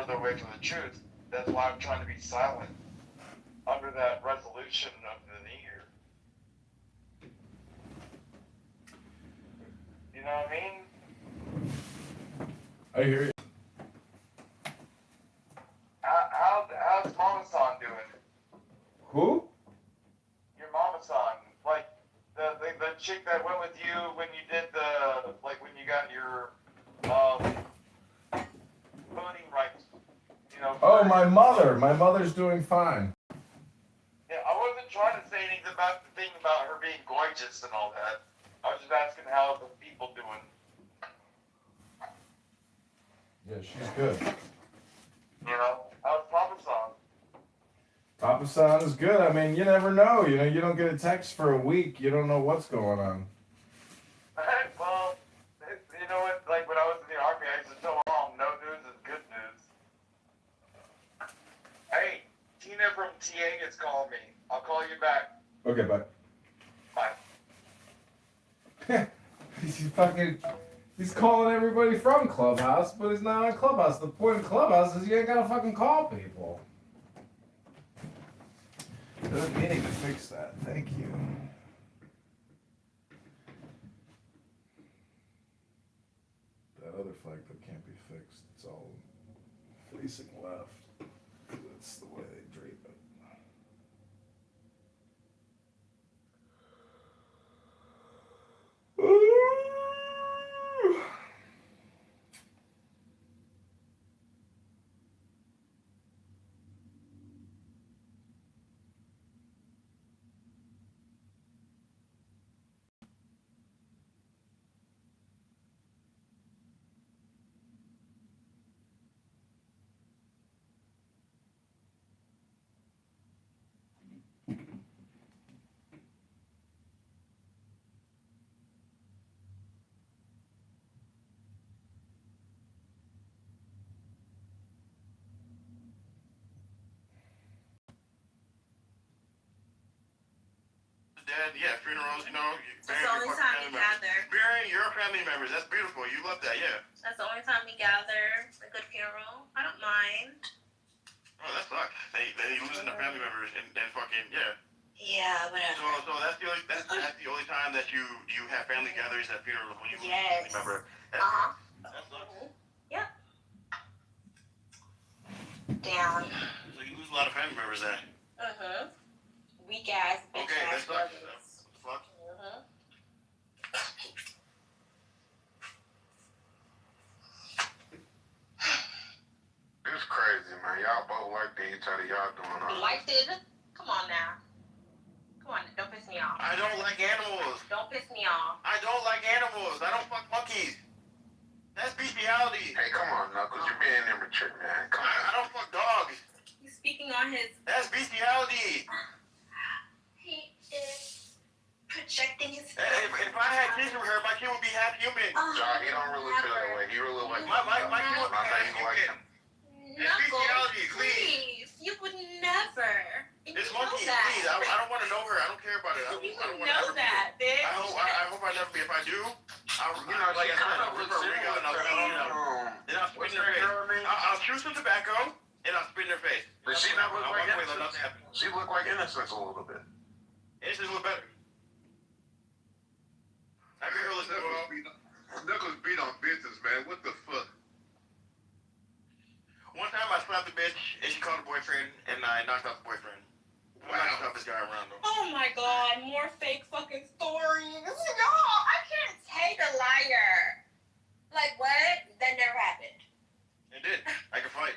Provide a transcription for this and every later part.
further away from the truth. That's why I'm trying to be silent under that resolution of the new year. You know what I mean? I hear you. How's Mama San doing? Who? Your Mama San, like the chick that went with you when you did when you got your voting rights. You know. Oh, my mother. My mother's doing fine. Yeah, I wasn't trying to say anything about the thing about her being gorgeous and all that. I was just asking how the people doing. Yeah, she's good. You know, how's Papa San? Papa San is good. I mean, you never know. You know, you don't get a text for a week. You don't know what's going on. Well, you know what? Like when I was in the army, I used to tell Mom, no news is good news. Hey, Tina from TA is calling me. I'll call you back. Okay, bye. Bye. He's calling everybody from Clubhouse, but he's not on Clubhouse. The point of Clubhouse is you ain't gotta fucking call people. They're meaning to fix that. Thank you. That other flag that can't be fixed. It's all facing left. That's the way they drape it. Dad, yeah, funerals, you know. That's the only time we gather. Burying your family members, that's beautiful. You love that, yeah. That's the only time we gather. A good funeral. I don't mind. Oh, that sucks. They losing their family members and fucking, yeah. Yeah, whatever. So that's the only time that you have family gatherings at funerals when you lose Yes. a family member. That sucks. Yep. Down. So you lose a lot of family members then. Weak ass, bitch Okay, ass that sucks. brothers. Fuck. It's crazy, man. Y'all both like each other. Y'all doing all right. Liked it? Come on now. Come on, don't piss me off. I don't like animals. Don't piss me off. I don't like animals. I don't fuck monkeys. That's bestiality. Hey, come on, Knuckles. You're being immature, man. Come on. I don't fuck dogs. He's speaking on his... That's bestiality. He is projecting his... If I had kids from her, my kid would be half human. John, he don't really feel that way. He really like My kid would be not half even like human. him. bestiality, please. You would never. This monkey, please. I don't want to know her. I don't care about it. I don't want to know that, bitch. I hope I never be. If I do, like I said, I'll rip her rig out and I'll spit in her face. I'll chew some tobacco and I'll spit in her face. But she not look like innocence. innocence. She look like innocence a little bit. Innocence look better. I can hear her listen to Knuckles beat on bitches, man. What the fuck? One time I slapped a bitch and she called her boyfriend and I knocked out the boyfriend. I'm not gonna stop this guy around though. Oh my god, more fake fucking stories. No, I can't take a liar. Like what? That never happened. It did. I can fight.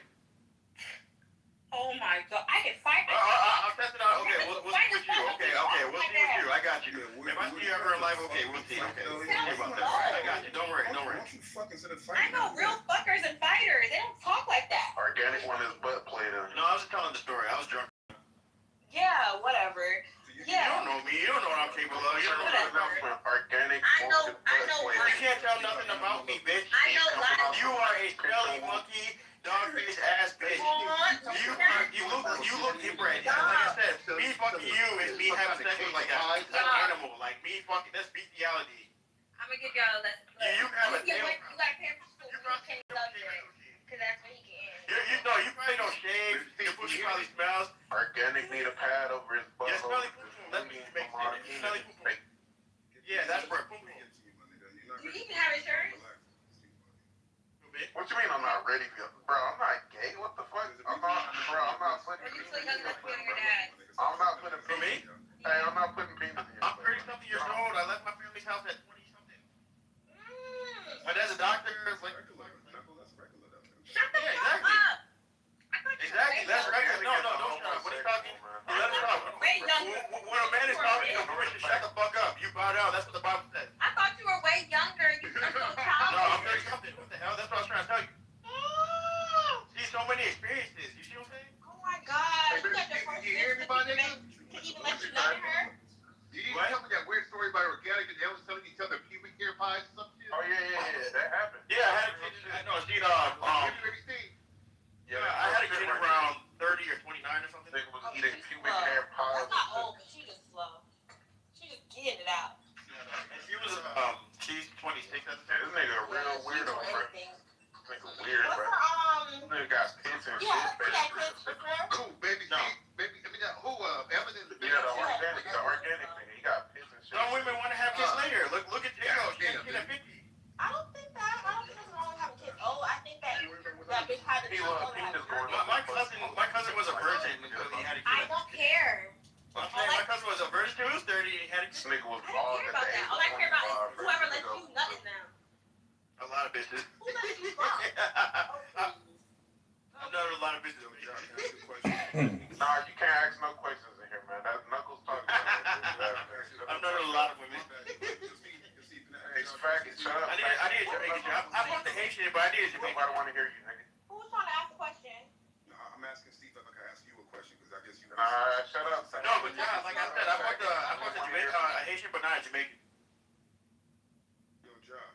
Oh my god, I can fight. I'll test it out. Okay, we'll see with you. Okay, we'll see with you. I got you. If I see you ever in life, okay, we'll see. Okay, we'll see about that. I got you. Don't worry. I know real fuckers and fighters. They don't talk like that. Organic one is butt played in. No, I was just telling the story. I was drunk. Yeah, whatever. You don't know me. You don't know what I'm capable of. You don't know enough for organic. I know. You can't tell nothing about me, bitch. I know lies. You are a smelly monkey, dog face ass bitch. You look inbred. Like I said, me fucking you is me having sex with like an animal. Like me fucking, that's bestiality. I'm gonna give y'all that. You have a tail. You like paper, you can't love it. Cause that's what he can. He probably smells. Organic need a pad over his butt. Yeah, smelly poo poo. That's what you make it. Smelly poo poo. Yeah, that's where poo poo. Do you even have insurance? What you mean I'm not ready for you? Bro, I'm not gay. What the fuck? I'm not putting Or you still young enough to be on your dad? I'm not putting For me? Hey, I'm not putting penis in your I'm 30-something years old. I left my family's house at 20-something. My dad's a doctor. Like, Shut the Yeah, fuck exactly. up. I thought you were exactly. way That's younger. right. No, don't shut up. When he's talking, you let him talk. Way younger. When a man is talking, you're permission to shut the fuck up. You bow down. That's what the Bible says. I thought you were way younger. You were so No, childish. I'm 30-something. What the hell? That's what I was trying to tell you. See, so many experiences. You see what I'm saying? Oh my god. You got the first You hear me, my nigga? to even let you know her? You didn't tell me that weird story about organic and they was telling each other pubic hair pies or some shit? Oh yeah, that happened. Yeah, I had a kid. I know. See, Yeah, I had a kid around 30 or 29 or something. Nigga was Oh, eating she's pubic slow. hair pies. That's not old, but she just slow. She just getting it out. And she was she's 26 at the This time. nigga a real weirdo, bro. Everything. Nigga weird, What's bro. her, Nigga got pits and shit, yeah, she got baby. kids for sure. Who, baby? No. Baby, I mean, who, Evan and Yeah, the organic nigga. He got pits and shit. Some women want to have kids later. Look at J-Lo. She's at 50. I don't think there's wrong with having kids. Oh, I think that bitch had the He chance love to have penis going kids. up. My cousin was a virgin until he had a I kid. don't care. I'm saying my cousin was a virgin till he was 30 and he had a This kid. nigga was I don't bald care at about the that. age All I care about is of whoever lets you nut in them. A lot of bitches. Who lets you fuck? Oh, please. I've known a lot of bitches. Nah, you can't ask no questions in here, man. That's Knuckles talking. I've known a lot of women. It's faggot, shut up. I need a Jamaican chick. I fucked the Haitian, but I need a Jamaican. Nobody want to hear you, nigga. Who was trying to ask a question? I'm asking Steve if I can ask you a question because I guess you know. Nah, shut up. No, but yeah, like I said, I fucked a Jamaican, a Haitian, but not a Jamaican. Your job.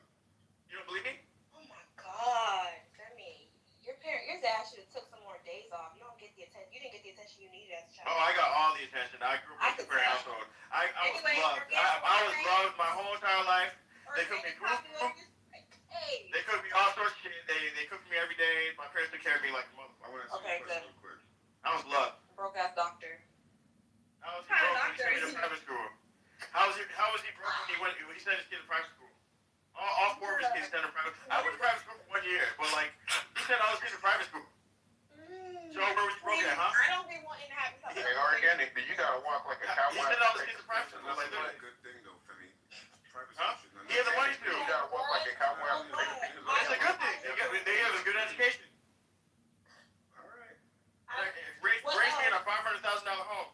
You don't believe me? Oh my god. I mean, your dad should have took some more days off. You don't get the attention. You didn't get the attention you needed as a child. Oh, I got all the attention. I grew up in a prayer household. I was Anyway, loved. I was loved my whole entire life. They cooked me food. Hey. They cooked me all sorts of shit. They cooked me every day. My parents took care of me like a motherfucker. I want to ask Okay, you a question real quick. I was loved. Broke ass doctor. I was What kind of broke when he doctor sent me is to he? private school. How was he broke when he sent his kid to private school? All four of his kids sent to private. I went to private school for 1 year, but like he sent all his kids to private school. So where was you broke at, huh? I don't be wanting to have something. Hey, organic, you gotta walk like a cowboy. He sent all his kids to private school. Like, That's a good thing though, Femi. Private huh? school should He has the money to. You gotta walk like a cowboy. It's a good thing. They have a good education. All right. Raise me in a $500,000 home.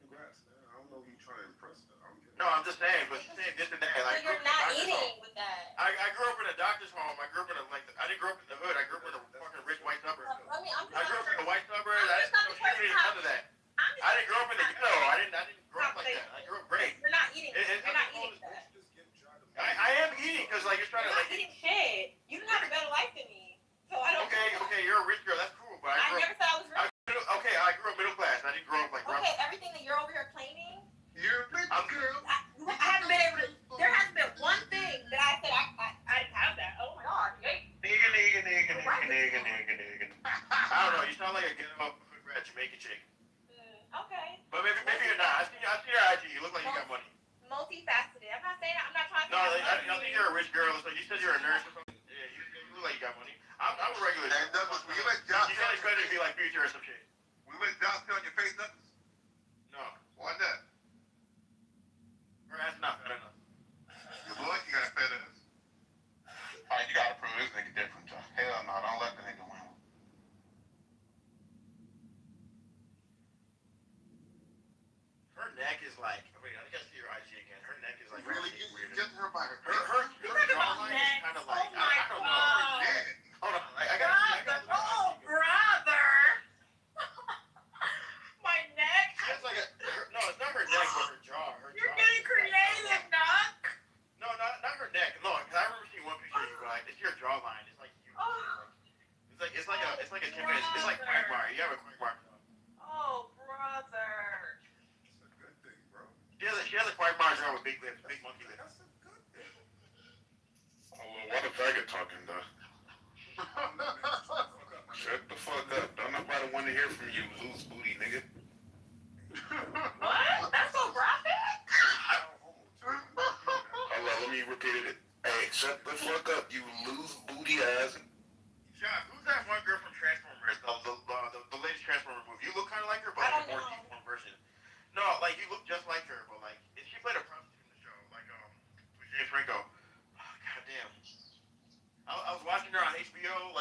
Congrats, man. I don't know if you're trying to impress them. I'm kidding. No, I'm just saying, but saying this and that. So Like, you're not eating with that. I grew up in a doctor's home. I grew up in I didn't grow up in the hood. I grew up in a fucking rich white suburb. I mean, I grew up in a white suburb. I didn't know shit none of that. I didn't grow up in the ghetto. I didn't grow up like that. I grew up great. You're not eating. You're not eating that. I am eating because like you're trying You're to not like. eating shit. You don't have a better life than me. So I don't. Okay, you're a rich girl. That's cool, but I I grew never up. said I was rich. Okay, I grew up middle class. I didn't grow up like. Okay, everything that you're over here claiming, You're a big I'm- girl. I haven't been able to. There hasn't been one thing that I said I didn't have that. Oh my god. Hey. Nigga. I don't know. You sound like a ghetto hood rat Jamaican chick. Okay. But maybe you're not. I see your IG. You look like you got money. Multifaceted. I'm not saying that. I'm not trying to. No, I think you're a rich girl. So you said you're a nurse or something. Yeah, you look like you got money. I'm a regular. And Douglas, will you let You Josh can't expect it to be like future or some shit. will you let Josh on your face, Douglas? No, Why not? her ass not fat enough. Your boy, you got a fat ass. Oh, you gotta prove this nigga different, Josh. Hell no, don't let the nigga win. Her neck is like. Wait, I think I see your IG again. Her neck is like Really? really You weird. just her by her. Her talking about jawline neck? is kind of Oh like. my I don't know. God. Yeah. Hold on, I got. Oh, brother. My neck. She has like a. No, it's not her neck, but her jaw. You're getting creative, Knock. No, not her neck. No, because I remember seeing one picture of you, but it's your jawline. It's like you. Oh. It's like a chimpanzee. It's like Quagmire. You have a Quagmire jaw. Oh, brother. It's a good thing, bro. She has a Quagmire jaw with big lips, big monkey lips. That's a good thing. Oh, well, what the faggot talking, though? Shut the fuck up. Don't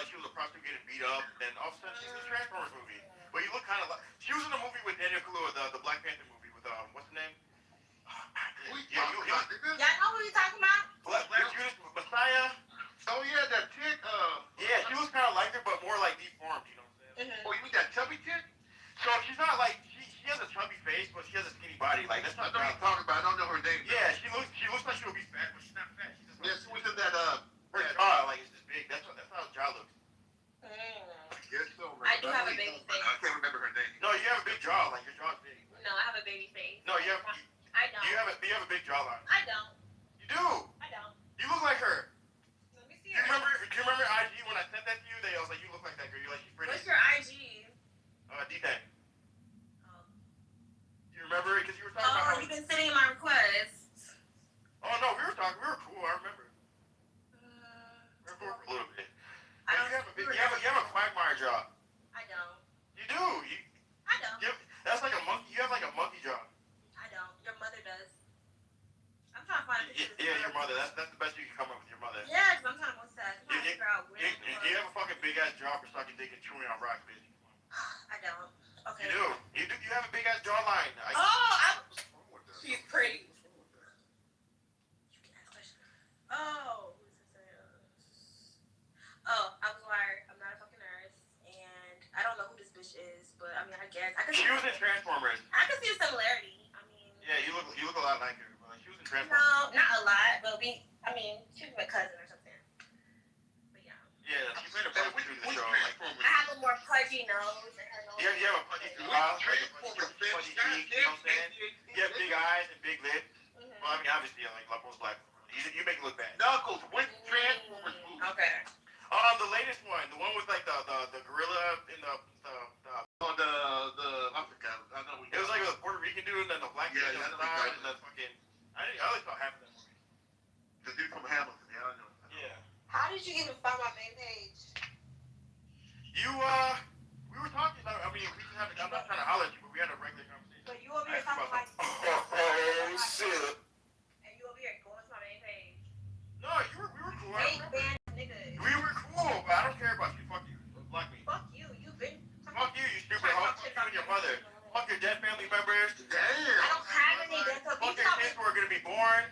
like she was a prostitute getting beat up, and all of a sudden she's in a Transformers movie. But you look kind of like she was in a movie with Daniel Kaluuya, the Black Panther movie with what's the name? Yeah, you got nigga. Y'all know who you talking about? Black Judas Messiah. Oh yeah, that chick. Yeah, she was kind of like her, but more like deformed. You know what I'm saying? Oh, you mean that chubby chick? So she's not like she has a chubby face, but she has a skinny body. Like that's I not. know you're talking about. I don't know her name. Yeah, she looks like she would be fat, but she's not fat. She's just like, Yeah, she was in that. her jaw like it's just big. That's how her jaw looks. Yes, so. I do have a baby face. I can't remember her name. No, you have a big jaw. Like your jaw's big. No, I have a baby face. No, you have. I don't. You have a big jawline. I don't. You do. I don't. You look like her. Let me Do see you remember IG when I sent that to you? They I was like, you look like that girl. You're like, she's pretty. What's your IG? D-Thang. Oh. Do you remember it? Because you were talking about. You've been sending my requests. Oh no, we were talking. We were cool. I remember. We were cool for a little bit. I But don't. you have a quagmire jaw. I don't. You do. I don't. That's like a monkey. You have like a monkey jaw. I don't. Your mother does. I'm trying to find a picture. Yeah, your mother. That's the best you can come up with your mother. Yeah, because I'm trying to go sad. I'm trying to figure out where. You have a fucking big ass jaw for sucking dick and chewing on rocks, bitch. I don't. Okay. You do. You have a big ass jawline. She's pretty. Oh, who's this? Oh, I was wired. I'm not a fucking nurse, and I don't know who this bitch is, but I mean, I guess I can. She was in Transformers. I can see a similarity. I mean. Yeah, you look a lot like her. But like, she was in Transformers. No, not a lot, but she was my cousin or something. But yeah. Yeah, she played a prostitute in the show. Like, I have a more pudgy nose and her nose. you have a pudgy mouth, like a pudgy cheek, you know what I'm saying? You have big eyes and big lips. Mm-hmm. Well, I mean, obviously, like most black people. You make it look bad. Knuckles, which Transformers movie? Okay. The latest one, the one with like the gorilla in the Oh, I forgot. I know. it was like a Puerto Rican dude and then the black dude on the side and then fucking. I always saw half of that movie. The dude from Hamilton. Yeah, I know. Yeah. How did you even find my main page? We were talking about. I mean, we just had. I'm not trying to holler at you, but we had a regular conversation. But you over here talking like. Oh shit. And you over here going to my main page. No, we were cool. I Fake remember. band niggas. We were cool, but I don't care about you. Fuck you. Block me. Fuck you. You've been. Fuck you, you stupid hoe. Fuck you and your mother. Fuck your dead family members. Damn. I don't have any dental. Fuck your kids who are gonna be born.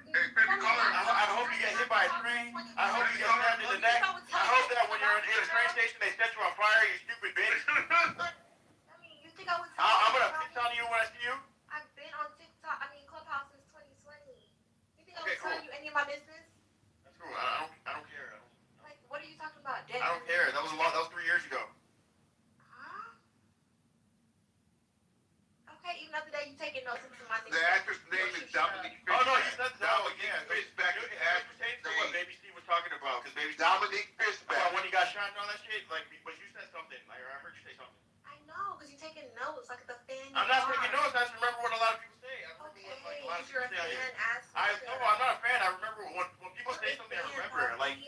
Hey, baby, call her. I hope you get hit by a train. I hope you get stabbed in the neck. I hope that when you're in a train station, they set you on fire, you stupid bitch. I mean, you think I was. I'm gonna piss on you when I see you. I've been on TikTok. I mean, Clubhouse since 2020. You think I Okay, was telling cool. you any of my business? That's cool. I don't care. Like, what are you talking about? I don't care. That was 3 years ago. Huh? Okay, even after that, you taking notes from my The actor's name is Dominique Oh no, you Fishback. said that. Oh yeah. Fishback. It pertains to what Baby C was talking about, because Baby C. Dominique About Fishback. when he got shot and all that shit. Like, but you said something. Like, I heard you say something. I know, because you're taking notes, like the fan. I'm not taking notes. I just remember what a lot of people say. I remember Okay, what like a lot of you're a people say out here. fan, ask I'm not a fan. I remember when people say something. I remember. Like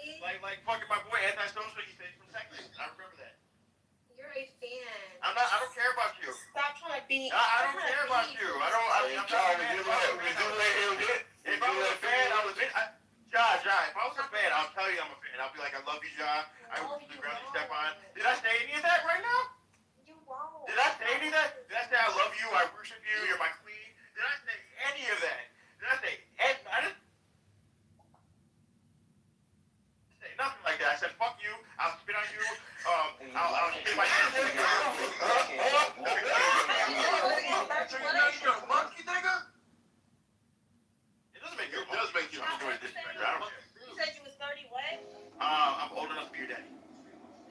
fucking my boy Antisocial. He says from Texas. I remember that. You're a fan. I don't care about you. Stop trying to be. I don't care about you. I'm not a fan. If I was a fan, I would. Ja, if I was a fan, I'll tell you I'm a fan. I'll be like, I love you, Ja. I wish you the ground you step on. Did I say any of that right now? You won't. Did I say any of that? Did I say I love you? I worship you. You're my queen. Did I say any of that? Did I say? I didn't say nothing like that. I said fuck you. I'll spit on you. I'll shit my hands. So you know you're a monkey, nigga? It doesn't make you. It does make you a monkey. Disrespect. I don't care. You said you was 30 what? I'm old enough to be your daddy.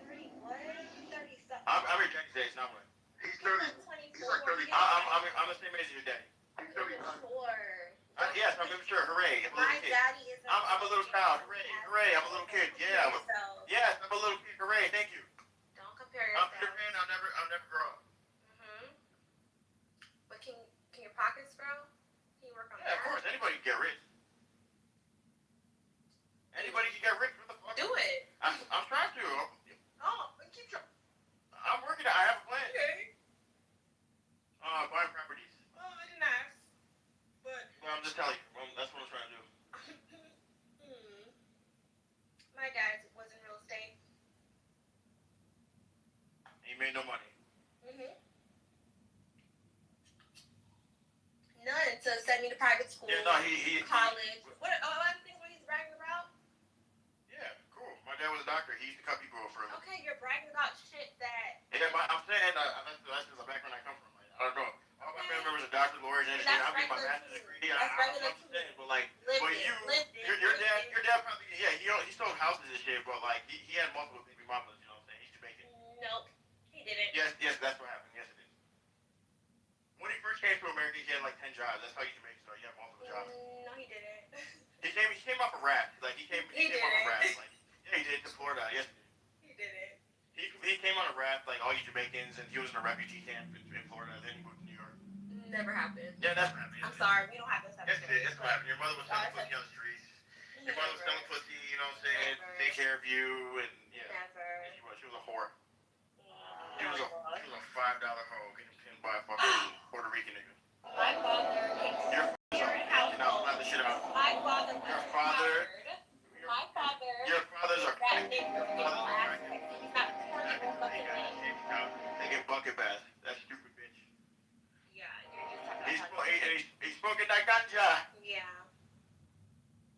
30 what? 30 something. I'm your daddy's age, not mine. He's 30. He's like 30. I'm the same age as your daddy. He's 39. Yes, I'm immature. Hooray! I'm a My little kid. daddy is. I'm a little child. Hooray! I'm a little kid. Yeah. Yes, I'm a little kid. Hooray! Thank you. Don't compare I'm yourself. your fan. I'll never grow up. But can your pockets grow? Can you work on Yeah, that? of course. Anybody can get rich. Anybody can get rich. What the fuck? Do it. I'm trying to. Oh, keep trying. I'm working. I have a plan. Okay. Buying properties. Well, I didn't ask. But. Well, I'm just telling you. That's what I'm trying to do. My dad was in real estate. he made no money. None to send me to private school, Yeah, no, he college. What other things were he bragging about? Yeah, cool. My dad was a doctor. He used to cut people for a living. Okay, you're bragging about shit that. Yeah, but I'm saying that's the background I come from. Like, I don't know. All my family members are doctors, lawyers, and That's I mean, my regular master's too. degree. That's I'm regular just too. saying, but like, Lived but it, your dad probably, yeah, he sold houses and shit, but like, he had multiple baby mamas. You know what I'm saying? He's Jamaican. Nope, he didn't. Yes, that's what happened. Yes, it is. When he first came to America, he had like 10 jobs. That's how he's Jamaican, so he had multiple jobs. No, he didn't. He came off a raft. Like he came off a raft. Like yeah, he did to Florida. Yes, he didn't. he came on a raft like all you Jamaicans, and he was in a refugee camp in Florida. Then he moved to New York. Never happened. Yeah, that's what happened. I'm sorry, we don't have this Yes, episode. it is. That's what happened. Your mother was selling pussy on the streets. Your mother was selling pussy. You know what I'm saying? Never. Take care of you, and yeah. Never. She was a whore. She was a $5 hoe getting pinned by a fucking Puerto Rican nigga. My father Your parent household. household. The shit out. My father was Your father. fired. My father. Your fathers are That crack. nigga Your was fathers are crack. He's not 20 fucking minutes. They get bucket baths. That stupid bitch. Yeah, you're just talking about He's smoking that ganja. Yeah.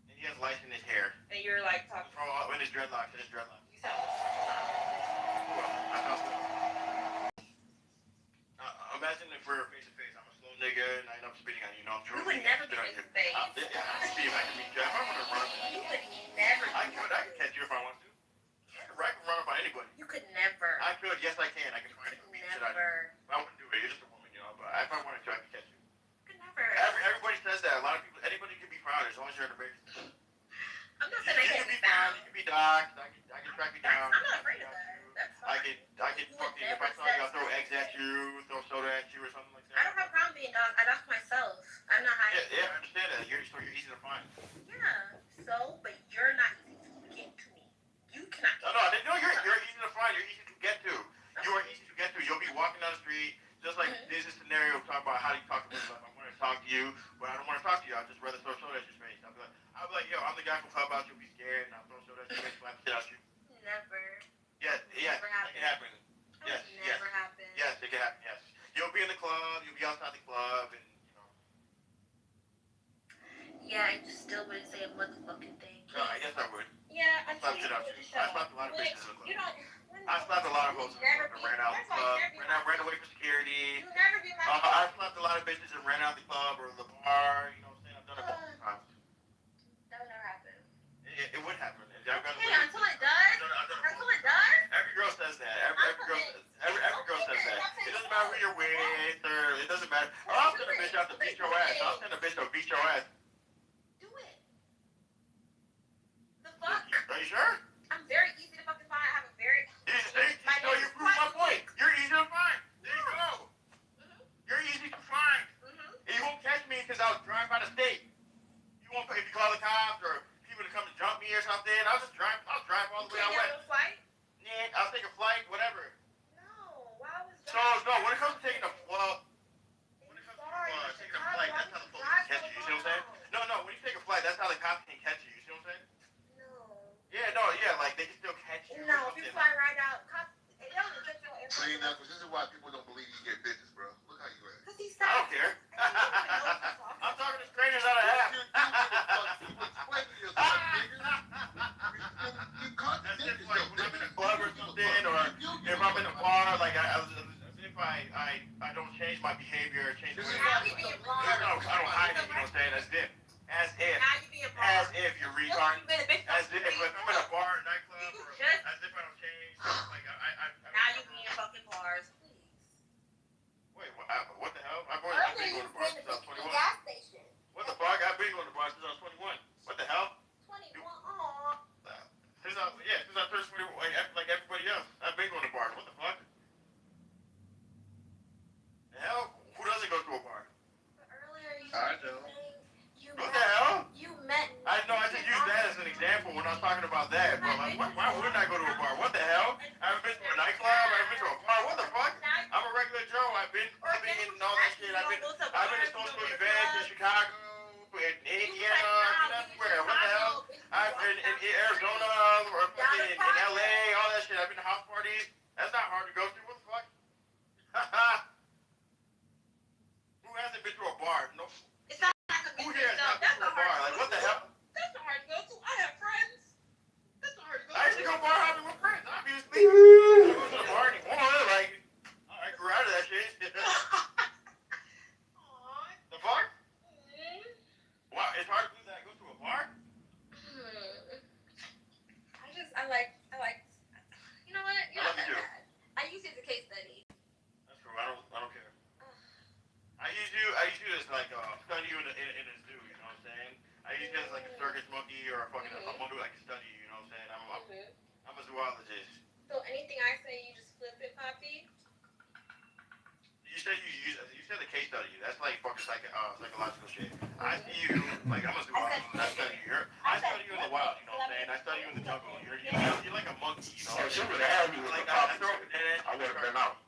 And he has lice in his hair. And you're like talking. In his dreadlocks. You sound. Well, I thought so. Imagine if we're face to face. I'm a slow nigga and I end up spitting on you. I'm You would never be face to face. I can see if I can meet you. If I want to run, You would never. I can catch you if I want to. I can run up on anybody. You could never. I could. Yes, I can. I can find you. Beat shit out of you. Never. I wouldn't do it. You're just a woman, you know. But if I wanted to, I could catch you. You could never. Everybody says that. A lot of people. Anybody can be proud as long as you're an American. I'm not saying I You can't can be be proud. found. You can be doxxed. I can track you down. I'm not afraid of that. That's fine. I can fucking, if I saw you, I'll throw eggs at you, throw soda at you or something like I that. don't have a problem being dog. I dox myself. I'm not hiding. Yeah, I understand that. You're easy to find. Yeah. So, but you're not easy to get to me. You cannot. No, you're easy to find. You're easy to get to. You are easy to get to. You'll be walking down the street, just like this is a scenario talking about how you talk to people. Like, I want to talk to you, but I don't want to talk to you. I'd just rather throw soda at your face. I'll be like, yo, I'm the guy from Clubhouse. You'll be scared, and I'll throw soda at your face, slap shit out you. Never. Yeah, it Never can happen. Yes, Never happen. Yes, it can happen, yes. You'll be in the club, you'll be outside the club, and, you know. Yeah, I just still wouldn't say a motherfucking thing. No, I guess I would. Yeah, I slapped shit out you. I slapped a lot of bitches in the club. You don't. I slapped a lot of hoes in the club and ran out the club, ran away from security. You never be my I slapped a lot of bitches and ran out the club or the bar, you know what I'm saying? I've done it multiple times. That would never happen. It would happen. Okay, until it does. Until it does. Every girl says that. Every girl says that. It doesn't matter who you're with, or it doesn't matter. I'll send a bitch out to beat your ass. I'll send a bitch to beat your ass. Do it. The fuck? Are you sure? I'm very easy to fucking find. I have a very. So you proved my point. You're easy to find. There you go. You're easy to find. And you won't catch me because I'll drive by the state. You won't, if you call the cops or people to come and jump me or something, I'll drive all the way out west. Flight? Yeah, I'll take a flight, whatever. No, why was that? So, no, when it comes to taking a flight, taking a flight, that's how the police can catch you, you see what I'm saying? No, when you take a flight, that's how the cops can catch you, you see what I'm saying? Yeah, like, they can still catch you. No, if you fly right out, cops, it don't get your info. See, Knuckles, this is why people don't believe you get bitches, bro. Look how you act. Because he's I don't care. I'm talking to strangers out of half. You explain to yourself, nigga. You contradict Like yourself, when I'm in a nigga. club or something, or if I'm in a bar, like if I don't change my behavior, change my How you being wrong? I don't hide it, you know what I'm saying? As if How you being wrong? as if you're retard. As if I'm in a bar or nightclub, or as if I don't change. Like Now you being fucking bars, please. Wait, what the hell? I've been Earlier going you to bars been since I was to the 21. gas station. What the fuck? I've been going to bars since I was 21. What the hell? 21. Aw. Since I turned 21, like everybody else, I've been going to bars. What the fuck? The hell? Who doesn't go to a bar? But earlier you I know. What the hell? You met. I know. I just used that as an example when I was talking about that. But like, why wouldn't I go to a bar? What the hell? I haven't been to a nightclub. I haven't been to a bar. What the fuck? I'm a regular Joe. I've been clubbing and all that shit. I've been to social events in Chicago, in Indiana, everywhere. What the hell? I've been in Arizona or fucking in LA, all that shit. I've been to house parties. That's not hard to go to. What the fuck? So anything I say, you just flip it, Poppy? You said the case study. That's like fucking psychological shit. I see you like I'm a zoologist. I study you. I study you in the wild. You know what I'm saying? I study you in the jungle. You're like a monkey. You know. Oh, she would have had me with Like the coffee. I would have been out.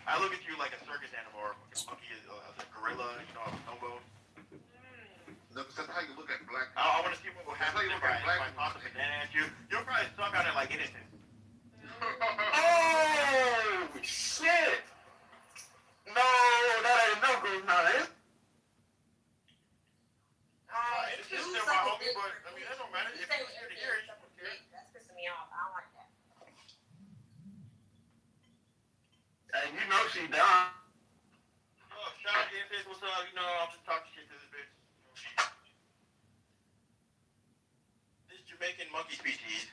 I look at you like a circus animal or a fucking monkey, a gorilla. You know, a bonobo. No, that's how you look at black I want to see what will That's how happen you if look at I black toss a banana at you. You'll probably suck on it like innocent. Oh, shit! No, that ain't knuckles, now, eh? It's just still my homie, but I mean, that don't matter. If you're here to hear it, That's pissing me off. I don't like that. And you know she done. oh, shout out to Infants, what's up? You know, I'm just talking shit to this bitch. This Jamaican monkey species.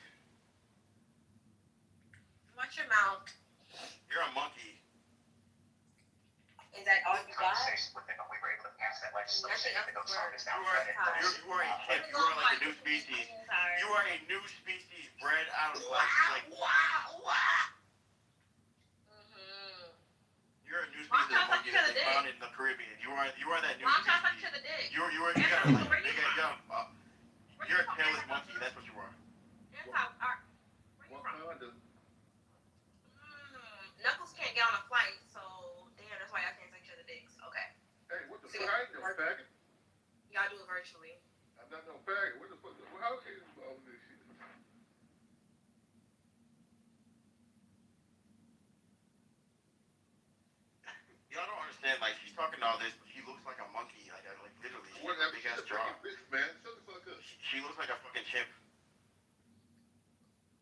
Watch your mouth. You're a monkey. Is that all you got? We were able to pass that legislation. Nothing else works. You are a chip. You are like a new species. You are a new species bred out of like you're a new species of monkey that they found in the Caribbean. You are that new Mom, talk to species. the dick. You got like you're a tailless monkey. That's what you are. Where you What from? can I do? Knuckles can't get on a flight, so damn, that's why y'all can't take each other dicks. Okay. Hey, what the fuck? I ain't no faggot. Y'all do it virtually. I'm not no faggot. What the fuck? How can you do all of this shit? Y'all don't understand. Like she's talking all this, but she looks like a monkey. Like literally, she has a big ass jaw. Bitch, man. Shut the fuck up. She looks like a fucking chimp.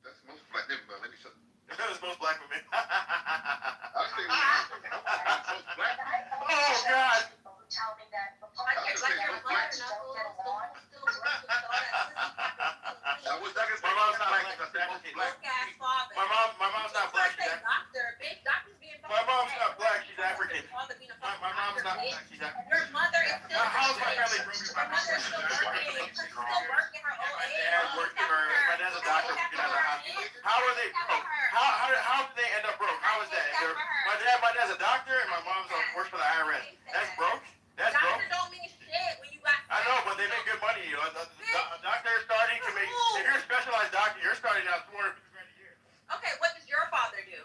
That's most black. Never mind. Let me shut. That's most black women. I say most black. Oh God. Tell me that the Like your public mother, Knuckles, don't still work with all that I wish I could say My mom's not black. black. I say most black. broke ass father. My mom's not black. She's Doctor, bitch, doctor's being My mom's not black. She's African. Father being a My fucking mom's not doctor, black. bitch. She's African. Your mother is still How's my working. family broken? Your mother is still working. She's still working her old My age. dad's working for her. My dad's a doctor. Working at the hospital. How are they broke? How did they end up broke? How is that? My dad's a doctor and my mom's works for the IRS. That's broke. That's broke. Doctor don't mean shit when you got. I know, but they make good money. You know, a doctor is starting to make. If you're a specialized doctor, you're starting out $250,000 a year. Okay, what does your father do?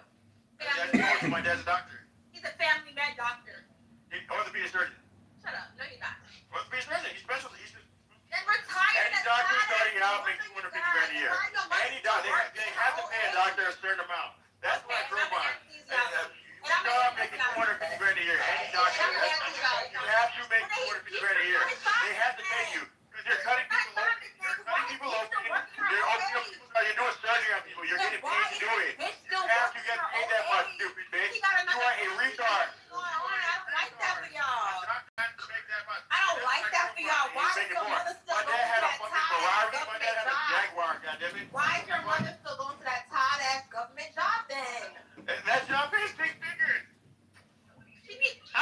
My dad's a doctor. He's a family med doctor. Orthopedic surgeon. Shut up. No, you're not. Orthopedic surgeon. He's specialist. Then retire. Any doctor starting out makes $250,000 a year. Any doctor, they have to pay a doctor a certain amount. That's what I grew up on. You start making $250,000 a year. Any doctor, you have to make $250,000 a year. They have to pay you because you're cutting people open. You're cutting people open. You're opening up people. You're doing surgery on people. You're getting paid to do it. You have to get paid that much, stupid bitch. You are a retard. I don't like that for y'all. Doctor make that much. I don't like that for y'all. Why is your mother still My going dad to had a that fucking Todd Ferrari. ass My dad had a government job? Jaguar. Goddammit. Why is your mother still going to that Todd ass government job then? That job pays six figures. She be. A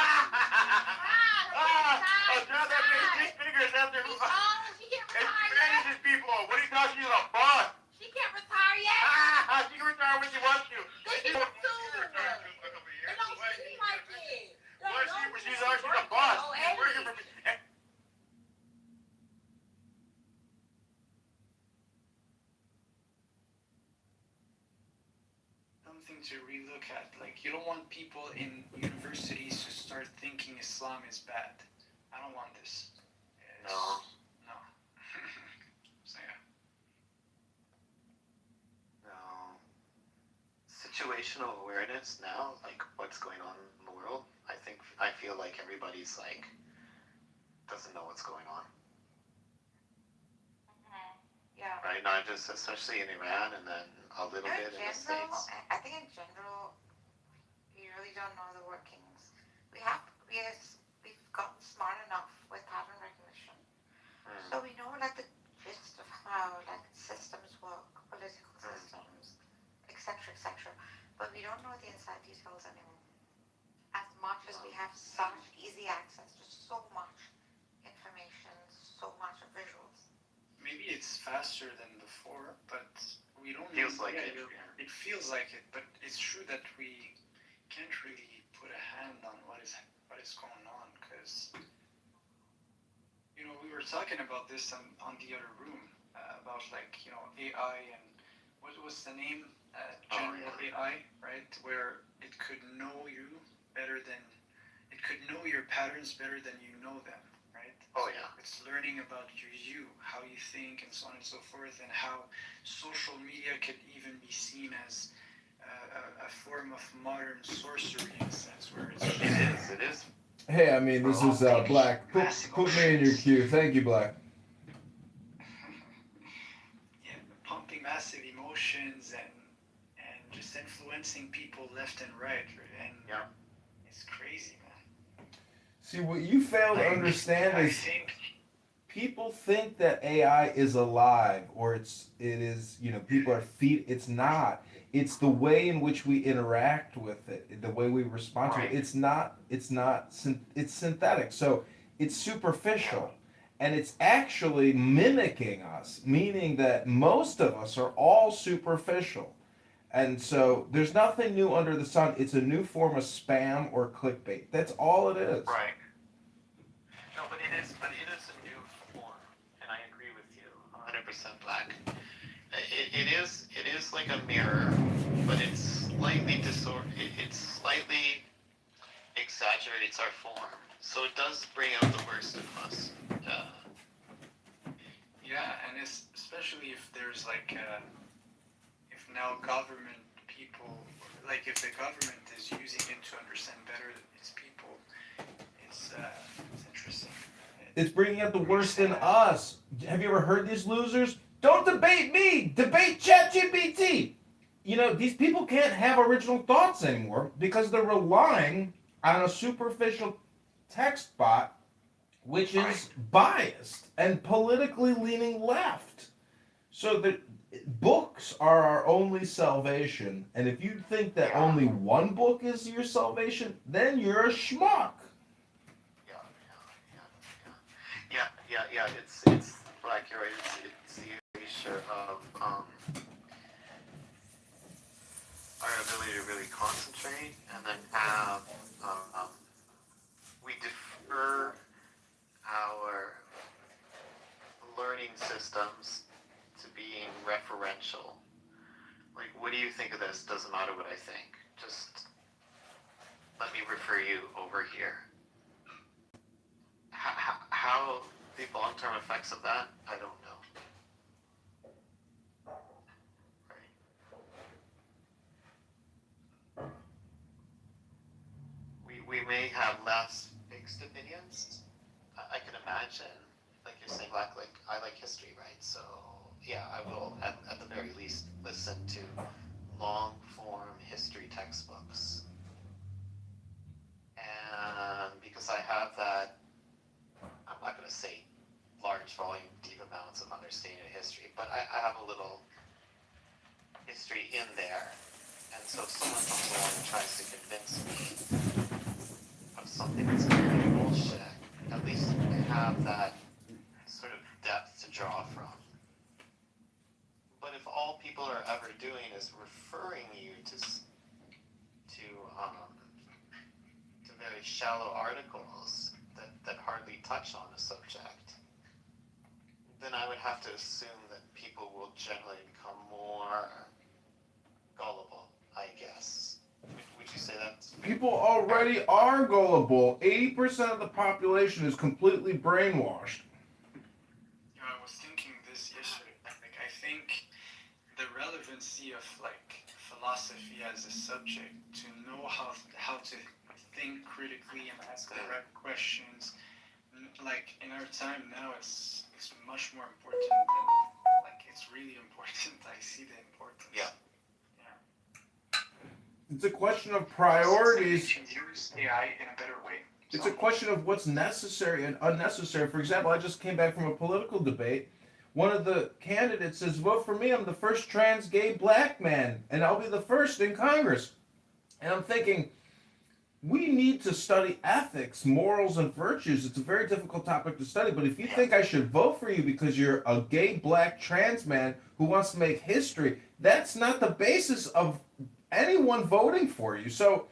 job that pays six figures after. She can't And she retire manages people. What do you thought she's a boss? She can't retire yet. She can retire when she wants to. She's too. It don't seem like it. She's a boss. She's working for me. Something to relook at. Like, you don't want people in universities to start thinking Islam is bad. I don't want this. No. No. So yeah. No. Situational awareness now, like what's going on in the world, I feel like everybody's like doesn't know what's going on. Yeah. Right? Not just especially in Iran and then a little In bit in the general, States. I think in general, we really don't know the workings. We've gotten smart enough with pattern recognition, so we know like the gist of how like systems work, political systems, etc., etc. But we don't know the inside details anymore. As much as we have such easy access to so much information, so much visuals. Maybe it's faster than before, but we don't Feels like yeah, it. it feels like it, but it's true that we can't really put a hand on what is going on, because we were talking about this on the other room, about like AI and what was the name, general AI, right, where it could know you better than it could know your patterns better than you know them, right? Oh yeah. It's learning about you, how you think, and so on and so forth, and how social media could even be seen as a form of modern sorcery in a sense, where it's It is. Hey, I mean, this is Black. Put me in your queue. Thank you, Black. yeah, pumping massive emotions and just influencing people left and right, and Yeah. it's crazy, man. See, what you fail to understand is people think that AI is alive, or it is, people are it's not. It's the way in which we interact with it, the way we respond to it. It's not, it's synthetic. So it's superficial. And it's actually mimicking us, meaning that most of us are all superficial. And so there's nothing new under the sun. It's a new form of spam or clickbait. That's all it is. Right. No, but it is a new form, and I agree with you 100%, Black. It is like a mirror, but it's slightly it slightly exaggerates our form, so it does bring out the worst of us. Yeah, and it's especially if there's like if now government people, like if the government is using it to understand better its people, it's interesting. It's bringing out the worst in us. Have you ever heard these losers? Don't debate me. Debate ChatGPT. These people can't have original thoughts anymore because they're relying on a superficial text bot, which is biased and politically leaning left. So the books are our only salvation, and if you think that only one book is your salvation, then you're a schmuck. Yeah. It's Black. You're right. It's the erasure of our ability to really concentrate, and then have we defer our learning systems to being referential. Like, what do you think of this? Doesn't matter what I think. Just let me refer you over here. How the long-term effects of that, I don't know. We may have less fixed opinions. I can imagine, like you're saying, like I like history, right? So yeah, I will at the very least listen to long-form history textbooks, and because I have that, I'm not going to say large volume, deep amounts of understanding of history, but I have a little history in there, and so if someone comes along and tries to convince me of something that's clearly bullshit, at least I have that sort of depth to draw from. But if all people are ever doing is referring you to very shallow articles that hardly touch on a subject, then I would have to assume that people will generally become more gullible, I guess. Would you say that? People already are gullible. 80% of the population is completely brainwashed. I was thinking this yesterday. Like, I think the relevancy of like philosophy as a subject, to know how to think critically and ask the right questions, like in our time now, it's much more important than, like, it's really important. I see the importance. Yeah. It's a question of priorities. You can use AI in a better way. It's a question of what's necessary and unnecessary. For example, I just came back from a political debate. One of the candidates says, vote for me, I'm the first trans gay black man, and I'll be the first in Congress. And I'm thinking, we need to study ethics, morals, and virtues. It's a very difficult topic to study. But if you think I should vote for you because you're a gay, black, trans man who wants to make history, that's not the basis of anyone voting for you. So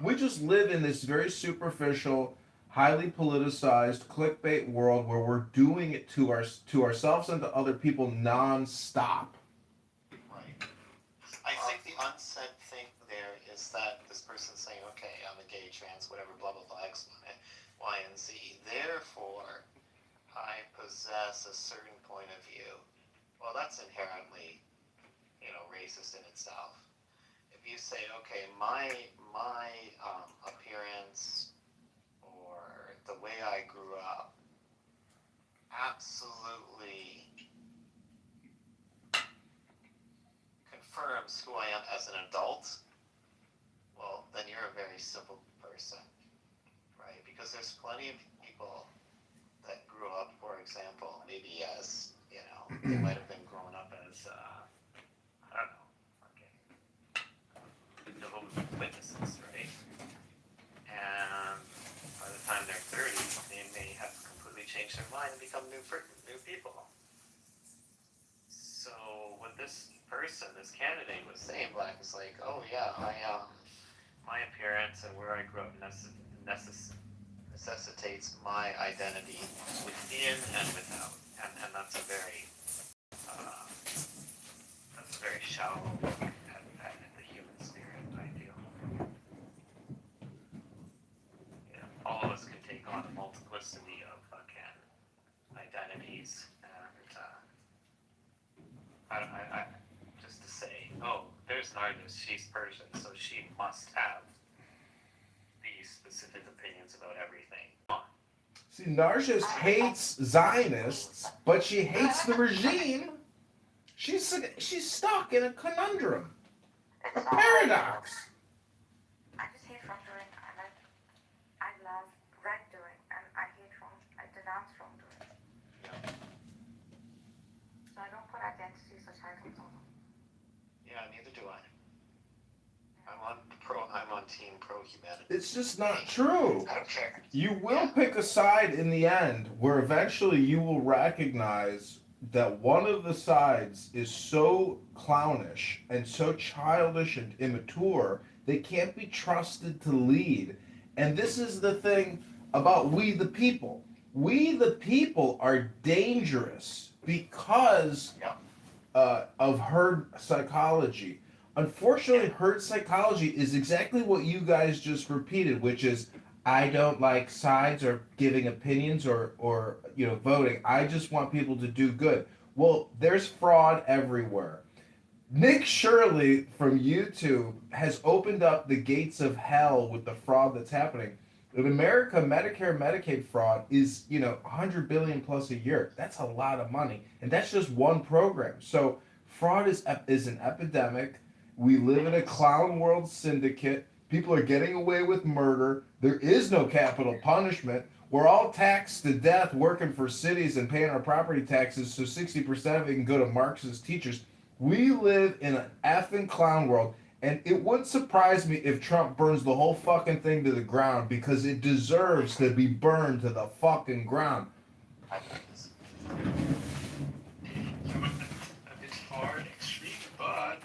we just live in this very superficial, highly politicized clickbait world where we're doing it to ourselves and to other people nonstop. Right. I think the unsaid thing there is that this person's saying, okay, I'm a gay, trans, whatever, blah, blah, blah, X, Y, and Z. Therefore, I possess a certain point of view. Well, that's inherently, racist in itself. If you say, okay, my appearance or the way I grew up absolutely confirms who I am as an adult, well, then you're a very simple person, right? Because there's plenty of people that grew up, for example, maybe as, they might have been growing up as, I don't know, Jehovah's Witnesses, right? And by the time they're 30, they may have completely changed their mind and become new people. So what this person, this candidate was saying, Black, is like, oh yeah, my appearance and where I grew up necessitates my identity within and without, and that's a very shallow look at the human spirit, I feel. All of us can take on a multiplicity of identities, and I just to say, oh, there's Nargis, she's Persian, so she must have these specific opinions about everything. See, Narcissus hates Zionists, but she hates the regime. She's stuck in a conundrum, a paradox. I just hate wrongdoing. I love right-doing, and I denounce wrongdoing. So I don't put identities or titles on them. Yeah, neither do I. I'm on team pro-humanity. It's just not true. I don't care. You will pick a side in the end where eventually you will recognize that one of the sides is so clownish and so childish and immature, they can't be trusted to lead. And this is the thing about we the people. We the people are dangerous because of herd psychology. Unfortunately, herd psychology is exactly what you guys just repeated, which is I don't like sides or giving opinions or voting. I just want people to do good. Well, there's fraud everywhere. Nick Shirley from YouTube has opened up the gates of hell with the fraud that's happening. In America, Medicare, Medicaid fraud is, 100 billion plus a year. That's a lot of money. And that's just one program. So fraud is an epidemic. We live in a clown world syndicate. People are getting away with murder. There is no capital punishment. We're all taxed to death working for cities and paying our property taxes, so 60% of it can go to Marxist teachers. We live in an effing clown world, and it wouldn't surprise me if Trump burns the whole fucking thing to the ground because it deserves to be burned to the fucking ground. A bit far extreme, but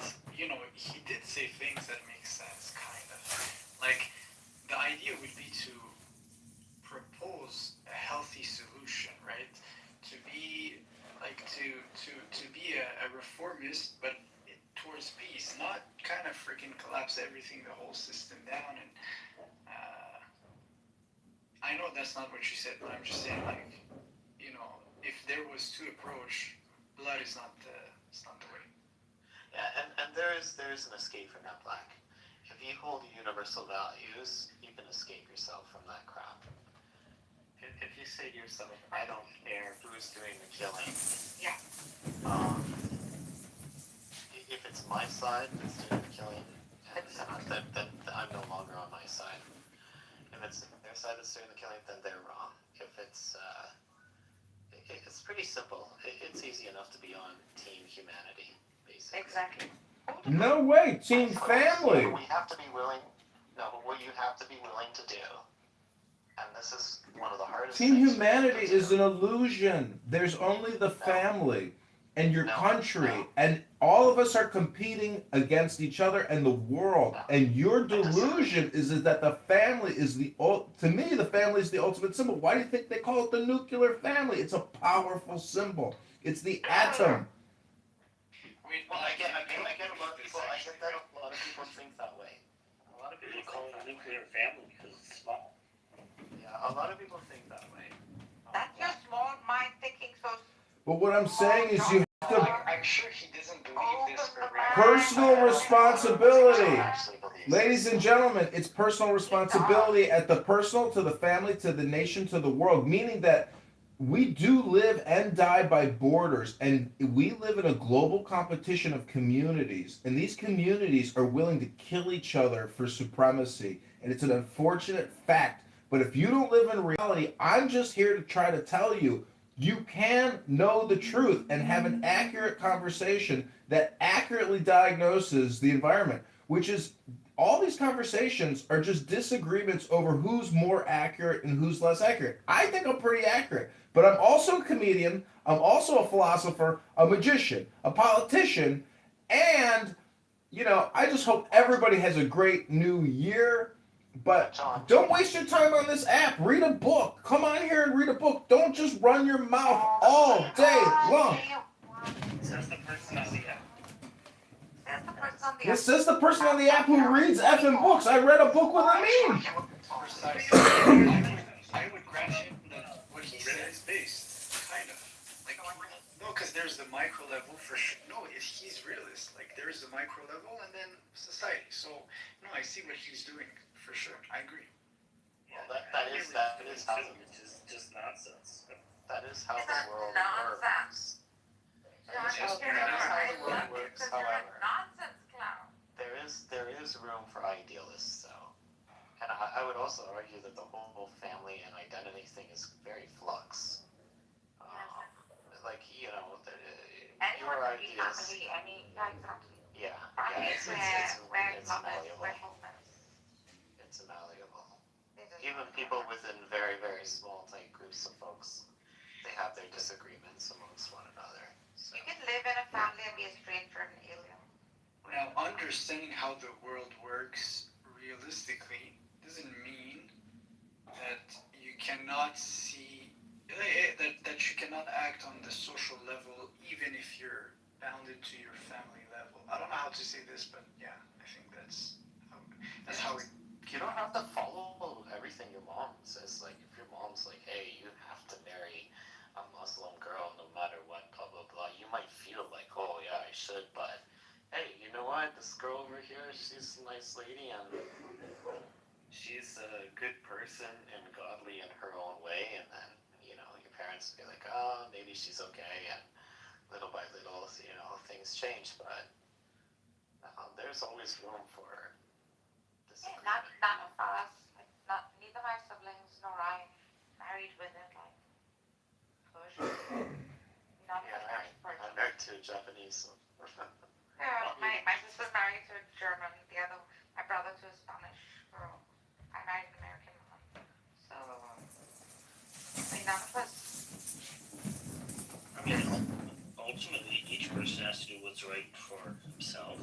he did say things that make sense, kind of. Like, the idea would be to propose a healthy solution, right? To be a reformist, but towards peace, not kind of freaking collapse everything, the whole system down. And I know that's not what you said, but I'm just saying, if there was to approach, blood is not the way. Yeah, and there is an escape from that, Black. If you hold universal values, you can escape yourself from that crap. If you say to yourself, I don't care who's doing the killing. Yeah. If it's my side that's doing the killing, then I'm no longer on my side. If it's their side that's doing the killing, then they're wrong. If it's pretty simple. It's easy enough to be on team humanity, basically. Exactly. No way, team family. We have to be willing. know, what you have to be willing to do, and this is one of the hardest Team things humanity to do. is an illusion. There's only the family and your No, country, no. and all of us are competing against each other and the world. And your delusion is that the family is to me, the family is the ultimate symbol. Why do you think they call it the nuclear family? It's a powerful symbol. It's the atom. Well, I get a lot of people. I get that a lot of people think that way. A lot of people Call it a nuclear family because it's small. Yeah, a lot of people think that way. That's your small mind thinking so. But what I'm saying is you have to I'm sure he doesn't believe this for real. personal responsibility. Actually believes Ladies this. and gentlemen, it's personal responsibility at the personal, to the family, to the nation, to the world, meaning that we do live and die by borders, and we live in a global competition of communities, and these communities are willing to kill each other for supremacy, and it's an unfortunate fact. But if you don't live in reality, I'm just here to try to tell you, you can know the truth and have an accurate conversation that accurately diagnoses the environment, which is all these conversations are just disagreements over who's more accurate and who's less accurate. I think I'm pretty accurate, but I'm also a comedian, I'm also a philosopher, a magician, a politician, and, I just hope everybody has a great new year. But don't waste your time on this app. Read a book. Come on here and read a book. Don't just run your mouth all day long. Says the person on the app. This says the person on the app who reads effing books. I read a book with a meme. Precisely. I would grant him that what he said is based, kind of. Like, no, because there's the micro level for sure. No, if he's realist, like there's the micro level and then society. So, no, I see what he's doing for sure. I agree. Well, that is how Which is just nonsense. that is how the world works. That is how the world works. However, there is room for idealists, though, and I would also argue that the whole family and identity thing is very flux. Like your ideas. Yeah, it's malleable. It's malleable. Even people within very, very small, tight groups of folks, they have their disagreements amongst one another. So. You can live in a family and be a stranger and an alien. Now, understanding how the world works realistically doesn't mean that you cannot see that you cannot act on the social level, even if you're bounded to your family level. I don't know how to say this, but yeah, I think that's how it. You don't have to follow everything your mom says. Like, if your mom's like, hey, you have to marry a Muslim girl no matter what, blah, blah, blah, you might feel like, oh, yeah, I should, but hey, you know what? This girl over here, she's a nice lady, and she's a good person and godly in her own way, and then, your parents will be like, oh, maybe she's okay, and little by little, things change, but there's always room for None of us, neither my siblings nor I married within not I'm married to a Japanese. Yeah, my sister's married to a German, my brother to a Spanish girl. I married an American mom. So, none of us. Ultimately, each person has to do what's right for himself.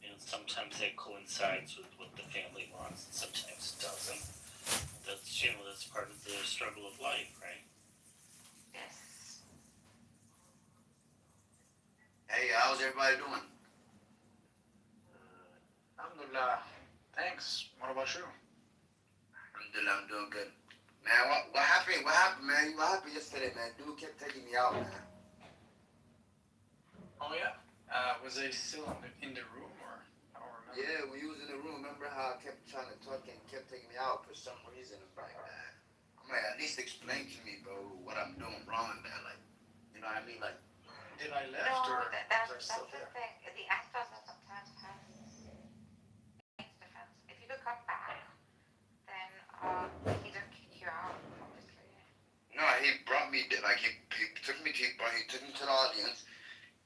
And sometimes that coincides with what the family wants, and sometimes it doesn't. That's part of the struggle of life, right? Yes. Hey, how's everybody doing? Alhamdulillah. Thanks. What about you? Alhamdulillah, I'm doing good. Man, what happened? What happened, man? What happened yesterday, man? Dude kept taking me out, man. Oh yeah. Was I still in the room, or I don't remember? Yeah, when you was in the room, remember how I kept trying to talk and kept taking me out for some reason? I'm like, at least explain to me, bro, what I'm doing wrong, man. Like, you know what I mean? Like, Did I left or that's was I still the there? thing. The act doesn't sometimes have defense. If you could come back, then he didn't kick you out, obviously. no, he brought me, like, he took me to the audience.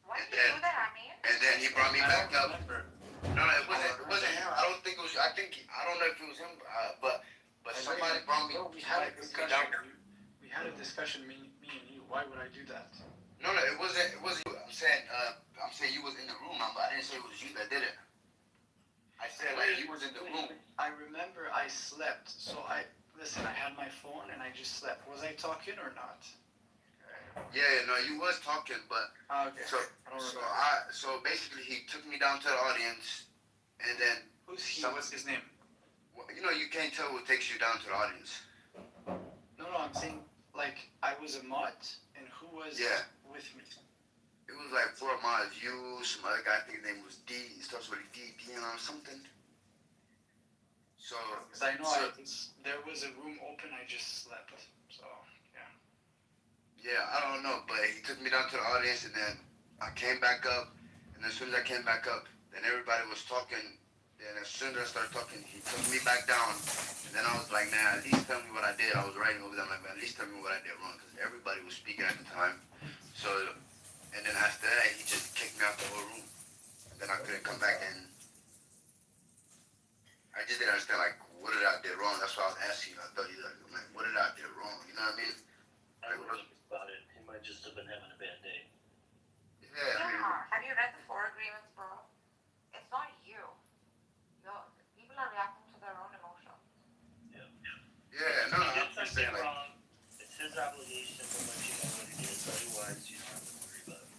Why did you do that, I mean? And then he brought me back up. Remember. No, it wasn't him. I don't think it was you. I don't know if it was him, but somebody brought me. We had a somebody discussion. down. We had a discussion, me and you. Why would I do that? No, it wasn't you. I'm saying you was in the room. I didn't say it was you that did it. I said like you was in the room. I remember I slept, so I had my phone and I just slept. Was I talking or not? Yeah, no, you was talking, but Okay. so basically he took me down to the audience, and then Who's he? What's his name? you can't tell who takes you down to the audience. No, I'm saying like I was a mod, and who was with me? It was like 4 mods. You, some other guy, I think his name was D. It starts with a D, Dion or something. So. Because I know there was a room open. I just slept. So yeah. Yeah, I don't know, but he took me down to the audience, and then I came back up, and as soon as I came back up, then everybody was talking. Then as soon as I started talking, he took me back down, and then I was like, nah, at least tell me what I did. I was writing over there, like, at least tell me what I did wrong, because everybody was speaking at the time. So, and then after that, he just kicked me out the whole room, and then I couldn't come back, and I just didn't understand, like, what did I did wrong? That's why I was asking you. I thought you like, what did I did wrong? You know what I mean? I wouldn't think about it. He might just have been having a bad day. Yeah, I mean, Have you read the 4 agreements, bro? It's not you. People are reacting to their own emotions. yeah, no, He did I'm just something saying, like, wrong. It's his obligation to let you know what it is. Otherwise, you don't have to worry about it.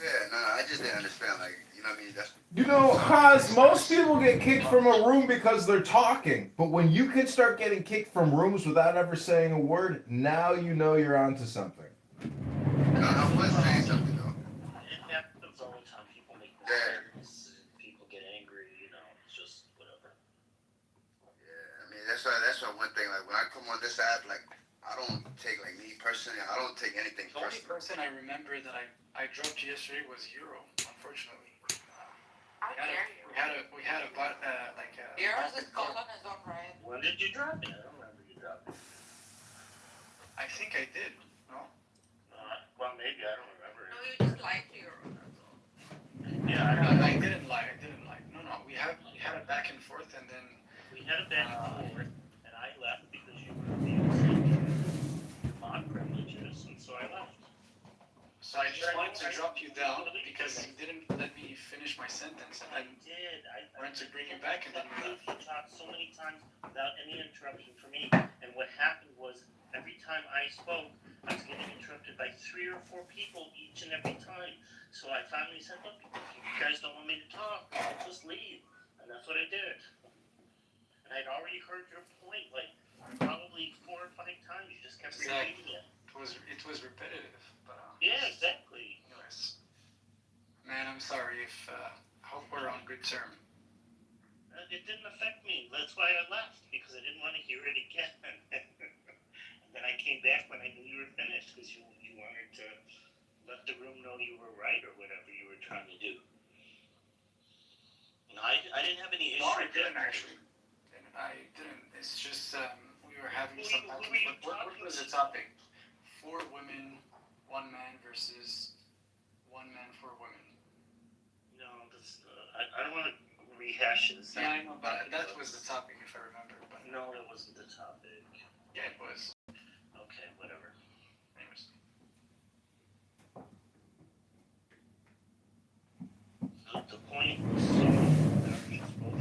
yeah, no, I just didn't understand, like, you know what I mean? That's. You know, Haas, most people get kicked from a room because they're talking. But when you can start getting kicked from rooms without ever saying a word, now you know you're onto something. No, I was saying something though. It happens all the time. People make Yeah. mistakes. People get angry. It's just whatever. Yeah, I mean that's why one thing. Like when I come on this app, like I don't take like me personally. I don't take anything The only personal. person I remember that I dropped yesterday was Euro. Unfortunately. How dare you? We had a Yours is called on his own right. When did you drop it? I don't remember you dropping it. I think I did. No. Well, maybe I don't remember. No, you just lied to your own. That's all. Yeah, I didn't lie. No. We had a back and forth, and then we had a back and forth, and I left because you were abusing your mod privileges, and so I left. So I just wanted to drop you down because you didn't let me finish my sentence, and I did. I wanted to bring you back, and then you left. You talked so many times without any interruption from me, and what happened was every time I spoke, I was getting interrupted by 3 or 4 people each and every time. So I finally said, look, if you guys don't want me to talk, I'll just leave. And that's what I did. And I'd already heard your point, like, probably 4 or 5 times. You just kept repeating it. It was repetitive, but yeah, exactly. Anyways, man, I'm sorry if I hope we're on good terms. It didn't affect me. That's why I left, because I didn't want to hear it again. And then I came back when I knew you were finished, because you wanted to let the room know you were right or whatever you were trying to do. No, I didn't have any issue. No, I didn't actually. I didn't. It's just we were having some. What was the topic? 4 women, 1 man versus 1 man, 4 women. No, that's, I don't want to rehash this. Yeah, I know, but that was the topic if I remember. But no, that wasn't the topic. Yeah, it was. Okay, whatever. Anyways. The point was both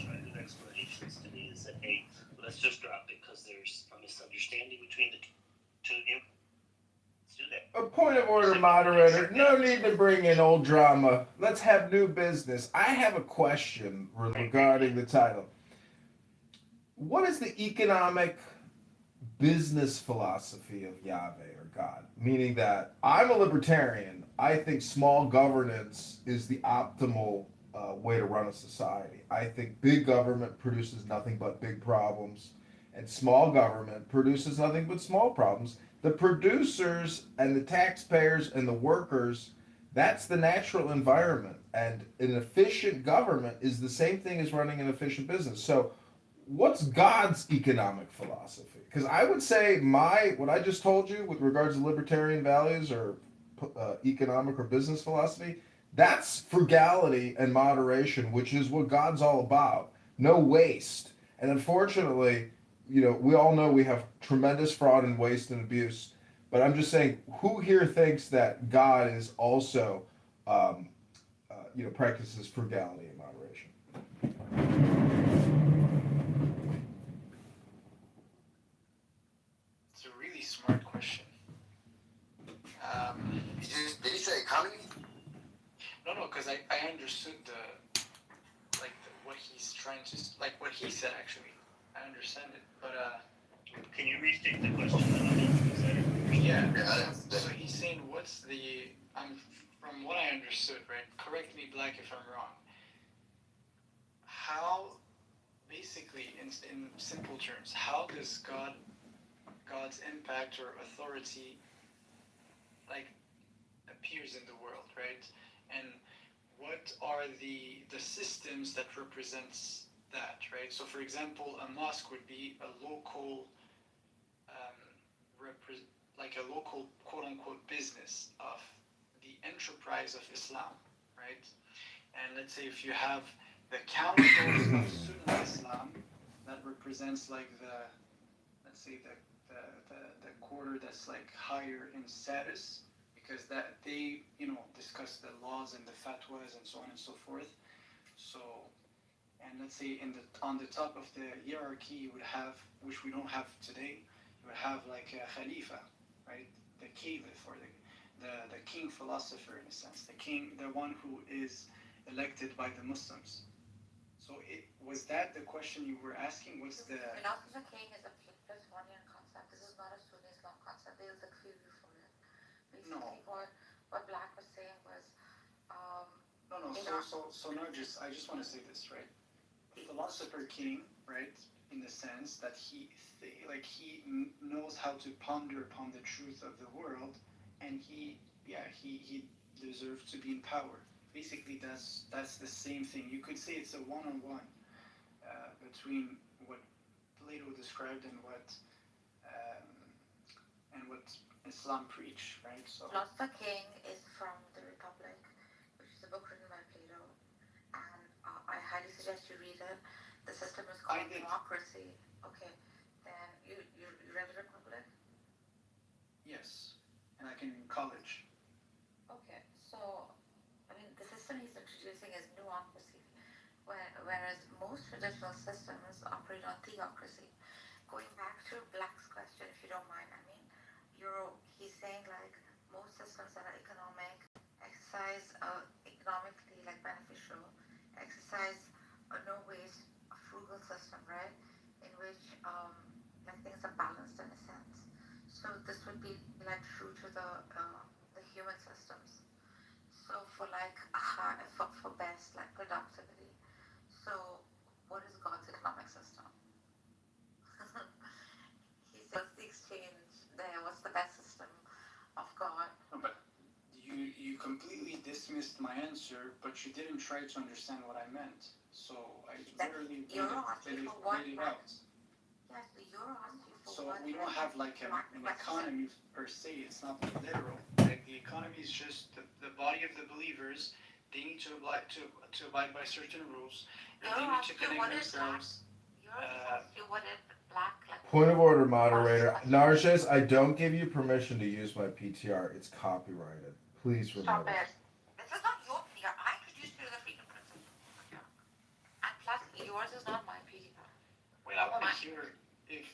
trying to do explanations to me is that, hey, let's just drop it because there's a misunderstanding between the two of you. Let's do that. A point of order, moderator. No need to bring in old drama. Let's have new business. I have a question regarding the title. What is the economic business philosophy of Yahweh or God? Meaning that I'm a libertarian. I think small governance is the optimal way to run a society. I think big government produces nothing but big problems, and small government produces nothing but small problems. The producers and the taxpayers and the workers, that's the natural environment. And an efficient government is the same thing as running an efficient business. So what's God's economic philosophy? Because I would say what I just told you with regards to libertarian values or economic or business philosophy, that's frugality and moderation, which is what God's all about. no waste. And unfortunately, we all know we have tremendous fraud and waste and abuse. But I'm just saying, who here thinks that God is also, practices frugality and moderation? It's a really smart question. Did you say economy? No, because I understood what he's trying to, like what he said actually. I understand it, but Can you restate the question? yeah. So he's saying, what's the? From what I understood, right? Correct me, Black, if I'm wrong. How, basically, in simple terms, how does God's impact or authority, like, appears in the world, right? And what are the systems that represents that, right? So, for example, a mosque would be a local, like a local quote-unquote business of the enterprise of Islam, right? And let's say if you have the councils of Sunnah Islam, that represents like let's say the quarter that's like higher in status, because that they discuss the laws and the fatwas and so on and so forth. So, and let's say on the top of the hierarchy you would have, which we don't have today, you would have like a khalifa, right? The caliph, or the king philosopher, in a sense, the one who is elected by the Muslims. So was that the question you were asking? What's the philosopher king is a Platonian concept. This is not a Sunni Islam concept. There is a clue for it. Basically, what Black was saying was. No. So Nargis, I just want to say this, right? The philosopher king, right, in the sense that he knows how to ponder upon the truth of the world, and he deserves to be in power. Basically, that's the same thing. You could say it's a one-on-one between what Plato described and what Islam preach, right? So Philosopher King is from the Republic, which is a book written by Plato, and I highly suggest you read it. The system is called democracy. Okay, then you read the Republic? Yes, and I can in college. Okay, so I mean the system he's introducing is nuocracy, whereas most traditional systems operate on theocracy. Going back to Black's question, if you don't mind, I mean, he's saying like most systems that are economic exercise economically like beneficial, exercise a no waste, a frugal system, right? In which like things are balanced in a sense. So this would be like true to the human systems. So for like for best like productivity. So what is God's economic system? He says the exchange there. What's the best system of God? No, but you completely dismissed my answer, but you didn't try to understand what I meant. So I literally you're asking for what? Yes, you're asking for so what? We don't have like an economy per se. It's not literal. Like the economy is just the body of the believers. They need to abide by certain rules, and they need to connect themselves. Point of order, moderator. Narges, I don't give you permission to use my PTR. It's copyrighted. Please remember. Stop it. This is not your PTR. I introduced you to the freedom principle. Okay. And plus, yours is not my PTR. Wait, I want to hear if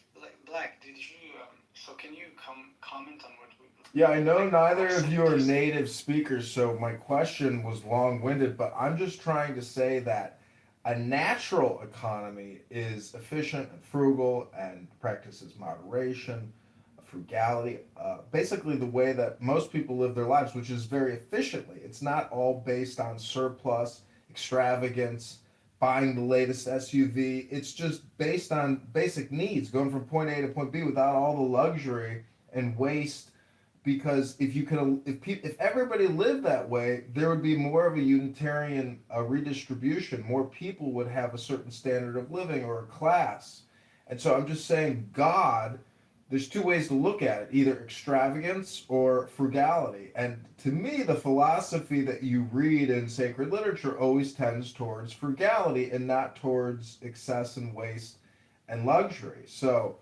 Black. Did you? So can you comment on what we? Yeah, I know neither of you are native speakers, so my question was long-winded, but I'm just trying to say that a natural economy is efficient and frugal and practices moderation, frugality, basically the way that most people live their lives, which is very efficiently. It's not all based on surplus, extravagance, buying the latest SUV. It's just based on basic needs, going from point A to point B without all the luxury and waste. Because if everybody lived that way, there would be more of a unitarian redistribution. More people would have a certain standard of living or a class. And so I'm just saying God there's two ways to look at it, either extravagance or frugality. And to me, the philosophy that you read in sacred literature always tends towards frugality and not towards excess and waste and luxury. So,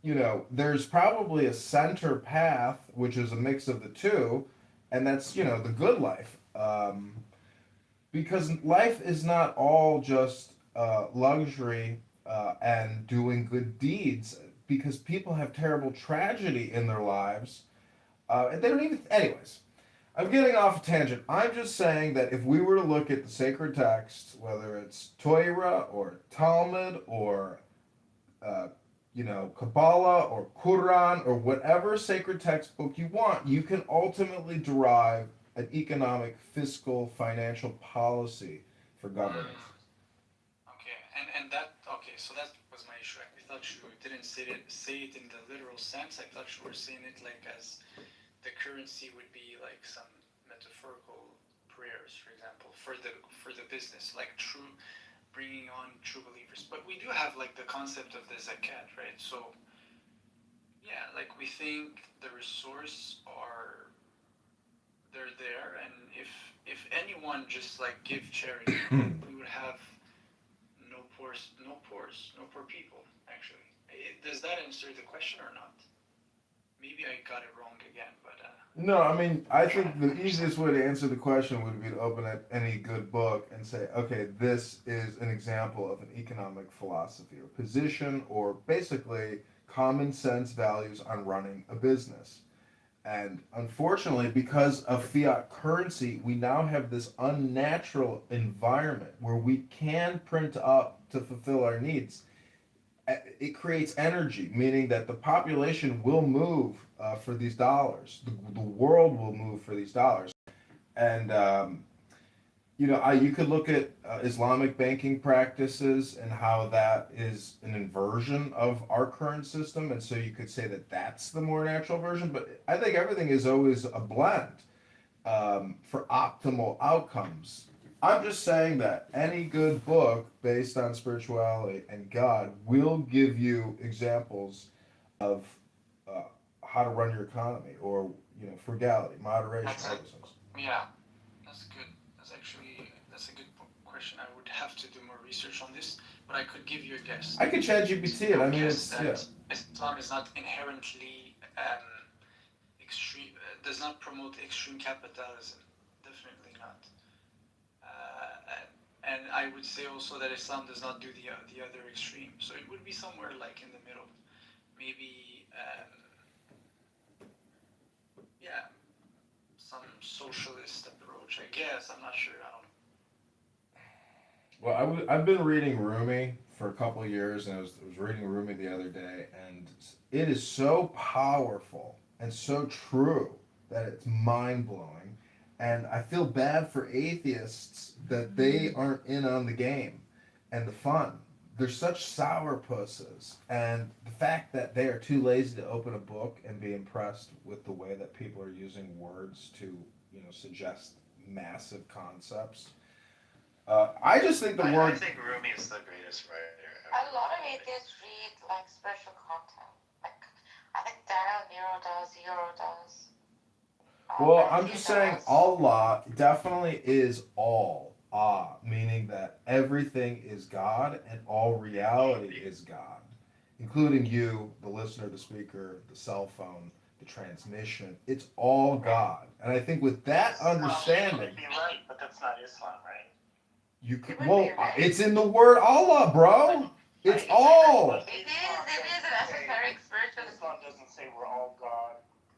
there's probably a center path, which is a mix of the two, and that's, the good life. Because life is not all just luxury and doing good deeds, because people have terrible tragedy in their lives, and they don't even. Anyways, I'm getting off a tangent. I'm just saying that if we were to look at the sacred texts, whether it's Torah or Talmud or Kabbalah or Quran or whatever sacred textbook you want, you can ultimately derive an economic, fiscal, financial policy for government. Okay, and that okay, so that was my issue. I thought you didn't say it in the literal sense. I thought you were saying it like as the currency would be like some metaphorical prayers, for example, for the business, like bringing on true believers. But we do have like the concept of the zakat, right? So yeah, like we think the resource they're there, and if anyone just like give charity, we would have no poor people. Actually, does that answer the question or not? Maybe I got it wrong again, but No, I mean, I think the easiest way to answer the question would be to open up any good book and say, okay, this is an example of an economic philosophy or position, or basically common sense values on running a business. And unfortunately, because of fiat currency, we now have this unnatural environment where we can print up to fulfill our needs. It creates energy, meaning that the population will move for these dollars. The world will move for these dollars. And you could look at Islamic banking practices and how that is an inversion of our current system, and so you could say that that's the more natural version. But I think everything is always a blend for optimal outcomes. I'm just saying that any good book based on spirituality and God will give you examples of how to run your economy, or frugality, moderation, all those things. yeah, that's good. That's a good question. I would have to do more research on this, but I could give you a guess. I could chat GPT it. I mean, it's Islam is not inherently extreme. Does not promote extreme capitalism. Definitely not. And I would say also that Islam does not do the other extreme. So it would be somewhere like in the middle, maybe. Some socialist approach, I guess. I'm not sure. I don't know. Well, I've been reading Rumi for a couple of years, and I was reading Rumi the other day, and it is so powerful and so true that it's mind-blowing. And I feel bad for atheists that they aren't in on the game and the fun. They're such sourpusses, and the fact that they are too lazy to open a book and be impressed with the way that people are using words to, suggest massive concepts. I just think I think Rumi is the greatest writer ever. A lot of atheists read like spiritual content. Like I think Daniel Nero does, Zero does. Well, I'm just saying Allah definitely is all. Meaning that everything is God and all reality is God, including you, the listener, the speaker, the cell phone, the transmission. It's all God. And I think with that understanding, You'd be right, but that's not Islam, right? you could, it's in the word Allah, bro. It's all. It is an esoteric spiritual. Islam doesn't say we're all God.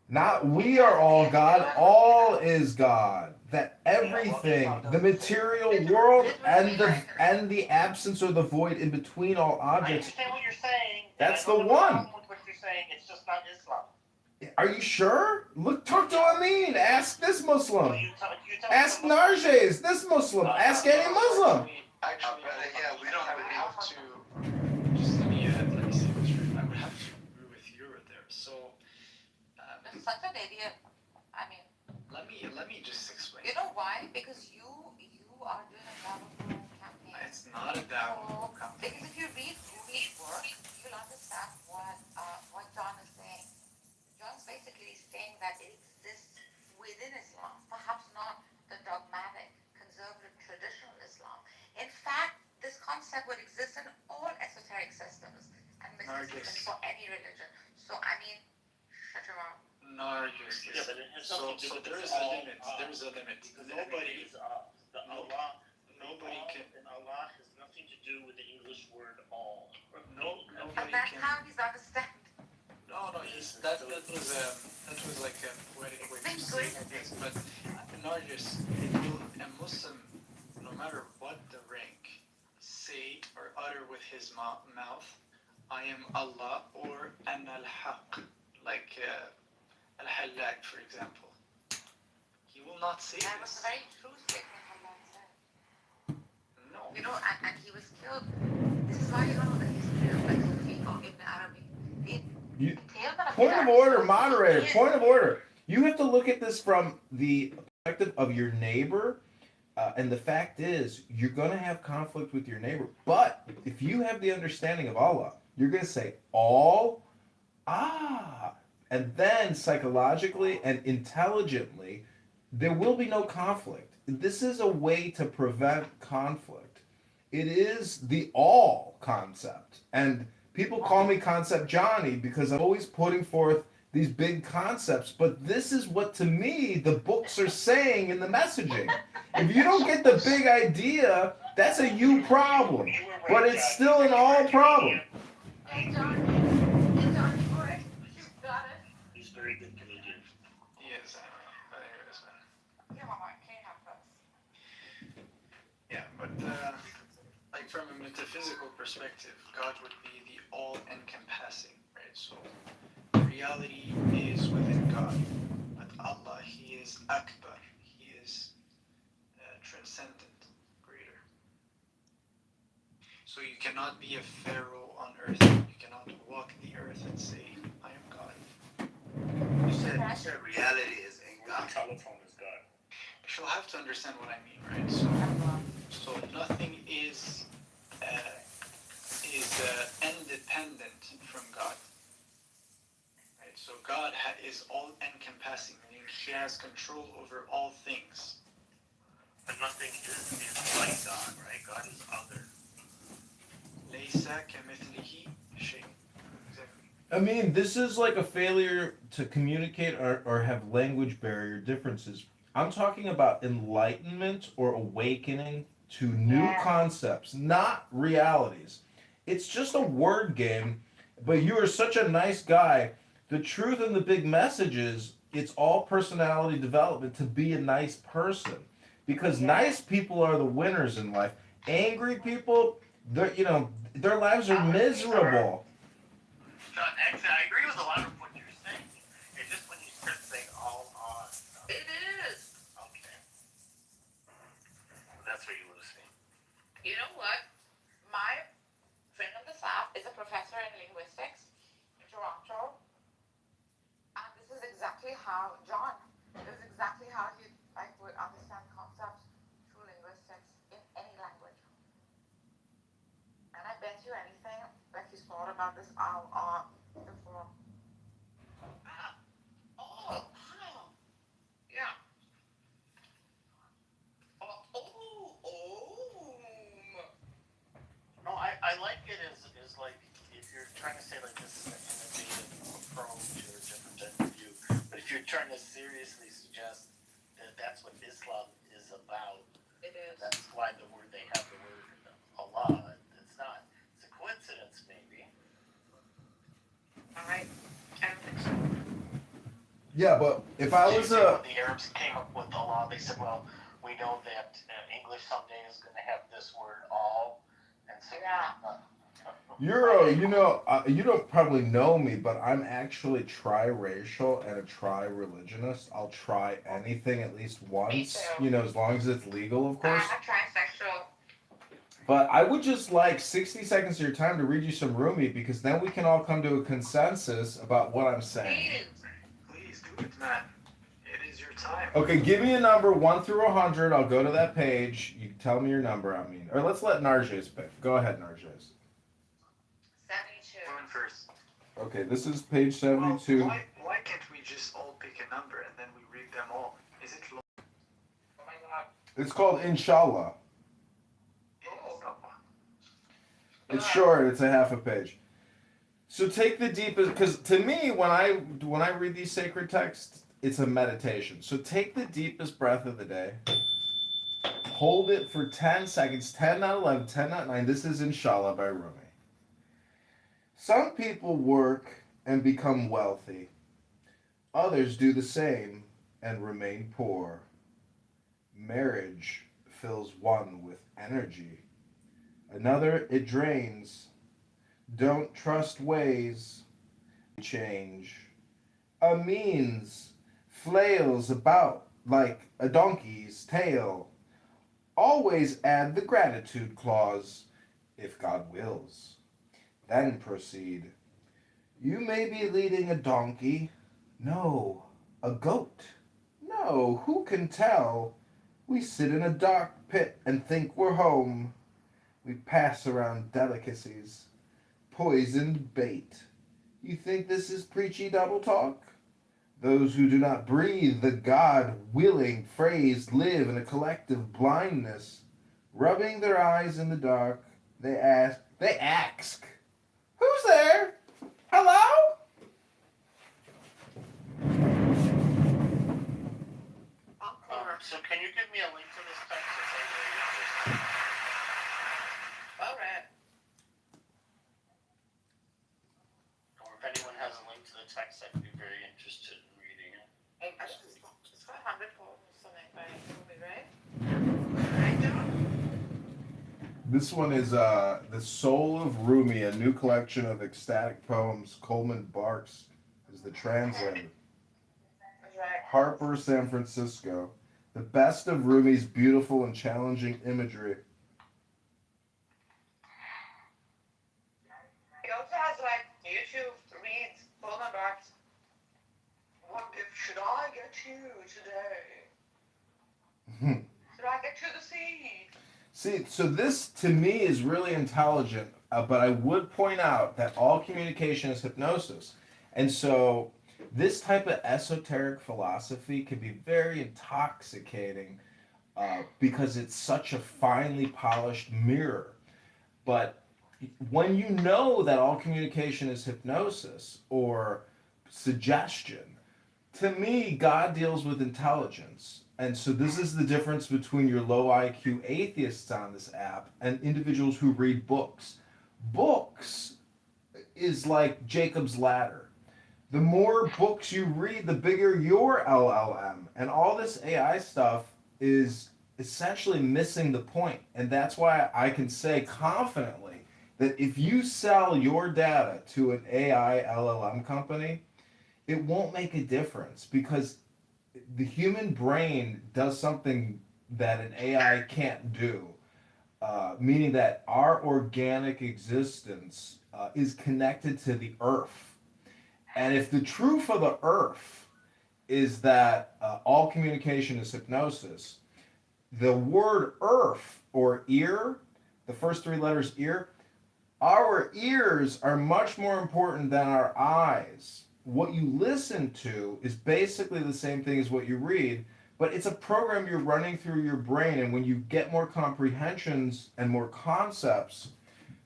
Not we are all God, all is God. That everything, the material world and the absence or the void in between all I objects. understand what you're saying. That's the I don't have a one. problem with what you're saying. It's just not Islam. Are you sure? Look, talk to Amin. Ask this Muslim. Well, you tell Ask me Narjes, this Muslim. Ask any Muslim. Actually, yeah, we don't I would believe. have to just let me say this right. I would have to agree with you there. So, It's such an idiot. I mean, let me just explain. you know why? Because you are doing a Dawah campaign. It's not a Dawah campaign. Because if you read Rumi's work, you'll understand what John is concept would exist in all esoteric systems and mysticism for any religion. So I mean, shut your mouth. Nargis. Yeah, but it has So nothing to do with there is all a limit. There is a limit. because Nobody, everything is the Allah. nobody can. And Allah has nothing to do with the English word all. No, And nobody that's can. how he's understand. No, that was like a poetic way to say this, but Nargis, a Muslim, no matter what the rank, say or utter with his mouth, I am Allah or An al-Haq, like al-Halak, for example. He will not say That was this. a very true statement Allah said. No. You know, and he was killed. This is why you don't know the history of like Sufi or Ibn Arabi. Point of order, moderator. Point of order. You have to look at this from the perspective of your neighbor, and the fact is, you're going to have conflict with your neighbor. But if you have the understanding of Allah, you're going to say all, and then psychologically and intelligently, there will be no conflict. This is a way to prevent conflict. It is the all concept, and people call me Concept Johnny because I'm always putting forth these big concepts, but this is what, to me, the books are saying in the messaging. If you don't get the big idea, that's a you problem, but it's still an all problem. Hey, John. Hey, John, you got it. He's very good comedian. He is, but anyways, man. Yeah, Mama, can't have us. Yeah, but like from a metaphysical perspective, God would be the all-encompassing, right? So reality is within God, but Allah, He is Akbar, He is transcendent, greater. So you cannot be a pharaoh on earth. You cannot walk the earth and say, I am God. You said reality is in The God. telephone is God. You'll have to understand what I mean, right? So nothing is independent from God. Right? So God is all-encompassing, meaning He has control over all things. But nothing is like God, right? God is other. لَيْسَ كَمِثْلِهِ شَيْءٌ. Exactly. I mean, this is like a failure to communicate or have language barrier differences. I'm talking about enlightenment or awakening to new concepts, not realities. It's just a word game, but you are such a nice guy. The truth and the big message is it's all personality development to be a nice person. Because nice people are the winners in life. Angry people, their lives are miserable. No, actually, I agree with a lot of what you're saying. It's just when you start saying all on. It is. Okay. That's where you lose me. You know what? My friend of the South is a professor in linguistics in Toronto. And this is exactly how John, this is exactly how he would understand concepts through linguistics in any language. And I bet you anything, like he's thought about this before. Yeah. No, I like it as like, if you're trying to say like this is an innovative approach or a different type of view, but if you're trying to seriously suggest that that's what Islam is about, It is. that's why they have the word Allah. It's not. It's a coincidence, maybe. All right. I don't think so. Yeah, but if I was When the Arabs came up with Allah, they said, well, we know that English someday is going to have this word all, and so you don't probably know me, but I'm actually tri-racial and a tri-religionist. I'll try anything at least once, too. as long as it's legal, of course. I'm trisexual. But I would just like 60 seconds of your time to read you some Rumi, because then we can all come to a consensus about what I'm saying. Please do it, man. It is your time. Okay, give me a number 1 through 100. I'll go to that page. You tell me your number. Or let's let Narges pick. Go ahead, Narges. 72. Going first. Okay, this is page 72. Well, why can't we just all pick a number and then we read them all? Is it long? Oh my God. It's called Inshallah. It's short. It's a half a page. So take the deepest, because to me, when I read these sacred texts, it's a meditation. So take the deepest breath of the day. Hold it for 10 seconds. 10 not 11, 10 not 9. This is Inshallah by Rumi. Some people work and become wealthy. Others do the same and remain poor. Marriage fills one with energy. Another it drains. Don't trust ways change. A means flails about like a donkey's tail. Always add the gratitude clause, if God wills. Then proceed. You may be leading a donkey. No, a goat. No, who can tell? We sit in a dark pit and think we're home. We pass around delicacies. Poisoned bait. You think this is preachy double talk? Those who do not breathe the God-willing phrase live in a collective blindness. Rubbing their eyes in the dark, they ask, who's there? Hello? So can you give me a link to this text? It's like very interesting. All right. Or if anyone has a link to the text, I'd be very interested in reading it. I think it's 500 poems something by Rumi, right? Right, John? This one is The Soul of Rumi, a new collection of ecstatic poems. Coleman Barks is the translator. That's right. Harper, San Francisco. The best of Rumi's beautiful and challenging imagery. He also has like YouTube reads Coleman Barks. What gift should I get you today? Should I get you the seed? See, so this to me is really intelligent, but I would point out that all communication is hypnosis. And so this type of esoteric philosophy can be very intoxicating because it's such a finely polished mirror. But when you know that all communication is hypnosis or suggestion, to me, God deals with intelligence. And so this is the difference between your low IQ atheists on this app and individuals who read books. Books is like Jacob's ladder. The more books you read, the bigger your LLM. And all this AI stuff is essentially missing the point. And that's why I can say confidently that if you sell your data to an AI LLM company, it won't make a difference because the human brain does something that an AI can't do, meaning that our organic existence is connected to the earth. And if the truth of the earth is that all communication is hypnosis, the word earth or ear, the first three letters ear, our ears are much more important than our eyes. What you listen to is basically the same thing as what you read, but it's a program you're running through your brain. And when you get more comprehensions and more concepts,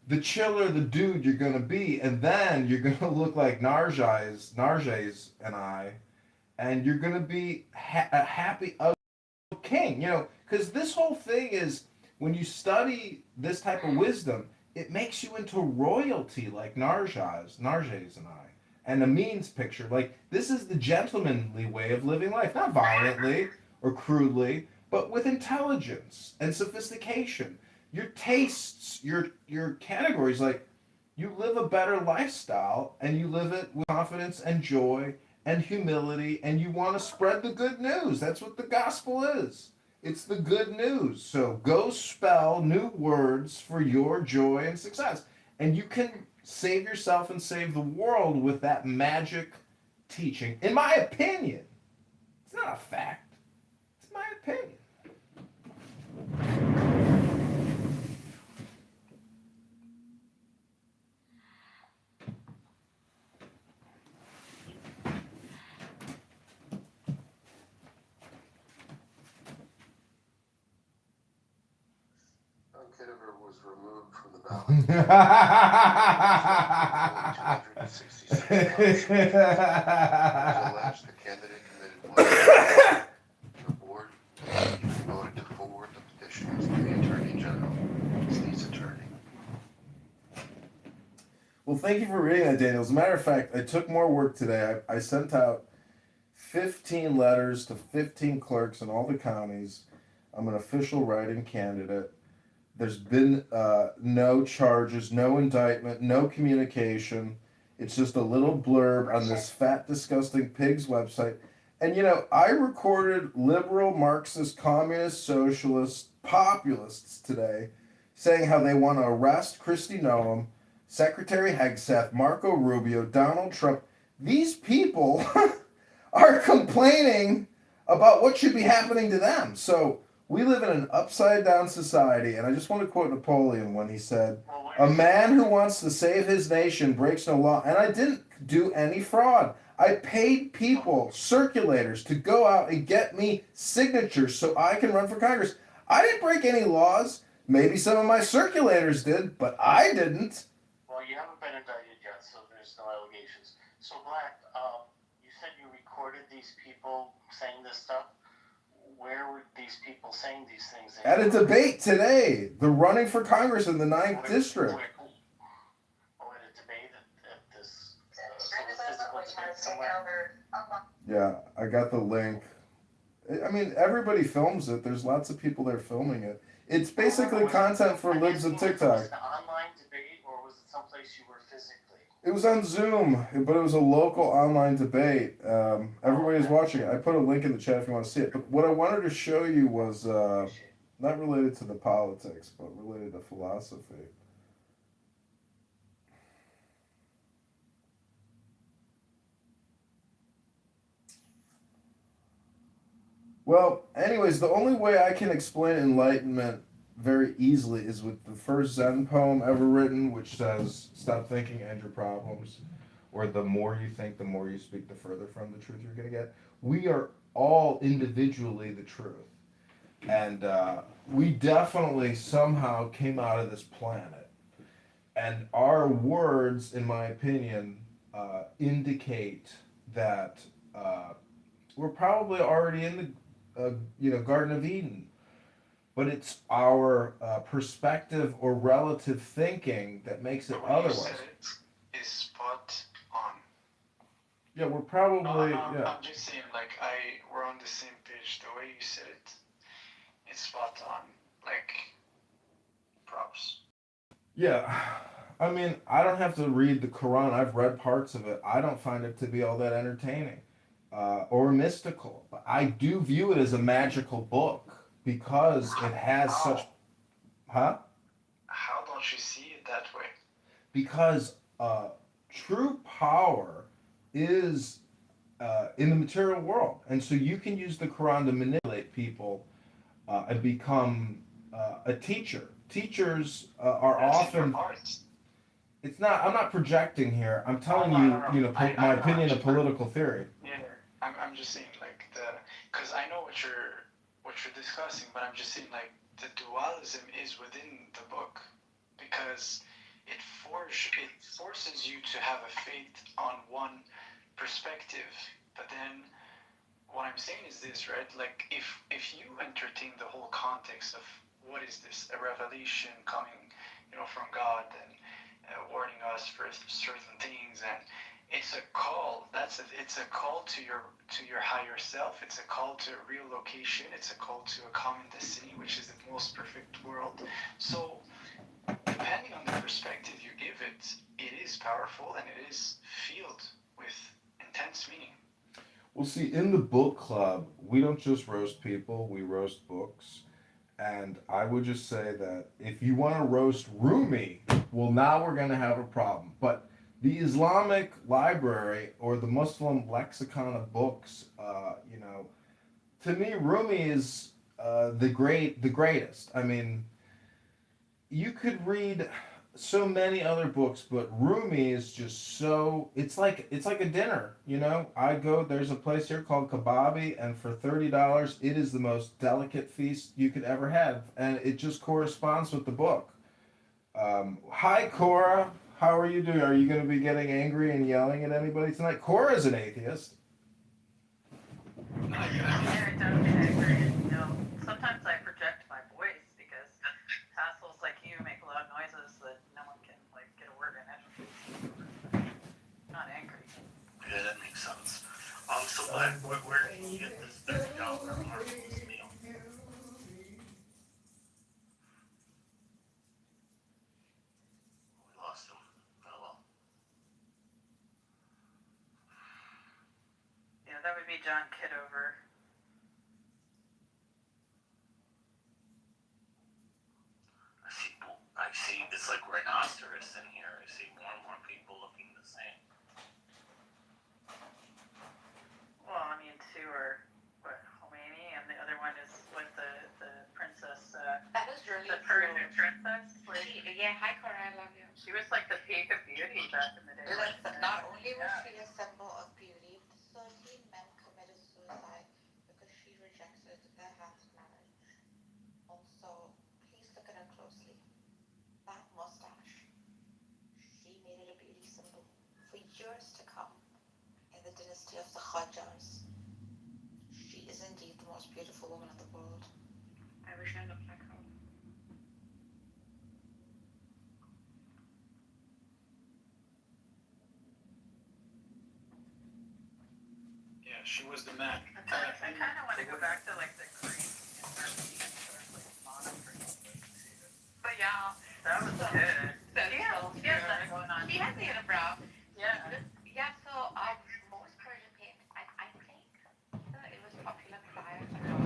the chiller the dude you're going to be. And then you're going to look like Narges and I, and you're going to be a happy king, you know, because this whole thing is when you study this type of wisdom, it makes you into royalty like Narges and I. And a means picture. Like, this is the gentlemanly way of living life. Not violently or crudely, but with intelligence and sophistication. Your tastes, your categories, like, you live a better lifestyle and you live it with confidence and joy and humility, and you want to spread the good news. That's what the gospel is. It's the good news. So go spell new words for your joy and success. And you can save yourself and save the world with that magic teaching. In my opinion, it's not a fact. It's my opinion. Kitover was removed from the ballot. 266 votes. It was alleged the candidate committed blasphemy. The board voted to forward the petitions to the Attorney General, State's Attorney. Well, thank you for reading that, Daniel. As a matter of fact, I took more work today. I sent out 15 letters to 15 clerks in all the counties. I'm an official write-in candidate. There's been no charges, no indictment, no communication. It's just a little blurb on this fat, disgusting pig's website. And, you know, I recorded liberal, Marxist, communist, socialist, populists today saying how they want to arrest Kristi Noem, Secretary Hegseth, Marco Rubio, Donald Trump. These people are complaining about what should be happening to them. So we live in an upside-down society, and I just want to quote Napoleon when he said, "A man who wants to save his nation breaks no law." And I didn't do any fraud. I paid people, circulators, to go out and get me signatures so I can run for Congress. I didn't break any laws. Maybe some of my circulators did, but I didn't. Well, you haven't been indicted yet, so there's no allegations. So, Black, you said you recorded these people saying this stuff. Where were these people saying these things? At a debate today. They're running for Congress in the 9th District. Oh, at a debate at this physical debate somewhere? Yeah, I got the link. I mean, everybody films it. There's lots of people there filming it. It's basically content for libs of TikTok. Was it an online debate, or was it someplace you were physically? It was on Zoom, but it was a local online debate. Everybody's watching it. I put a link in the chat if you want to see it. But what I wanted to show you was not related to the politics, but related to philosophy. Well, anyways, the only way I can explain enlightenment very easily is with the first Zen poem ever written, which says, "Stop thinking, end your problems," or "The more you think, the more you speak, the further from the truth you're going to get." We are all individually the truth. And we definitely somehow came out of this planet. And our words, in my opinion, indicate that we're probably already in the Garden of Eden. But it's our perspective or relative thinking that makes it otherwise. What you said is spot on. Yeah, we're probably. No, yeah. I'm just saying, like, we're on the same page. The way you said it, it's spot on. Like, props. Yeah, I mean, I don't have to read the Quran. I've read parts of it. I don't find it to be all that entertaining or mystical. But I do view it as a magical book. Because it has such, How don't you see it that way? Because true power is in the material world, and so you can use the Quran to manipulate people and become a teacher. Teachers are often. It's not. I'm not projecting here. I'm telling you, my opinion of political theory. Yeah, I'm just saying, like, because I know what you're discussing, but I'm just saying, like, the dualism is within the book, because it forces you to have a faith on one perspective. But then what I'm saying is this, right? Like, if you entertain the whole context of what is this, a revelation coming, from God and warning us for certain things, and it's a call. It's a call to your higher self. It's a call to a real location. It's a call to a common destiny, which is the most perfect world. So, depending on the perspective you give it, it is powerful and it is filled with intense meaning. Well, see, in the book club, we don't just roast people; we roast books. And I would just say that if you want to roast Rumi, well, now we're going to have a problem. But the Islamic library or the Muslim lexicon of books, to me, Rumi is the greatest. I mean, you could read so many other books, but Rumi is just so it's like a dinner, you know. I go there's a place here called Kababi, and for $30, it is the most delicate feast you could ever have, and it just corresponds with the book. Hi, Cora. How are you doing? Are you going to be getting angry and yelling at anybody tonight? Cora's an atheist. Yeah, it does get angry. You know, sometimes I project my voice because assholes like you make loud noises that no one can like get a word in edgewise. Not angry. Yeah, that makes sense. So Black, where can you get this $30 Marvel's meal? We lost him. Oh well. Yeah, that would be John Kitover. I see. It's like rhinoceros in here. I see more and more people looking the same. Well, I mean, two are what Khomeini, and the other one is with the princess. That is really the Persian princess. Like, yeah, hi Cora, I love you. she was like the peak of beauty back in the day. Listen, not only was she a symbol of beauty, 13 men committed suicide because she rejected their hand in marriage. Also, please look at her closely. That mustache, she made it a beauty symbol for years to come in the dynasty of the Qajars. She is indeed the most beautiful woman in the world. I wish I looked like her. Yeah, she was the man. I kind of want to go back to like the cream and her feet, like monochrome. But yeah, That was good. she has that going on. She has the unibrow. Yeah. Yeah, so most Persian paint, I think it was popular prior to her.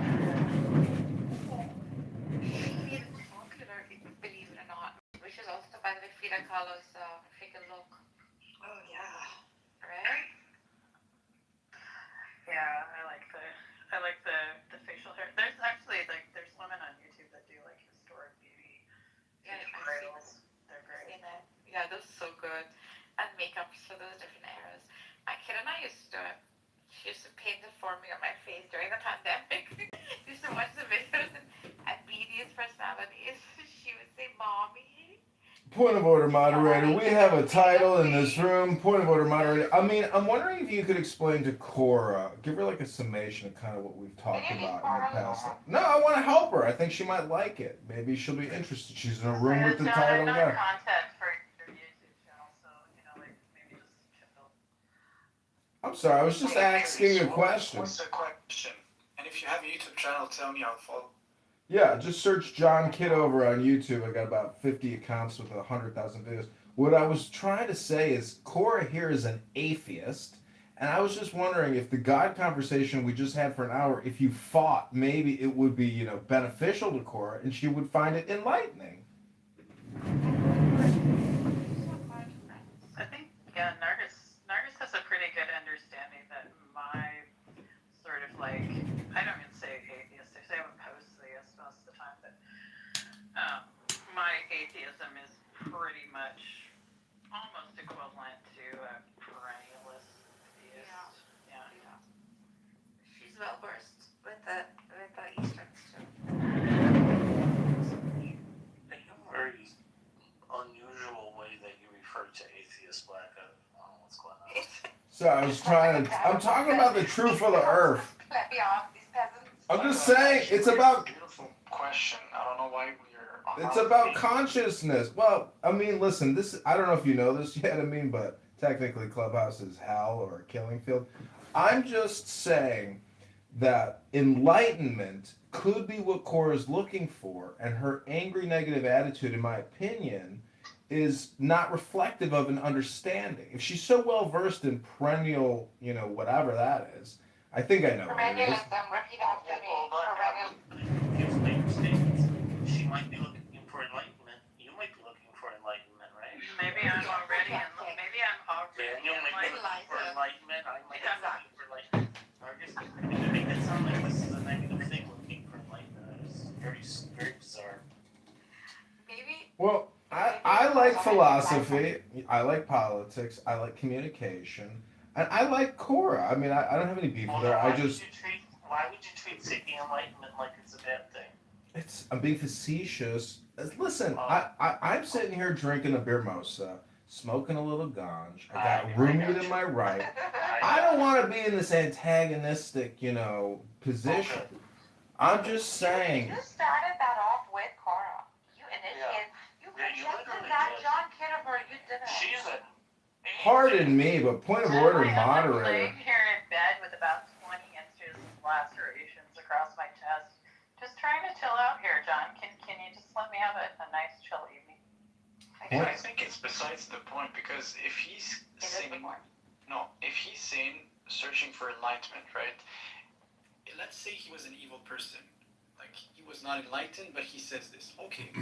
She made it popular, believe it or not, which is also by the way Frida Kahlo's freaking look. Oh yeah. Right? Yeah, I like the facial hair. There's actually like there's women on YouTube that do like historic beauty tutorials. They're great. Yeah, that's so good. And makeups for those different eras. My kid and I used to do it. She used to paint it for me on my face during the pandemic. Used to watch the videos and BD's personalities. She would say, "Mommy." Point of order, moderator. We have a title in this room. Point of order, moderator. I mean, I'm wondering if you could explain to Cora, give her like a summation of kind of what we've talked about in the past. No, I want to help her. I think she might like it. Maybe she'll be interested. She's in a room with the title guy. Content for your YouTube channel, so you know, like maybe just chill. I'm sorry, I was just asking a question. What's the question? And if you have a YouTube channel, tell me, I'll follow. Yeah, just search John Kitover on YouTube. I got about 50 accounts with 100,000 videos. What I was trying to say is Cora here is an atheist, and I was just wondering if the God conversation we just had for an hour, if you fought, maybe it would be, you know, beneficial to Cora, and she would find it enlightening. I think Nargis has a pretty good understanding that my sort of like I don't even say atheist. I say I'm a post-theist most of the time, but my atheism is pretty much almost equivalent to a perennialist theist. Yeah. She's well versed with the Easterns too. A very unusual way that you refer to atheist Black. I don't know what's going on. So I was trying to, I'm talking about the truth of the earth. I'm just saying, it's about Beautiful question. I don't know why we're. It's about consciousness. Well, I mean, listen, I don't know if you know this yet, I mean, but technically Clubhouse is hell or a killing field. I'm just saying that enlightenment could be what Cora's looking for, and her angry negative attitude, in my opinion, is not reflective of an understanding. If she's so well versed in perennial, you know, whatever that is, I think I know what it is. If you make statements, she might be looking for enlightenment. You might be looking for enlightenment, right? Maybe I'm already enlightened. Daniel might be looking for enlightenment. I might be looking for enlightenment. You make it sound like this is a negative thing, looking for enlightenment. It's very, very bizarre. Maybe. Well, I like philosophy. I like politics. I like communication. And I like Cora. I mean, I don't have any beef with her. I just. Why would you treat seeking enlightenment like it's a bad thing? I'm being facetious. Listen, I'm sitting here drinking a beer mosa, smoking a little ganj. I got roommate to my right. I don't want to be in this antagonistic, position. I'm just saying. You started that off with Cora. You initiated. You rejected that John Kitover. You didn't. She's a. Pardon me, but point of order, I moderator. am laying here in bed with about 20 inches of lacerations across my chest. Just trying to chill out here, John. Can you just let me have a nice chill evening? I think it's besides the point, because if he's saying searching for enlightenment, right? Let's say he was an evil person, like he was not enlightened, but he says this. Okay,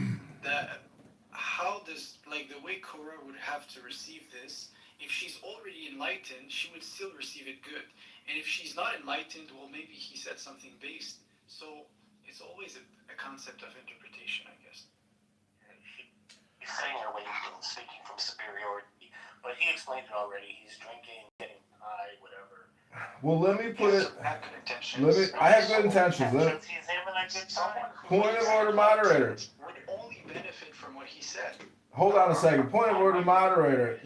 how does the way Cora would have to receive this? If she's already enlightened, she would still receive it good, and if she's not enlightened, well, maybe he said something based. So it's always a concept of interpretation, I guess. He's saying her way of speaking from superiority, but he explained it already. He's drinking, getting high, whatever. Well, let me put it. I have good intentions. I have good intentions. He's having a good time. Point of order, moderator. Would only benefit from what he said. Hold on a second. Point of order, moderator.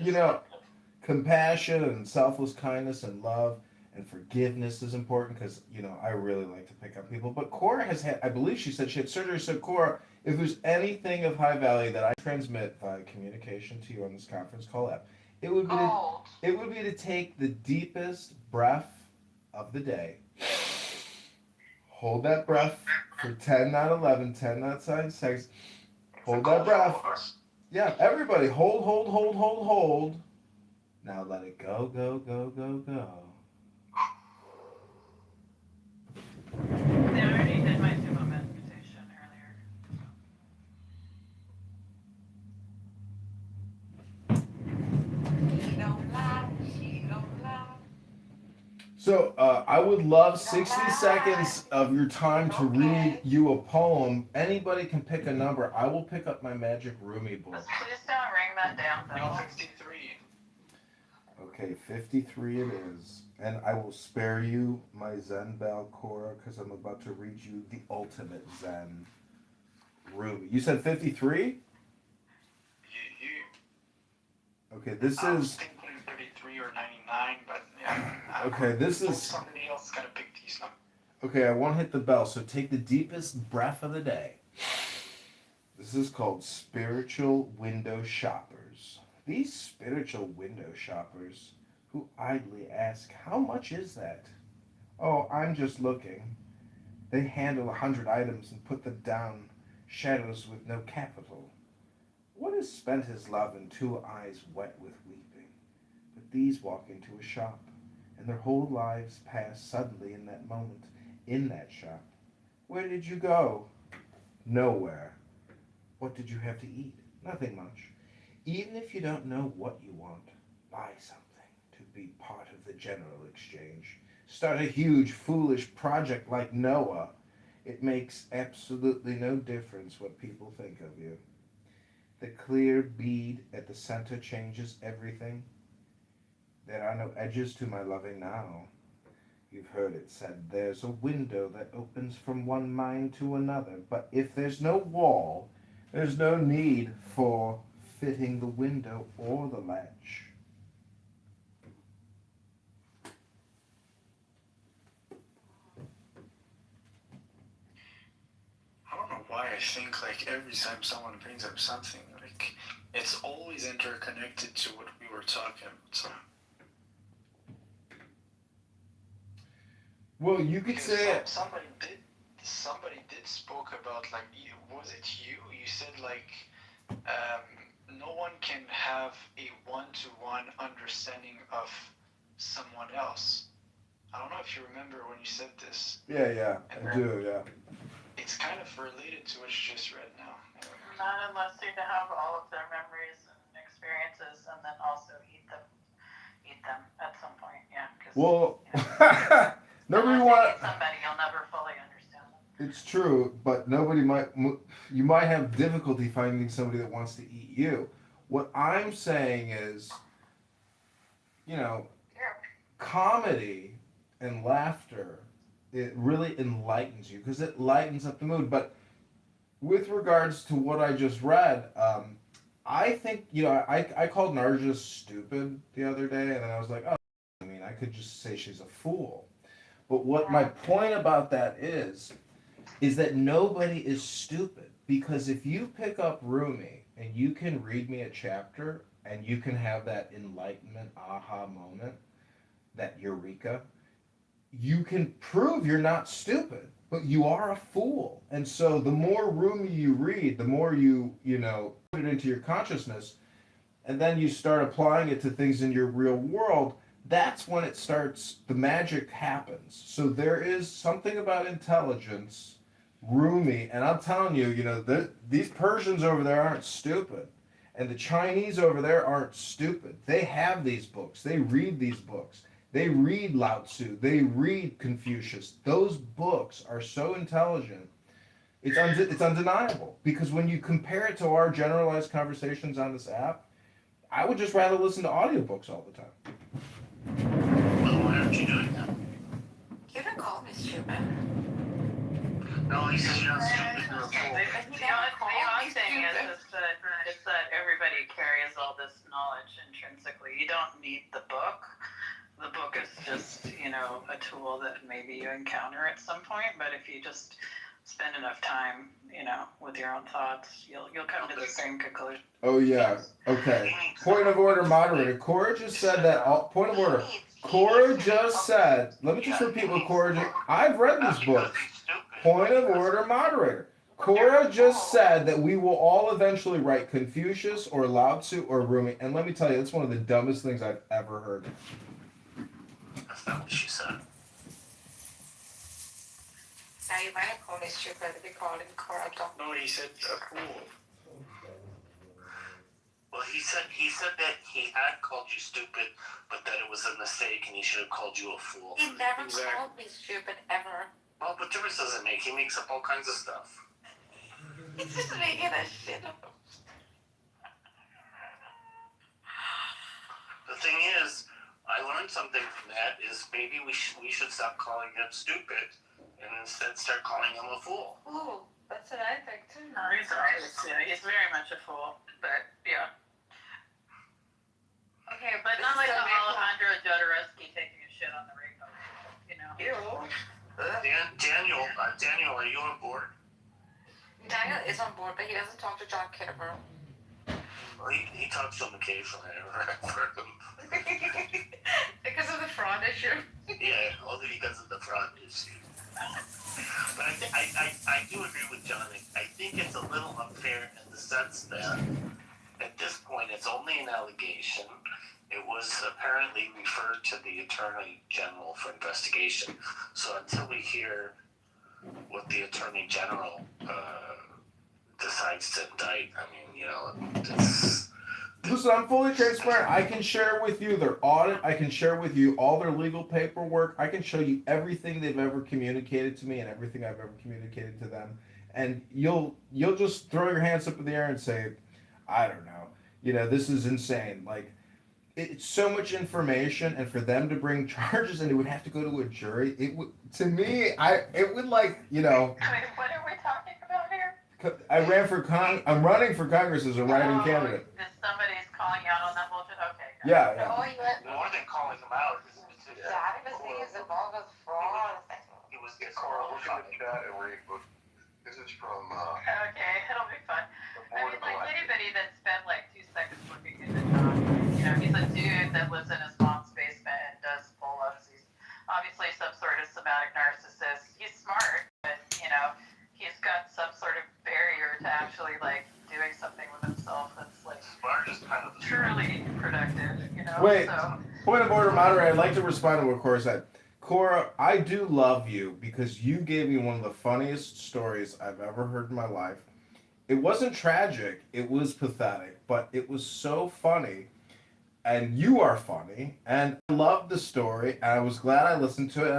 Compassion and selfless kindness and love and forgiveness is important because, I really like to pick up people. But Cora has had, I believe she said she had surgery. So, Cora, if there's anything of high value that I transmit via communication to you on this conference call app, it would be to take the deepest breath of the day. Hold that breath for 10, not 11, 10, not 9 seconds. Hold that breath. Yeah, everybody, hold. Now let it go. They already did my 2-moment meditation earlier. So I would love 60 seconds of your time to read you a poem. Anybody can pick a number. I will pick up my magic Rumi book. Please don't ring that down, though. 53. Okay, 53 it is. And I will spare you my Zen bell, Cora, because I'm about to read you the ultimate Zen Rumi. You said 53? Okay, this I was is... thinking 33 or 99, but yeah. Okay, this is... Somebody else got to pick these numbers. Okay, I won't hit the bell, so take the deepest breath of the day. This is called Spiritual Window Shoppers. These spiritual window shoppers who idly ask, how much is that? Oh, I'm just looking. They handle 100 items and put them down, shadows with no capital. One has spent his love in 2 eyes wet with weeping, but these walk into a shop, and their whole lives pass suddenly in that moment, in that shop. Where did you go? Nowhere. What did you have to eat? Nothing much. Even if you don't know what you want, buy something to be part of the general exchange. Start a huge, foolish project like Noah. It makes absolutely no difference what people think of you. The clear bead at the center changes everything. There are no edges to my loving now. You've heard it said, there's a window that opens from one mind to another. But if there's no wall, there's no need for fitting the window or the latch. I don't know why I think every time someone brings up something, it's always interconnected to what we were talking about. So. Well, you could say somebody did spoke about was it you? You said no one can have a one-to-one understanding of someone else. I don't know if you remember when you said this. Yeah, I do, yeah. It's kind of related to what you just read now. Not unless you have all of their memories and experiences, and then also eat them at some point. Yeah. Well, nobody want somebody, you'll never fully understand them. It's true, but you might have difficulty finding somebody that wants to eat you. What I'm saying is, comedy and laughter, it really enlightens you because it lightens up the mood. But with regards to what I just read, I think, I called Narja stupid the other day, and then I was like, oh, I mean, I could just say she's a fool. But what my point about that is that nobody is stupid. Because if you pick up Rumi and you can read me a chapter and you can have that enlightenment aha moment, that eureka, you can prove you're not stupid, but you are a fool. And so the more Rumi you read, the more you put it into your consciousness, and then you start applying it to things in your real world, that's when it starts, the magic happens. So there is something about intelligence, Rumi, and I'm telling you, these Persians over there aren't stupid. And the Chinese over there aren't stupid. They have these books. They read these books. They read Lao Tzu. They read Confucius. Those books are so intelligent. It's undeniable. Because when you compare it to our generalized conversations on this app, I would just rather listen to audiobooks all the time. Well, why aren't you doing that? You didn't call me stupid. No, he said you're not stupid, you're a fool. The odd thing is that everybody carries all this knowledge intrinsically. You don't need the book. The book is just, a tool that maybe you encounter at some point, but if you just spend enough time, with your own thoughts, you'll come to the same conclusion. Oh, yeah. Okay. Point of order, moderator. Cora just said that, point of order. Cora just said, let me just repeat what Cora just, I've read these books. Point of order, moderator. Cora just said that we will all eventually write Confucius or Lao Tzu or Rumi, and let me tell you, it's one of the dumbest things I've ever heard. That's not what she said. Now you might have called me stupid if you called him Cora dumb. No, he said a fool. Well, he said that he had called you stupid, but that it was a mistake and he should have called you a fool. He never called me stupid ever. Well, but difference doesn't make. He makes up all kinds of stuff. He's just making a shit up. The thing is, I learned something from that is maybe we should stop calling him stupid and instead start calling him a fool. Ooh, that's what I think too. He's very much a fool, but yeah. Okay, But not like Alejandro Jodorowsky taking a shit on the rainbow, Ew. Daniel, are you on board? Daniel is on board, but he doesn't talk to John Kitover. Well, he talks to him occasionally. I've heard him. Because of the fraud issue. Yeah, only because of the fraud issue. But I do agree with John. I think it's a little unfair in the sense that at this point it's only an allegation. It was apparently referred to the Attorney General for investigation. So until we hear what the Attorney General decides to indict, I mean, it's... Listen, I'm fully transparent. I can share with you their audit. I can share with you all their legal paperwork. I can show you everything they've ever communicated to me and everything I've ever communicated to them. And you'll just throw your hands up in the air and say, I don't know. This is insane. Like, it's so much information, and for them to bring charges and it would have to go to a jury, it would, to me, it would like, Wait, what are we talking about here? I'm running for Congress as a writing candidate. Somebody's calling you out on that bullshit? Okay. Yeah. Oh, you went. More than calling him out. Yeah, I was thinking it's involved with fraud. It was Cora, look in the chat and read what this is from Okay, it'll be fun. the I Board mean, of like Elections. anybody that spent like 2 seconds looking at the job, he's a dude that lives in his mom's basement and does pull-ups. He's obviously some sort of somatic narcissist. He's smart, but he's got some sort of barrier to actually like doing something with himself that's like smart is kind of truly productive. Wait. So, Point of order, moderator. I'd like to respond to what Cora said. Cora, I do love you because you gave me one of the funniest stories I've ever heard in my life. It wasn't tragic, it was pathetic, but it was so funny. And you are funny, and I loved the story, and I was glad I listened to it,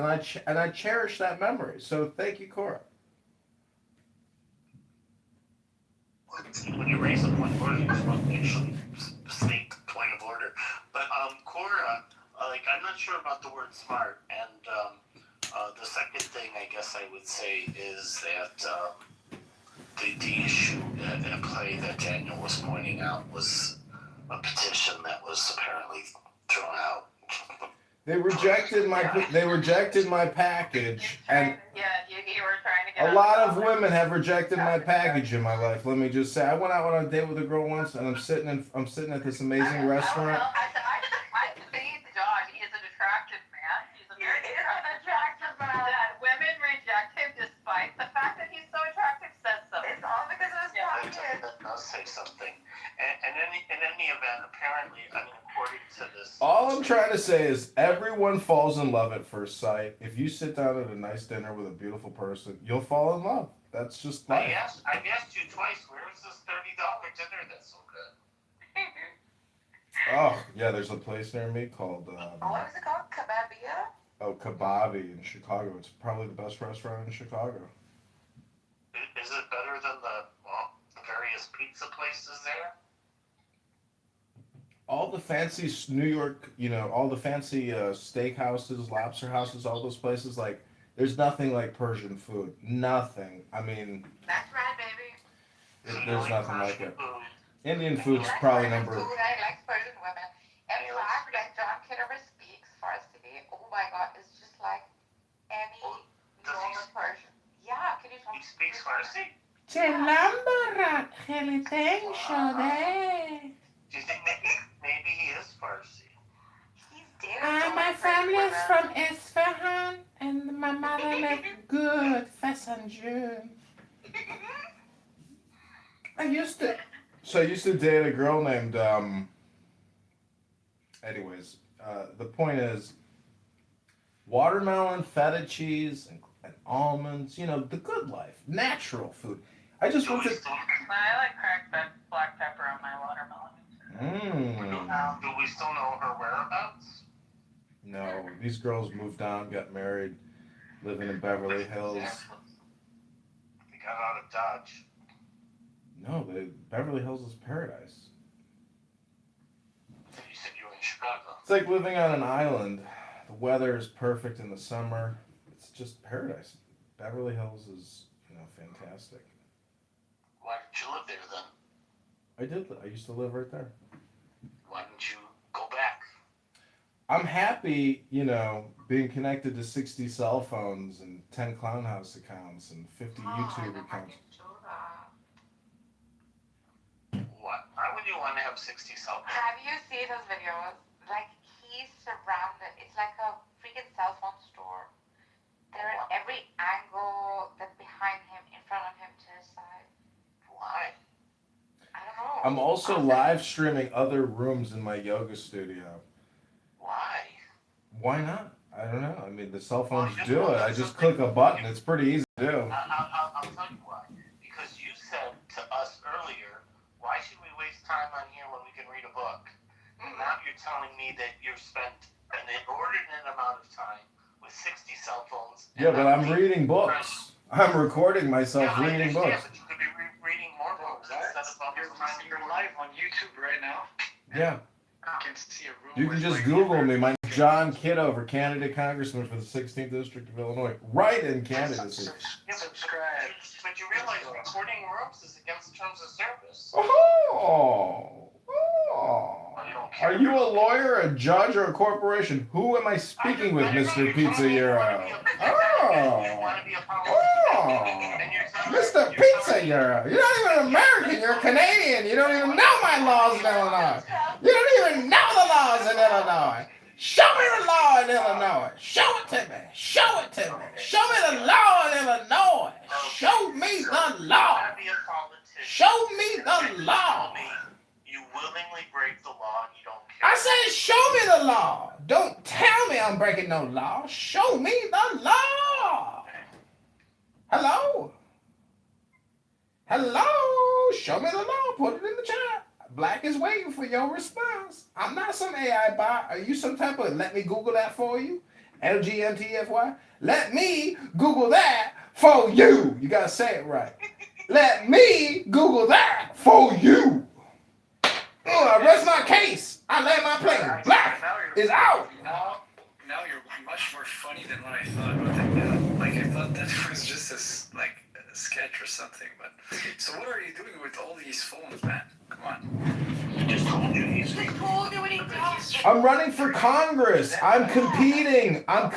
and I cherish that memory. So thank you, Cora. when you raise a point of order, you're supposed to actually state the point of order. But Cora, like I'm not sure about the word smart, and the second thing I guess I would say is that the issue at play that Daniel was pointing out was a petition that was apparently thrown out. They rejected my package, and you were trying to get a lot of women have rejected my package in my life. Let me just say, I went out on a date with a girl once, and I'm sitting at this amazing restaurant. I believe John. He is an attractive man. He's a very attractive man. That women reject him despite the fact that he's so attractive says something. It's all because of his pocket. That does say something. And in any event, apparently, I mean, according to this... All I'm trying to say is everyone falls in love at first sight. If you sit down at a nice dinner with a beautiful person, you'll fall in love. That's just life. I've asked you twice, where is this $30 dinner that's so good? Oh, yeah, there's a place near me called... what was it called? Kebabia? Oh, Kebabi in Chicago. It's probably the best restaurant in Chicago. Is it better than the various pizza places there? All the fancy New York, all the fancy steakhouses, lobster houses, all those places, like, there's nothing like Persian food. Nothing. I mean... That's right, baby. There's nothing like it. Indian food's probably number... I like Persian women. In fact, when John Kitover speaks Farsi, oh my god, it's just like any normal Persian. Yeah, can you talk? He speaks Farsi? Do Do you think maybe he is Farsi? He's dating my family is from Isfahan, and my mother lived good Fasanjun. I used to date a girl named, anyways, the point is, watermelon, feta cheese, and almonds, the good life, natural food. I just went to... I like cracked black pepper on my watermelon. Do we still know her whereabouts? No, these girls moved on, got married, living in Beverly Hills. They got out of Dodge. No, Beverly Hills is paradise. You said you were in Chicago. It's like living on an island. The weather is perfect in the summer. It's just paradise. Beverly Hills is, fantastic. Why didn't you live there then? I did. I used to live right there. Why didn't you go back? I'm happy, being connected to 60 cell phones and 10 Clown House accounts and 50 YouTube accounts. Why would you want to have 60 cell phones? Have you seen his videos? Like, he's surrounded. It's like a freaking cell phone store. They're at every angle, that's behind him, in front of him, to his side. Why? I don't know. I'm also live streaming other rooms in my yoga studio. Why? Why not? I don't know. I mean, the cell phones do it. I just click a button. It's pretty easy to do. I'll tell you why. Because you said to us earlier, why should we waste time on here when we can read a book? And now you're telling me that you've spent an inordinate amount of time with 60 cell phones. Yeah, but I'm reading books. I'm recording myself reading books. But you could be reading more books instead of You're live on YouTube right now. Yeah. You can see a room. You can just Google me. My name's John Kitover, candidate congressman for the 16th District of Illinois. Right in candidacy. Subscribe. But you realize recording rooms is against terms of service. Oh. Are you a lawyer, a judge, or a corporation? Who am I speaking with, Mr. Pizza Euro? Mr. Pizza Euro. You're not even American. You're Canadian. You don't even know my laws in Illinois. You don't even know the laws in Illinois. Show me the law in Illinois. Show it to me. Show it to me. Show me the law in Illinois. Show me the law. Show me the law. You willingly break the law and you don't care. I said, show me the law. Don't tell me I'm breaking no law. Show me the law. Hello? Hello? Show me the law. Put it in the chat. Black is waiting for your response. I'm not some AI bot. Are you some type of, let me Google that for you? LGMTFY? Let me Google that for you. You got to say it right. Let me Google that for you. I rest my case. I land my plane. Black is out. Now you're much more funny than what I thought. Like I thought that was just a sketch or something. But so what are you doing with all these phones, man? Come on. I just told you he's. I'm running for Congress. I'm competing. I'm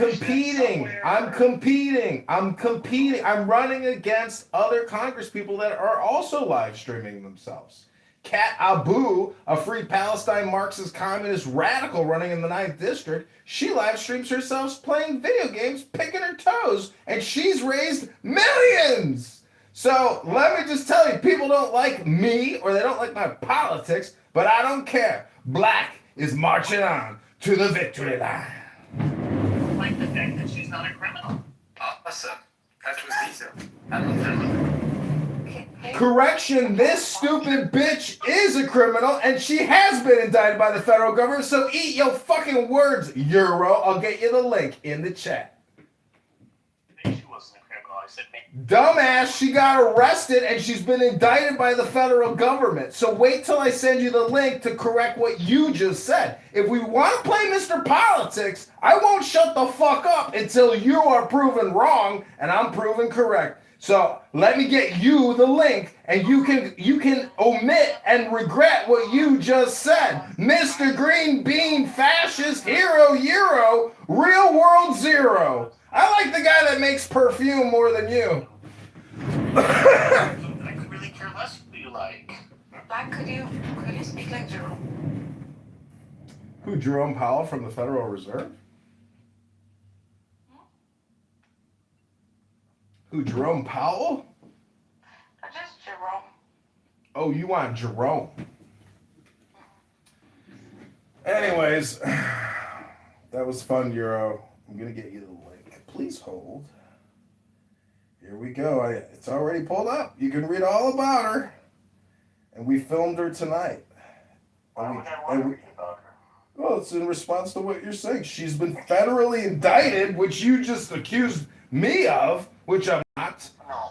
running against other Congress people that are also live streaming themselves. Kat Abu, a free Palestine Marxist communist radical running in the 9th District, she live streams herself playing video games, picking her toes, and she's raised millions. So let me just tell you, people don't like me or they don't like my politics, but I don't care. Black is marching on to the victory line. I like the fact that she's not a criminal. Awesome. That was easy. I love that. Correction, this stupid bitch is a criminal and she has been indicted by the federal government, so eat your fucking words, Euro. I'll get you the link in the chat. She wasn't a criminal. I said maybe. Dumbass, she got arrested and she's been indicted by the federal government. So wait till I send you the link to correct what you just said. If we want to play Mr. Politics, I won't shut the fuck up until you are proven wrong and I'm proven correct. So let me get you the link and you can omit and regret what you just said. Mr. Green Bean Fascist Hero Euro Real World Zero. I like the guy that makes perfume more than you. I could really care less who you like. Black, could you speak like Jerome? Who, Jerome Powell from the Federal Reserve? Who, Jerome Powell? Just Jerome. Oh, you want Jerome. Anyways, that was fun, Euro. I'm going to get you the link. Please hold. Here we go. It's already pulled up. You can read all about her. And we filmed her tonight. Why would I want to read about her? Well, it's in response to what you're saying. She's been federally indicted, which you just accused me of, which I'm not.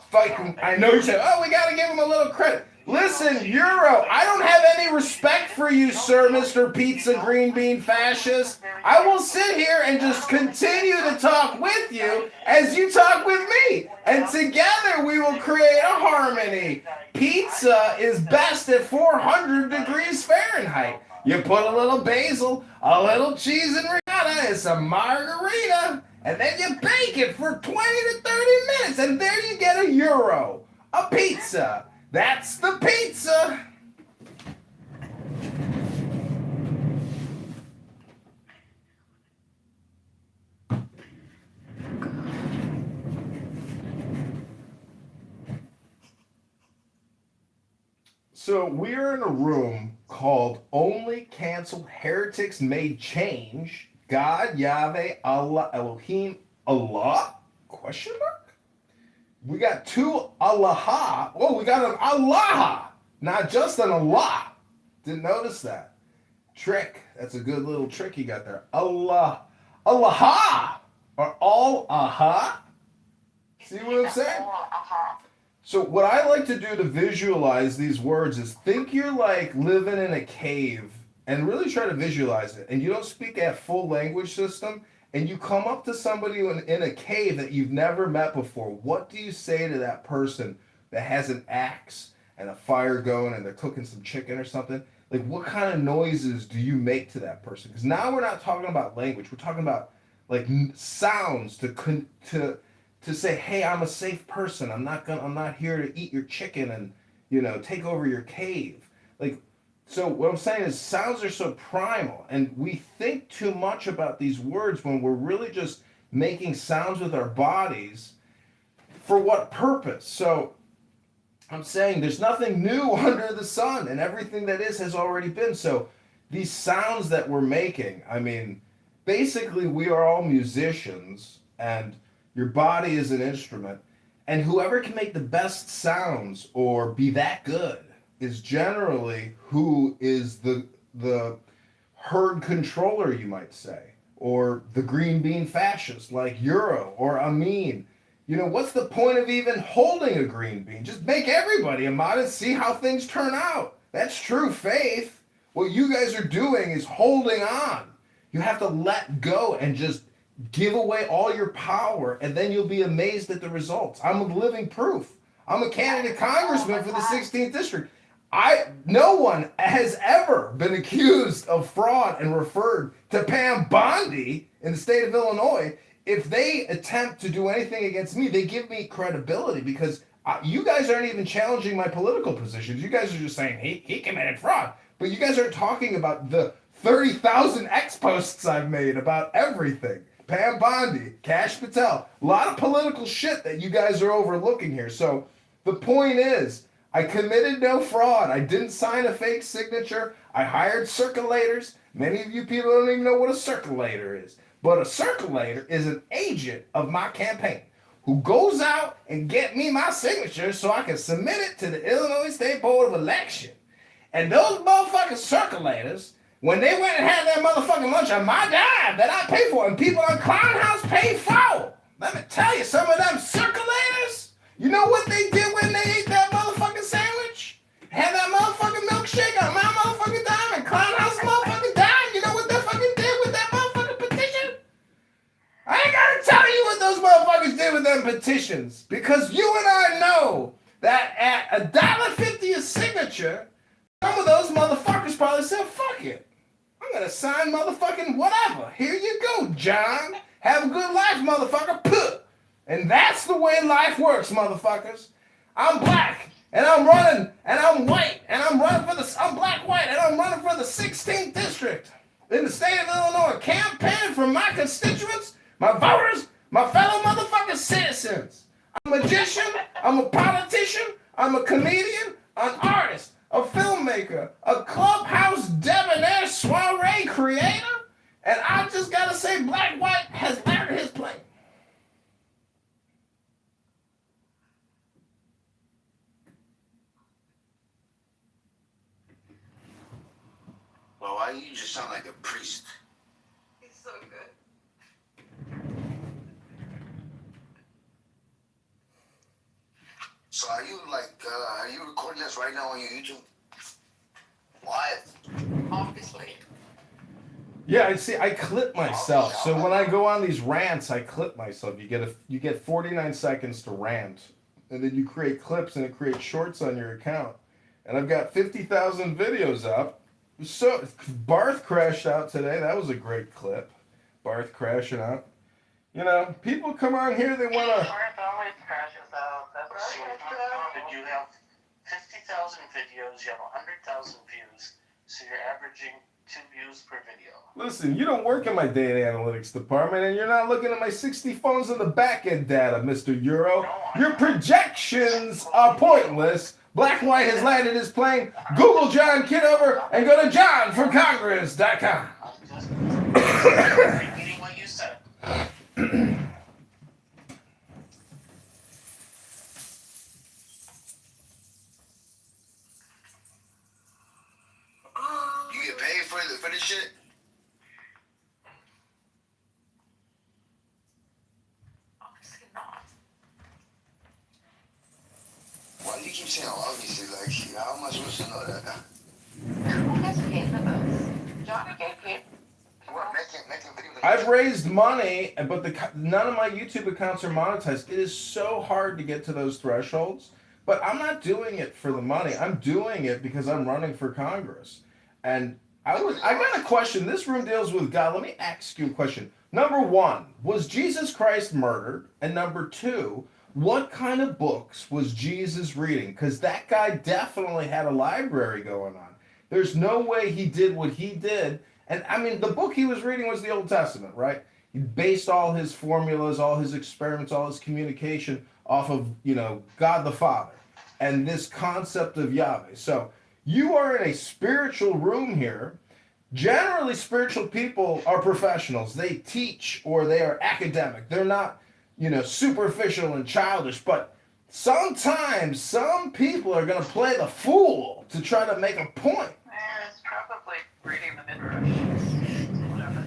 Fucking, I know you said, oh, we got to give him a little credit. Listen, Euro, I don't have any respect for you, sir, Mr. Pizza Green Bean Fascist. I will sit here and just continue to talk with you as you talk with me. And together we will create a harmony. Pizza is best at 400 degrees Fahrenheit. You put a little basil, a little cheese and ricotta, it's a margarita. And then you bake it for 20 to 30 minutes, and there you get a Euro, a pizza. That's the pizza. So we're in a room called Only Canceled Heretics May Change. God, Yahweh, Allah, Elohim, Allah? Question mark? We got two Allah. Oh, we got an Allah, not just an Allah. Didn't notice that. Trick. That's a good little trick you got there. Allah. Allah. Or all aha. See what I'm saying? So what I like to do to visualize these words is think you're like living in a cave and really try to visualize it. And you don't speak a full language system and you come up to somebody in a cave that you've never met before. What do you say to that person that has an axe and a fire going and they're cooking some chicken or something? Like what kind of noises do you make to that person? Because now we're not talking about language. We're talking about like sounds to say, hey, I'm a safe person. I'm not here to eat your chicken and, take over your cave. Like, so what I'm saying is sounds are so primal and we think too much about these words when we're really just making sounds with our bodies. For what purpose? So I'm saying there's nothing new under the sun and everything that is has already been. So these sounds that we're making, I mean, basically we are all musicians and your body is an instrument, and whoever can make the best sounds or be that good is generally who is the herd controller, you might say, or the green bean fascist like Euro or Amin. You know, what's the point of even holding a green bean? Just make everybody a mod and see how things turn out. That's true faith. What you guys are doing is holding on. You have to let go and just give away all your power, and then you'll be amazed at the results. I'm a living proof. I'm a candidate congressman for the 16th district. No one has ever been accused of fraud and referred to Pam Bondi in the state of Illinois. If they attempt to do anything against me, they give me credibility because you guys aren't even challenging my political positions. You guys are just saying he committed fraud. But you guys aren't talking about the 30,000 X posts I've made about everything. Pam Bondi, Kash Patel, a lot of political shit that you guys are overlooking here. So the point is, I committed no fraud. I didn't sign a fake signature. I hired circulators. Many of you people don't even know what a circulator is. But a circulator is an agent of my campaign who goes out and get me my signature so I can submit it to the Illinois State Board of Election. And those motherfucking circulators, when they went and had their motherfucking lunch on my dime that I pay for, and people on Clown House pay for, let me tell you, some of them circulators, you know what they did when they ate that motherfucking sandwich? Had that motherfucking milkshake on my motherfucking dime and Clown House motherfucking dime. You know what they fucking did with that motherfucking petition? I ain't gotta tell you what those motherfuckers did with them petitions. Because you and I know that at $1.50 a signature, some of those motherfuckers probably said, fuck it. I'm gonna sign motherfucking whatever. Here you go, John. Have a good life, motherfucker. Puh. And that's the way life works, motherfuckers. I'm black, and I'm running, and I'm white, and I'm black, white, and I'm running for the 16th district in the state of Illinois, campaigning for my constituents, my voters, my fellow motherfucking citizens. I'm a magician, I'm a politician, I'm a comedian, an artist, a filmmaker, a clubhouse debonair soiree creator, and I just gotta say Black White has landed his plane. Well, why you just sound like a priest? He's so good. So are you recording this right now on your YouTube? What? Obviously. Yeah, I clip myself. So when I go on these rants, I clip myself. You get 49 seconds to rant, and then you create clips, and it creates shorts on your account. And I've got 50,000 videos up. So Barth crashed out today. That was a great clip. Barth crashing out. You know, people come on here, they want to... Barth always crashes out. Did you have 50,000 videos, you have 100,000 views, so you're averaging 2 views per video. Listen, you don't work in my data analytics department, and you're not looking at my 60 phones in the back-end data, Mr. Euro. Your projections are pointless. Black White has landed his plane. Google John Kitover and go to johnfromcongress.com. I'm just repeating what you said. You get paid for this shit? Obviously not. Why do you keep saying obviously? Like, how am I supposed to know that now? Who gets paid for this? Johnny get paid. What, making videos? I've raised money, but none of my YouTube accounts are monetized. It is so hard to get to those thresholds. But I'm not doing it for the money. I'm doing it because I'm running for Congress. And I got a question. This room deals with God. Let me ask you a question. Number one, was Jesus Christ murdered? And number two, what kind of books was Jesus reading? Because that guy definitely had a library going on. There's no way he did what he did. And I mean, the book he was reading was the Old Testament, right? He based all his formulas, all his experiments, all his communication off of, God the Father and this concept of Yahweh. So you are in a spiritual room here. Generally, spiritual people are professionals. They teach or they are academic. They're not, superficial and childish. But sometimes some people are going to play the fool to try to make a point. It's probably reading the Midrash. Whatever.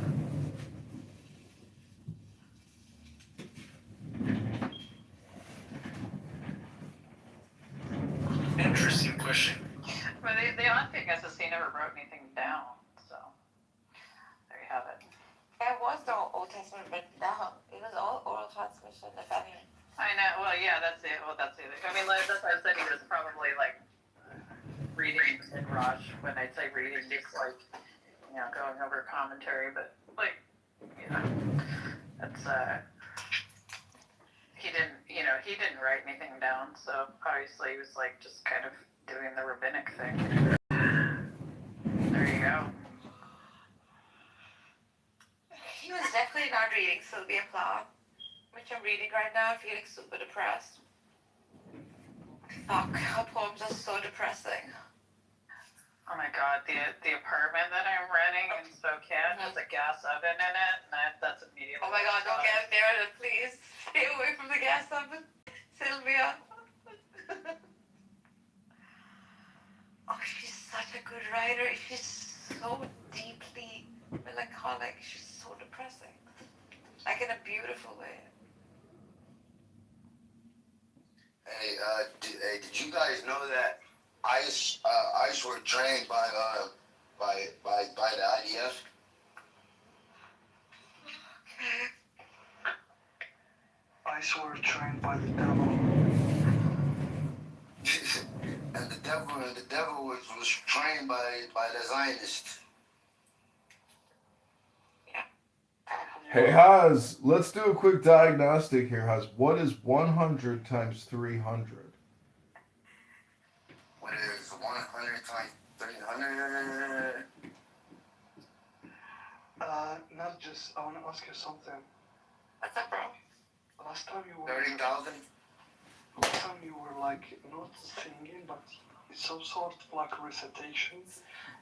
well, that's the other. I mean, like, that's why I said he was probably like reading in Raj. When I say reading, just like going over commentary. But like, that's he didn't write anything down. So obviously he was like just kind of doing the rabbinic thing. There you go. He was definitely not reading Sylvia Plath, which I'm reading right now, feeling super depressed. Fuck, her poems are so depressing. Oh my god, the apartment that I'm renting in Spokane has a gas oven in it, and that's immediately. Oh my god, don't get near it, please. Stay away from the gas oven, Sylvia. Oh, she's such a good writer. She's so deeply melancholic. She's so depressing. Like in a beautiful way. Hey, did you guys know that ICE were trained by the IDF? Okay. ICE were trained by the devil. And the devil was trained by the Zionists. Hey, Haz, let's do a quick diagnostic here, Haz. What is 100 times 300? What is 100 times 300? Not just, I want to ask you something. What's up, bro? Last time you were... 30,000? Last time you were like, not singing, but some sort of like recitation,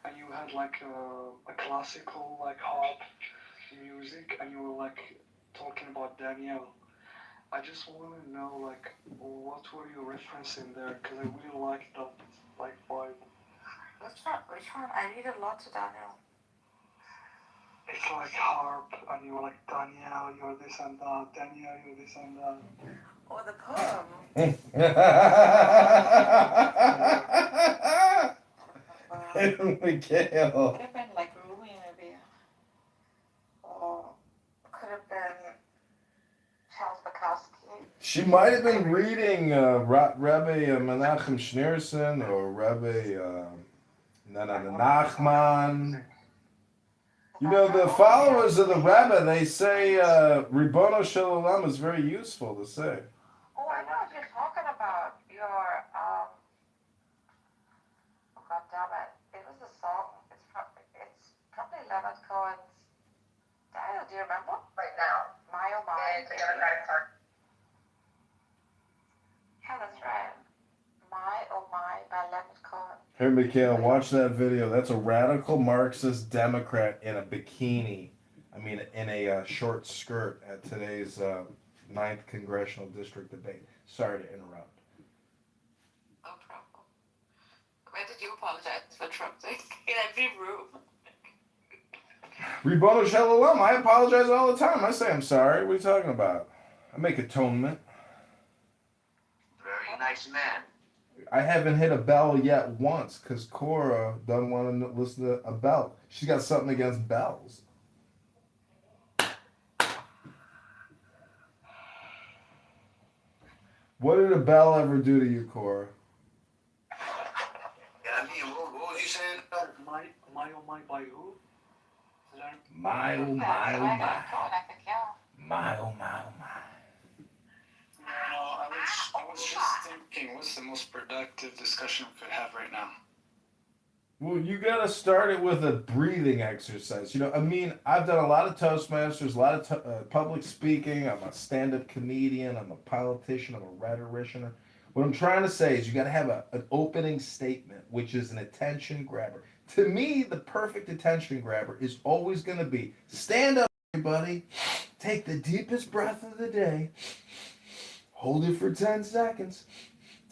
and you had like a classical, like harp music, and you were like talking about Danielle. I just want to know like what were you referencing there, because I really like that like vibe. Which one? I read a lot to Daniel. It's like harp, and you were like, Danielle, you're this and that, Danielle, you're this and that. Oh, the poem. Mikhail. Could have been like Rumi maybe. Or could have been Charles Bukowski. She might have been reading Rabbi Menachem Schneerson or Rabbi Nachman. You know, the followers of the Rebbe, they say Ribono Shel Olam is very useful to say. Oh, I know what you're talking about. Your, oh, God damn it. It was a song. It's probably Leonard Cohen's. Daniel, do you remember? Right now. My oh my. It's a Democratic Party. Yeah, that's right. My oh my by Leonard Cohen. Here, Mikhail, watch that video. That's a radical Marxist Democrat in a bikini. I mean, in a short skirt at today's 9th Congressional District debate. Sorry to interrupt. No problem. When did you apologize for Trump thing? In every room. Ribono Shel Olam, I apologize all the time. I say I'm sorry. What are you talking about? I make atonement. Very nice man. I haven't hit a bell yet once because Cora doesn't want to listen to a bell. She's got something against bells. What did a bell ever do to you, Cora? Yeah, I mean, what was you saying? My oh my by who? Is that... My, oh, my, oh, my. My, oh, my, oh, my. No, I was just thinking, what's the most productive discussion we could have right now? Well, you got to start it with a breathing exercise. You know, I mean, I've done a lot of Toastmasters, a lot of public speaking. I'm a stand-up comedian. I'm a politician. I'm a rhetorician. What I'm trying to say is you got to have an opening statement, which is an attention grabber. To me, the perfect attention grabber is always going to be, stand up, everybody. Take the deepest breath of the day. Hold it for 10 seconds.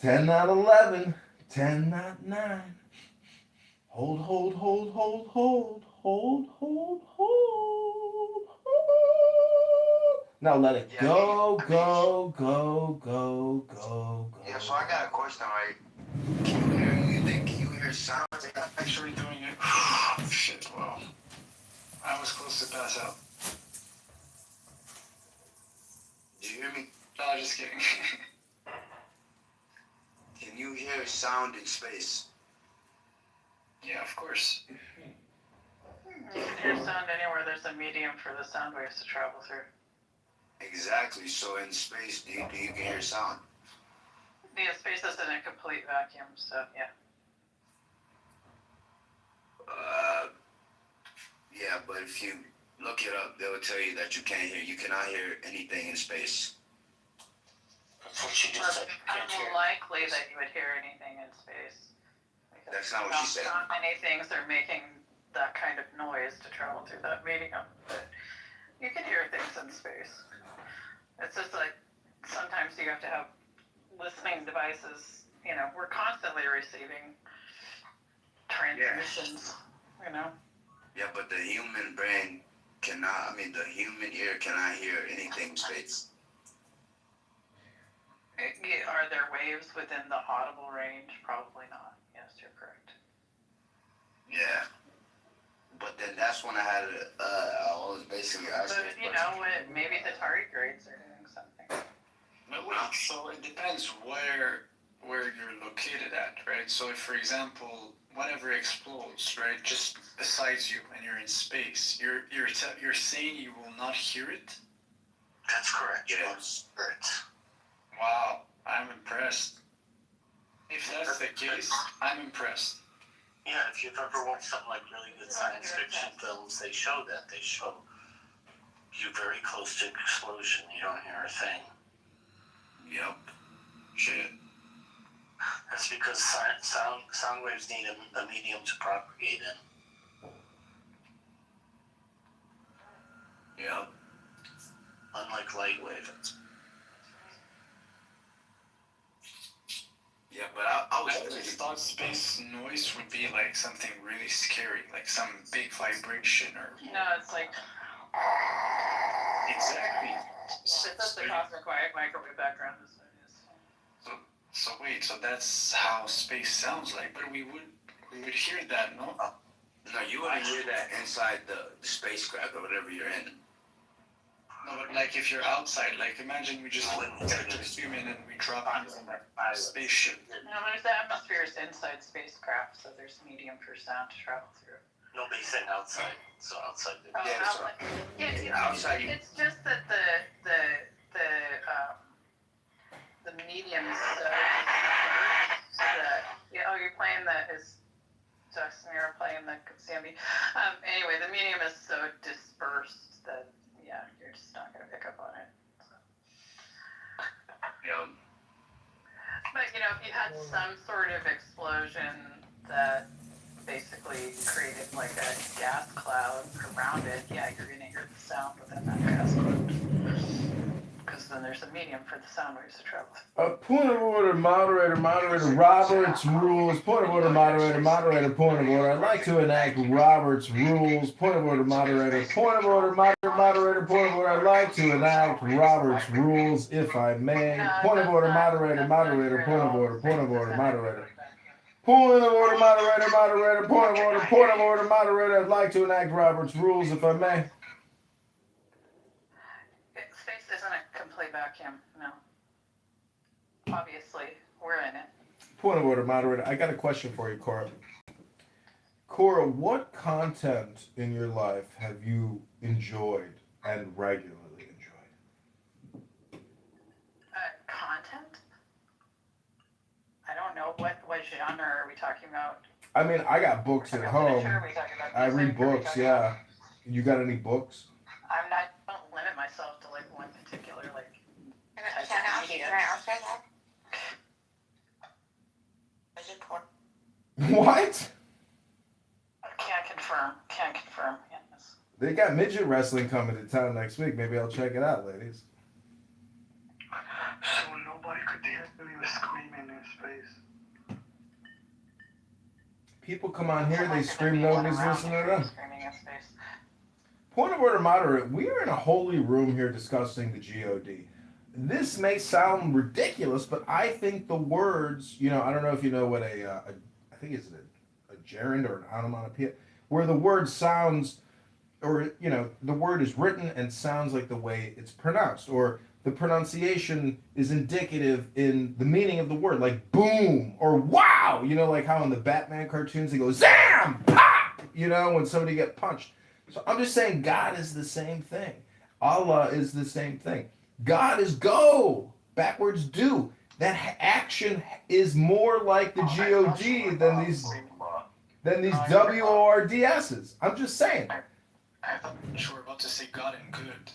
10, not 11. 10, not 9. Hold, hold, hold, hold, hold. Hold, hold, hold, hold. Now let it go, go, go, go, go, go. Yeah, so I got a question, right? Can you hear sounds? Actually doing it. Shit, well, I was close to pass out. Did you hear me? No, just kidding. Can you hear sound in space? Yeah, of course. You can hear sound anywhere there's a medium for the sound waves to travel through. Exactly. So in space, do you can hear sound? Yeah, space isn't a complete vacuum, so yeah. Yeah, but if you look it up, they will tell you that you cannot hear anything in space. That's what she just said. Can't hear. Unlikely that you would hear anything in space. That's not what she said. Not many things are making that kind of noise to travel through that medium, but you can hear things in space. It's just like sometimes you have to have listening devices. You know, we're constantly receiving transmissions. You know. Yeah, but the human brain the human ear cannot hear anything in space. Are there waves within the audible range? Probably not. Yes, you're correct. Yeah. But then that's when I was basically asking. But you know what? Maybe the tardigrades are doing something. But wait, so it depends where you're located at, right? So if, for example, whatever explodes, right, just besides you, and you're in space, you're saying you will not hear it? That's correct. Yes. Wow, I'm impressed. If that's the case, I'm impressed. Yeah, if you've ever watched something like really good science fiction films, they show you very close to an explosion. You don't hear a thing. Yep. Shit. That's because sound waves need a medium to propagate in. Yep. Unlike light waves. Yeah, but I was always thought space noise would be like something really scary, like some big vibration or. No, it's like. Exactly. It's just the cosmic microwave background is what it is. So wait, so that's how space sounds like, but we would hear that, no? No, you wouldn't hear that inside the spacecraft or whatever you're in. No, but like if you're outside, like imagine we just zoom in and we drop into a spaceship. No, there's atmospheres inside spacecraft, so there's medium for sound to travel through. Nobody's saying outside, so outside. Outside. It's just that the medium is so dispersed that you're playing that is Justin, you're playing the Sammy. Anyway, the medium is so dispersed that you're just not gonna pick up on it. So. Yeah. But if you had some sort of explosion that basically created like a gas cloud around it, you're gonna hear the sound within that gas cloud. Because then there's a medium for the sound waves to travel. Point of order, moderator, Robert's rules. Point of order, moderator, point of order. I'd like to enact Robert's rules. Point of order, moderator, point of order, moderator, point of order. I'd like to enact Robert's rules, if I may. Point of order, moderator, point of order, moderator. Point of order, moderator, point of order, moderator. I'd like to enact Robert's rules, if I may. Space isn't a complete vacuum, no. Obviously, we're in it. Point of order, moderator. I got a question for you, Cora. Cora, what content in your life have you enjoyed and regularly enjoyed? Content? I don't know. What genre are we talking about? I mean, I got books at home. I read books, yeah. You got any books? I don't limit myself to like one particular like type of media. What? Can't confirm. Yes. They got midget wrestling coming to town next week. Maybe I'll check it out, ladies. So nobody could hear you screaming in space. People come on here, they scream, nobody's listening to them. Screaming in space. Point of order, moderator. We are in a holy room here discussing the GOD. This may sound ridiculous, but I think the words, I don't know if you know what I think it's a gerund or an onomatopoeia, where the word sounds, or, the word is written and sounds like the way it's pronounced. Or, the pronunciation is indicative in the meaning of the word, like boom or wow. You know, like how in the Batman cartoons they go zam, pop. You know, when somebody get punched. So I'm just saying, God is the same thing. Allah is the same thing. God is go, backwards do. That action is more like the God than these WORDSs. I'm just saying. I thought you were about to say God and good.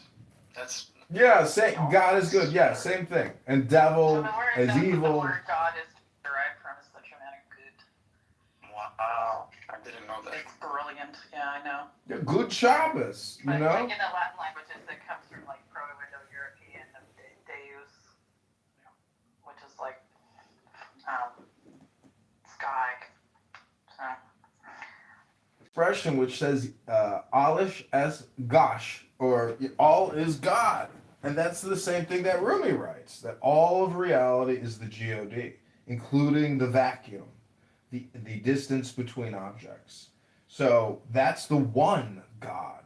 That's Yeah, God is good. Yeah, same thing. And devil is evil. The word God is derived from is the Germanic good. wow. I didn't know that. It's brilliant. Yeah, I know. Yeah, good Shabbos, you But know? like in the Latin languages, it comes from like Proto-Indo-European Deus, which is like sky. So. Expression which says Alish es Gosh, or all is God. And that's the same thing that Rumi writes, that all of reality is the God, including the vacuum, the distance between objects. So that's the one God.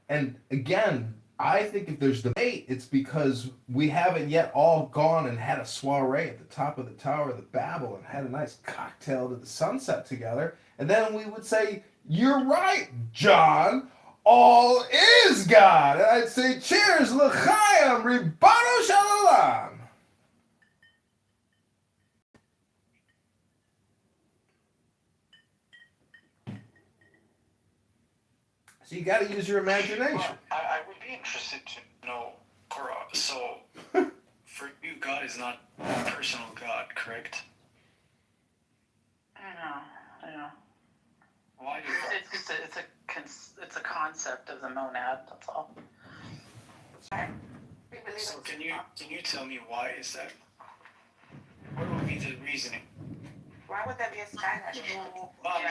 And again, I think if there's debate, it's because we haven't yet all gone and had a soiree at the top of the Tower of the Babel and had a nice cocktail to the sunset together. And then we would say, you're right, John. All is God. And I'd say, cheers, l'chaim, ribbono shalom. So you got to use your imagination. Well, I would be interested to know, Cora. So, for you, God is not a personal God, correct? I know. Why do It's a concept of the monad. That's all. So can you tell me why is that? What would be the reasoning? Why would there be a sky that Well,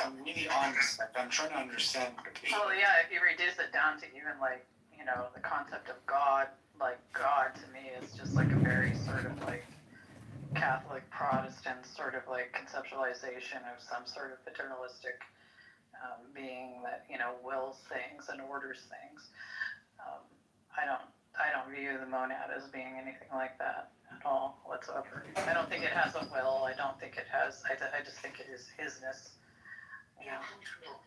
I'm really honest. Like, I'm trying to understand. Well, yeah, if you reduce it down to even like, the concept of God, like God to me is just like a very sort of like Catholic Protestant sort of like conceptualization of some sort of paternalistic being that, wills things and orders things. I don't view the monad as being anything like that at all whatsoever. I don't think it has a will. I don't think it has. I just think it is hisness. Yeah.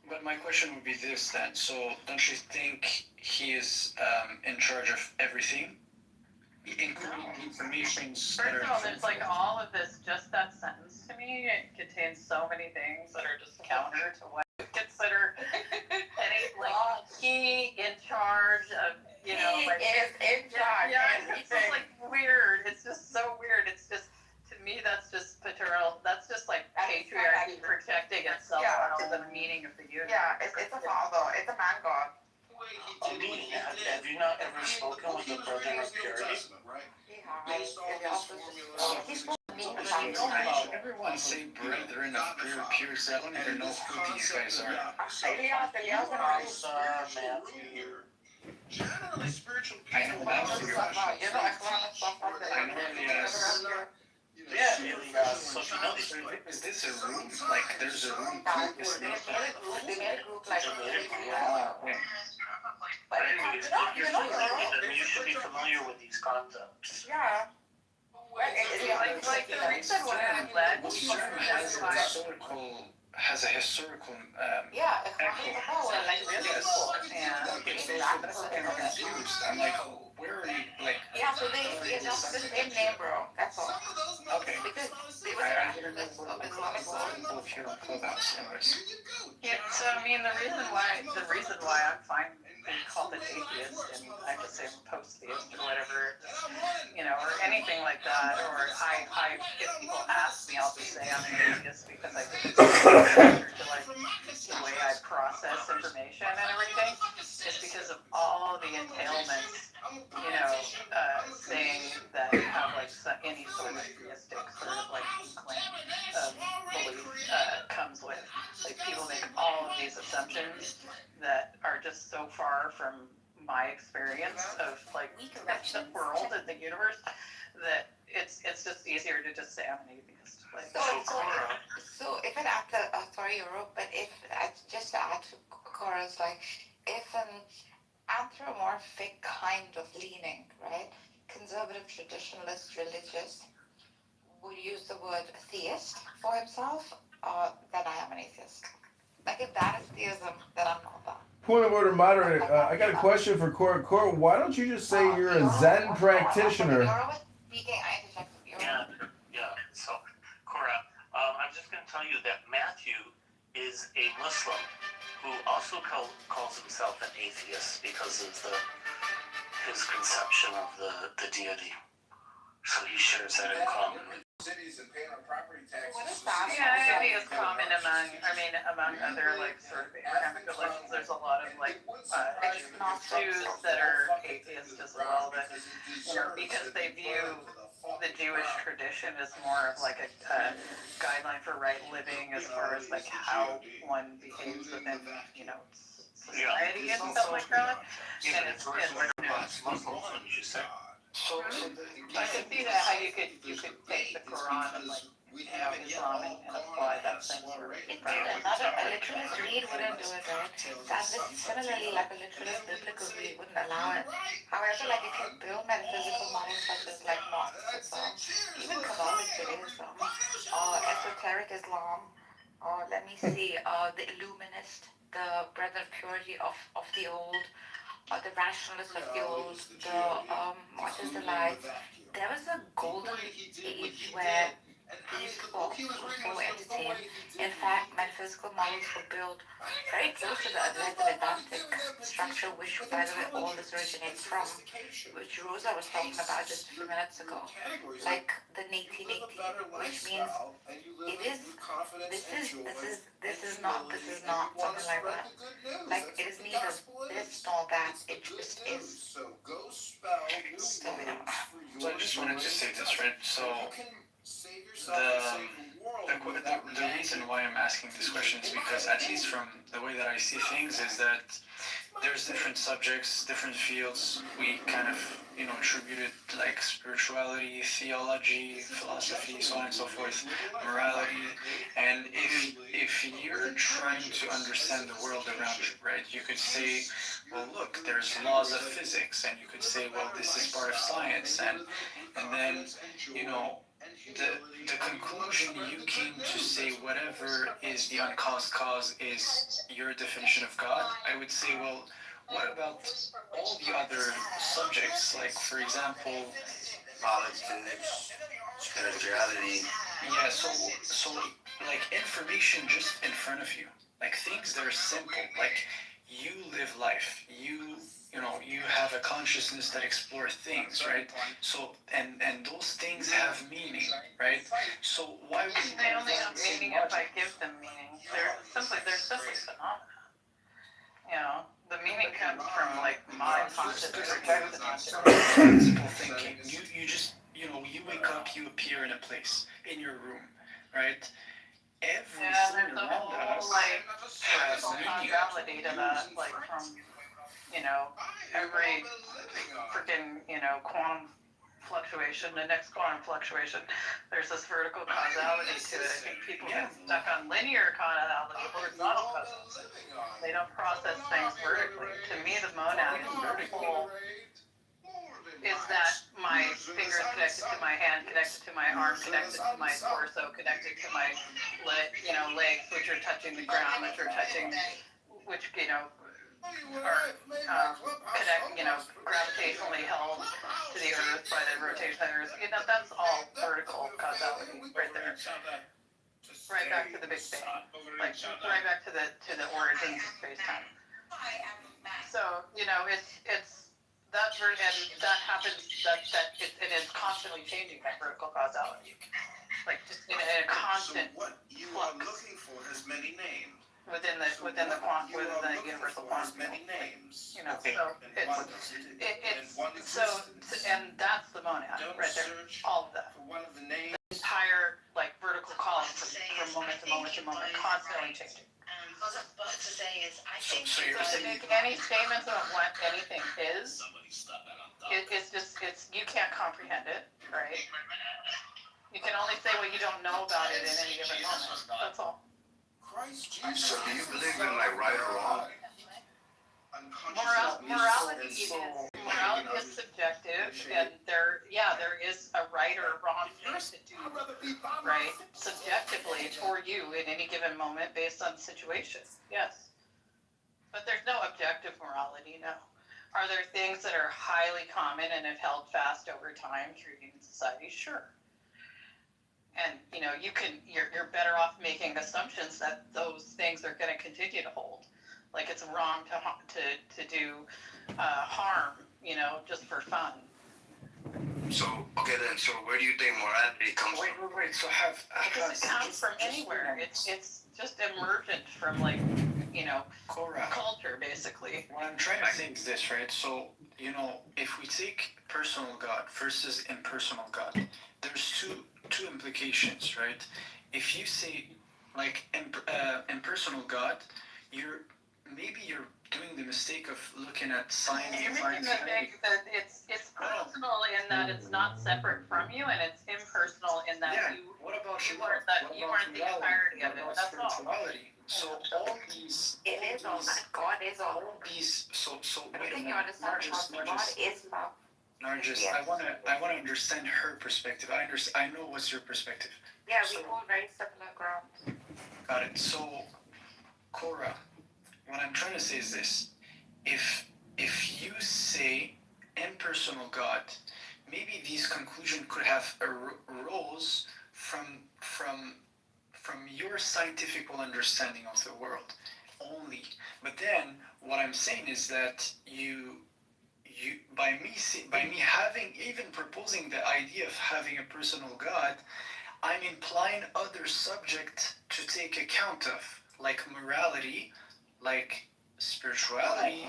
But my question would be this then. So don't you think he is in charge of everything, including information? First of all, there's like all of this. Just that sentence to me, it contains so many things that are just counter to what I consider any like he in charge of. He is in charge. Yeah, it's just like weird. It's just so weird. It's just, to me, that's just paternal. That's just like patriarchy protecting itself out of the meaning of the universe. Yeah, it's a father. It's a man god. Have you not ever spoken with the brother of purity? Everyone say brethren of pure self, and they know who these guys are. Generally, spiritual I know Elias. Yeah, Elias. So if you know these people, Is this a room? Like, there's a room. They made a group like you should be familiar with these concepts. yeah. Like the reason why I'm glad This room has a historical Yeah, confused. I'm like, where are you? Like, yeah, so they just the same name, bro. That's all. okay. Because they were I didn't know what people here on Clubhouse. Anyways. Yeah, so I mean the reason why I'm fine being called an atheist and I just say I'm post-theist or whatever, or anything like that, or I if people ask me, I'll just say I'm an atheist because I think it's closer to like the way I process information and everything. It's because of all the entailments, saying that you have like any sort of theistic sort of like belief comes with. Like people make all of these assumptions that are just so far from my experience of like the world and the universe that it's just easier to just say I'm an atheist. Like, so if it after sorry Europe, but if just to add to Cora's, like if an anthropomorphic kind of leaning, right, conservative, traditionalist, religious would use the word theist for himself, or that I am an atheist. Like if that is theism, then I'm not that. Point of order, moderator. I got a question for Cora. Cora, why don't you just say you're a Zen practitioner? You're always speaking, I interject. Yeah. So, Cora, I'm just going to tell you that Matthew is a Muslim who also calls himself an atheist because of his conception of the deity. So he shares that in common with Cities and paying our property taxes. What is that? Yeah, I think it's common among other like sort of Abrahamic religions. There's a lot of like Jews that are atheists as well, that because they view the Jewish tradition as more of like a guideline for right living as far as like how one behaves within society and stuff like that. Yeah, but it's Muslims, wouldn't you say? So I could see that how you could take the Quran and like Islam and apply that same sort of a literalist read wouldn't do it, right? Similarly, like a literalist biblical read wouldn't allow it. However, like if you build metaphysical models such as like Gnosticism, even Kabbalic Judaism, or esoteric Islam, or let me see, the Illuminist, the Brethren of Purity of the old, the rationalists of the old, the Martyrs the Lights. There was a golden age where these folks were so entertained. In fact, metaphysical models were built very close to the Atlantic structure, which, by the way, all this originates from, which Rosa was talking about just a few minutes ago, like the 1880, which means this is not something like that. Like it is neither this nor that. It just is. So I just wanted to say this, right? So the reason why I'm asking this question is because, at least from the way that I see things, is that there's different subjects, different fields. We kind of, attribute it like spirituality, theology, philosophy, so on and so forth, morality. And if you're trying to understand the world around you, right, you could say, well, look, there's laws of physics, and you could say, well, this is part of science, and then, the conclusion you came to say whatever is the uncaused cause is your definition of God. I would say, well, what about all the other subjects? Like, for example, politics, spirituality. Yeah, so like information just in front of you, like things that are simple, like you live life, you have a consciousnly that explore things, right? So and those things have meaning, right? So why would they only have meaning if I give them meaning? They're simply phenomena. The meaning comes from like my conscious projection onto principle thinking. You just you wake up, you appear in a place, in your room, right? Everything there's a around us whole like has meaning. causality to that, like from every freaking quantum fluctuation, the next quantum fluctuation, there's this vertical causality to it. I think people get stuck on linear causality, horizontal causality. They don't process things vertically. To me, the monad is vertical. Is that my fingers connected to my hand, connected to my arm, connected to my torso, connected to my legs, which are touching the ground, which are touching, which are gravitationally held to the earth by the rotation of the earth. That's all vertical causality right there. Right back to the Big Bang, like right back to the origins of space-time. So it's that and that happens it is constantly changing, that vertical causality, like just in a constant what you flux. are looking for has many names. Within the universal quantum, many names. So and that's the monad right there. All of that. For one of the names. The entire like vertical column from moment to moment to moment, constantly changing. What I was about to say is, I think So you're saying Make any statements about what anything is, it's you can't comprehend it, right? You can only say what you don't know about it in any given moment. That's all. So do you believe in like right or wrong? Morality is Everyone is subjective, and there is a right or a wrong thing to do, right, subjectively for you in any given moment based on the situation. Yes. But there's no objective morality, no. Are there things that are highly common and have held fast over time through human society? Sure. And you're better off making assumptions that those things are going to continue to hold. Like it's wrong to do harm, just for fun. So, okay then, so where do you think morality comes from? Wait, so It doesn't come from anywhere. It's just emergent from culture, basically. What I'm trying to say is this, right? So, if we take personal God versus impersonal God, there's two implications, right? If you say, like, impersonal God, you're doing the mistake of looking at science. You're making the mistake that it's personal in that it's not separate from you, and it's impersonal in that you weren't the entirety of it. That's all. Spirituality. So all these. It is all that. God is all. All these. So I wait a think minute. you understand God is love. Nargis, Yes. I wanna understand her perspective. I know what's your perspective. Yeah, we hold very similar ground. Got it. So, Cora, what I'm trying to say is this: if you say impersonal God, maybe these conclusions could have arose from your scientific understanding of the world only. But then what I'm saying is that you by me having even proposing the idea of having a personal God, I'm implying other subject to take account of, like morality, like spirituality,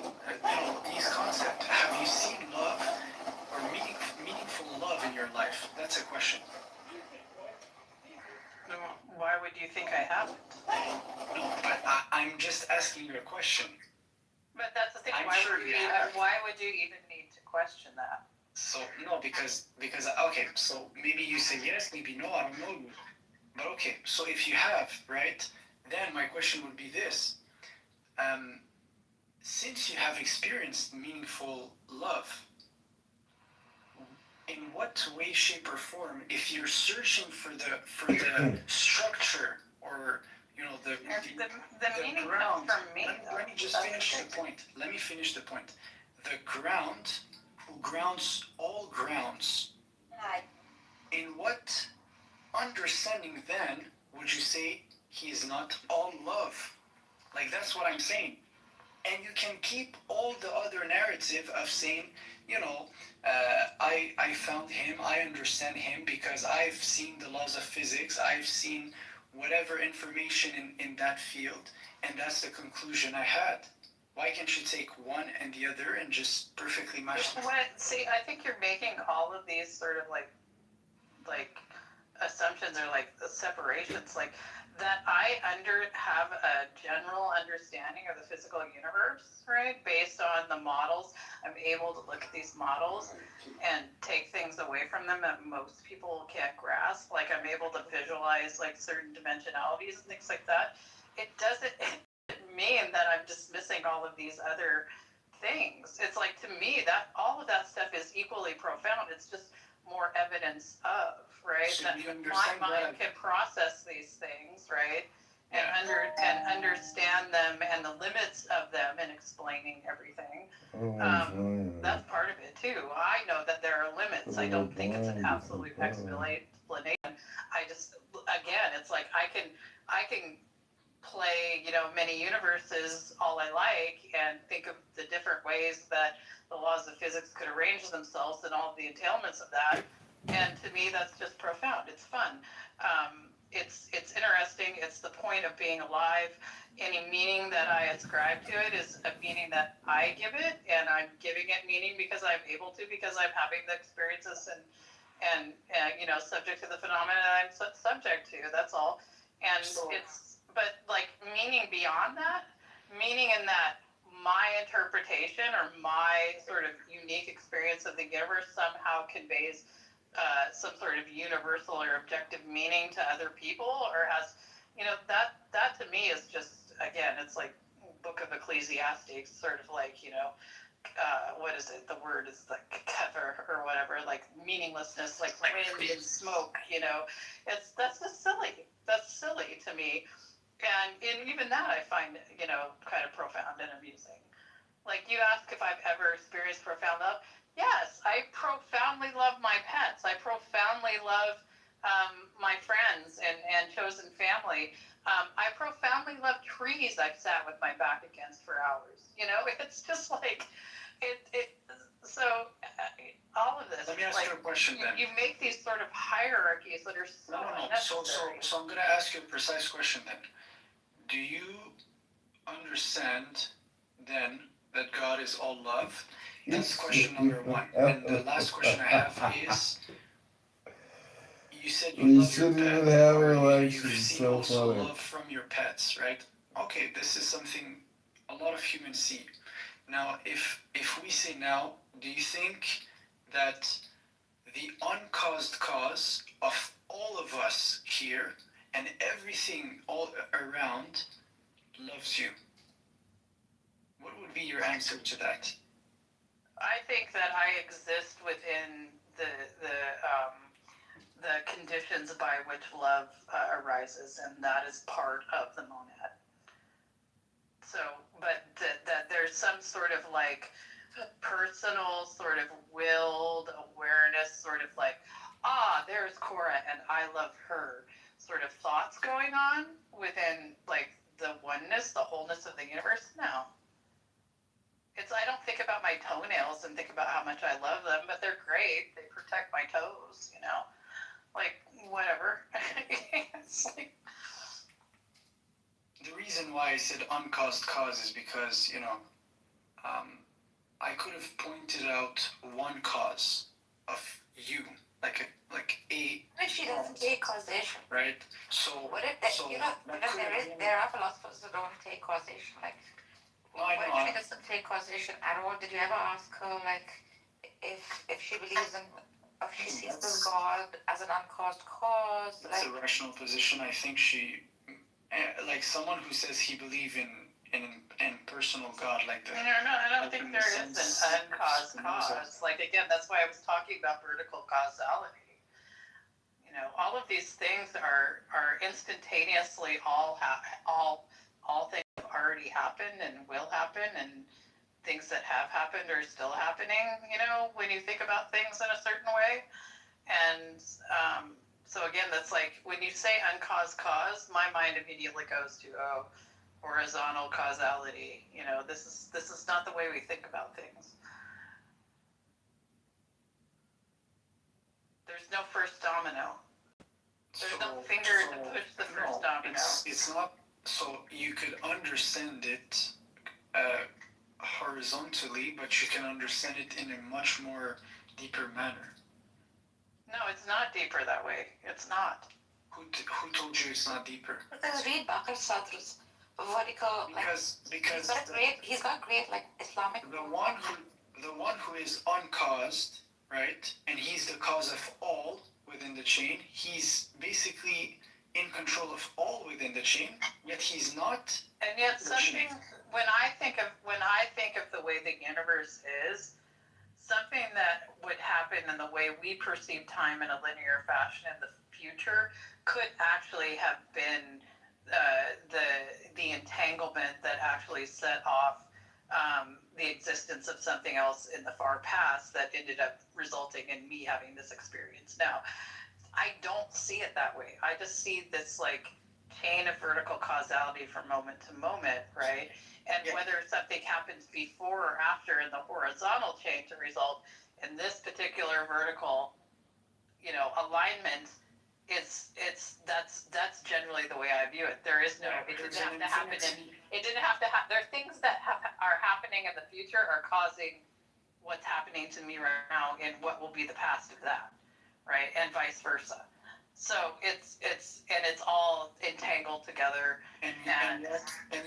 these concepts. Have you seen love or meaningful love in your life? That's a question. Why would you think I haven't? No, but I'm just asking you a question. But that's the thing. I'm Why sure would you you have. why would you even need to question that? So no, because okay, so maybe you say yes, maybe no, I don't know you. But okay, so if you have, right, then my question would be this. Since you have experienced meaningful love, in what way, shape, or form, if you're searching for the structure or the meaning ground, comes from me. let me just finish the point. Let me finish the point. The ground who grounds all grounds. In what understanding then would you say he is not all love? Like that's what I'm saying. And you can keep all the other narrative of saying, I found him, I understand him because I've seen the laws of physics, I've seen whatever information in that field, and that's the conclusion I had. Why can't you take one and the other and just perfectly match them? See, I think you're making all of these sort of like assumptions or like separations, like that I have a general understanding of the physical universe, right? Based on the models, I'm able to look at these models and take things away from them that most people can't grasp. Like I'm able to visualize like certain dimensionalities and things like that. It doesn't mean that I'm dismissing all of these other things. It's like, to me, that all of that stuff is equally profound. It's just more evidence of, right? So that you my understand mind can process these things, right? And understand them and the limits of them and explaining everything. That's part of it too. I know that there are limits. I don't think it's an absolute explanation. I just, again, it's like I can play, many universes all I like and think of the different ways that the laws of physics could arrange themselves and all the entailments of that. And to me, that's just profound. It's fun. It's interesting. It's the point of being alive. Any meaning that I ascribe to it is a meaning that I give it, and I'm giving it meaning because I'm able to, because I'm having the experiences and subject to the phenomena I'm subject to. That's all. And but like meaning beyond that, meaning in that my interpretation or my sort of unique experience of the universe somehow conveys some sort of universal or objective meaning to other people, or has, that to me is just, again, it's like Book of Ecclesiastes, sort of like, what is it? The word is like Kitover or whatever, like meaninglessness, like wind and smoke. That's just silly. That's silly to me. And even that I find, kind of profound and amusing. Like, you ask if I've ever experienced profound love. Yes, I profoundly love my pets. I profoundly love my friends and chosen family. I profoundly love trees I've sat with my back against for hours. It's just like, so all of this. Let me ask like, you a question then. You make these sort of hierarchies that are so unnecessary. So I'm gonna ask you a precise question then. Do you understand then that God is all love? That's question number one. And the last question I have is, you said you love your pet. You've seen also love from your pets, right? Okay, this is something a lot of humans see. Now, if we say now, do you think that the uncaused cause of all of us here and everything all around loves you? What would be your answer to that? I think that I exist within the conditions by which love arises, and that is part of the monad. So, but that there's some sort of like personal sort of willed awareness, sort of like, there's Cora and I love her sort of thoughts going on within like the oneness, the wholeness of the universe. No. I don't think about my toenails and think about how much I love them, but they're great. They protect my toes, like whatever. It's like, the reason why I said uncaused cause is because, I could have pointed out one cause of you, like a. But she doesn't take causation. Right. So. What if there are philosophers who don't take causation, like. What if she doesn't take causation at all? Did you ever ask her, like, if she believes in, if she sees this God as an uncaused cause? That's a rational position. I think she, like someone who says he believes in personal God, like that. No, I don't think there is an uncaused cause. Like, again, that's why I was talking about vertical causality. All of these things are instantaneously all things have already happened and will happen, and things that have happened are still happening, when you think about things in a certain way. And so again, that's like, when you say uncaused cause, my mind immediately goes to, horizontal causality. This is not the way we think about things. There's no first domino. There's no finger to push the first domino. It's not. So you could understand it horizontally, but you can understand it in a much more deeper manner. No, it's not deeper that way. It's not. Who told you it's not deeper? Because read Bakr Sadr's vertical. Because he's got great like Islamic. The one who is uncaused, right, and he's the cause of all within the chain. He's basically in control of all within the chain, yet he's not. And yet something, when I think of the way the universe is, something that would happen in the way we perceive time in a linear fashion in the future could actually have been the entanglement that actually set off the existence of something else in the far past that ended up resulting in me having this experience now. I don't see it that way. I just see this like chain of vertical causality from moment to moment, right? And whether something happens before or after in the horizontal chain to result in this particular vertical, alignment, that's generally the way I view it. There is no. It didn't have to happen. It didn't have to happen. There are things that are happening in the future are causing what's happening to me right now in what will be the past of that. Right, and vice versa. So it's all entangled together. And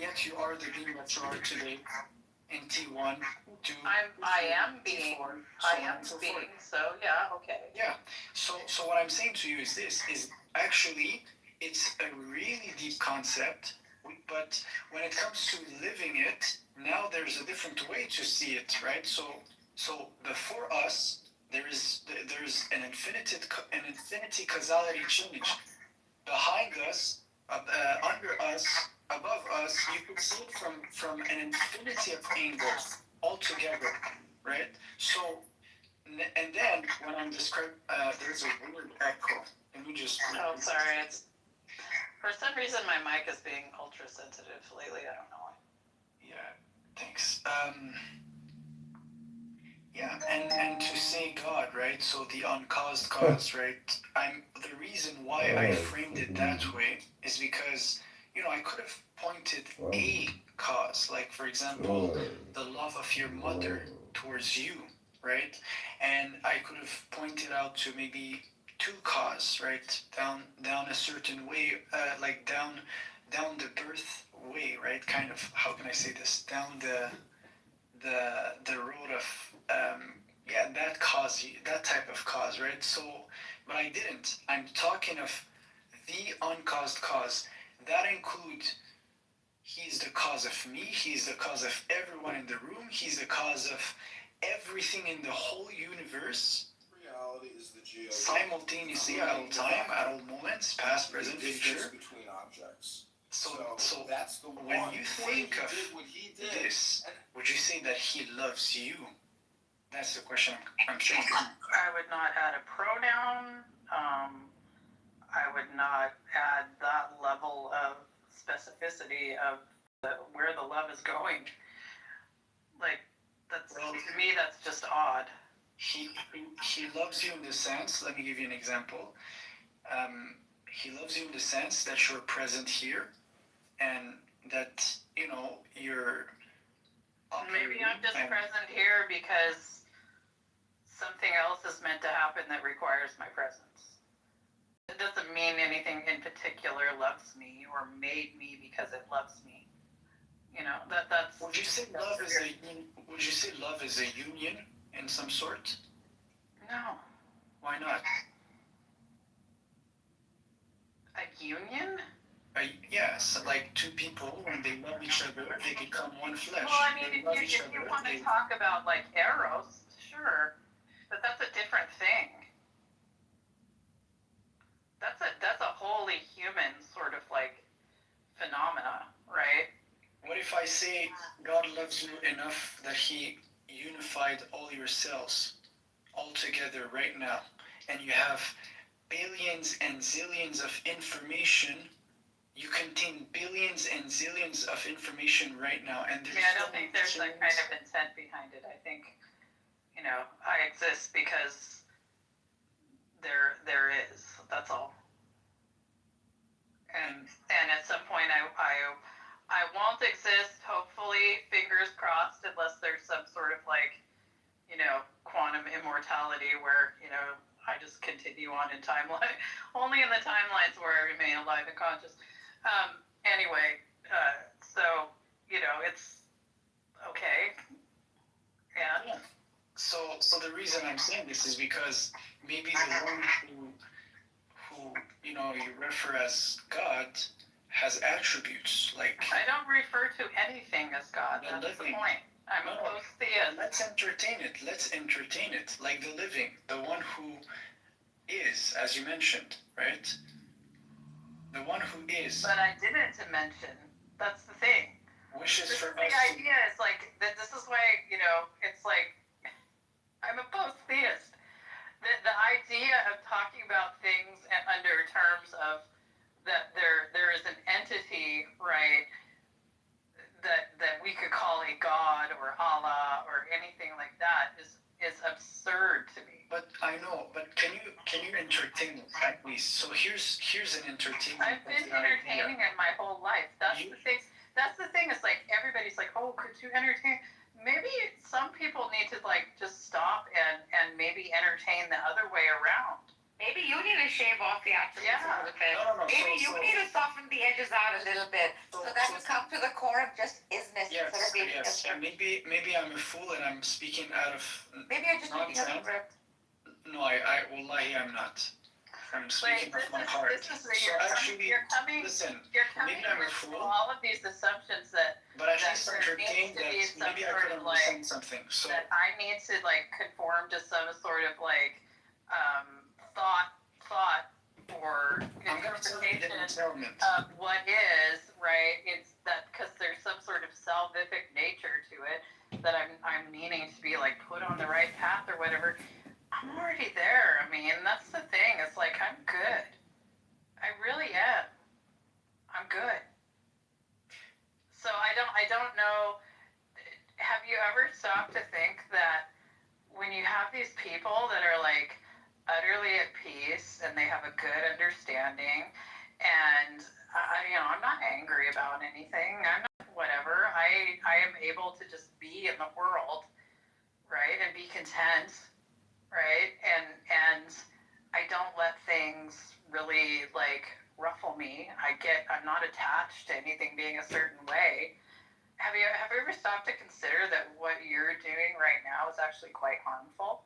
yet you are the being that you are today in T1. I am being. So yeah, okay. Yeah. So what I'm saying to you is this: is actually it's a really deep concept But when it comes to living it, now there's a different way to see it, right? So before us, there's an infinity causality change. Behind us, under us, above us, you could see it from an infinity of angles altogether, right? So, and then when I'm describing, there's a weird echo. Can you just? Oh, sorry. It's for some reason my mic is being ultra sensitive lately. I don't know why. Yeah. Thanks. Yeah, and to say God, right? So the uncaused cause, right? The reason why I framed it that way is because, I could have pointed a cause, like for example, the love of your mother towards you, right? And I could have pointed out to maybe two cause, right? Down a certain way, like down the birth way, right? Kind of, how can I say this? Down the road of that type of cause, right? So, but I didn't. I'm talking of the uncaused cause. That includes he's the cause of me, he's the cause of everyone in the room, he's the cause of everything in the whole universe. Reality is the geo. Simultaneously at all time, at all moments, past, present, future. Between objects. So that's the when one. you think of this, would you say that he loves you? That's the question I'm thinking. I would not add a pronoun. I would not add that level of specificity of where the love is going. Like, to me, that's just odd. He loves you in the sense, let me give you an example. He loves you in the sense that you're present here and that, you're... Maybe I'm just present here because something else is meant to happen that requires my presence. It doesn't mean anything in particular loves me or made me because it loves me. That's... Would you say love is a union in some sort? No. Why not? A union? Yes, like two people, when they love each other, they become one flesh. Well, I mean, if you want to talk about, like, eros, sure. But that's a different thing. That's a wholly human sort of, like, phenomena, right? What if I say God loves you enough that he unified all your cells all together right now, and you have billions and zillions of information. You contain billions and zillions of information right now, and there's I don't think there's a kind of intent behind it. I think, I exist because there is. That's all. And at some point, I won't exist. Hopefully, fingers crossed, unless there's some sort of like, quantum immortality where I just continue on in timeline, only in the timelines where I remain alive and conscious. Anyway, so, it's okay. Yeah. So the reason I'm saying this is because maybe the one who you refer as God has attributes like... I don't refer to anything as God. That's the point. I'm a post-theist. Let's entertain it. Like the living, the one who is, as you mentioned, right? The one who is. But I didn't mention. That's the thing. Wishes for us. The idea is like that. This is why it's like I'm a post-theist. The idea of talking about things under terms of that there is an entity, right? That we could call a god or Allah or anything like that is absurd to me. But I know. But can you entertain it at least? So here's an entertainment. I've been entertaining it my whole life. That's the thing. That's the thing. It's like everybody's like, oh, could you entertain? Maybe some people need to like just stop and maybe entertain the other way around. Maybe you need to shave off the attributes a little bit. No. Maybe you need to soften the edges out a little bit so that you come to the core of just isness instead of being Yes. Maybe I'm a fool and I'm speaking out of... Maybe you're just looking at the script. No, I wallahi, I'm not. I'm speaking Wait, of my heart. this is where So actually, you're coming listen, you're coming maybe I'm a with fool, all of these assumptions that but at that least there entertain needs to that be some maybe I sort could of like understand something. So that I need to like conform to some sort of like thought or I'm gonna tell you the interpretation entailment. of what is, right? It's that because there's some sort of salvific nature to it that I'm needing to be like put on the right path or whatever. I'm already there. I mean, that's the thing. It's like I'm good. I really am. I'm good. So I don't know. Have you ever stopped to think that when you have these people that are like utterly at peace and they have a good understanding, and I'm not angry about anything. I'm not whatever. I am able to just be in the world, right, and be content, right, and I don't let things really like ruffle me. I'm not attached to anything being a certain way. Have you ever stopped to consider that what you're doing right now is actually quite harmful?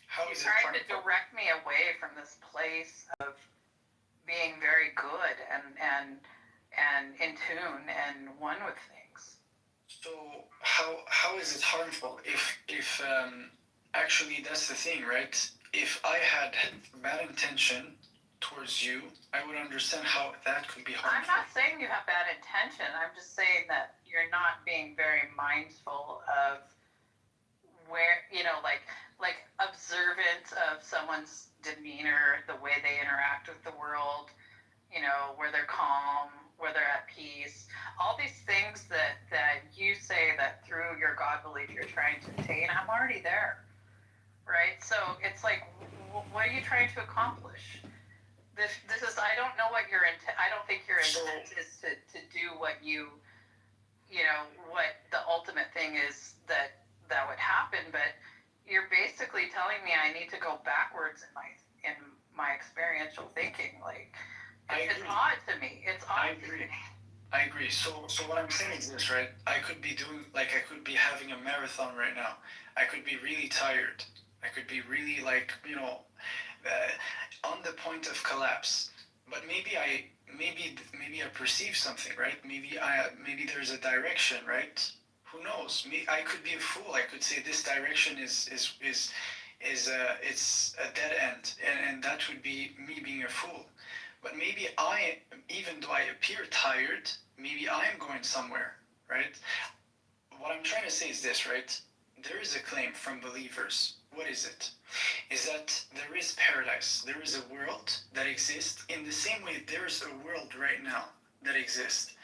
How You're is it trying to harmful? direct me away from this place of being very good and in tune and one with things. So how is it harmful if actually that's the thing, right? If I had bad intention towards you, I would understand how that could be harmful. I'm not saying you have bad intention. I'm just saying that you're not being very mindful of where, like observant of someone's demeanor, the way they interact with the world, where they're calm, where they're at peace, all these things that you say that through your God belief you're trying to attain. I'm already there, right? So it's like, what are you trying to accomplish? This is, I don't know what your intent, I don't think your intent is to do what what the ultimate thing is that would happen, but you're basically telling me I need to go backwards in my experiential thinking. Like, it's odd to me. It's odd to me. I agree. So what I'm saying is this, right? I could be having a marathon right now. I could be really tired. I could be really on the point of collapse. But maybe I perceive something, right? Maybe there's a direction, right? Who knows? I could be a fool. I could say this direction is it's a dead end, and that would be me being a fool. But maybe even though I appear tired, maybe I am going somewhere, right? What I'm trying to say is this, right? There is a claim from believers. What is it? Is that there is paradise. There is a world that exists in the same way there's a world right now that exists.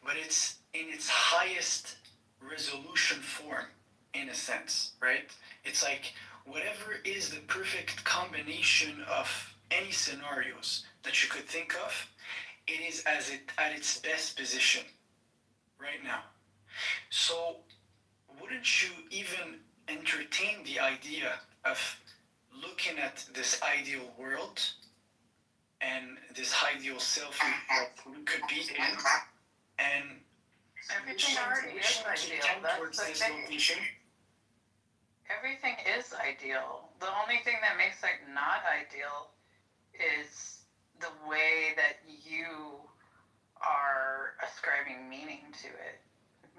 But it's in its highest resolution form, in a sense, right? It's like whatever is the perfect combination of any scenarios that you could think of, it is at its best position right now. So wouldn't you even entertain the idea of looking at this ideal world and this ideal self that we could be in, and everything already is ideal. That's the thing. Everything is ideal. The only thing that makes it not ideal is the way that you are ascribing meaning to it.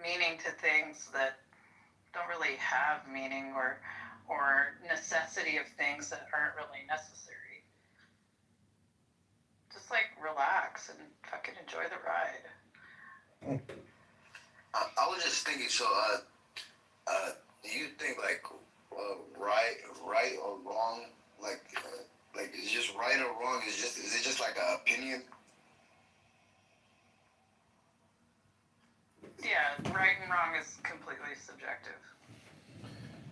Meaning to things that don't really have meaning, or necessity of things that aren't really necessary. Just like relax and fucking enjoy the ride. I was just thinking, so do you think like right or wrong, like is just right or wrong, is it just like an opinion? Yeah, right and wrong is completely subjective.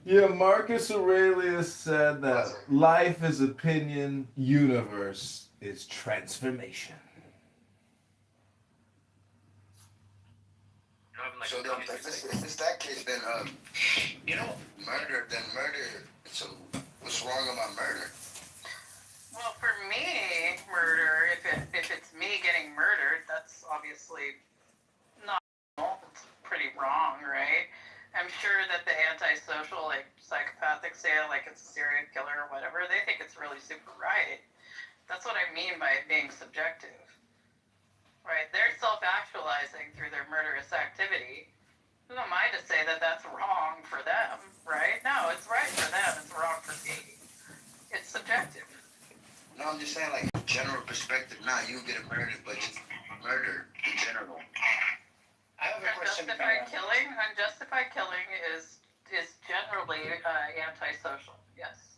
Yeah, Marcus Aurelius said that life is opinion, universe is transformation. So then, if it's that case, then murder. So what's wrong about murder? Well, for me, murder, if it's me getting murdered, that's obviously not normal. It's pretty wrong, right? I'm sure that the antisocial, like psychopathic say, like it's a serial killer or whatever, they think it's really super right. That's what I mean by it being subjective. Right? They're self-actualizing through their murderous activity. Who am I to say that that's wrong for them, right? No, it's right for them. It's wrong for me. It's subjective. No, I'm just saying, like, general perspective. Nah, you get murdered, but just murder in general. I have a question. Unjustified killing is generally antisocial. Yes,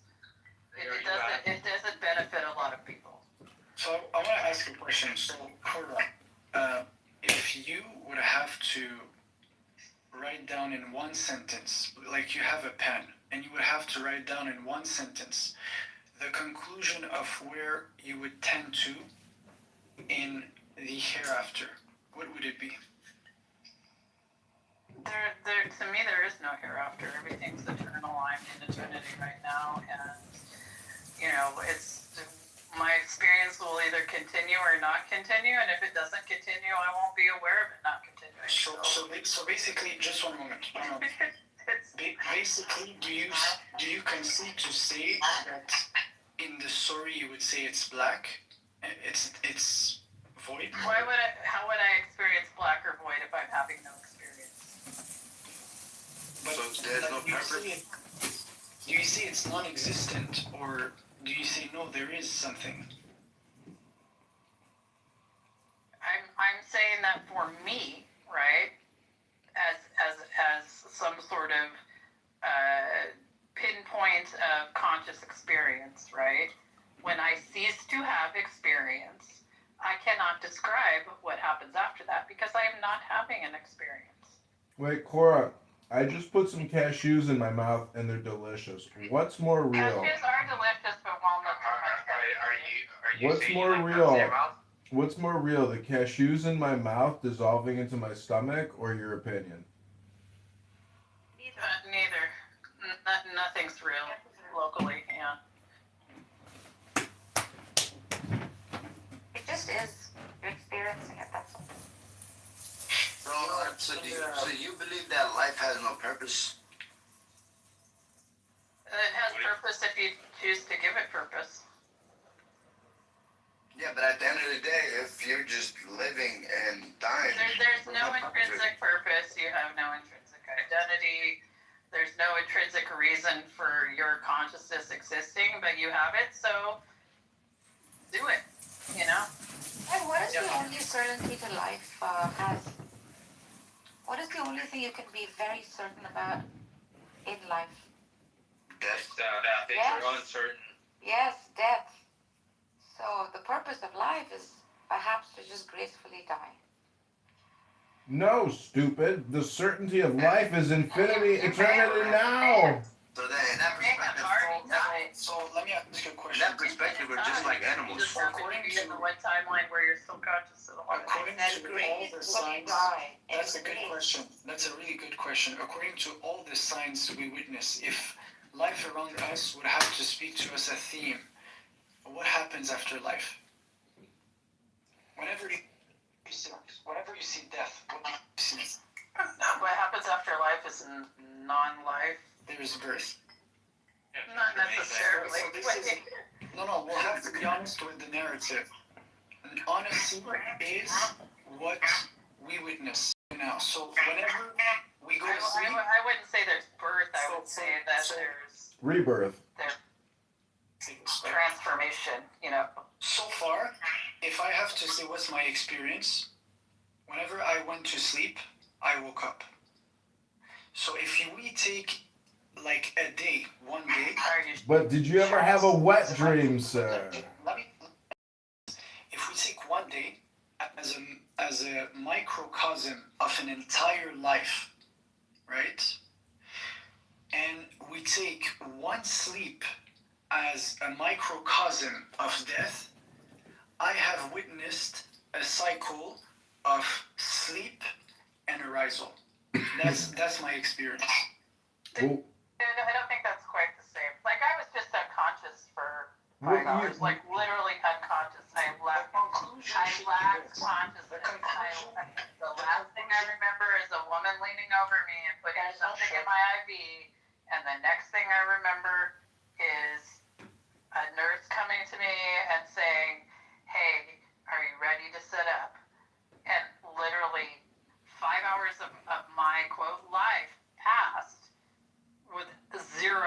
it doesn't benefit a lot of people. So I want to ask a question. So, Cora, if you would have to write down in one sentence, like you have a pen, and you would have to write down in one sentence the conclusion of where you would tend to in the hereafter, what would it be? To me, there is no hereafter. Everything's eternal. I'm in eternity right now, and it's my experience will either continue or not continue. And if it doesn't continue, I won't be aware of it not continuing. So basically, just one moment. Basically, do you concede to say that in the story you would say it's black, it's void? How would I experience black or void if I'm having no experience? But so there's no purpose? Do you say it's non-existent, or do you say no, there is something? I'm saying that for me, right, as some sort of pinpoint of conscious experience, right? When I cease to have experience, I cannot describe what happens after that because I am not having an experience. Wait, Cora, I just put some cashews in my mouth and they're delicious. What's more real? Cashews are delicious, but walnuts are much better. What's more real? What's more real, the cashews in my mouth dissolving into my stomach, or your opinion? Neither. Nothing's real locally, yeah. It just is. You're experiencing it, that's all. So you believe that life has no purpose? It has purpose if you choose to give it purpose. Yeah, but at the end of the day, if you're just living and dying... There's no intrinsic purpose. You have no intrinsic identity. There's no intrinsic reason for your consciousness existing, but you have it, so do it, And what is the only certainty to life has? What is the only thing you can be very certain about in life? Death. Yes. Uncertain. Yes, death. So the purpose of life is perhaps to just gracefully die. No, stupid. The certainty of life is infinity, eternity now. So that in that perspective, so let me ask you a question. In that perspective, we're just like animals. You just have to be in the one timeline where you're still conscious of the whole According to all the signs, that's a good question. That's a really good question. According to all the signs we witness, if life around us would have to speak to us a theme, what happens after life? Whenever you see death, what do you see? What happens after life is non-life. There is birth. Not necessarily. No, we'll have to be honest with the narrative. And honesty is what we witness now. So whenever we go to sleep... I wouldn't say there's birth. I would say that there's... Rebirth. There's transformation, So far, if I have to say what's my experience, whenever I went to sleep, I woke up. So if we take like a day, one day... But did you ever have a wet dream, sir? If we take one day as a microcosm of an entire life, right? And we take one sleep as a microcosm of death, I have witnessed a cycle of sleep and arousal. That's my experience. Well, I don't think that's quite the same. Like, I was just unconscious for 5 hours, like literally unconscious. I lacked consciousness. The last thing I remember is a woman leaning over me and putting something in my IV, and the next thing I remember is a nurse coming to me and saying,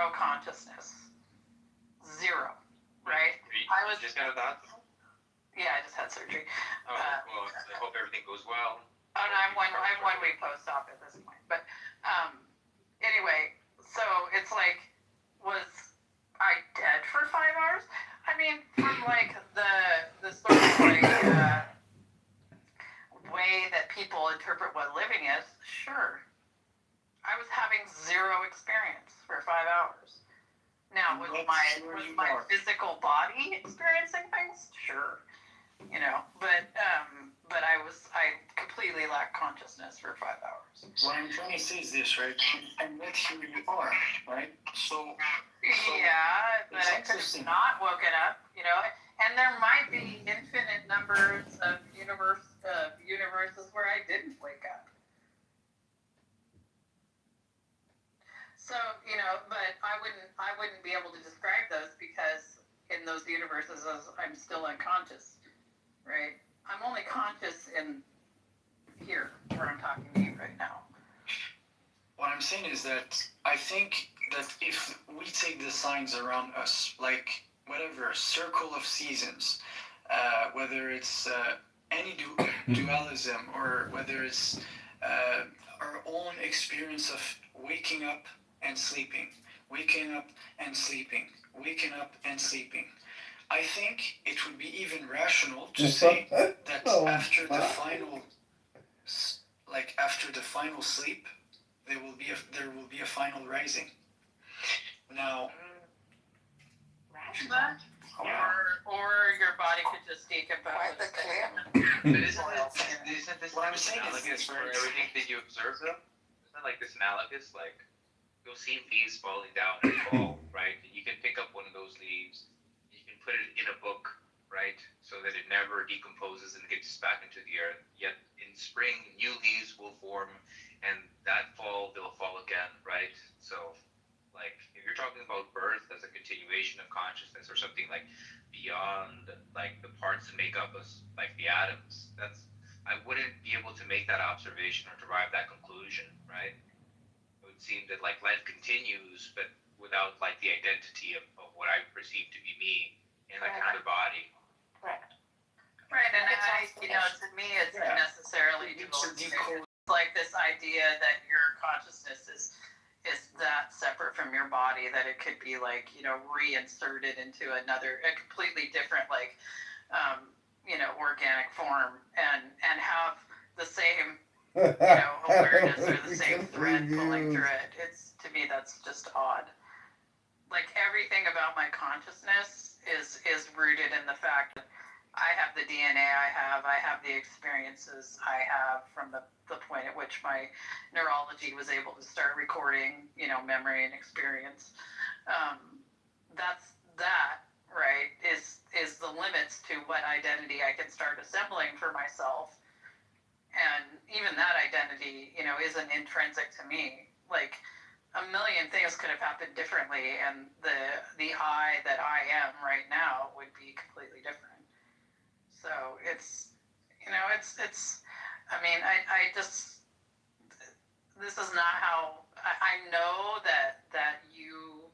zero consciousness. Zero. Right? I was just got out of the hospital? Yeah, I just had surgery. Oh, well, I hope everything goes well. Oh, no, I'm 1 week post-op at this point. But anyway, so it's like, was I dead for 5 hours? I mean, from like the sort of like way that people interpret what living is, sure. I was having zero experience for 5 hours. Now, was my physical body experiencing things? Sure. You know, but I completely lacked consciousness for 5 hours. What I'm trying to say is this, right? And yet here you are, right? So yeah, but I could have not woken up, you know, and there might be infinite numbers of universes where I didn't wake up. So, you know, but I wouldn't be able to describe those because in those universes I'm still unconscious, right? I'm only conscious in here where I'm talking to you right now. what I'm saying is that I think that if we take the signs around us, like whatever, circle of seasons, whether it's any dualism or whether it's our own experience of waking up and sleeping, waking up and sleeping, waking up and sleeping, I think it would be even rational to say that after the final sleep, there will be a final rising. Now, or your body could just decompose. But isn't this what I'm saying analogous is for everything that you observe though? Isn't that like this analogous? Like, you'll see leaves falling down in the fall, right? You can pick up one of those leaves, you can put it in a book, right? So that it never decomposes and gets back into the earth. Yet in spring, new leaves will form, and that fall, they'll fall again, right? So, like, if you're talking about birth as a continuation of consciousness or something like beyond, like, the parts that make up us, like the atoms, I wouldn't be able to make that observation or derive that conclusion, right? It would seem that, like, life continues, but without, like, the identity of what I perceive to be me in, like, another body. Right, and to me, it's necessarily dualistic. It's like this idea that your consciousness is that separate from your body, that it could be like, you know, reinserted into a completely different, like, organic form and have the same, awareness or the same thread pulling through it. To me, that's just odd. Like, everything about my consciousness is rooted in the fact that I have the DNA I have the experiences I have from the point at which my neurology was able to start recording, memory and experience. That right is the limits to what identity I can start assembling for myself. And even that identity, isn't intrinsic to me. Like, a million things could have happened differently, and the I that I am right now would be completely different. So this is not how, I know that you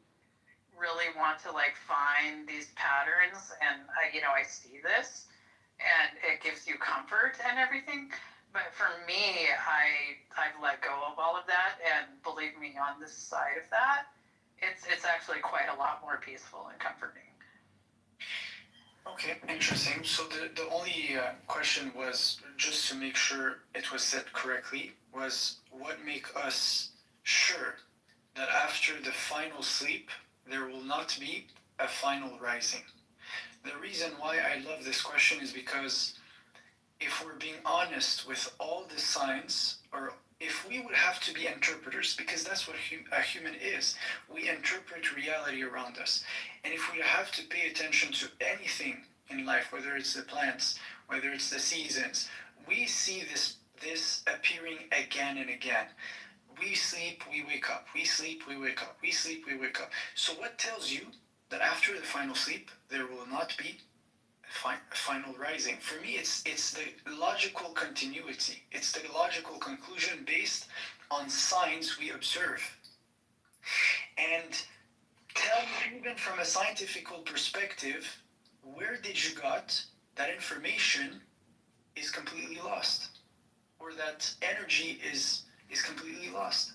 really want to, like, find these patterns, and I see this, and it gives you comfort and everything. But for me, I've let go of all of that, and believe me, on this side of that, it's actually quite a lot more peaceful and comforting. okay, interesting. So the only question was, just to make sure it was said correctly, was what make us sure that after the final sleep, there will not be a final rising? The reason why I love this question is because if we're being honest with all the signs, or if we would have to be interpreters, because that's what a human is, we interpret reality around us. And if we have to pay attention to anything in life, whether it's the plants, whether it's the seasons, we see this appearing again and again. We sleep, we wake up. We sleep, we wake up. We sleep, we wake up. So what tells you that after the final sleep, there will not be a final rising? For me, it's the logical continuity. It's the logical conclusion based on signs we observe. And even from a scientific perspective, where did you got that information is completely lost, or that energy is completely lost?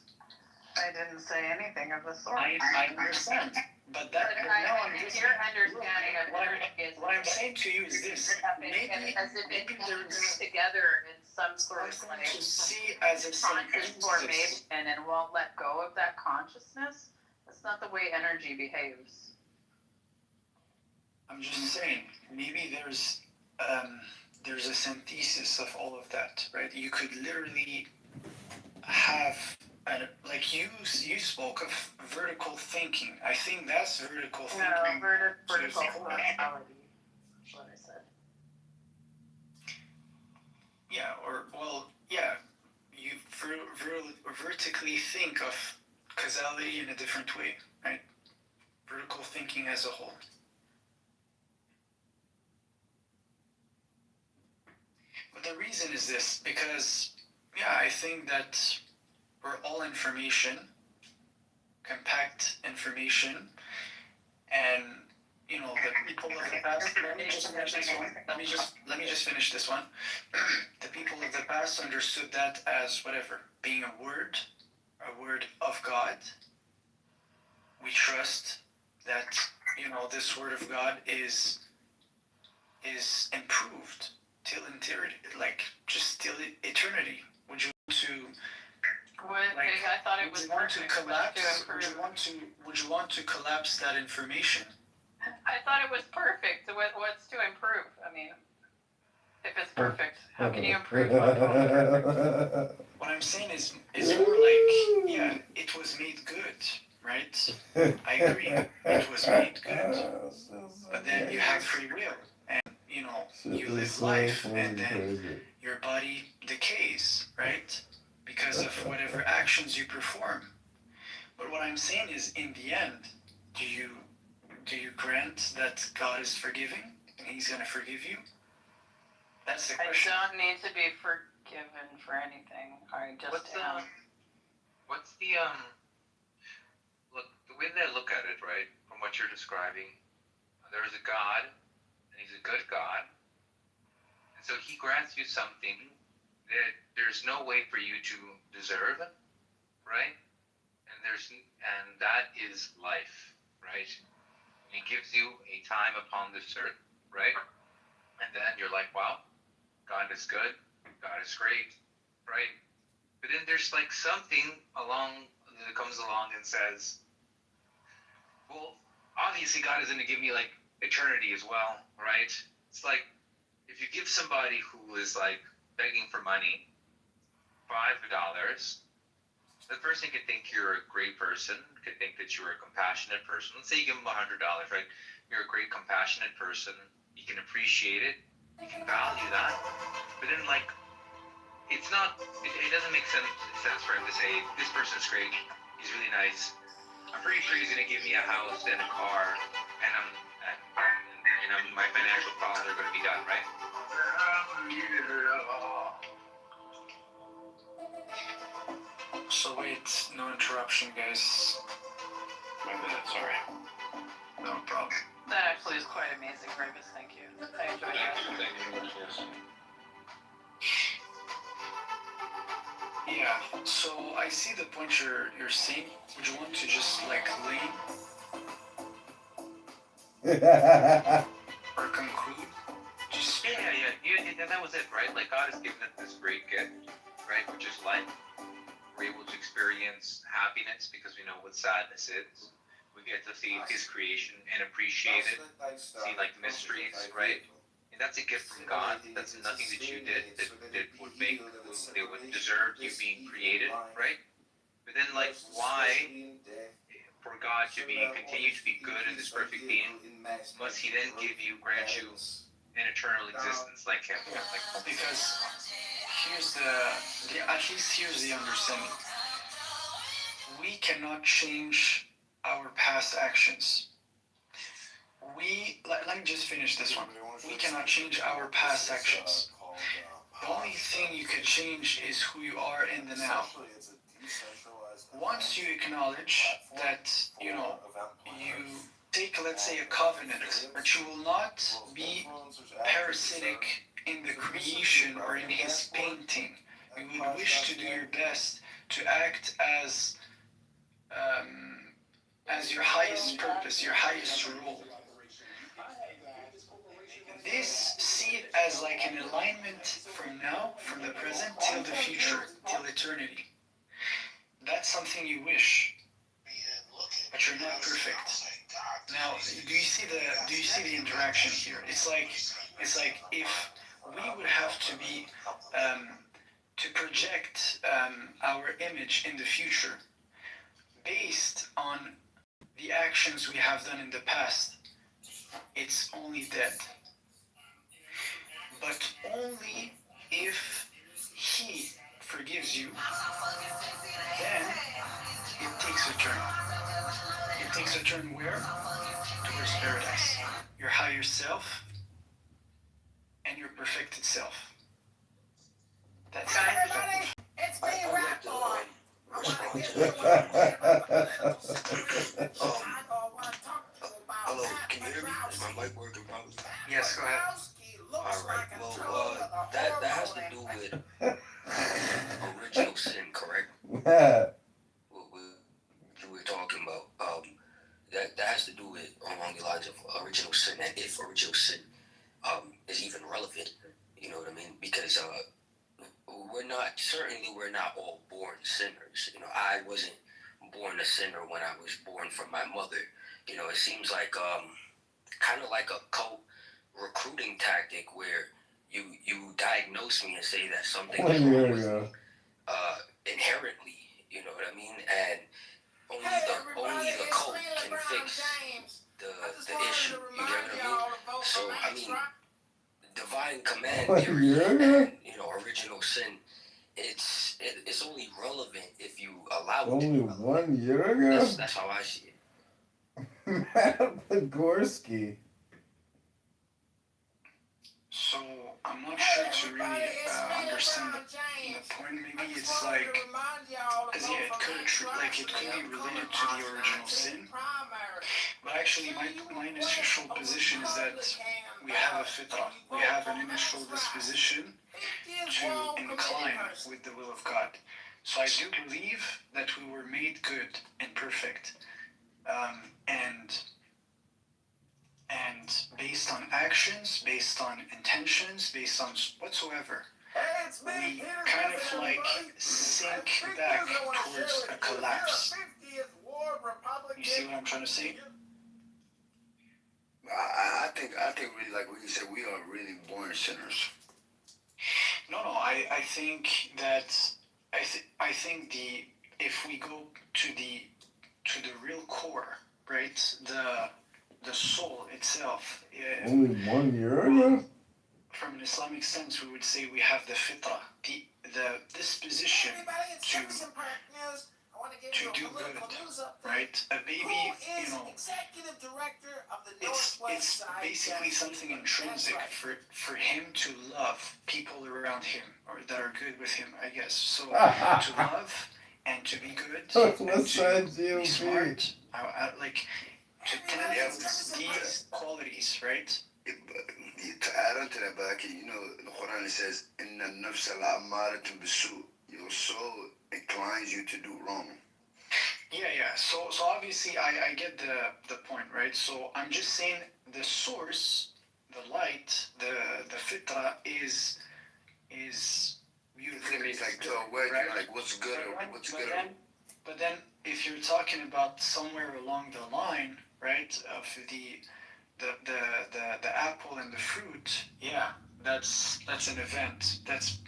I didn't say anything of the sort. I understand, but that But but now I'm I, just your understanding of what energy is what I'm saying to you is this: maybe as if it comes there's together in some sort I'm of going like to see as a conscious synthesis. formation and won't let go of that consciousness. That's not the way energy behaves. I'm just saying, maybe there's a synthesis of all of that, right? You could literally have like you spoke of vertical thinking. I think that's vertical thinking. No, vertical causality. That's what I said. Yeah, you vertically think of causality in a different way, right? Vertical thinking as a whole. But the reason is this, because, I think that we're all information, compact information, and, the people of the past, let me just finish this one. Let me just finish this one. The people of the past understood that as whatever, being a word of God. We trust that, this word of God is improved till eternity, just till eternity. Would you want to? I thought it was perfect. Would you want to collapse that information? I thought it was perfect. What's to improve? I mean, if it's perfect, how can you improve what's perfect? What I'm saying is more like, it was made good, right? I agree, it was made good. But then you have free will, and you live life, and then your body decays, right? Because of whatever actions you perform. But what I'm saying is, in the end, do you grant that God is forgiving and He's going to forgive you? That's the question. I don't need to be forgiven for anything. I just am. What's the look, the way that I look at it, right, from what you're describing, there is a God, and He's a good God, and so He grants you something that there's no way for you to deserve, right? And that is life, right? And He gives you a time upon this earth, right? And then you're like, wow, God is good, God is great, right? But then there's like something that comes along and says, well, obviously God is going to give me like eternity as well, right? It's like if you give somebody who is like begging for money $5, the person could think you're a great person, could think that you're a compassionate person. Let's say you give them $100, right? You're a great compassionate person. You can appreciate it. You can value that. But then like, it doesn't make sense for him to say, this person's great, he's really nice. I'm pretty sure he's gonna give me a house and a car, and my financial problems are gonna be done, right? So wait, no interruption, guys. 1 minute, sorry. No problem. That actually is quite amazing, Rivas. Thank you. I enjoyed that. Thank you very much, yes. Yeah, so I see the point you're saying. Would you want to just lean or conclude? Yeah, that was it, right? Like God has given us this great gift, right, which is life. We're able to experience happiness because we know what sadness is. We get to see His creation and appreciate it, see like mysteries, right? And that's a gift from God. That's nothing that you did that would deserve you being created, right? But then like, why, for God to continue to be good in this perfect being, must He then grant you an eternal existence like Him? Because here's here's the understanding. We cannot change our past actions. Let me just finish this one. We cannot change our past actions. The only thing you can change is who you are in the now. Once you acknowledge that, you take let's say, a covenant, but you will not be parasitic in the creation or in his painting. You would wish to do your best to act as your highest purpose, your highest role. This, see it as like an alignment from now, from the present till the future, till eternity. That's something you wish, but you're not perfect. Now, do you see the interaction here? It's like if we would have to be to project our image in the future based on the actions we have done in the past, it's only dead. But only if he forgives you, then it takes a turn. It takes a turn where? Towards paradise. Your higher self and your perfected self. That's it. It's me, rap boy. Hello, can you hear me? Is my mic working properly? Yes, go ahead. Alright, well, that has to do with original sin, correct? What you were talking about. That has to do with along the lines of original sin, and if original sin is even relevant, you know what I mean? Because we're not all born sinners. You know, I wasn't born a sinner when I was born from my mother. You know, it seems like kind of like a cult recruiting tactic where you diagnose me and say that something is wrong with me inherently. You know what I mean? And only the cult can fix the issue. You get what I mean? So I mean, divine command period, and, you know, original sin. It's only relevant if you allow it. Only 1 year ago? That's how I see it. Matt Pogorski. So I'm not sure to really understand the point. Maybe it's like, because yeah, it could be related to the original sin. But actually, my initial position is that we have a fitra. We have an initial disposition to incline with the will of God. So I do believe that we were made good and perfect, and based on actions, based on intentions, based on whatsoever, we kind of like sink back towards a collapse. You see what I'm trying to say? I think really, like what you said, we are really born sinners. No, I think that I think if we go to the real core, right? The soul itself. Only 1 year ago? From an Islamic sense, we would say we have the fitra, the disposition to do good, right? A baby, you know, it's basically something intrinsic for him to love people around him or that are good with him, I guess. So to love and to be good and to be smart, like to tend these qualities, right? To add on to that, but you know, the Quran says, "Inna nafsa la'amaratun bisu." Your soul inclines you to do wrong. Yeah. So obviously, I get the point, right? So I'm just saying the source, the light, the fitra is beautiful. It's like to a word, right? Like what's good or what's good. But then, if you're talking about somewhere along the line, right, of the apple and the fruit, yeah, that's an event. That's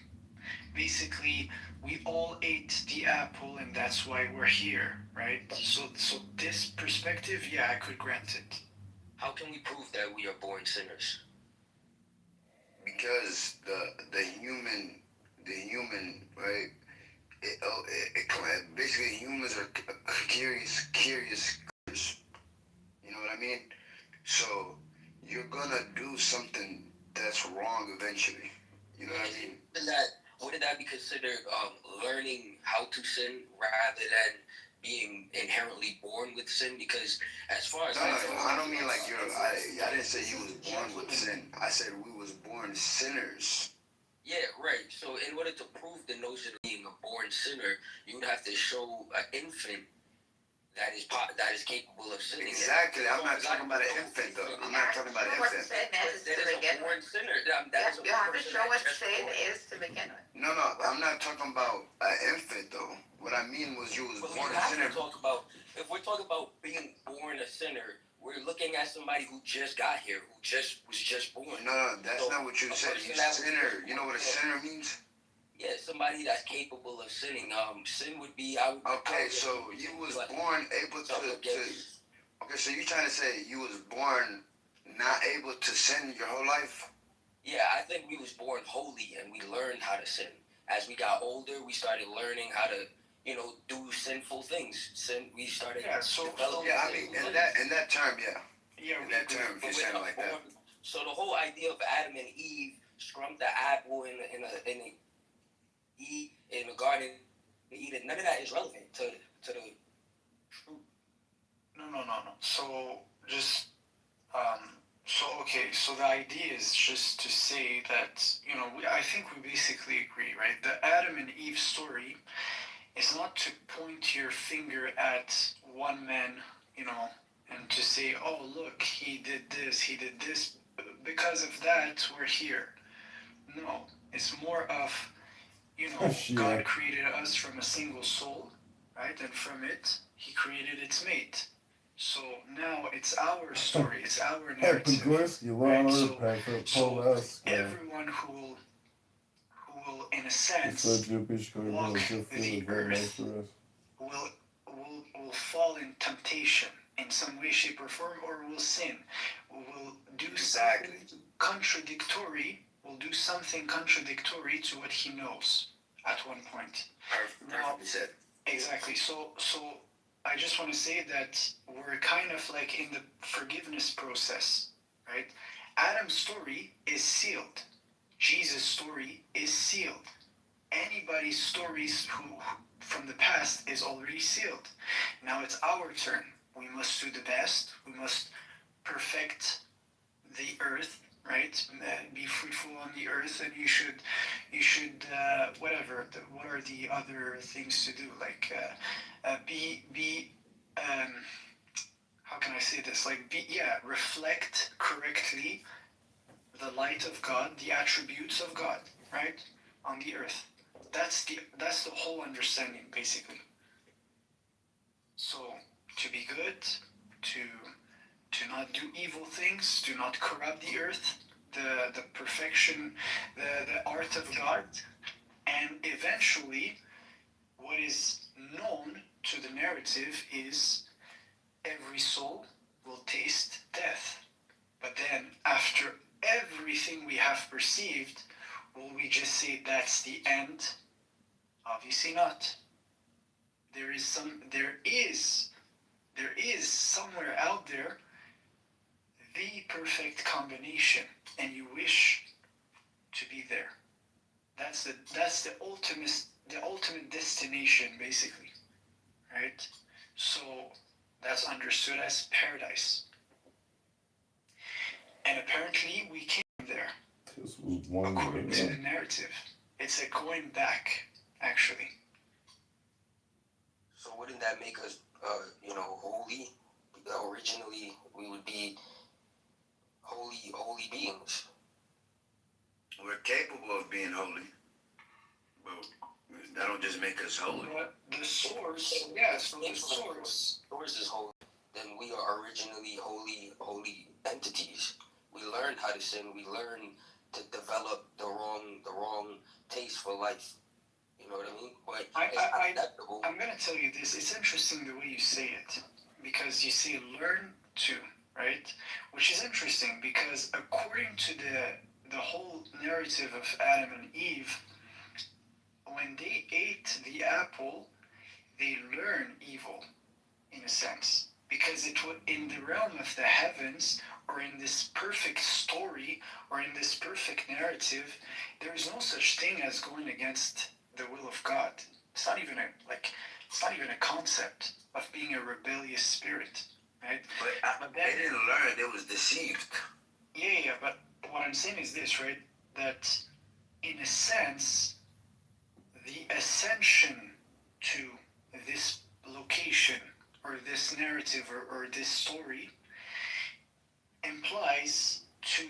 basically we all ate the apple and that's why we're here, right? So this perspective, yeah, I could grant it. How can we prove that we are born sinners? Because the human, right? Basically, humans are curious creatures. You know what I mean? So you're gonna do something that's wrong eventually. You know what I mean? Wouldn't that be considered learning how to sin rather than being inherently born with sin, because as far as No, I don't mean like I didn't say you was born with sin. I said we was born sinners. Yeah, right. So in order to prove the notion of being a born sinner, you would have to show an infant that is capable of sinning. Exactly. I'm not talking about an infant though. I'm not talking about an infant. Sin is to begin with. You have to show what sin is to begin with. No, I'm not talking about an infant though. What I mean was you was born a sinner. If we're talking about being born a sinner, we're looking at somebody who just got here, who was just born. No, that's not what you said. You sinner. You know what a sinner means? Yeah, somebody that's capable of sinning. Sin would be Okay, so you was born able to. Okay, so you trying to say you was born not able to sin your whole life? Yeah, I think we was born holy and we learned how to sin. As we got older, we started learning how to, do sinful things. We started developing. Yeah, I mean, in that term, yeah. Yeah, in that term, if you're saying it like that. So the whole idea of Adam and Eve scrumped the apple in the garden, none of that is relevant to the truth. No. So just so the idea is just to say that I think we basically agree, right? The Adam and Eve story is not to point your finger at one man, and to say, oh look, he did this, because of that we're here. No, it's more of God created us from a single soul, right? And from it, he created its mate. So now it's our story, it's our narrative. Right? So everyone who will, in a sense, walk the earth will fall in temptation in some way, shape, or form, or will sin, will do something contradictory, to what he knows at one point. Perfectly said. Exactly. So I just want to say that we're kind of like in the forgiveness process, right? Adam's story is sealed. Jesus' story is sealed. Anybody's stories who from the past is already sealed. Now it's our turn. We must do the best. We must perfect the earth, right? Be fruitful on the earth, and you should whatever. What are the other things to do? Like be how can I say this? Like reflect correctly the light of God, the attributes of God, right, on the earth. That's the whole understanding, basically. So to be good, to not do evil things, to not corrupt the earth, the perfection, the art of God, and eventually, what is known to the narrative is every soul will taste death. But then, after everything we have perceived, will we just say that's the end? Obviously not. There is somewhere out there the perfect combination, and you wish to be there. That's the ultimate destination, basically, right? So that's understood as paradise, and apparently we came there. This was one according to the narrative. It's a going back, actually. So wouldn't that make us, holy? Originally, we would be holy beings. We're capable of being holy, but that don't just make us holy. But the source, yeah, so the source is holy. Then we are originally holy entities. We learned how to sin. We learned to develop the wrong taste for life. You know what I mean? But I'm gonna tell you this. It's interesting the way you say it, because you say learn to, right? Which is interesting because according to the whole narrative of Adam and Eve, when they ate the apple, they learn evil, in a sense, because it was in the realm of the heavens, or in this perfect story, or in this perfect narrative, there is no such thing as going against the will of God. It's not even it's not even a concept of being a rebellious spirit, right? But they didn't learn, they was deceived. Yeah, but what I'm saying is this, right? That in a sense, the ascension to this location or this narrative or this story implies to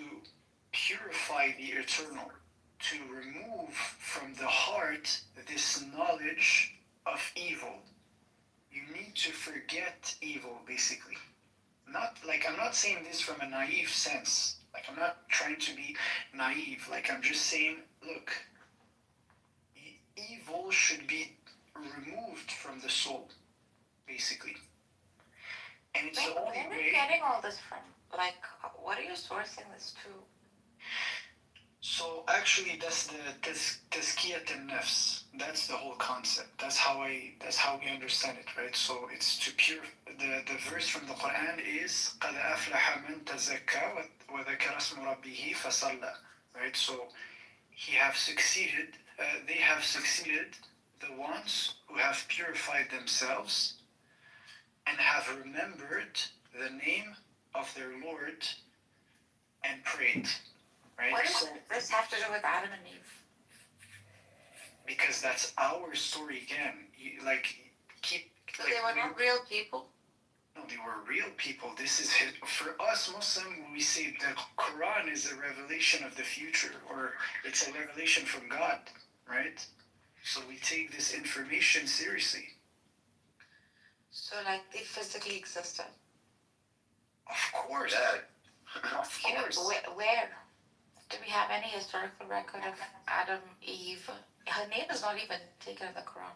purify the eternal, to remove from the heart this knowledge of evil. You need to forget evil, basically. Not like, I'm not saying this from a naive sense. Like, I'm not trying to be naive. Like, I'm just saying, look, evil should be removed from the soul, basically. And it's Wait, the only where are way. you getting all this from? Like, what are you sourcing this to? So actually, that's the tazkiyat al-nafs. That's the whole concept. That's how we understand it, right? So it's to pure. The verse from the Quran is قَدْ أَفْلَحَ مَنْ تَزَكَّى وَذَكَرَ اسْمَ رَبِّهِ فَصَلَّى. Right. So he have succeeded. They have succeeded. The ones who have purified themselves and have remembered the name of their Lord and prayed. Right? What does this have to do with Adam and Eve? Because that's our story again. So they were not real people? No, they were real people. This is for us Muslim. We say the Quran is a revelation of the future, or it's a revelation from God, right? So we take this information seriously. So like they physically existed? Of course. Of course. Where? Do we have any historical record of Adam, Eve? Her name is not even taken in the Quran.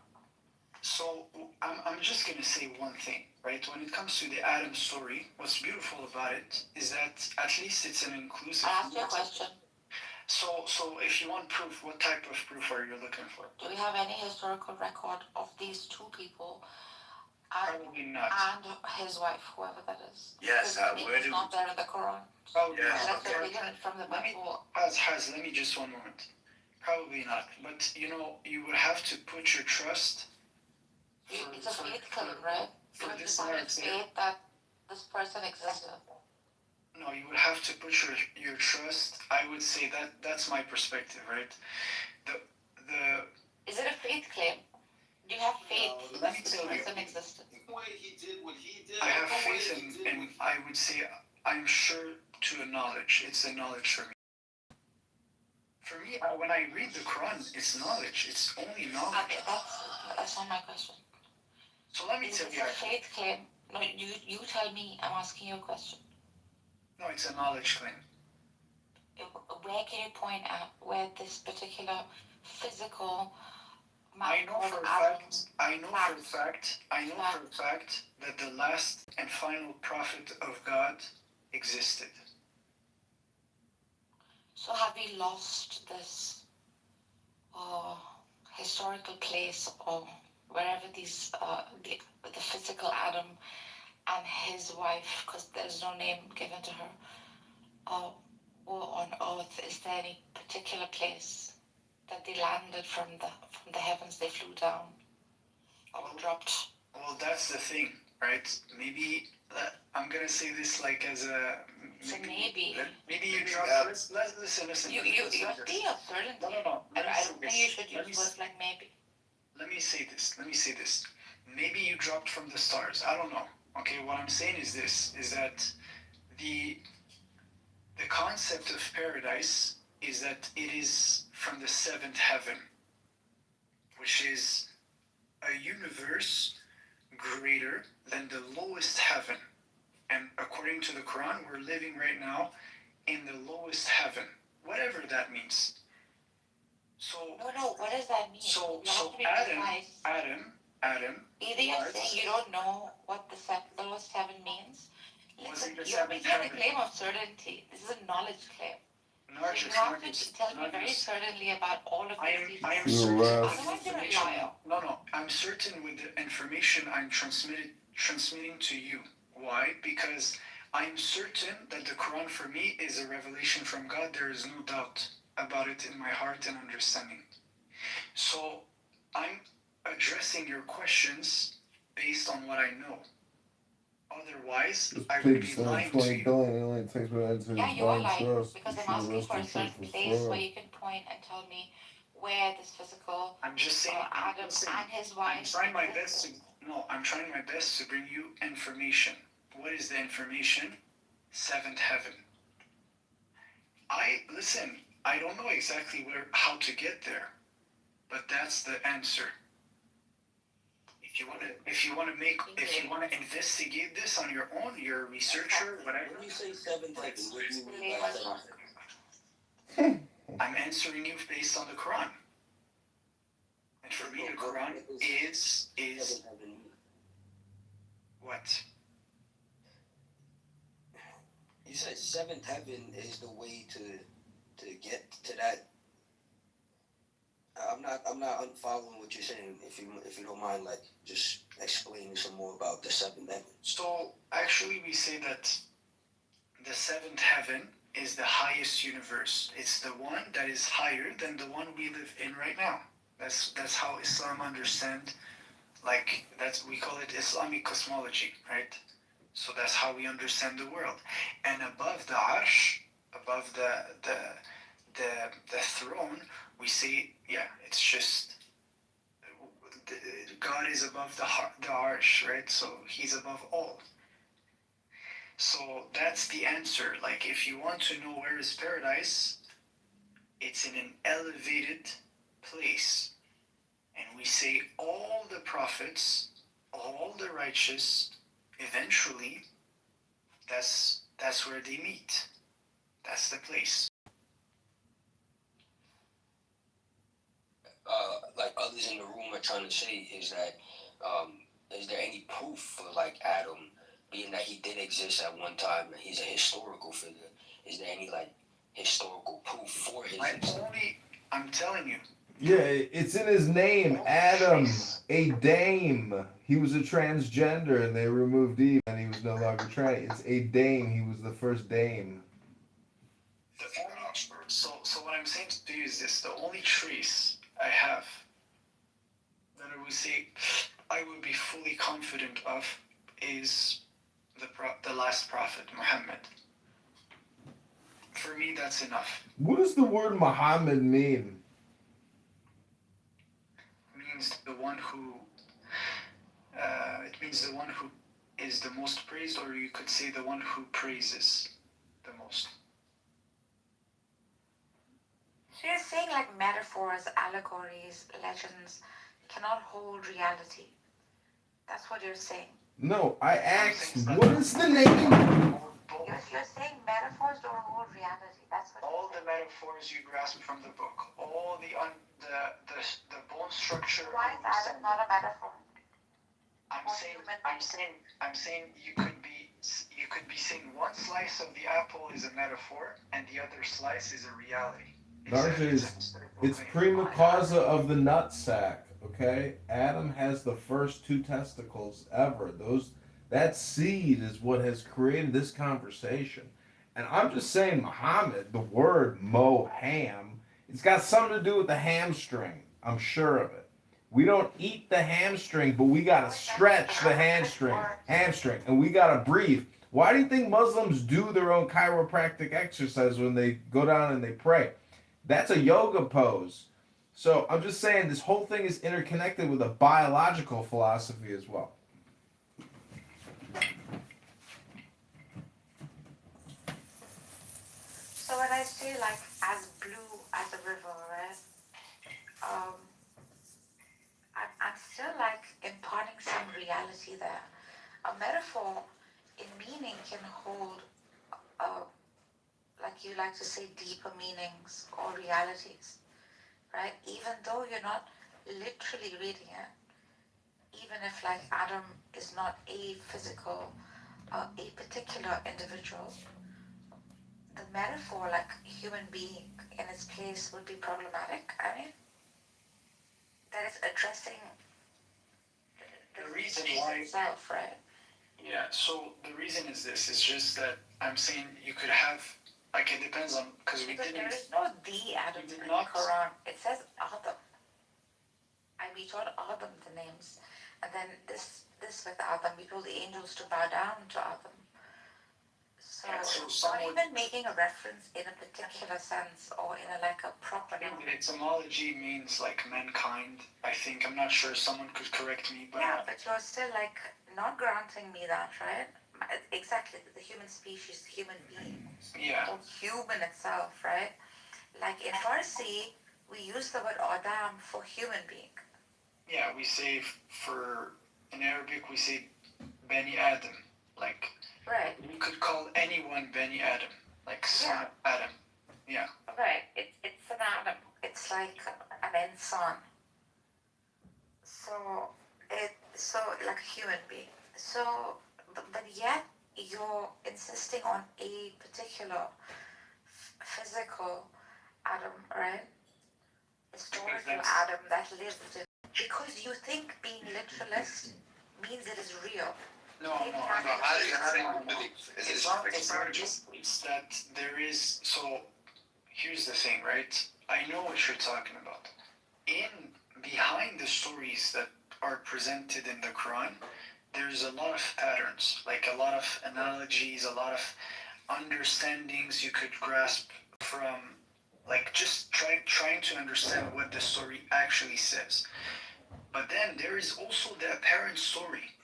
So I'm just gonna say one thing, right? When it comes to the Adam story, what's beautiful about it is that at least it's an inclusive. I'll ask you a question. So if you want proof, what type of proof are you looking for? Do we have any historical record of these two people? Probably not. And his wife, whoever that is. Yes, it's not there in the Quran. Probably Yes, not. Unless they're taken from the Bible. Has, let me just one moment. Probably not. But you would have to put your trust. It's a faith claim, right? For You this have narrative. faith that this person existed. No, you would have to put your trust. I would say that's my perspective, right? Is it a faith claim? Do you have faith Let me that this tell you. person existed? The way he did what he did. I have faith in I would say I'm sure to a knowledge. It's a knowledge for me. For me, when I read the Quran, it's knowledge. It's only knowledge. Okay, that's not my question. So let me Is tell it you. a faith claim? No, you tell me. I'm asking you a question. No, it's a knowledge claim. Where can you point out where this particular physical I know for a fact that the last and final prophet of God existed. So have we lost this historical place or wherever these the physical Adam and his wife, because there's no name given to her, were on earth? Is there any particular place that they landed from the heavens? They flew down or dropped? Well, that's the thing, right? Maybe I'm gonna say this like as a maybe you drop. Listen. You're being absurd. No. I don't think you should use words like maybe. Let me say this. Maybe you dropped from the stars. I don't know. Okay, what I'm saying is this: is that the concept of paradise is that it is from the seventh heaven, which is a universe greater than the lowest heaven. And according to the Quran, we're living right now in the lowest heaven, whatever that means. So No, what does that mean? So Adam. Either you're saying you don't know what the lowest heaven means. Listen, you're making a claim of certainty. This is a knowledge claim. So you have to tell me very certainly about all of these I am things. certain. Otherwise you're a liar. No. I'm certain with the information I'm transmitting to you. Why? Because I'm certain that the Quran for me is a revelation from God. There is no doubt about it in my heart and understanding. So I'm addressing your questions based on what I know. Otherwise, This I pig would be selling lying to 20 you. billion. It only takes me into Yeah, his you are blind lying trust. because You I'm should asking arrest for a him certain for place where fraud. you can point and tell me where this physical I'm just saying. Adam and his wife. I'm trying my best to. No, I'm trying my best to bring you information. What is the information? Seventh heaven. Listen. I don't know exactly how to get there, but that's the answer. If you want to investigate this on your own, you're a researcher, whatever. When you say seventh heaven, what do you mean by seventh heaven? I'm answering you based on the Quran. And for me, the Quran is what? You said seventh heaven is the way to get to that. I'm not unfollowing what you're saying. If you don't mind, like just explaining some more about the seventh heaven. So actually, we say that the seventh heaven is the highest universe. It's the one that is higher than the one we live in right now. That's how Islam understand. Like we call it Islamic cosmology, right? So that's how we understand the world. And above the arsh, above the throne, we say, yeah, it's just God is above the arsh, right? So he's above all. So that's the answer. Like if you want to know where is paradise, it's in an elevated place. And we say all the prophets, all the righteous, eventually, that's where they meet. That's the place. Like others in the room are trying to say is that is there any proof for like Adam, being that he did exist at one time and he's a historical figure? Is there any like historical proof for his existence? I'm telling you. Yeah, it's in his name, Adam, a dame. He was a transgender and they removed Eve and he was no longer trans. It's a dame. He was the first dame. So what I'm saying to you is this: the only trace I have that I would say I would be fully confident of is the last prophet, Muhammad. For me, that's enough. What does the word Muhammad mean? It means the one who. It means the one who is the most praised, or you could say the one who praises the most. So you're saying like metaphors, allegories, legends cannot hold reality. That's what you're saying. No, I asked, what is the name? You're saying metaphors don't hold reality. That's what. All the metaphors you grasp from the book, all the bone structure. Why is Adam not a metaphor? I'm saying you could be saying one slice of the apple is a metaphor and the other slice is a reality. It's prima causa of the nutsack, okay? Adam has the first two testicles ever. That seed is what has created this conversation. And I'm just saying, Muhammad, the word moham, it's got something to do with the hamstring. I'm sure of it. We don't eat the hamstring, but we gotta stretch the hamstring, and we gotta breathe. Why do you think Muslims do their own chiropractic exercise when they go down and they pray? That's a yoga pose. So I'm just saying this whole thing is interconnected with a biological philosophy as well. So when I say like as blue as a river, right? I'm still like imparting some reality there. A metaphor in meaning can hold, like you like to say, deeper meanings or realities, right? Even though you're not literally reading it, even if like Adam is not a physical, a particular individual, the metaphor, like human being in its place, would be problematic. I mean, that is addressing the reason why itself, right? Yeah. So the reason is this: it's just that I'm saying you could have, like, it depends on, because we didn't. There is no the Adam in the Quran. It says Adam. I we taught Adam the names, and then this with Adam, we told the angels to bow down to Adam. So, not even making a reference in a particular sense or in a proper. Etymology means like mankind. I think, I'm not sure. Someone could correct me, but yeah, but you're still not granting me that, right? Exactly, the human species, human being, or human itself, right? Like in Farsi, we use the word Adam for human being. Yeah, we say in Arabic we say Bani Adam, like. Right. You could call anyone Bani Adam, like son of Adam. Yeah. Right. It's an Adam. It's like an insan. So like a human being. So, but yet you're insisting on a particular physical Adam, right? Historical Adam that lived in, because you think being literalist means it is real. No. It's not just that there is. So here's the thing, right? I know what you're talking about. Behind the stories that are presented in the Quran, there's a lot of patterns, like a lot of analogies, a lot of understandings you could grasp from, like just trying to understand what the story actually says. But then there is also the apparent story.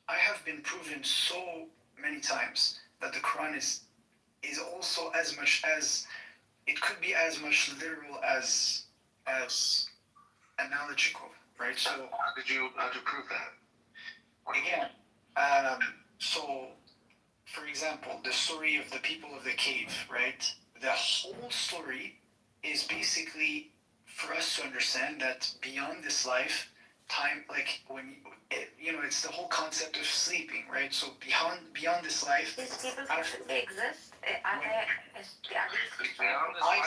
I have been proven so many times that the Quran is also as much as it could be as much literal as analogical, right? So how'd you prove that? Again, so for example, the story of the people of the cave, right? The whole story is basically for us to understand that beyond this life, time, like when it's the whole concept of sleeping, right? So beyond this life, these people they exist. I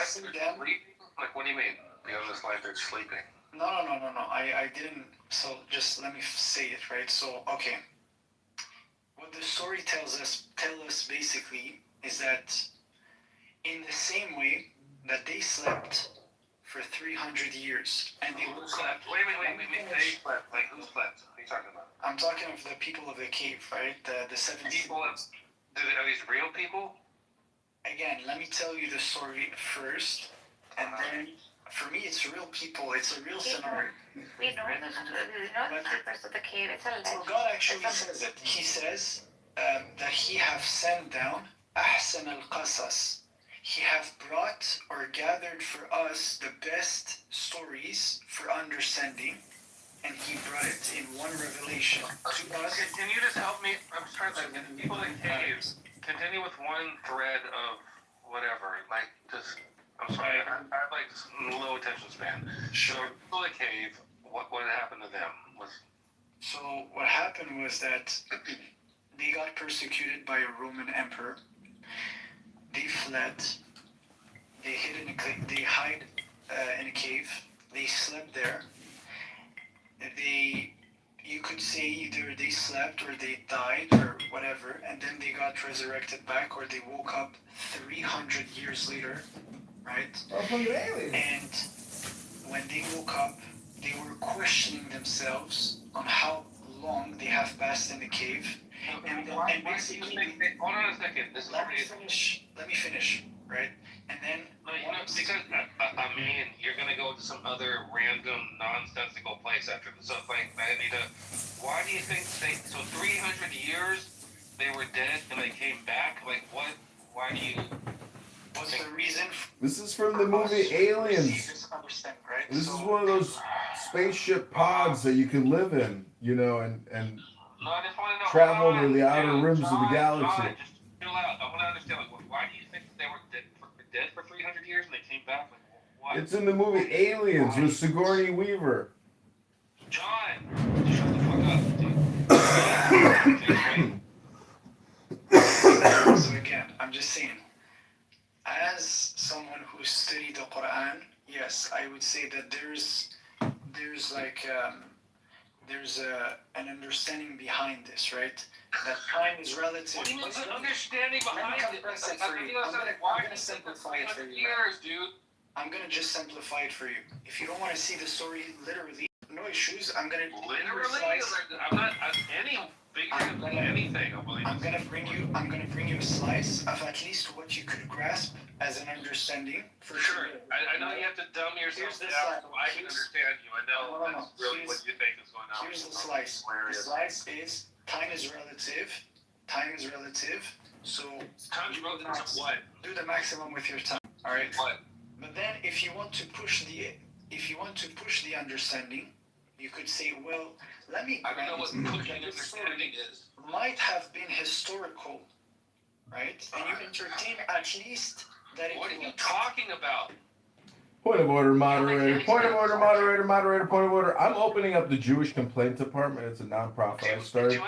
see them. Like, what do you mean? Beyond this life, they're sleeping. No. I didn't. So just let me say it, right? So okay, what the story tell us basically is that in the same way that they slept for 300 years, and they woke up. Wait. They slept. Like, who slept? What are you talking about? I'm talking of the people of the cave, right? The 70 people. Are these real people? Again, let me tell you the story first, and then for me, it's real people. It's a real scenario. We know the secrets of the cave. It's a legend. So God actually says it. He says that He have sent down أحسن القصص. He have brought or gathered for us the best stories for understanding, and He brought it in one revelation to us. Can you just help me? I'm just trying to people in caves. Continue with one thread of whatever. Like, just, I'm sorry, I have like low attention span. Sure. So, people in the cave, what happened to them? So what happened was that they got persecuted by a Roman emperor. They fled. They hid in a cave. They hide in a cave. They slept there. You could say either they slept or they died or whatever, and then they got resurrected back, or they woke up 300 years later, right? And when they woke up, they were questioning themselves on how long they have passed in the cave. And basically, hold on a second. This is let me finish, right? And then because I mean, you're gonna go to some other random nonsensical place after this. So like, why do you think so 300 years they were dead and they came back? Like, what? Why do you? What's the reason? This is from the movie Aliens. Right? This is one of those spaceship pods that you can live in, and travel to the outer rims of the galaxy. Just chill out. I want to understand. Like, why do you think they were dead for 300 years and they came back? Like, what? It's in the movie Aliens with Sigourney Weaver. John, shut the fuck up. So again, I'm just saying, as someone who studied the Quran, yes, I would say that there's an understanding behind this, right? That time is relative. What do you mean an understanding behind it? I'm gonna simplify it for you. Years, dude. I'm gonna just simplify it for you. If you don't want to see the story literally, no issues. I'm gonna Literally, I'm not anything. I'm gonna bring you a slice of at least what you could grasp as an understanding. For sure. I know you have to dumb yourself down so I can understand you. I know that's really what you think is going on. Here's the slice. The slice is time is relative. Time is relative. So time's relative to what? Do the maximum with your time. All right. What? But then, if you want to push the understanding, you could say, well, let me. I don't know what pushing understanding is. Might have been historical, right? And you entertain at least that. What are you talking about? Point of order, moderator. Point of order, moderator. Moderator. Point of order. I'm opening up the Jewish Complaint Department. It's a nonprofit I started.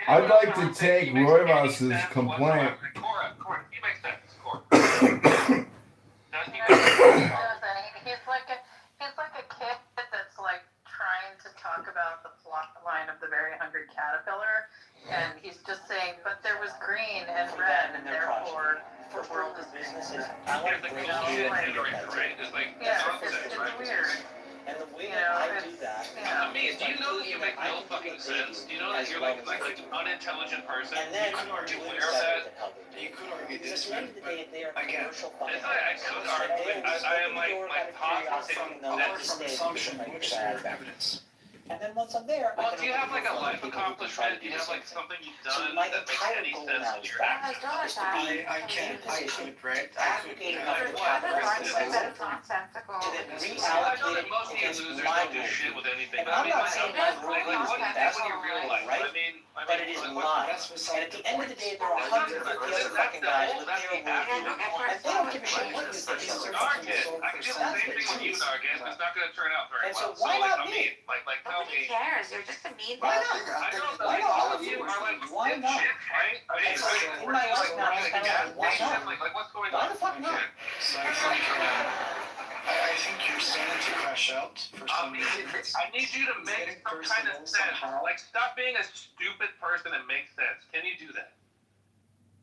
I'd like to take Roivas's complaint. Cora, he makes sense. Cora. He's like a kid that's like trying to talk about the plot line of the Very Hungry Caterpillar, and he's just saying, but there was green and red, and therefore the world is businesses. I want to bring you right? It's like it's weird. And the way that I do that, I mean, do you know that you make no fucking sense? Do you know that you're like an unintelligent person? and then You could argue doing aware of that. You could argue Because this, at the end of the day, they are again, commercial fucking It's like I could argue. I am like positive apart that's from assumption, which is your evidence. And then once I'm there, well, do you have like a life accomplishment? Do you have like something you've done that makes any sense to your I could, right? I could. I know that most of you losers don't do shit with anything. But I mean, what do you think when you realize? I mean, but it is mine. And at the end of the day, there are 150 other fucking guys with their and they don't give a shit what you think. Nargis, I can do the same thing with you, Nargis. It's not going to turn out very well. So why not me? Like tell me. Who cares? You're just a mean Why bastard. not? I know that Why like, not? all of you are like Why not? shit, right? I mean, And so in my life now, it's kind of like, why not? Like what's going Why on? the fuck not? So I think you're starting to crash out for some reason. I need you to make some kind of sense. Like, stop being a stupid person and make sense. Can you do that?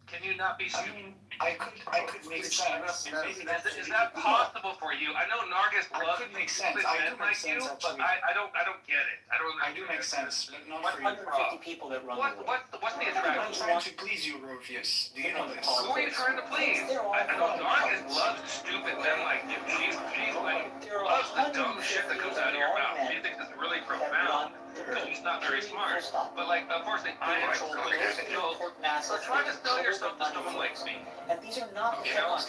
Can you not be I stupid? mean, I could make sense. Maybe that's Is that possible for you? I know Nargis loves could make sense. stupid I men do make like you, sense, but actually. I don't get it. I do make sense, but not for you. 150 people that run the world. What's the I'm attraction? trying to please you, Rovius. Do you know this? Who are you trying to please? I know Nargis loves stupid men like you. She's like loves the dumb shit that comes out of your mouth. She thinks it's really profound. Because she's not very smart. But like, unfortunately, I am so try to sell yourself to someone like me. And these are not You know,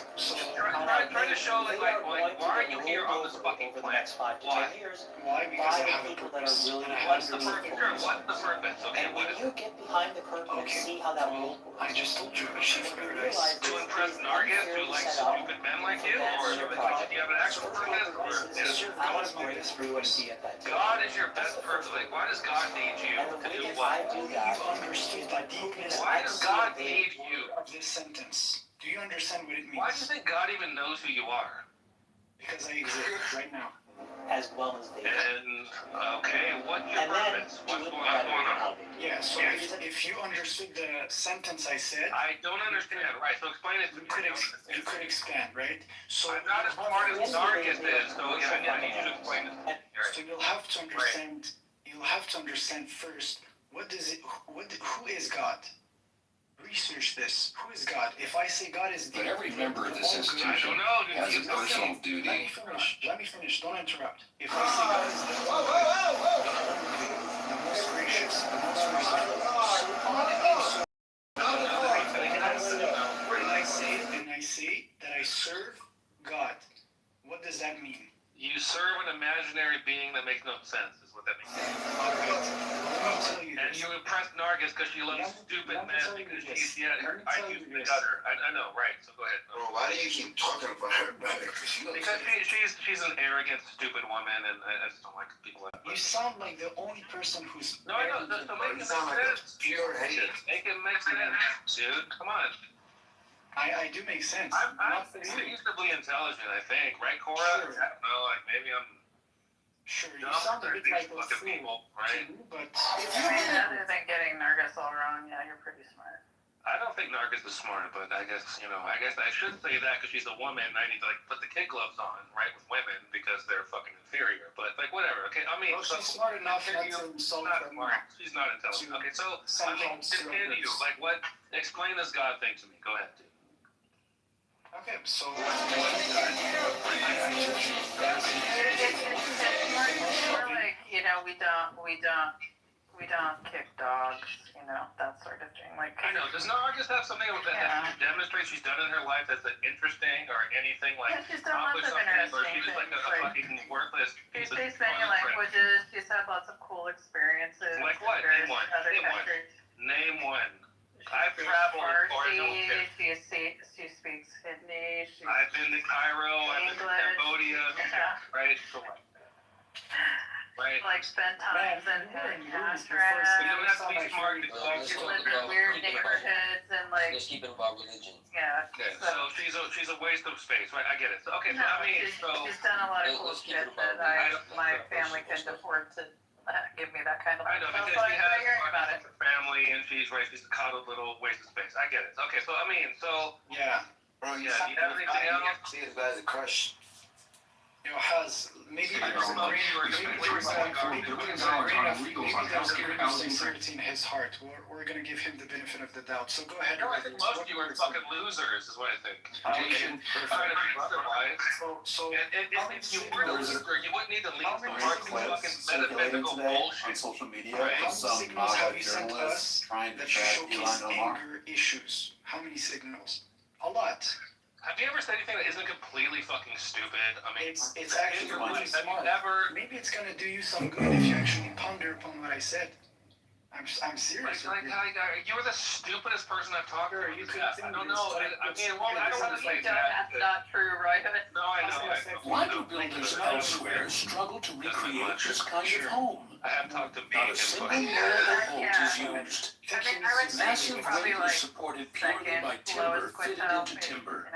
try to show like why are you here on this fucking planet? 5 to 10 years. Why? Because I By have a people that are purpose. really What's the purpose? Sure, what's the purpose? Okay, And what when is you get behind the curtain and see how that world works, I just told you, Chief you Paradise. realize to impress Nargis who likes stupid men like you? Or do you have an actual purpose? I want to break through and be at that table. God is your best purpose. Like, why does God need you And the to do way that I what? do that, You understood the deepness Why does God need you? of this sentence. Do you understand what it means? Why do you think God even knows who you are? Because I exist right now. as well as they do. And okay, what's your And then purpose? do What's it going better than on? how they do. Yeah, so if you understood the sentence I said, I don't understand. Right, so explain it to you me. could expand, right? So I'm not as smart as Nargis is, so yeah, I need you to explain it. So you'll have to understand. You'll have to understand first. What does it? Who is God? Research this. Who is God? If I say God is But every member of this institution I don't know. Dude, has you a personal duty. Let me finish. Let me finish. Don't interrupt. If I say God is the most gracious, the most merciful, and I say that I serve God, what does that mean? You serve an imaginary being that makes no sense, is what that means. Alright, let me tell you And this. you impress Nargis because she loves stupid men because she's, her IQ's in the gutter. I know, right, so go ahead. Bro, why do you keep talking about her, brother? Because she's an arrogant, stupid woman, and I just don't like people like that. You sound like the only person who's... No, I know, so make it make sense. Pure hate. Make it make sense, dude, come on. I do make sense. I'm reasonably intelligent, I think, right, Cora? Sure. I don't know, like maybe I'm Sure, you dumb sound a for bit like these a fucking fool, people, right? but... Other than getting Nargis all wrong, yeah, you're pretty smart. I don't think Nargis is smart, but I guess I should say that because she's a woman. I need to like put the kid gloves on, right, with women because they're fucking inferior. But like whatever, okay. I mean, Well, she's smart enough not to insult not them. smart. She's not intelligent. Okay, so I mean, continue. Like what? Explain this God thing to me. Go ahead, dude. Okay, so It's more like, we don't kick dogs, that sort of thing. Like, I know. Does Nargis have something that she demonstrates she's done in her life that's interesting or anything like? Yeah, she's done lots of interesting or she's just like a fucking worthless. She speaks many languages. She's had lots of cool experiences. Like what? Name one. Name one. I've traveled Farsi, she speaks Hindi. I've been to Cairo. I've been to Cambodia. Right. So what? Right. Like spend times in Ashram. You don't have to be smart to Let's She talk lives in about- weird neighborhoods and like. Let's keep it about religion. Yeah. Okay, so she's a waste of space, right? I get it. So, okay, so I mean, she's done a lot of cool shit that my family couldn't afford to give me that kind of. I know because so she has about it. a family and she's a coddled little waste of space. I get it. Okay, so I mean, yeah. Bro, you have anything else? See this guy's a crush. Has maybe there's a grain of sincerity in his heart. We're gonna give him the benefit of the doubt. So go ahead. No, I think most of you are fucking losers, is what I think. So if you were a loser, you wouldn't need to leave the fucking metaphysical bullshit on social media. How Some many signals have MAGA you sent journalists us trying to that track showcase Elon Omar. anger issues? How many signals? A lot. Have you ever said anything that isn't completely fucking stupid? I mean, It's actually really have you smart. ever? Maybe it's gonna do you some good if you actually ponder upon what I said. I'm serious. Like, you were the stupidest person I've talked to. You could think I don't know. I mean, well, I don't want to say That's that. not true, right? No, I know. Why do builders elsewhere struggle to recreate this kind of home? I have talked to Not a single nail bolt is used. Massive weight is supported purely by timber fitted into timber.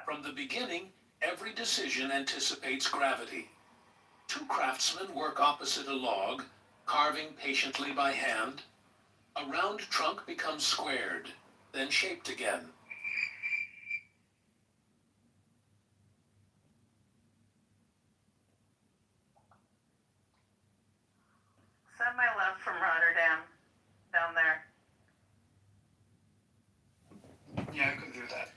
From the beginning, every decision anticipates gravity. Two craftsmen work opposite a log, carving patiently by hand. A round trunk becomes squared, then shaped again. Send my love from Rotterdam down there. Yeah, I could do that.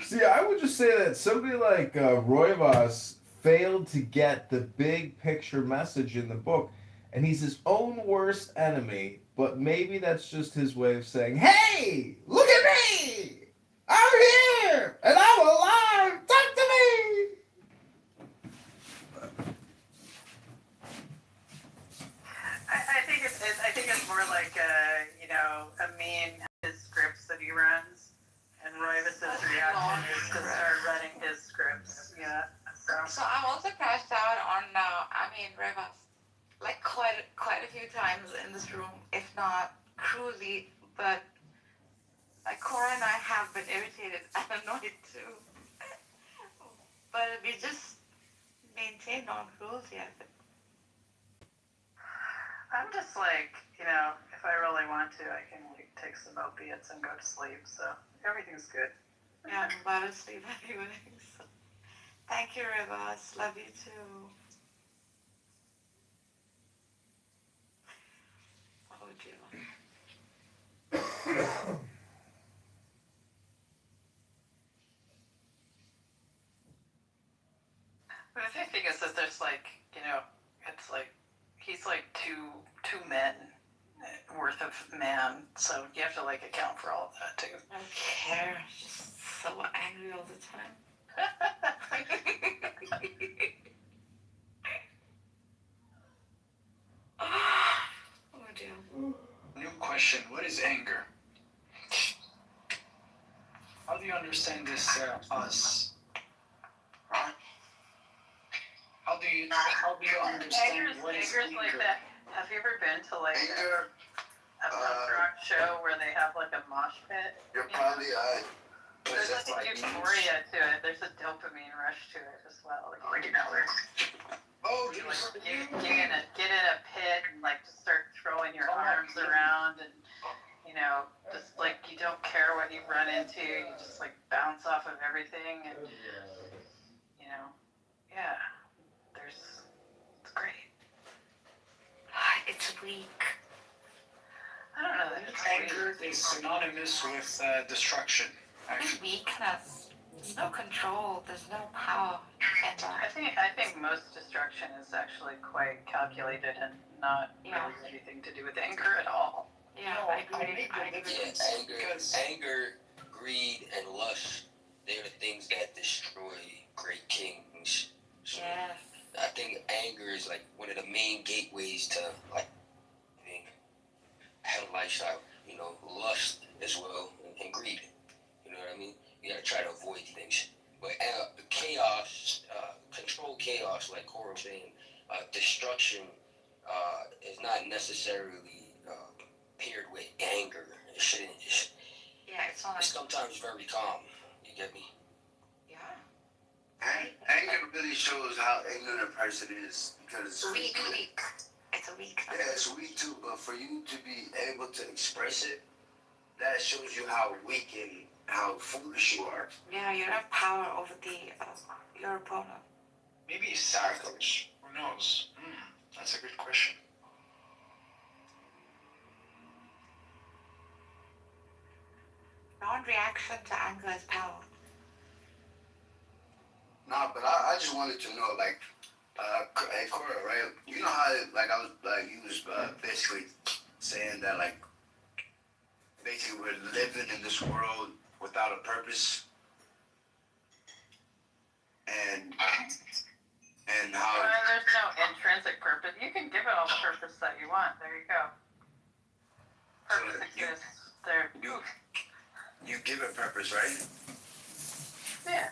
See, I would just say that somebody like Roivas failed to get the big picture message in the book, and he's his own worst enemy, but maybe that's just his way of saying, hey, look at me! I'm here! And I'm alive! Talk to me! I think it's more like Amin, his scripts that he runs, and Roivas' reaction is to start running his scripts. Yeah. So I'm also crashed out on Rivas, like quite a few times in this room, if not cruelly, but like Cora and I have been irritated and annoyed too. But we just maintain non-cruelty, I think. I'm just like, if I really want to, I can like take some opiates and go to sleep. So everything's good. Yeah, I'm about to sleep anyway. So. Thank you, Rivas. Love you too. Oh, dear. But the thing is that there's like, it's like he's like two men worth of man, so you have to like account for all of that too. I don't care. Just so angry all the time. Oh dear. New question. What is anger? How do you understand this, us? How do you understand what is Anger's like anger? that. Have you ever been to like a punk rock show where they have like a mosh pit? You're probably There's like a euphoria to it. There's a dopamine rush to it as well. Like Oh, you like get in a pit and like just start throwing your arms around and you know, just like you don't care what you run into, you just like bounce off of everything, and you know, yeah, it's great. It's weak. I don't know that it's Anger is synonymous with destruction. It's Actually, weakness. There's no control. There's no power in that. I think most destruction is actually quite calculated and not really anything to do with anger at all. Yeah, I agree. Yeah, anger, greed, and lust, they're the things that destroy great kings. So Yes. I think anger is like one of the main gateways to like being a healthy lifestyle. You know, lust as well, and greed. You know what I mean? You gotta try to avoid things. But chaos, control chaos, like Cora was saying, destruction is not necessarily paired with anger. It shouldn't. It's not. It's sometimes very calm. You get me? Yeah. Anger really shows how ignorant a person is because Weak. It's a weakness. yeah, it's weak too. But for you to be able to express it, that shows you how weak and how foolish you are. Yeah, you have power over your opponent. maybe he's selfish. Who knows? That's a good question. Non-reaction to anger is power. Nah, but I just wanted to know, like, hey, Cora, right? You know how, like, I was, like, you was basically saying that, like, basically we're living in this world without a purpose, and how. There's no intrinsic purpose. You can give it all the purpose that you want. There you go. Purpose exists. There. You give it purpose, right? Yeah.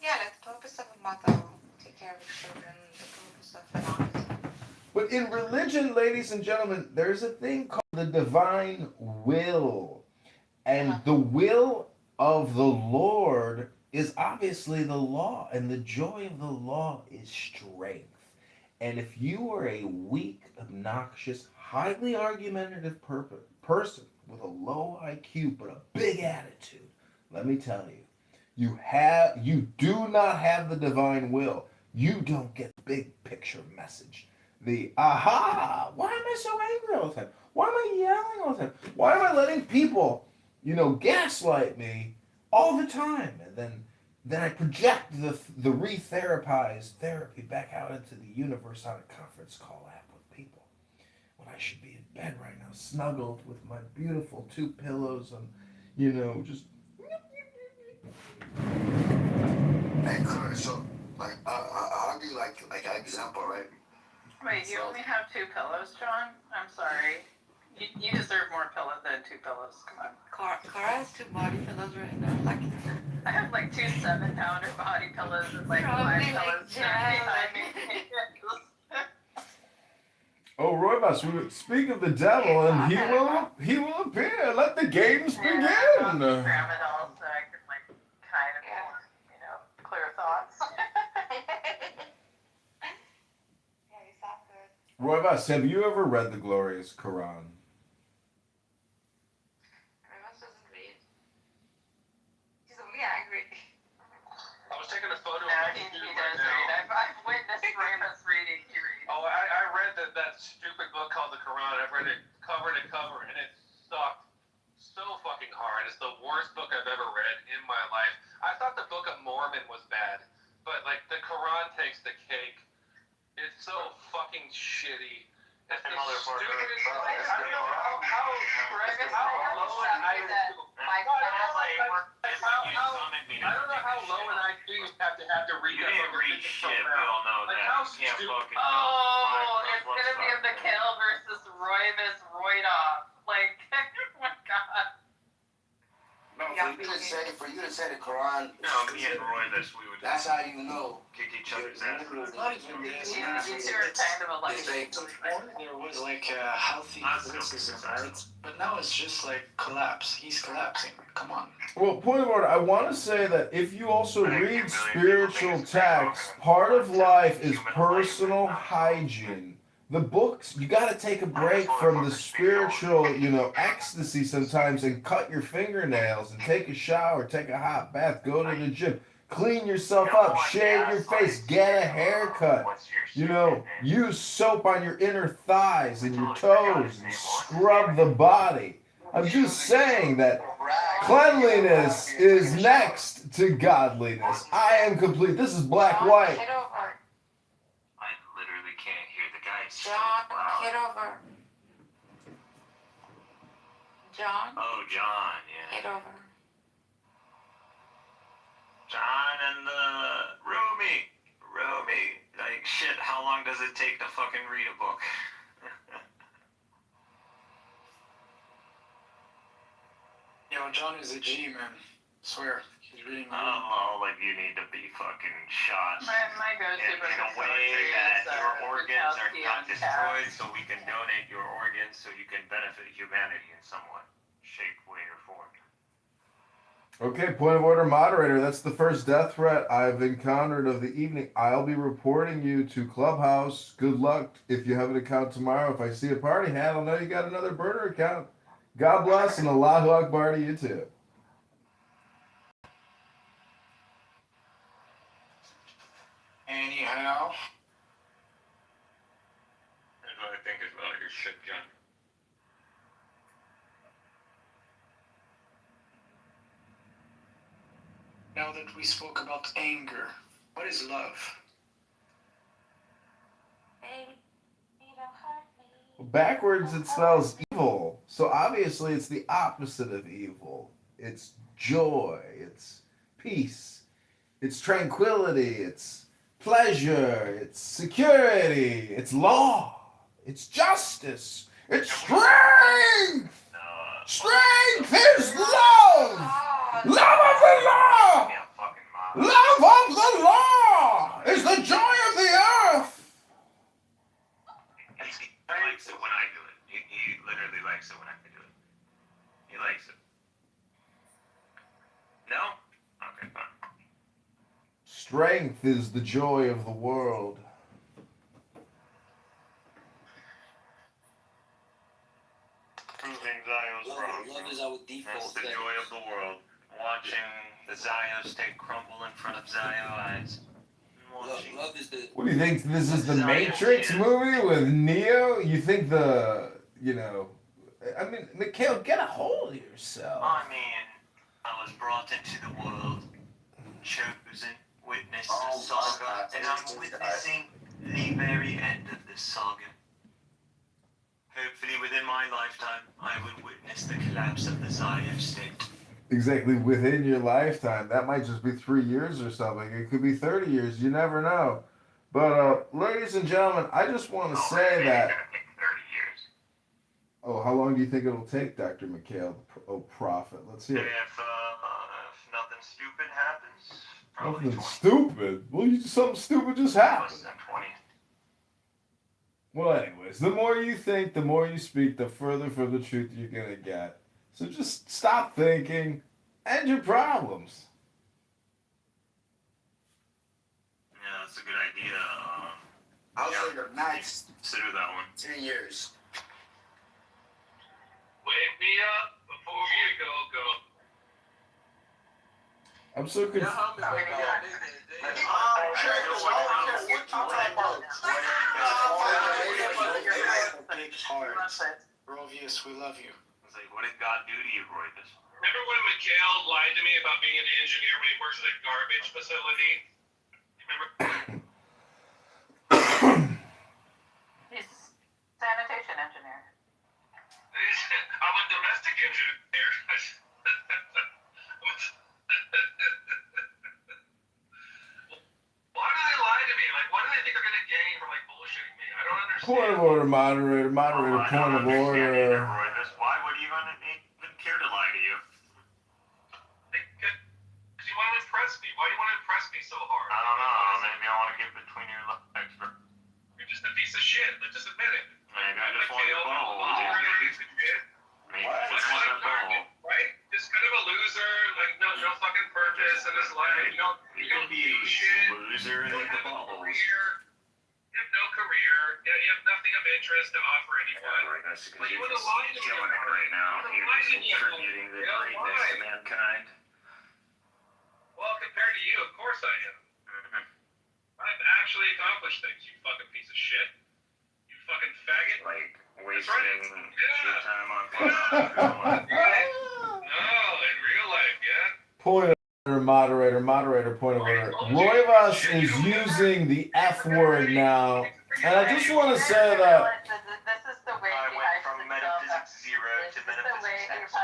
Yeah, like the purpose of a mother, take care of her children, the purpose of an artist. But in religion, ladies and gentlemen, there's a thing called the divine will. And the will of the Lord is obviously the law. And the joy of the law is strength. And if you are a weak, obnoxious, highly argumentative person with a low IQ but a big attitude, let me tell you, you do not have the divine will. You don't get the big picture message. The aha, why am I so angry all the time? Why am I yelling all the time? Why am I letting people, gaslight me all the time? And then I project the re-therapized therapy back out into the universe on a conference call app with people. When I should be in bed right now, snuggled with my beautiful 2 pillows and, just... Hey, Cora, so, like, I'll give you, like, an example, right? Wait, you only have 2 pillows, John? I'm sorry. You deserve more pillow than 2 pillows. Come on. Cara has 2 body pillows right now. Like, I have like 2 7-pounder body pillows and like 5 Probably pillows behind me. Oh, Roybus, we would speak of the devil, and he will appear. Let the games begin. Tramadol, so I can like kind of, clear thoughts. Roybus, have you ever read the glorious Quran? Remus doesn't read. He's only angry. I was taking a photo No, of he my dude does right read. now. I've witnessed Remus reading. He reads. Oh, I read that stupid book called the Quran. I've read it cover to cover, and it sucked so fucking hard. It's the worst book I've ever read in my life. I thought the Book of Mormon was bad, but like the Quran takes the cake. It's so fucking shitty. It's the stupidest. I don't know how low an IQ. I don't know how low an IQ you have to read that book. Read shit, we all know Like that. how You can't stupid. fucking It's gonna be a Mikhail versus Roybus Roydov. Like, oh my god. No, for you to say the Quran. No, me and Roybus, we would That's how you know. kick each other's ass. Not even this. You two are kind of alike. Before there was like a healthy criticism, right? But now it's just like collapse. He's collapsing. Come on. Well, point of order, I want to say that if you also read spiritual texts, part of life is personal hygiene. The books, you got to take a break from the spiritual, you know, ecstasy sometimes and cut your fingernails and take a shower, take a hot bath, go to the gym, clean yourself up, shave your face, get a haircut, you know, use soap on your inner thighs and your toes and scrub the body. I'm just saying that cleanliness is next to godliness. I am complete. This is Black White. I literally can't hear the guy. John, Kitover. John? Oh, John, yeah. Kitover. John and the roomie. Like, shit, how long does it take to fucking read a book? Yo, John is a G, man. Swear. He's reading. Oh, like you need to be fucking shot. My go-to book in a is way poetry. that It's, your organs are Bukowski not and destroyed, Cass. so we can donate your organs so you can benefit humanity in some way, shape, way, or form. Okay, point of order, moderator. That's the first death threat I've encountered of the evening. I'll be reporting you to Clubhouse. Good luck if you have an account tomorrow. If I see a party hat, I'll know you got another burner account. God bless and Allahu Akbar to you too. Anyhow. That's what I think about your shit, John. Now that we spoke about anger, what is love? Backwards, it spells evil. So obviously, it's the opposite of evil. It's joy. It's peace. It's tranquility. It's pleasure. It's security. It's law. It's justice. It's strength. Strength is love. Love of the law. Love of the law is the joy of the earth. He likes it when I do it. He literally likes it when I do it. He likes it. No? Okay, fine. Strength is the joy of the world. Proving Zio's wrong. Love is our default. That's the joy of the world. Watching the Zios take crumble in front of Zio eyes. Love is the. What do you think? This is the Matrix movie with Neo? You think the, you know, I mean, Mikhail, get a hold of yourself. I mean, I was brought into the world, chosen, witnessed a saga, and I'm witnessing the very end of this saga. Hopefully within my lifetime, I will witness the collapse of the Zio state. Exactly, within your lifetime. That might just be 3 years or something. It could be 30 years. You never know. But, ladies and gentlemen, I just want to say that... 30 years. Oh, how long do you think it'll take, Dr. Mikhail? Oh, prophet. Let's hear it. If nothing stupid happens, probably Nothing 20. stupid? Well, something stupid just happened. Less than 20. Well, anyways, the more you think, the more you speak, the further from the truth you're going to get. So just stop thinking, end your problems. Yeah, that's a good idea. I'll say the max Consider that one. 3 years. Wake me up before you go. I'm so confused. Rovius, we love you. It's like, what did God do to you, Royvis? Remember when Mikhail lied to me about being an engineer when he works at a garbage facility? Remember? He's sanitation engineer. I'm a domestic engineer. Why do they lie to me? Like, what do they think they're gonna gain from like bullshitting me? I don't understand. Point of order, moderator, point of order. Royvis, why would you even care to lie to you? Because you want to impress me. Why do you want to impress me so hard? I don't know. Maybe I want to get between your legs. You're just a piece of shit. Let's just admit it. Maybe I just want your butthole. You're a piece of shit. Maybe I just want your butthole. Right? Just kind of a loser, like no fucking purpose in this life. You don't be do shit. loser and You don't the have a butthole. career. You have no career. Yeah, and you have nothing of interest to offer anyone. But you want to lie to me right now. You want to lie to me. Contributing the greatness to mankind. Well, compared to you, of course I am. I've actually accomplished things, you fucking piece of shit. You fucking faggot. Like wasting your time on No, in real life, yeah. Point of order, moderator, point of order. Roivas is using the F word now. And I just want to say that. This is the way I went from metaphysics 0 to metaphysics X.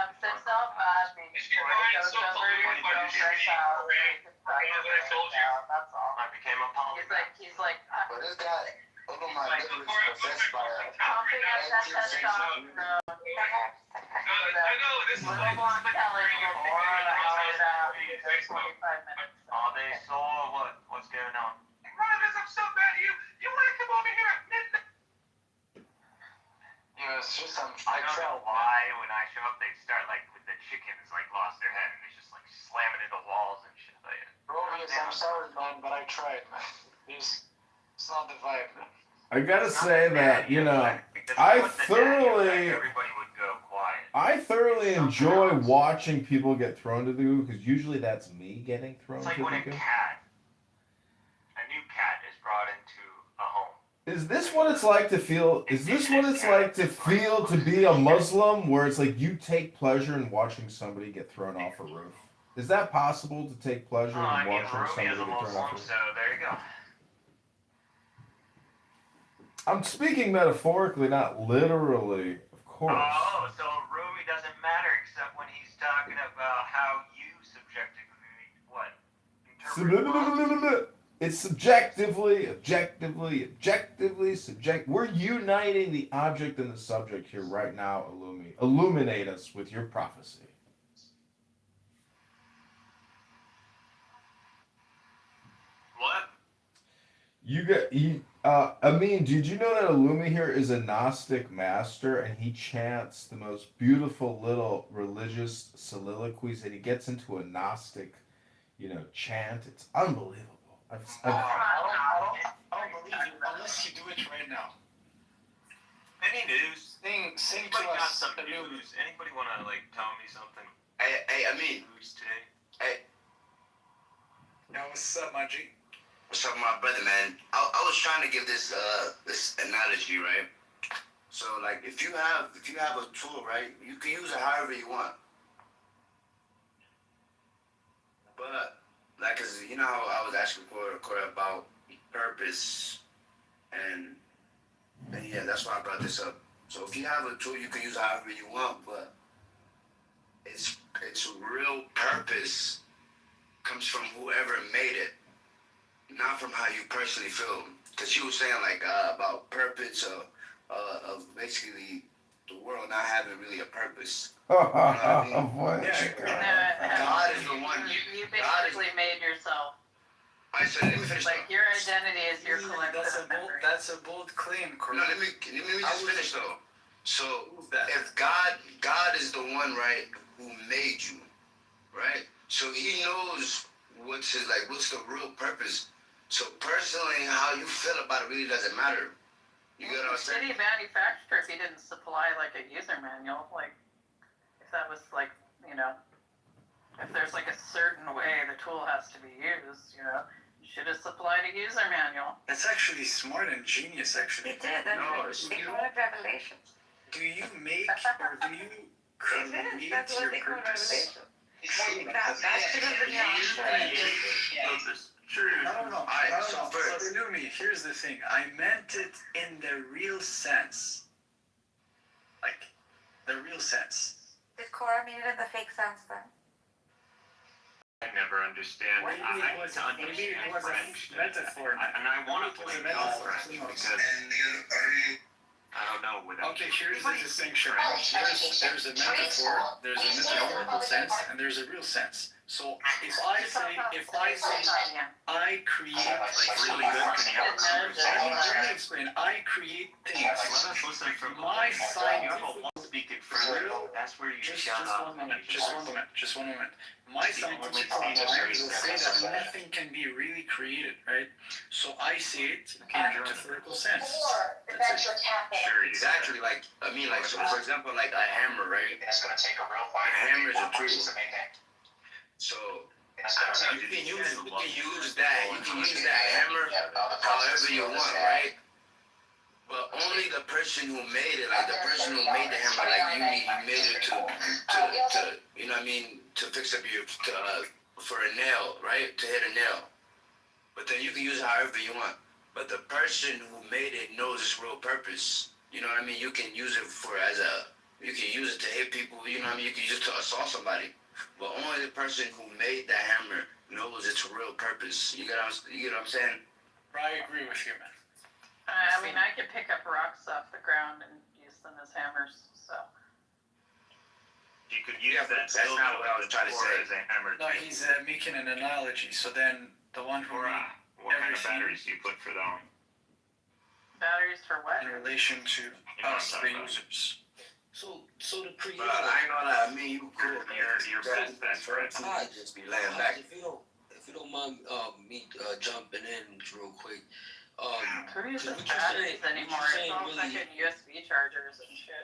Is your mind so polluted by the shitty I told you? I became a polymath. He's like, But this guy, over my liver is possessed by a pumping up that testosterone. I know, this is like... Are they sore? What's going on? Roivas, I'm so mad at you. You want to come over here at midnight? It's just I don't know why when I show up they start like with the chickens like lost their head and they're just like slamming into walls and shit like that. Rovius, I'm sorry, man, but I tried, man. It's not the vibe, man. I gotta say that, you know, I thoroughly enjoy watching people get thrown to the goo, because usually that's me getting thrown It's to like the when goo. a new cat is brought into a home. Is this what it's like to feel? Is this what it's like to feel to be a Muslim, where it's like you take pleasure in watching somebody get thrown off a roof? Is that possible to take pleasure in watching somebody get thrown off a roof? So there you go. I'm speaking metaphorically, not literally, of course. Oh, so Rumi doesn't matter except when he's talking about how you subjectively It's subjectively, objectively, subject. We're uniting the object and the subject here right now. Illuminate us with your prophecy. What? Amin, did you know that Illumi here is a Gnostic master, and he chants the most beautiful little religious soliloquies, and he gets into a Gnostic, chant. It's unbelievable. I don't believe you unless you do it right now. Any news? Sing Anybody to got us. some news? Anybody want to tell me something? Hey, Amin. News today? Hey. Yo, what's up, my G? What's up, my brother, man? I was trying to give this analogy, right? So, like, if you have a tool, right, you can use it however you want. But, like, cause you know how I was asking Corey about purpose, and yeah, that's why I brought this up. So if you have a tool, you can use it however you want, but its real purpose comes from whoever made it, not from how you personally feel. Because you were saying about purpose of basically the world not having really a purpose. You know what I mean? God is the one. You basically made yourself. I said, let me finish. Like your identity is your collective memory. That's a bold claim, Corey. No, let me just finish though. So if God is the one, right, who made you, right? So he knows what's the real purpose. So personally, how you feel about it really doesn't matter. You get what I'm saying? Shitty manufacturer if he didn't supply a user manual, if that was if there's a certain way the tool has to be used, you should have supplied a user manual. That's actually smart and genius, actually. It did. They call it revelation. Do you make or do you create That's what your they call purpose? revelation. That should have been Purpose. True. No. So Illumi, here's the thing. I meant it in the real sense. The real sense. Did Cora mean it in the fake sense then? I never understand. Maybe it was a metaphor. And I want to play French because I don't know. Okay, here's the distinction. There's a metaphor, there's a metaphorical sense, and there's a real sense. So if I say I create really good. let me explain. I create things. Let us listen from My scientific speaking further, that's where you Just shut up. one moment. Just one moment. My scientific mind will say that nothing can be really created, right? So I say it in metaphorical sense. That's it. Sure, exactly. Like, I mean, like, so for example, like a hammer, right? It's gonna take a real A hammer is a tool. to make it. So It's gonna take you can use that hammer however you want, right? But only the person who made it, like the person who made the hammer, like you made it to you know what I mean, to fix up for a nail, right? To hit a nail. But then you can use it however you want. But the person who made it knows its real purpose. You know what I mean? You can use it you can use it to hit people, you know what I mean? You can use it to assault somebody. But only the person who made the hammer knows its real purpose. You get what I'm saying? I agree with you, man. I mean, I could pick up rocks off the ground and use them as hammers, so. You could use That's not what I was trying to say. as a hammer. No, he's making an analogy. So then the one who What kind of batteries do you put for them? Batteries for what? in relation to us, the users. So the creator. But I ain't gonna lie, I mean, you cool. Your best friend. I just be laying back. If you don't mind me jumping in real quick. Who uses what you batteries saying- anymore? what you It's all saying really- fucking USB chargers and shit.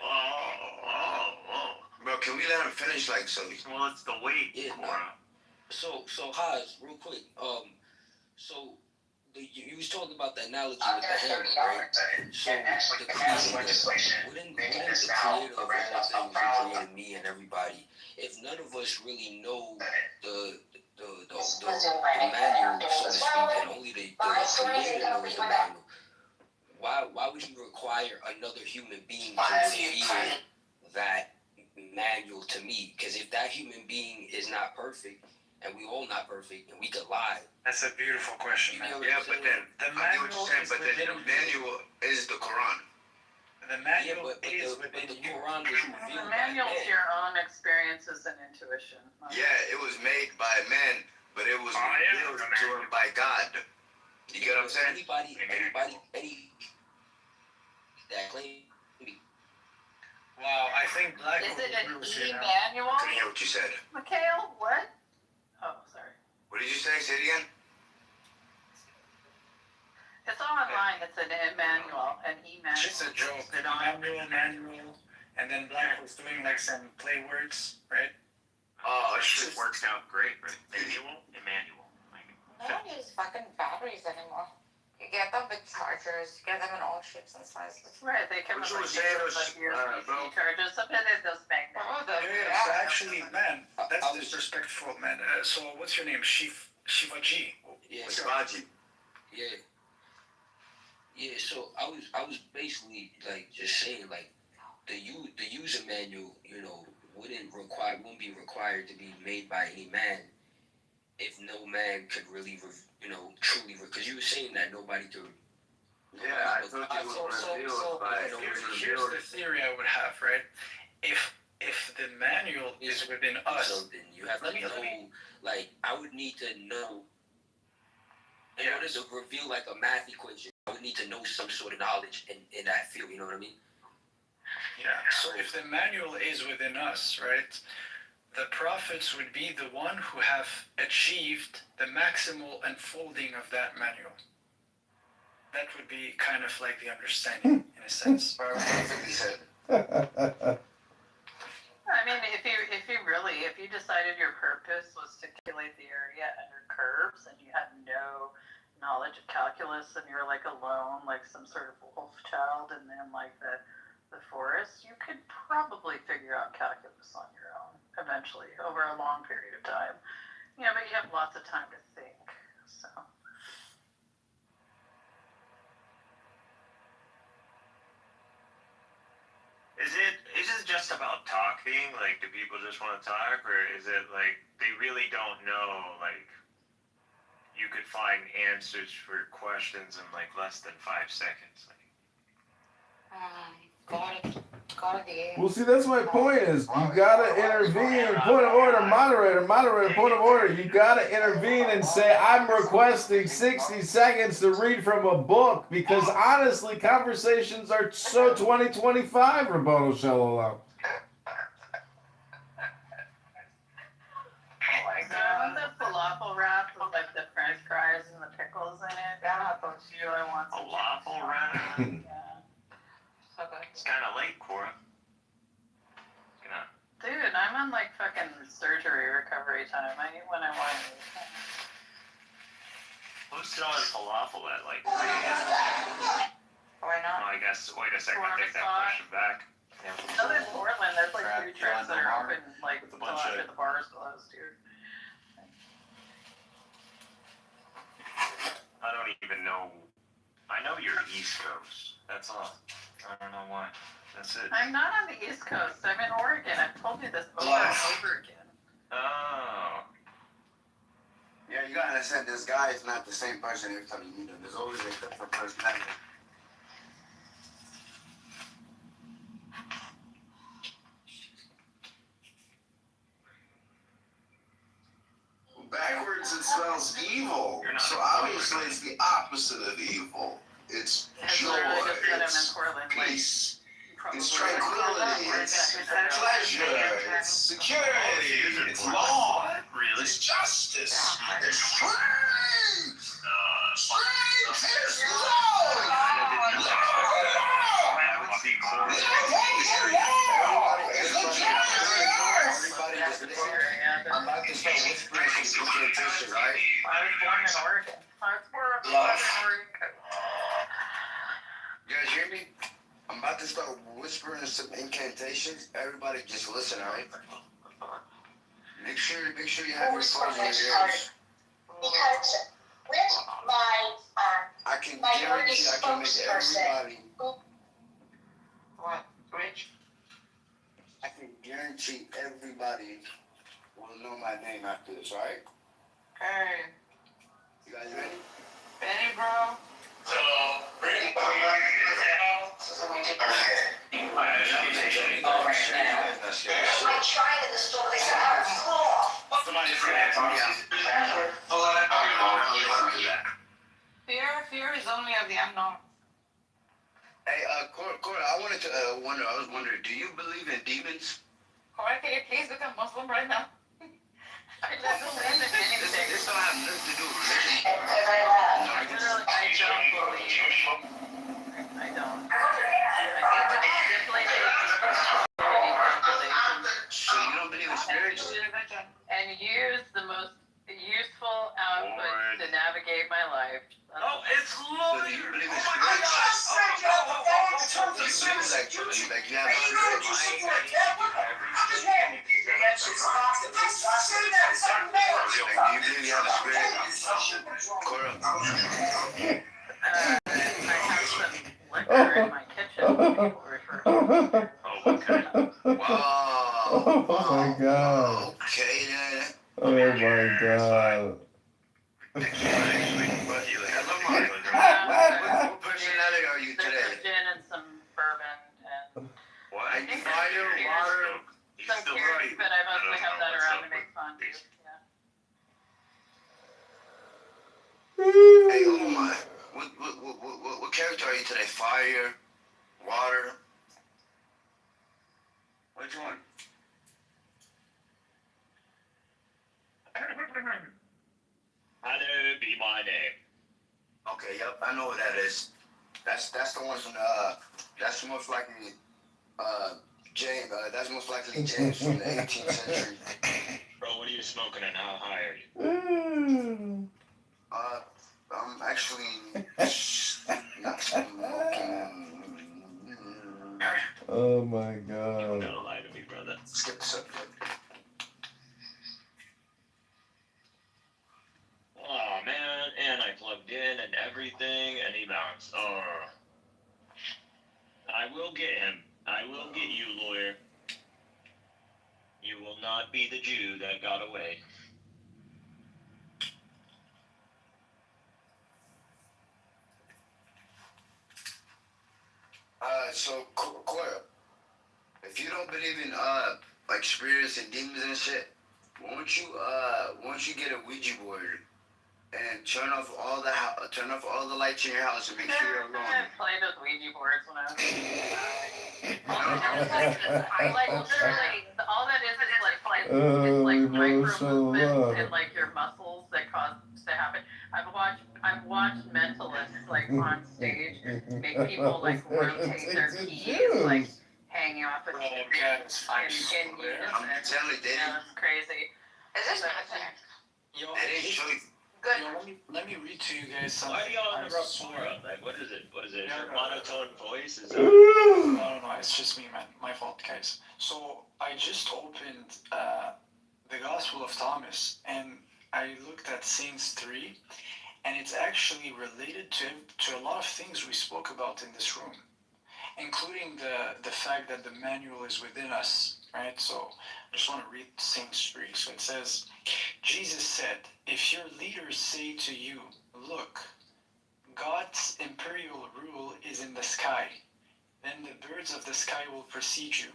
Bro, can we let him finish, like, so? Well, it's the weight. Yeah, no. So Haas, real quick. So you was talking about the analogy with the hammer, right? So the creator, wouldn't the creator of all things who created me and everybody, if none of us really know the manual, so to speak, and only the creator knows the manual, why would he require another human being to reveal that manual to me? Because if that human being is not perfect, and we all not perfect, and we could lie. That's a beautiful question, man. Yeah, but then The I get what manual you're saying, is but then the within- manual is the Quran. The Yeah, manual but is the within you. Quran was The revealed by manual's man. your own experiences and intuition. Yeah, it was made by man, but it was revealed to him by God. You get what I'm saying? Anybody, any that claim. Wow, I think Black Is will it agree an with you now. e-manual? Couldn't hear what you said. Mikhail, what? Oh, sorry. What did you say? Say it again. It's online. It's an e-manual, an e-manual. It's just a joke. Is it on? Manual, and then Black was doing like some play words, right? Oh, It shit. just works out great, right? Emmanuel. They don't use fucking batteries anymore. You get them with chargers, you get them in all shapes and sizes. Right, they come What with you like were saying was, USB chargers. Sometimes it does magnet. Yeah, so actually, man, that's disrespectful, man. So what's your name? Shivaji. Yeah, Shivaji. yeah. So I was basically like just saying like the user manual, wouldn't be required to be made by any man if no man could really, truly, because you were saying that nobody could. Yeah, I thought it was revealed by. Here's the theory I would have, right? If the manual is within us, Something you have to know. Like I would need to know. In order to reveal like a math equation, I would need to know some sort of knowledge in that field. You know what I mean? yeah. So if the manual is within us, right? The prophets would be the one who have achieved the maximal unfolding of that manual. That would be kind of like the understanding, in a sense. Perfectly said. I mean, if you decided your purpose was to calculate the area under curves and you had no knowledge of calculus and you're like alone, like some sort of wolf child in like the forest, you could probably figure out calculus on your own eventually over a long period of time. But you have lots of time to think, so. Is it just about talking? Like, do people just want to talk, or is it like they really don't know? Like, you could find answers for questions in like less than 5 seconds. Well, see, that's my point is you gotta intervene. Point of order, moderator, point of order. You gotta intervene and say, I'm requesting 60 seconds to read from a book because honestly, conversations are so 2025, Roboto Shalom. you. I want some falafel ramen. Yeah. So good. It's kind of late, Cora. Gonna. Dude, I'm on like fucking surgery recovery time. I eat when I want to eat. Who's selling falafel at like 3 a.m.? Why not? Well, I guess. Wait a second. I Florida take that spot. question back. So there's Portland. There's like Crap, food trucks that are open like with a till bunch after of- the bars closed, dude. I don't even know. I know you're East Coast. That's all. I don't know why. That's it. I'm not on the East Coast. I'm in Oregon. I've told you this over and over again. Oh. Yeah, you gotta understand, this guy is not the same person every time you meet him. There's always a different personality. Backwards, it spells evil. So obviously, it's the opposite of evil. It's It's joy. literally just that I'm in It's Portland. Like, peace. probably It's tranquility. It's pleasure. It's security. It's law. It's justice. It's strength. Strength is love. I'm about to start whispering some incantation, right? I was born in Oregon. I was born in Oregon. You guys hear me? I'm about to start whispering some incantations. Everybody just listen, alright? Make sure you have your phone in your ears. Because with my I can minority guarantee I can make spokesperson. everybody. What, Rich? I can guarantee everybody will know my name after this, alright? Hey, You guys ready? Benny, bro. I tried in the store, they said I was Fear is only of the unknown. Hey, Cora, I was wondering, do you believe in demons? Corey, can you please become Muslim right now? I don't believe in anything. This don't have nothing to do with religion. I don't believe. I don't. So you don't believe in spirits? And use the most useful output to navigate my life. Oh, it's So loaded. do you believe in spirits? You believe like you have do you believe you have a spirit? Cora. I have some liquor in my kitchen. People refer to it. Wow. Oh my god. Okay then. Oh my god. What personality are you There's today? some gin and some bourbon and What? Are you fire, water? some tears, but I mostly have that around to make fun. Yeah. Hey, oh my. What character are you today? Fire, water? Which one? Hallowed be my name. Okay, yep, I know what that is. That's the one from that's most likely James. That's most likely James from the 18th century. Bro, what are you smoking and how high are you? I'm actually not smoking. Oh my god. Don't lie to me, brother. Skip the subject. Oh man, and I plugged in and everything, and he bounced. Oh. I will get him. I will get you, lawyer. You will not be the Jew that got away. So Cora, if you don't believe in like spirits and demons and shit, won't you get a Ouija board and turn off all the lights in your house and make sure you're alone? I played with Ouija boards when I was like literally, all that is like micro so movements love. in like your muscles that cause this to happen. I've watched mentalists like on stage make people like rotate their keys like hanging off a tree in unison. I'm telling you, Yeah, that's crazy. Is this magic? Yo, That is true. Good. yo, let me read to you guys something. Why are y'all in I the rough saw. forum? Like, what is it? What is it? Is No, it no, monotone voice? Is it? No, it's just me, man. My fault, guys. So I just opened the Gospel of Thomas, and I looked at Saints 3, and it's actually related to a lot of things we spoke about in this room, including the fact that the manual is within us, right? So I just want to read Saints 3. So it says, Jesus said, if your leaders say to you, look, God's imperial rule is in the sky, then the birds of the sky will precede you.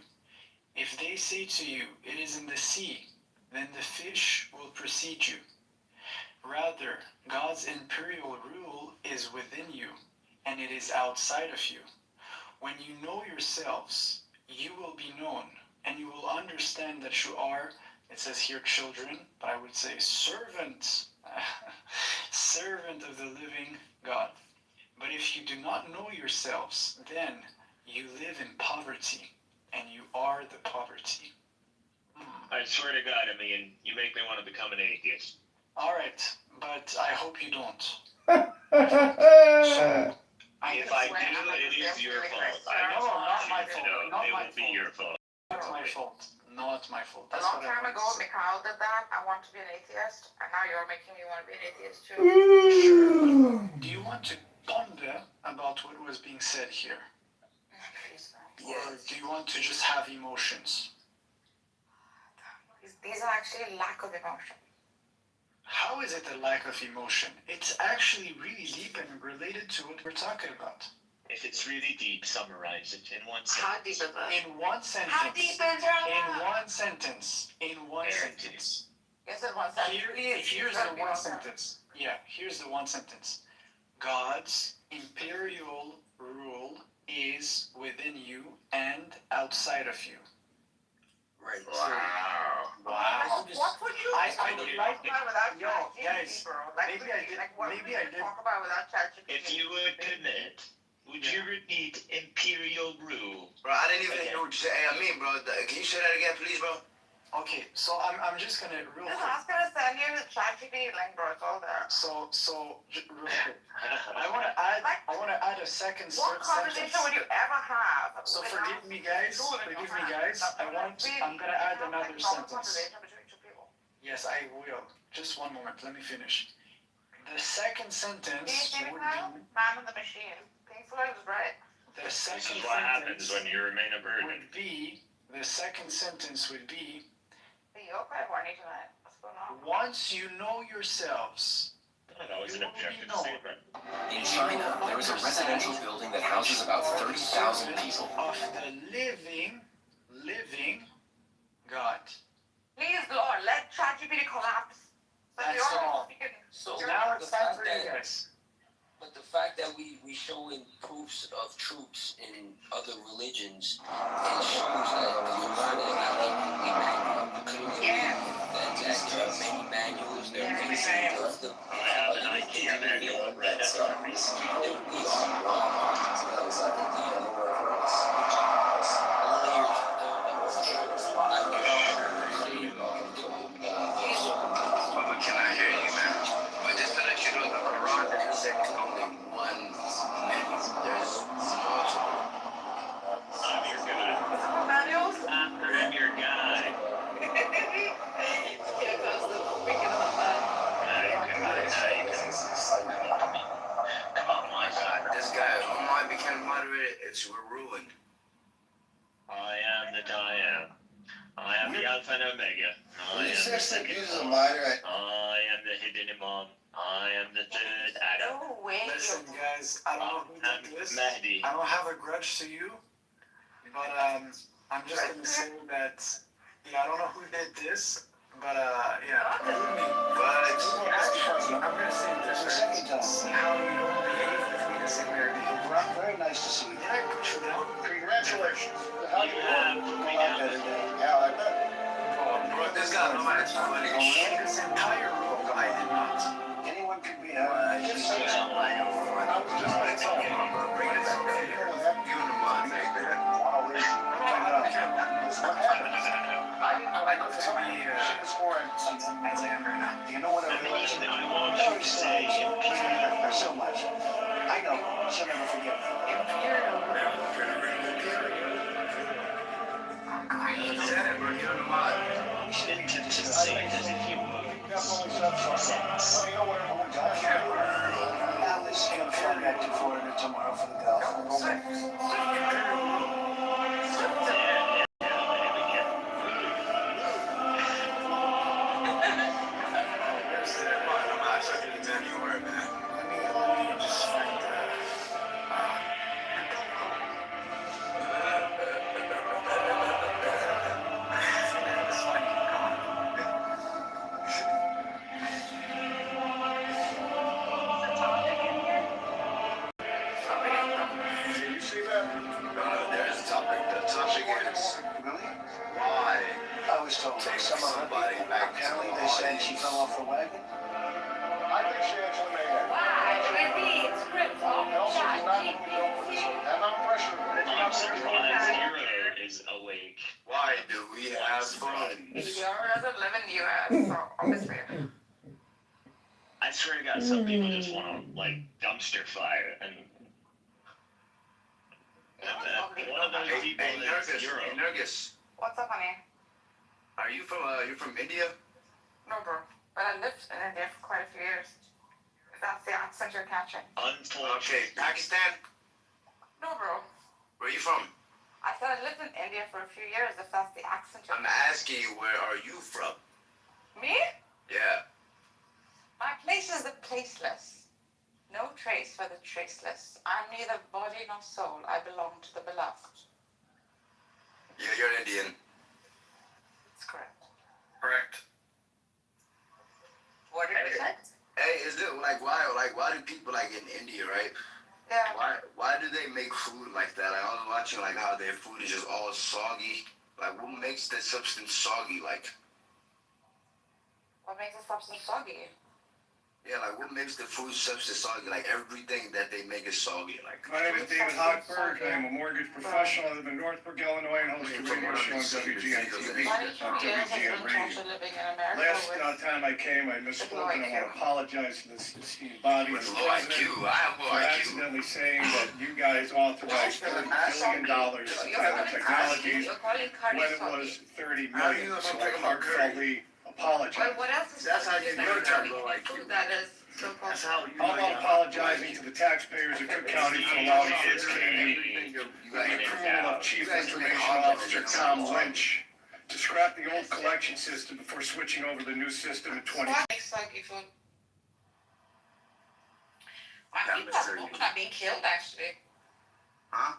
If they say to you, it is in the sea, then the fish will precede you. Rather, God's imperial rule is within you, and it is outside of you. When you know yourselves, you will be known, and you will understand that you are, it says here children, but I would say servants, servant of the living God. But if you do not know yourselves, then you live in poverty, and you are the poverty. I swear to God, I mean, you make me want to become an atheist. All right, but I hope you don't. If I do, it is your fault. I just want you to know it will be your fault. Not my fault. Not my fault. A That's long what I time want ago, to say. Mikhail did that. I want to be an atheist, and now you're making me want to be an atheist too. Do you want to ponder about what was being said here? Or do you want to just have emotions? These are actually lack of emotion. How is it a lack of emotion? It's actually really deep and related to what we're talking about. If it's really deep, summarize it in one How sentence. deep is it? In one sentence. How deep is it? In one sentence. In one sentence. Yes, in one sentence. Here's the one sentence. Yeah, here's the one sentence. God's imperial rule is within you and outside of you. Right. Wow. Wow. What would you I talk would like about without yo, ChatGPT, guys, bro? Like, maybe I did, what maybe would I you did. talk about without ChatGPT? If you would commit, would you repeat imperial rule? Bro, I didn't even hear what you said. Hey, I mean, bro, can you say that again, please, bro? Okay, so I'm just gonna real Just quick. ask her to send you the ChatGPT link, bro. It's all there. So real quick. I wanna add a second What conversation sentence. would you ever have? So forgive me, guys. I'm gonna add another sentence. Yes, I will. Just one moment. Let me finish. The second sentence would be. Man in the machine. Pink Floyd was right. The second This is what happens when you remain a burden. would be. The second sentence would be. Hey, you're quite horny tonight. What's going on? Once you know yourselves. That was an objective statement. In China, there is a residential building that houses about 30,000 people. Of the living God. Please, Lord, let ChatGPT collapse. That's all. So Now the it's time fact for you that, guys. but the fact that we showing proofs of troops in other religions, it shows that the Quran is not a manual of the community. That there are many manuals, there are many of the IKEA manual read at times. we are wrong. Can I hear you, man? But just to let you know, the Quran is only one manual. There's multiple. I'm your guy. Manuals? I'm your guy. Here goes the freaking on that. Come on, my side. This guy, Omar became moderator, we're ruined. I am that I am. I am the Alpha and Omega. I am the second. I am the hidden Imam. I am the third Adam. No way. Listen, guys, I don't know who did this. Mahdi. I don't have a grudge to you, but I'm just gonna say that I don't know who did this, but yeah. But I'm gonna say this. Right? How you don't behave with me the same way I behave. Very nice to see you. Did I put you down? Congratulations. You have Yeah, I bet. Bro, this guy, no man, it's funny. In this entire room, I did not. Anyone We have. I was just like, bring it back up here. Give him the money. What happened? I love to be as I am right now. You know what I realized? I want you to say Imperial so much. I know. She'll never forget. Imperial. Said it, bro. Give him the money. We should be to say it as if you were. Sex. Alice gonna fly back to Florida tomorrow for the golf. There's a topic. The topic is really why I was told somebody back. Apparently they said she fell off the wagon. I think she actually made it. Why? Repeat script off ChatGPT. And I'm pressured. I'm surprised Hero is awake. Why do we have fun? Hero doesn't live in the US, so obviously. I swear to God, some people just want to like dumpster fire and. One of those people is Hero. Nurgis, What's up, honey? are you from India? No, bro. But I lived in India for quite a few years. If that's the accent you're catching. Okay, Pakistan. No, bro. Where are you from? I said I lived in India for a few years, if that's the accent you're I'm asking you, where are you from? Me? Yeah. My place is the placeless. No trace for the traceless. I'm neither body nor soul. I belong to the beloved. Yeah, you're Indian. That's correct. Correct. What did you say? Hey, is it like why do people like in India, right? Yeah. Why do they make food like that? Like, I was watching like how their food is just all soggy. Like what makes the substance soggy? Like What makes a substance soggy? yeah, like what makes the food substance soggy? Like everything that they make is soggy. Like my name is David Hochberg. I am a mortgage professional. I live in Northbrook, Illinois, and host a radio show on WGN TV, on WGN Radio. Last time I came, I misspoke, and I want to apologize to this esteemed body and the president for accidentally saying that you guys authorized $30 billion for other technologies when it was $30 million. So I heartfully apologize. But what else is That's how you know food that is so-called? How about apologizing to the taxpayers of Cook County for allowing Kids TV, with the approval of Chief Information Officer Tom Lynch, to scrap the old collection system before switching over to the new system in 2020. What makes soggy food? My people are not being killed, actually. Huh?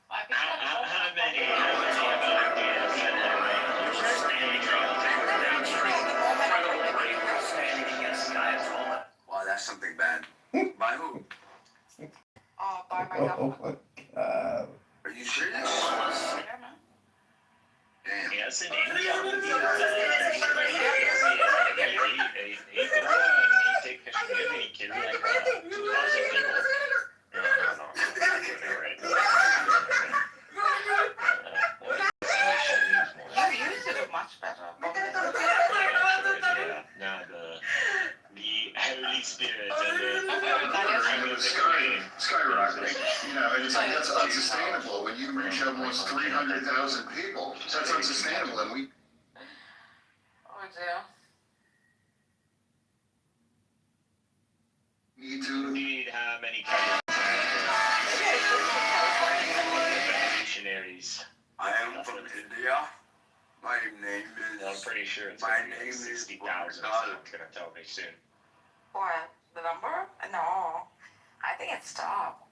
My people are How many? Wow, that's something bad. By who? by my Oh government. my God. Are you serious? Yeah, man. Damn. Yes, in India. Take Kashmir and he killed like 2,000 people. You used to do much better. The Holy Spirit and the skyrocketing. You know, and it's like that's unsustainable. When you reach almost 300,000 people, that's unsustainable. And we. Oh dear. Need to. Indeed, how many missionaries? I am from India. My name is. I'm pretty sure it's my name is 60,000. Someone's gonna tell me soon. What? The number? No. I think it's stopped.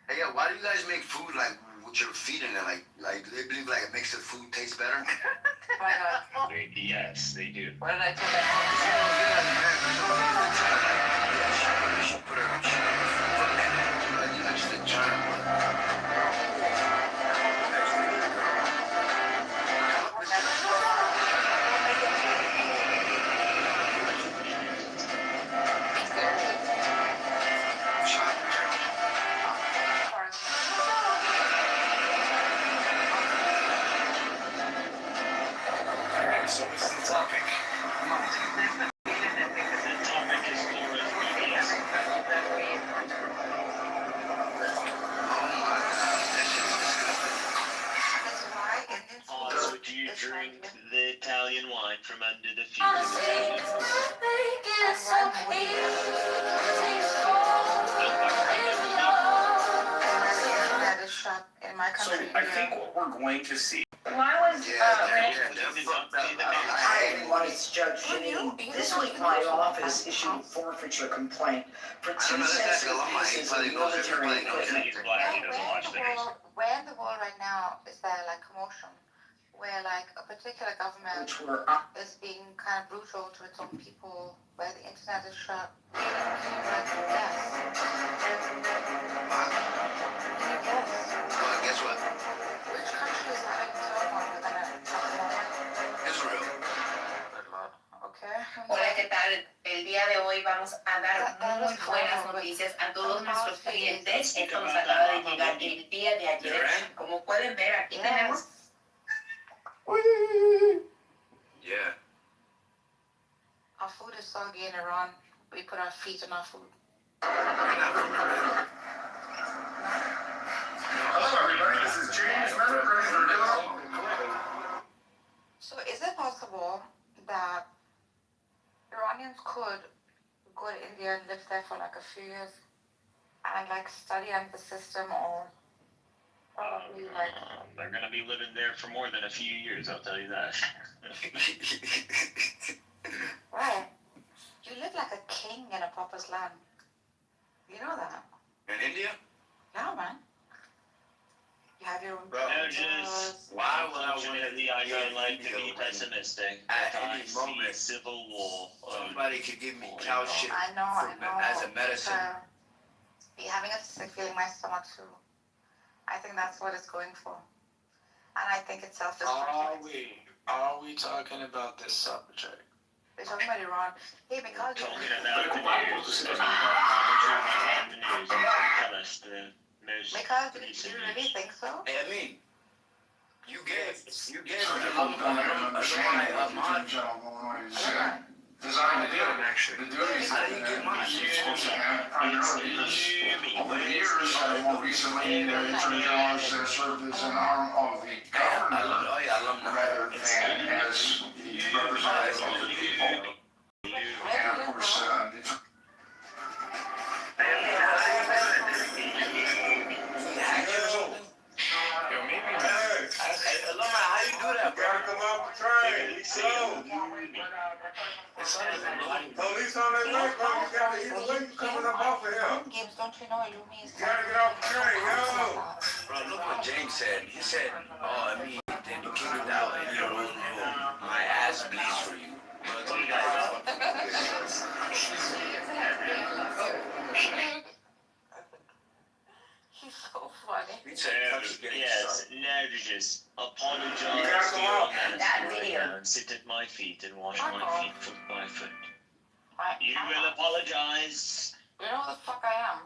Hey, yeah, why do you guys make food like with your feet in it? Like do they believe like it makes the food taste better? Why not? Yes, they do. What did I tell you? You should put it on like actually China. That is shut in my So country. I think what we're going to see. Why was I everyone is Judge Janine. This week, my office issued a forfeiture complaint for two sensitive pieces of military equipment. Where in the world right now is there like commotion where like a particular government is being kind of brutal to its own people, where the internet is shut? Can you like guess? Can you guess? Well, guess what? Which country is having turmoil with an Israel. Okay. Hola, ¿qué tal? El día de hoy vamos a dar muy buenas noticias a todos nuestros clientes. Esto nos acaba de llegar el día de ayer. Como pueden ver, aquí tenemos. Yeah. Our food is soggy in Iran. We put our feet in our food. Hello, everybody. This is James Bennett, ready for dinner. So is it possible that Iranians could go to India and live there for like a few years and like study under the system, or probably like They're gonna be living there for more than a few years, I'll tell you that. right? You live like a king in a pauper's land. You know that? In India? Yeah, man. You have your own Just, unfortunately, I don't like to be pessimistic. At I any see moment, civil war. somebody could give me cow shit I know. as a medicine. Be having a sick feeling in my stomach too. I think that's what it's going for. And I think it's self-destructive. Are we talking about this subject? They're talking about Iran. Hey, because Talking about the news. The news. Tell us the most. Because do you really think so? Hey, I mean, you gave So me the whole point of understanding what the Attorney General of Illinois is designed to do. The duties that he's supposed to have primarily because over the years, more recently, the Attorney General has served as an arm of the governor rather than as the representative of the people. And of course, how you do that, bro? Come off the train. Police on that way, bro. You gotta either way you coming up off of him. Games, don't you know Illumi is You gotta get off the train, yo. Bro, look what James said. He said, oh, I mean, then you kick it out in your own room. My ass bleeds for you. He's so funny. Yes, now to just apologize to your manners and sit at my feet and wash my feet foot by foot. You will apologize. You know who the fuck I am?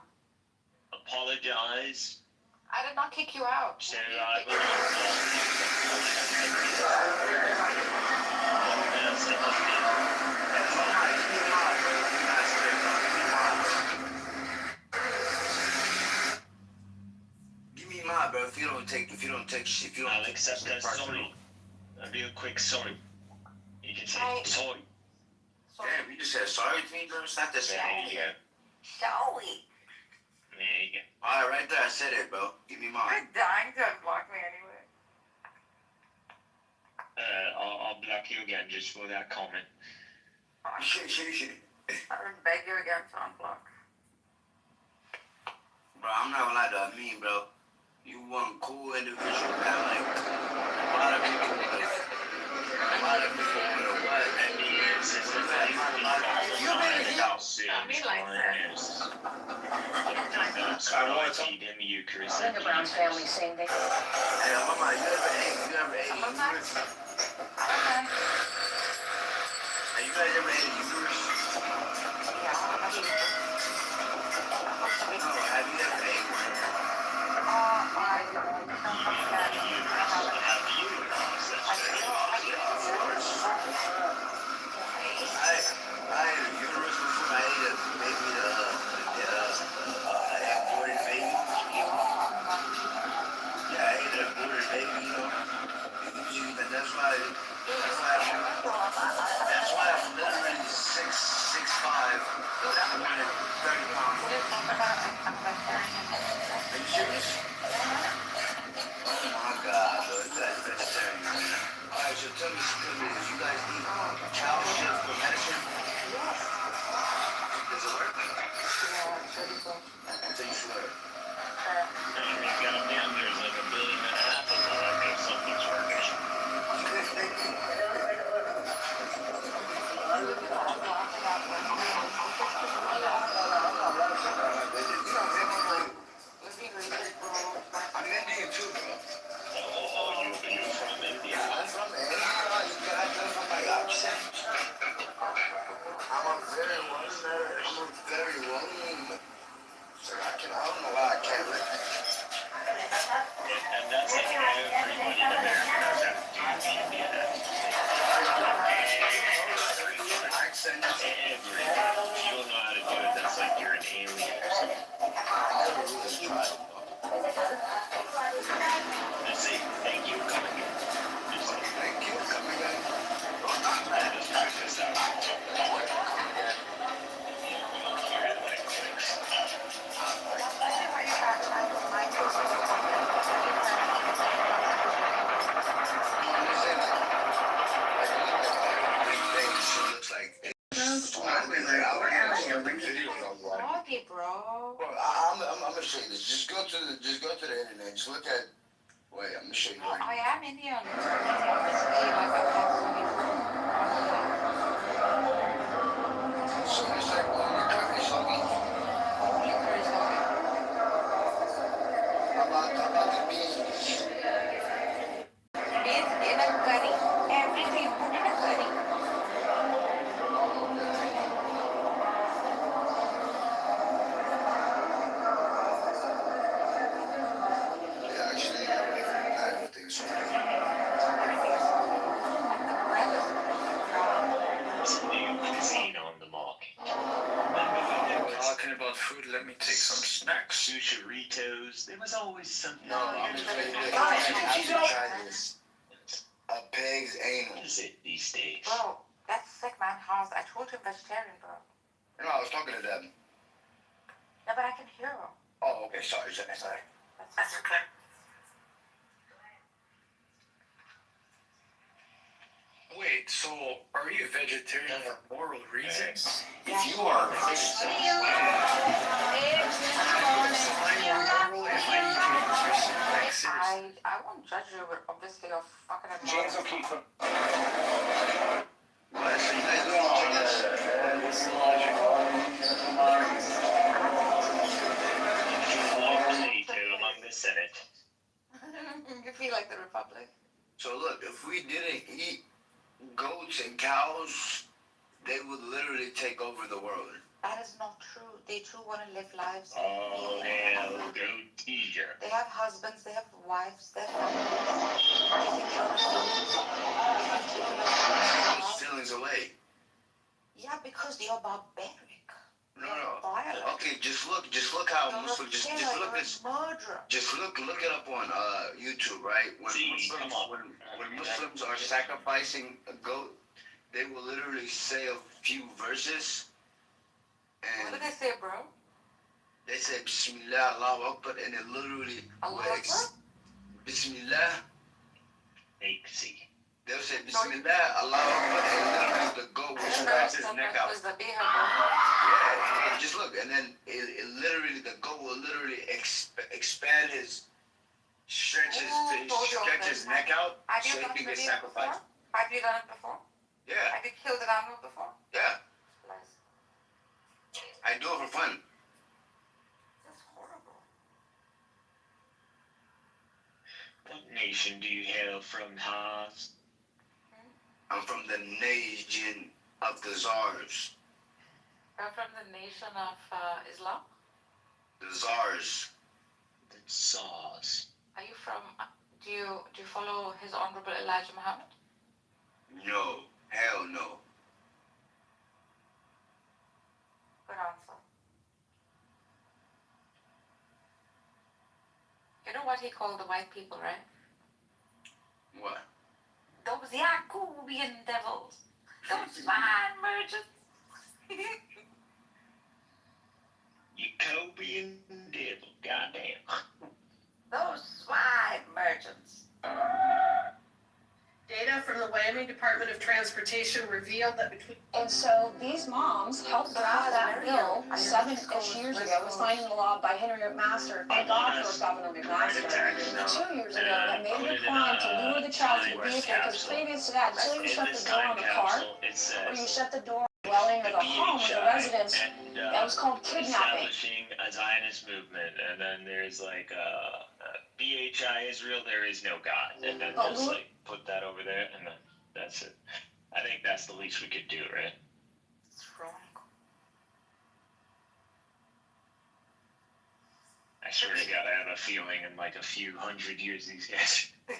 Apologize. I did not kick you out. So I will Give me mine, bro. If you don't take shit, I'll accept that sorry. A real quick sorry. You can say sorry. Damn, you just said sorry to me, bro. It's not the same. There you go. Sorry. There you go. Alright, right there, I said it, bro. Give me mine. You're dying to unblock me anyway. I'll block you again just for that comment. I would beg you again to unblock. Bro, I'm not gonna lie to me, bro. You one cool individual, man. Like, a lot of people would have what? I mean, it's just a fact. You made it I mean, like that. I want to feed him Eucharist. The Brown family saying they. Hey, mama, you ever ate Eucharist? Hey, you guys ever ate Eucharist? Yeah, I mean. No, have you ever ate one? I ate a uterus before. I ate a baby, aborted baby. Yeah, I ate an aborted baby, you know. That's why I'm literally 6'5". I'm Indian too, bro. Oh, you from India? I'm from India. You can tell from my accent. I'm a very well-known. So I don't know why I can't like that. And that's like everybody in America knows how to do the Indian accent. Everybody. If you don't know how to do it, that's like you're an alien or something. I never really tried. Just say, thank you for coming in. Just say, Thank you for coming in. just check this out. You'll hear it when it clicks. Sorry, bro. Well, I'm gonna show you this. Just go to the internet. Just look at. Wait, I'm gonna show you. I am Indian. Obviously, like I have So it's like only curry soggy. only curry sauce. How about the beans? Beans in a curry. Everything you put in a curry. Yeah, actually, not everything's There's a new cuisine on the market. Talking about food, let me take some snacks. Sushiritos. There was always something. No, I'm just saying this. I have to try this. A pig's anal. What is it these days? Bro, that's sick, man. How's I told him vegetarian, bro. No, I was talking to them. Yeah, but I can hear him. Oh, okay. Sorry. That's okay. Wait, so are you vegetarian for moral reasons? If you are I won't judge you, but obviously you're fucking annoying. James O'Keefe. What? So you guys don't want this? Potato among the Senate. You feel like the Republic. So look, if we didn't eat goats and cows, they would literally take over the world. That is not true. They too want to live lives. Oh, hell, go teacher. They have husbands, they have wives, they have families. You think they understand? Those feelings away. Yeah, because they are barbaric. No. Violent. Okay, just look how You're Muslims. a Just killer, look you're this. a murderer. Just look it up on YouTube, right? When Muslims are sacrificing a goat, they will literally say a few verses, What and do they say, bro? they say Bismillah, Allahu Akbar, and it literally Allah will Akbar? Bismillah. Make They'll say Bismillah, Allahu Akbar, and literally the goat will scratch his neck out. Yeah, just look, and then the goat will literally expand stretch his neck out, Have you done shaping his it sacrifice. before? Have you done it before? Yeah, Have you killed an animal before? yeah, Lies. I do it for fun. That's horrible. What nation do you hail from, Haas? I'm from the nation of the czars. You're from the nation of Islam? The czars. The Tsars. Are you from, do you follow His Honorable Elijah Muhammad? No, hell no. Good answer. You know what he called the white people, right? What? Those Yakubian devils. Those fine merchants. Jacobian devil, goddamn. Those swine merchants. Data from the Wyoming Department Department of Transportation revealed that between. And so these moms helped draft that bill 7-ish years ago. It was signed into law by Henry McMaster, the daughter of Governor McMaster. 2 years ago, that made it a crime to lure the child to the vehicle, because previous to that, until you shut the door on the car, or you shut the door on the dwelling or the home or the residence, that was called kidnapping. Establishing a Zionist movement, and then there's like BHI Israel, there is no God, and then just like put that over there, and then that's it. I think that's the least we could do, right? It's wrong. I swear to God, I have a feeling in like a few hundred years these guys. The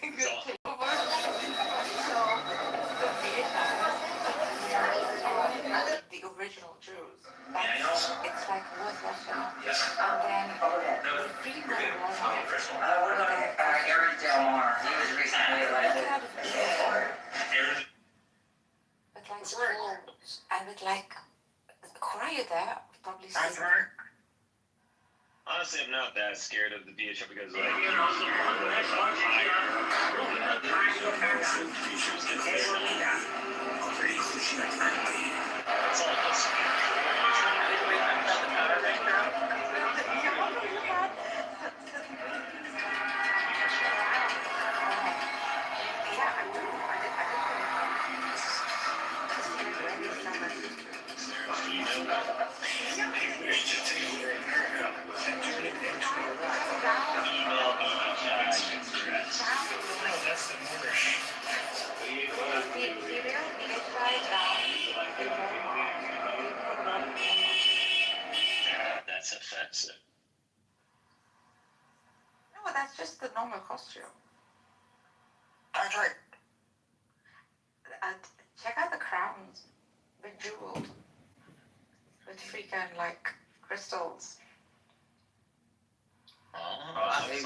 original Jews. It's like North Russia. And then the freedom of What about Eric Del Mar? He was recently elected. With like schools and with like choir there, probably. Honestly, I'm not that scared of the BHM because like that's all this. That's offensive. No, that's just the normal costume. That's right. And check out the crowns, bejeweled, with freaking like crystals. I hate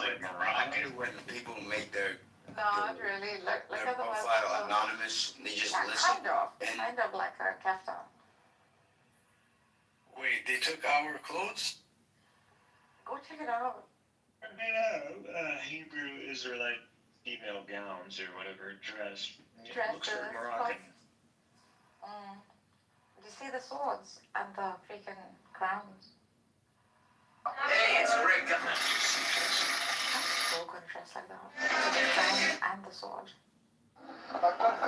when people make their Not really. Look at the profile anonymous. They just listen. Kind of like a kaftan. Wait, they took our clothes? Go check it out. Hebrew Israelite female gowns or whatever dress. Dresses, Looks like Moroccan. You see the swords and the freaking crowns. Hey, it's Rick. I'm so gonna dress like that. The crown and the sword.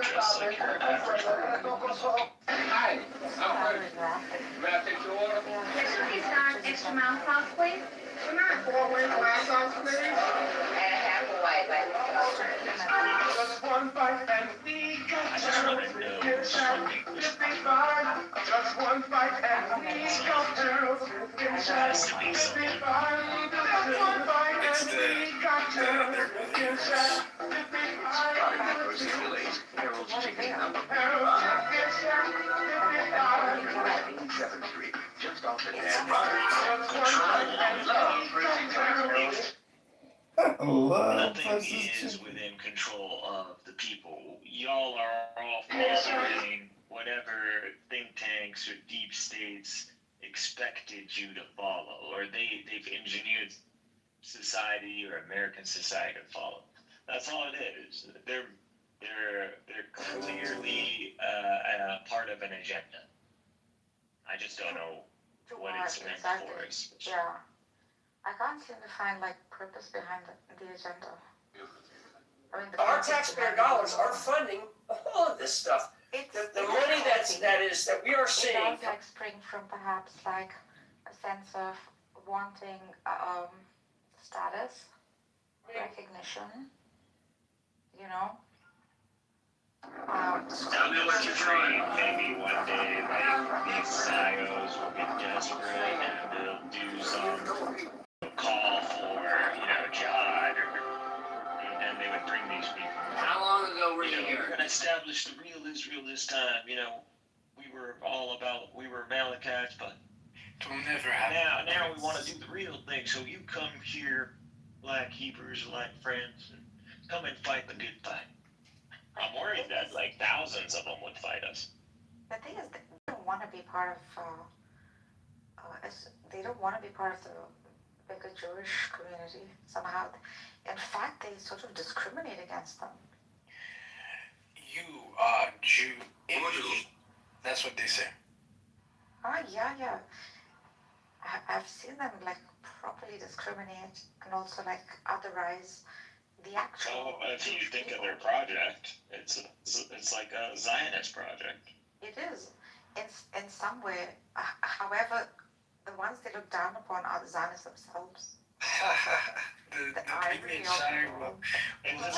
Dress like you're an African. Hi. Cookies not extra mouth sauce, please. Can I have 4 with glass sauce, please? And a half a white, like. Just one bite and we got just one bite and we got girls inside. Just one bite and we got girls inside. Just off the damn Nothing is within control of the people. Y'all are all following whatever think tanks or deep states expected you to follow, or they've engineered society or American society to follow. That's all it is. They're clearly part of an agenda. I just don't know what it's meant for. Yeah. I can't seem to find like purpose behind the agenda. I mean, Our taxpayer dollars are funding all of this stuff. The money that we are seeing. It does like spring from perhaps like a sense of wanting status, recognition, you know. Tell me what you're trying. Maybe one day, like, these psyos will get desperate and they'll do some call for, jihad, and they would bring these people. How long ago were you here? We're going to establish the real Israel this time. We were Amalekites, but It'll never happen. now we want to do the real thing. So you come here, like Hebrews, like friends, and come and fight the good fight. I'm worried that like thousands of them would fight us. The thing is, they don't want to be part of. They don't want to be part of the bigger Jewish community somehow. In fact, they sort of discriminate against them. You Jew. That's what they say. Oh, yeah. I've seen them like properly discriminate and also like otherize the actual. So if you think of their project, it's like a Zionist project. It is, in some way. However, the ones they look down upon are the Zionists themselves. the ivory It's just because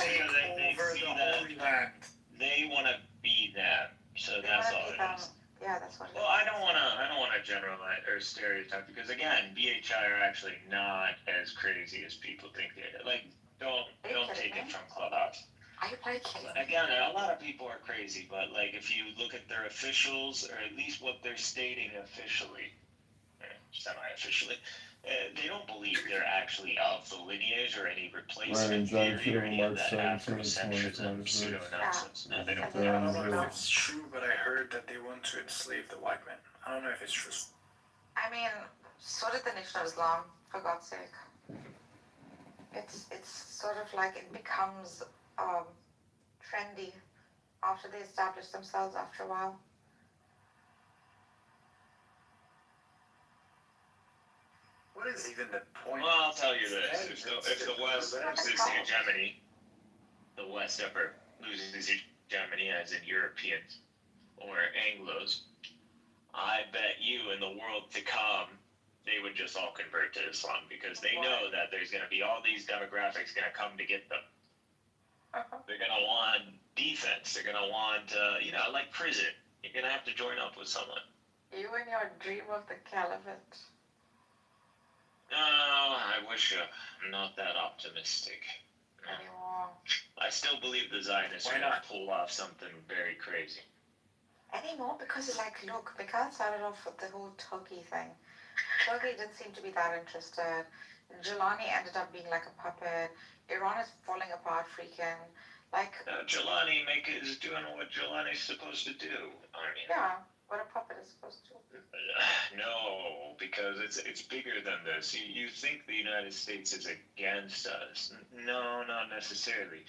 they see that they want to be them. So that's all it is. Yeah, that's what. Well, I don't want to generalize or stereotype because again, BHI are actually not as crazy as people think they are. Like, don't take it from Clubhouse. Are you kidding? Again, a lot of people are crazy, but like if you look at their officials or at least what they're stating officially, semi-officially, they don't believe they're actually of the lineage or any replacement theory or any of that Afrocentrism pseudo-nonsense. No, they don't. I don't know if it's true, but I heard that they want to enslave the white man. I don't know if it's true. I mean, so did the Nation of Islam, for God's sake. It's sort of like it becomes trendy after they establish themselves after a while. What is even the point? Well, I'll tell you this: if the West loses hegemony, the West ever loses hegemony, as in Europeans or Anglos, I bet you in the world to come, they would just all convert to Islam because they know that there's going to be all these demographics going to come to get them. They're going to want defense. They're going to want, like prison. You're going to have to join up with someone. You and your dream of the caliphate. No, I wish I'm not that optimistic. Anymore. I still believe the Zionists are going to pull off something very crazy. Anymore? Because, look, they kind of started off with the whole Turkey thing. Turkey didn't seem to be that interested. Jelani ended up being like a puppet. Iran is falling apart freaking. Jelani is doing what Jelani's supposed to do. I mean, yeah, what a puppet is supposed to. No, because it's bigger than this. You think the United States is against us? No, not necessarily.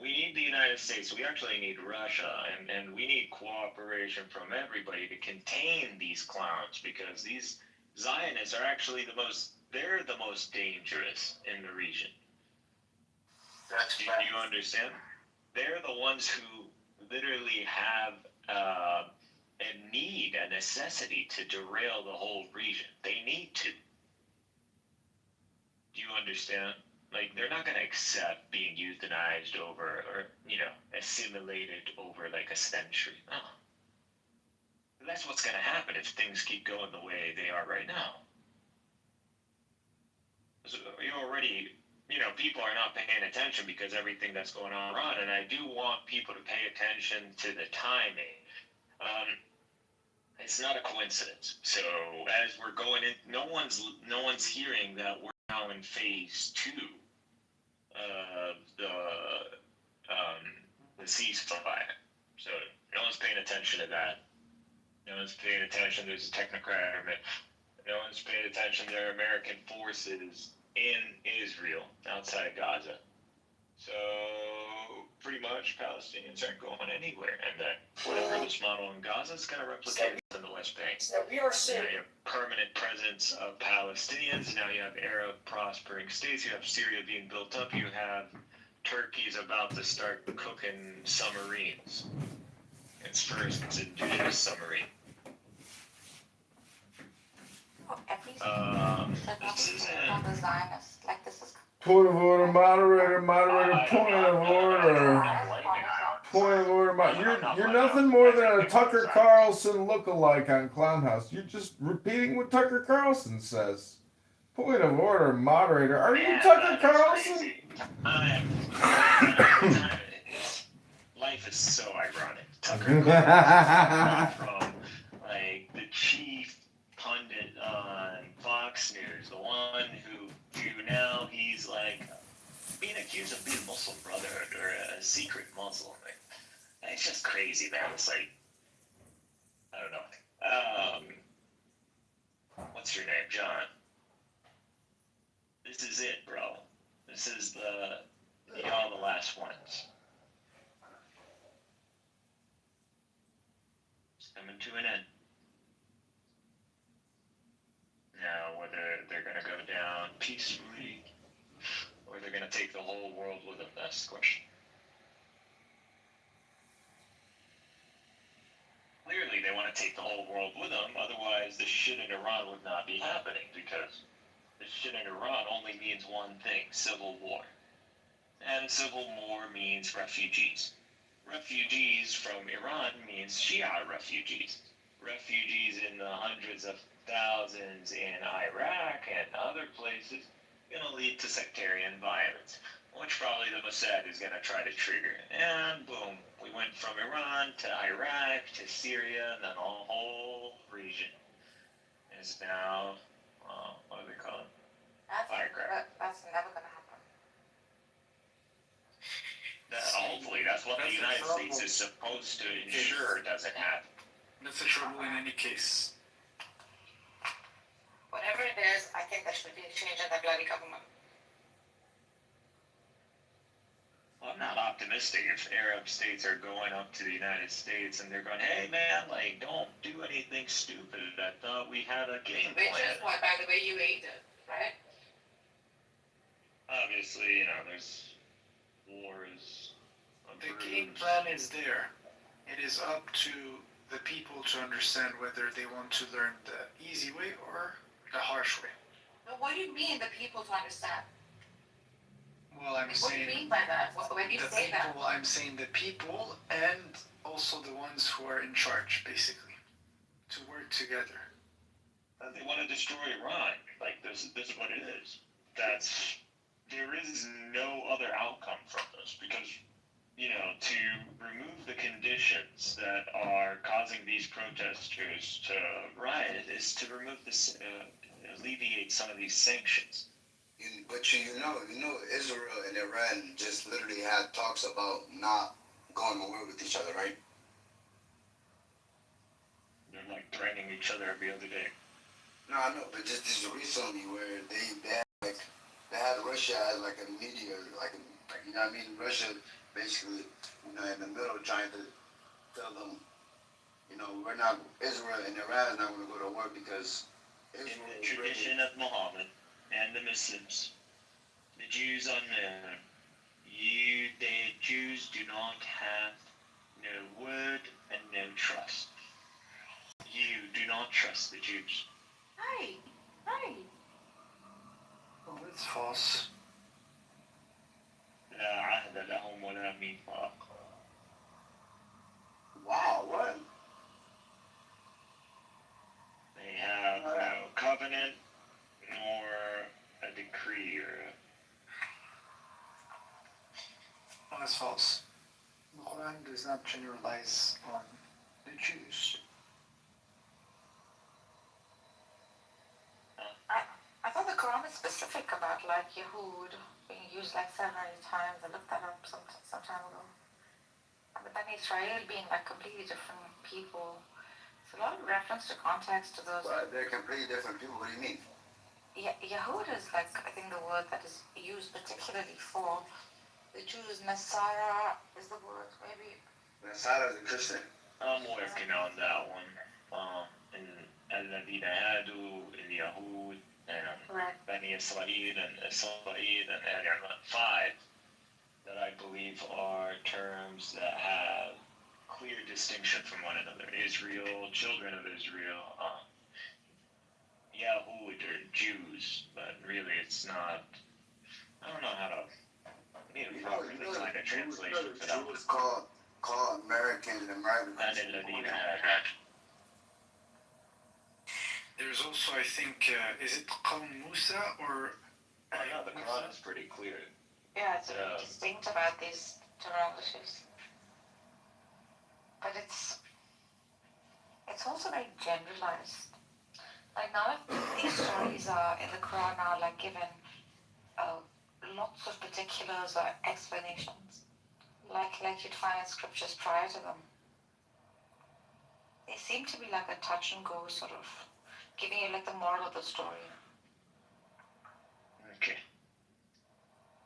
We need the United States. We actually need Russia, and we need cooperation from everybody to contain these clowns because these Zionists are actually they're the most dangerous in the region. Do you understand? They're the ones who literally have a necessity to derail the whole region. They need to. Do you understand? Like, they're not going to accept being euthanized over or, assimilated over like a century. No. That's what's going to happen if things keep going the way they are right now. So you already, people are not paying attention because everything that's going on, and I do want people to pay attention to the timing. It's not a coincidence. So as we're going in, no one's hearing that we're now in phase 2 of the ceasefire. So no one's paying attention to that. No one's paying attention. There's a technocrat. No one's paying attention. There are American forces in Israel, outside Gaza. So pretty much Palestinians aren't going anywhere, and that whatever this model in Gaza is going to replicate in the West Bank. So we are seeing. Now you have permanent presence of Palestinians. Now you have Arab prospering states. You have Syria being built up. You have Turkey's about to start cooking submarines. Its first indigenous submarine. This is Point of order, moderator, point of order. Point of order, you're nothing more than a Tucker Carlson lookalike on Clownhouse. You're just repeating what Tucker Carlson says. Point of order, moderator. Are you Tucker Carlson? Life is so ironic. Tucker Carlson from the chief pundit on Fox News, the one who now he's being accused of being Muslim Brotherhood or a secret Muslim. It's just crazy, man. It's I don't know. What's your name, John? This is it, bro. This is y'all the last ones. Now, whether they're going to go down peacefully or they're going to take the whole world with them, that's the question. Clearly, they want to take the whole world with them, otherwise the shit in Iran would not be happening, because the shit in Iran only means one thing: civil war. And civil war means refugees. Refugees from Iran means Shia refugees. Refugees in the hundreds of thousands in Iraq and other places going to lead to sectarian violence, which probably the Mossad is going to try to trigger. And boom, we went from Iran to Iraq to Syria, and then the whole region is now, what do they call it? Firecracker. That's never gonna happen. Hopefully, that's what the United States is supposed to ensure doesn't happen. That's the trouble in any case. Whatever it is, I think there should be a change in the bloody government. I'm not optimistic if Arab states are going up to the United States and they're going, hey man, like, don't do anything stupid. I thought we had a game Which plan. is why, by the way, you ate it, right? Obviously, you know, there's wars. The game plan is there. It is up to the people to understand whether they want to learn the easy way or the harsh way. But what do you mean the people to understand? Well, I'm What do saying you mean by that? When you the say that? people, I'm saying the people and also the ones who are in charge, basically, to work together. They want to destroy Iran. Like, this is what it is. There is no other outcome from this, because, you know, to remove the conditions that are causing these protesters to riot is to remove this, alleviate some of these sanctions. But you know, Israel and Iran just literally had talks about not going to war with each other, right? They're like threatening each other every other day. No, I know, but just recently where they had Russia as like a media, like you know what I mean? Russia basically, you know, in the middle trying to tell them, you know, Israel and Iran is not going to go to war because Israel. In the tradition of Muhammad and the Muslims, the Jews unknown, the Jews do not have no word and no trust. You do not trust the Jews. Hi. Oh, it's false. لا عهد لهم ولا ميثاق. Wow, what? They have no covenant nor a decree or Oh, that's false. The Quran does not generalize on the Jews. I thought the Quran is specific about like Yahud being used like 7 or 8 times. I looked that up some time ago. But then Israel being like completely different people. It's a lot of reference to context to those. Well, they're completely different people. What do you mean? Yahud is like, I think, the word that is used particularly for the Jews. Nasara is the word, maybe. Nasara is a Christian. I'm working on that one. In الذين هادوا اليهود and Bani Israel and Israel and Al 5 that I believe are terms that have clear distinction from one another. Israel, children of Israel, Yahud are Jews, but really it's not. I don't know how to. I need to properly find a translation for that one. Jews call Americans and American Christians. There's also, I think, is it Qawm Musa or? I know the Quran is pretty clear. Yeah, it's distinct about these terminologies. But it's also very generalized. Like none of these stories are in the Quran are like given lots of particulars or explanations, like you'd find in scriptures prior to them. They seem to be like a touch and go sort of, giving you like the moral of the story. Okay.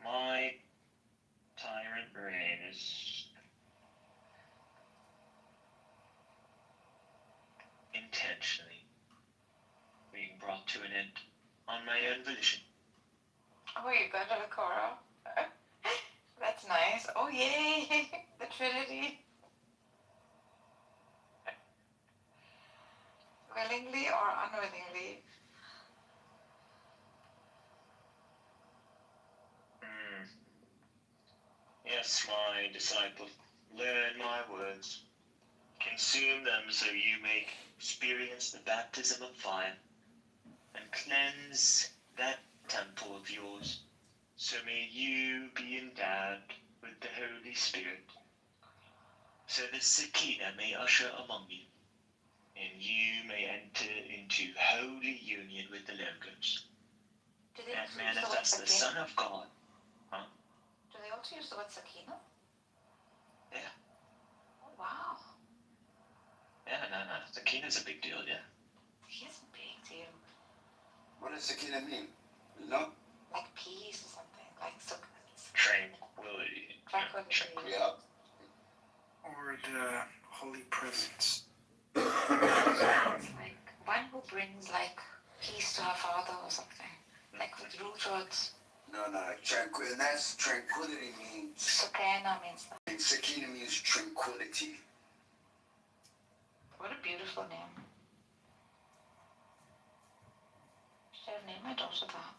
My tyrant brain is intentionally being brought to to an end on my own volition. Oh, you got to the choral. That's nice. Oh, yay! The Trinity. Willingly or unwillingly? Yes, my disciple, learn my words. Consume them so you may experience the baptism of fire, and cleanse that temple of yours. So may you be endowed with the Holy Spirit, so the Shekinah may usher among you, and you may enter into holy union with the Logos, and manifest the Son of God. Huh? Do they also use the word Sakina? Yeah. Oh, wow. Yeah, no. Shekinah's a big deal, yeah. Here's a big deal. What does Shekinah mean? You know? Like peace or something. Like so. Tranquility. Tranquility. Yeah. Or the holy presence. Like one who brings like peace to our Father or something. Like with root words. No, tranquil. And that's tranquility means. Sakina means that. And Shekinah means tranquility. What a beautiful name. Should I name my daughter that?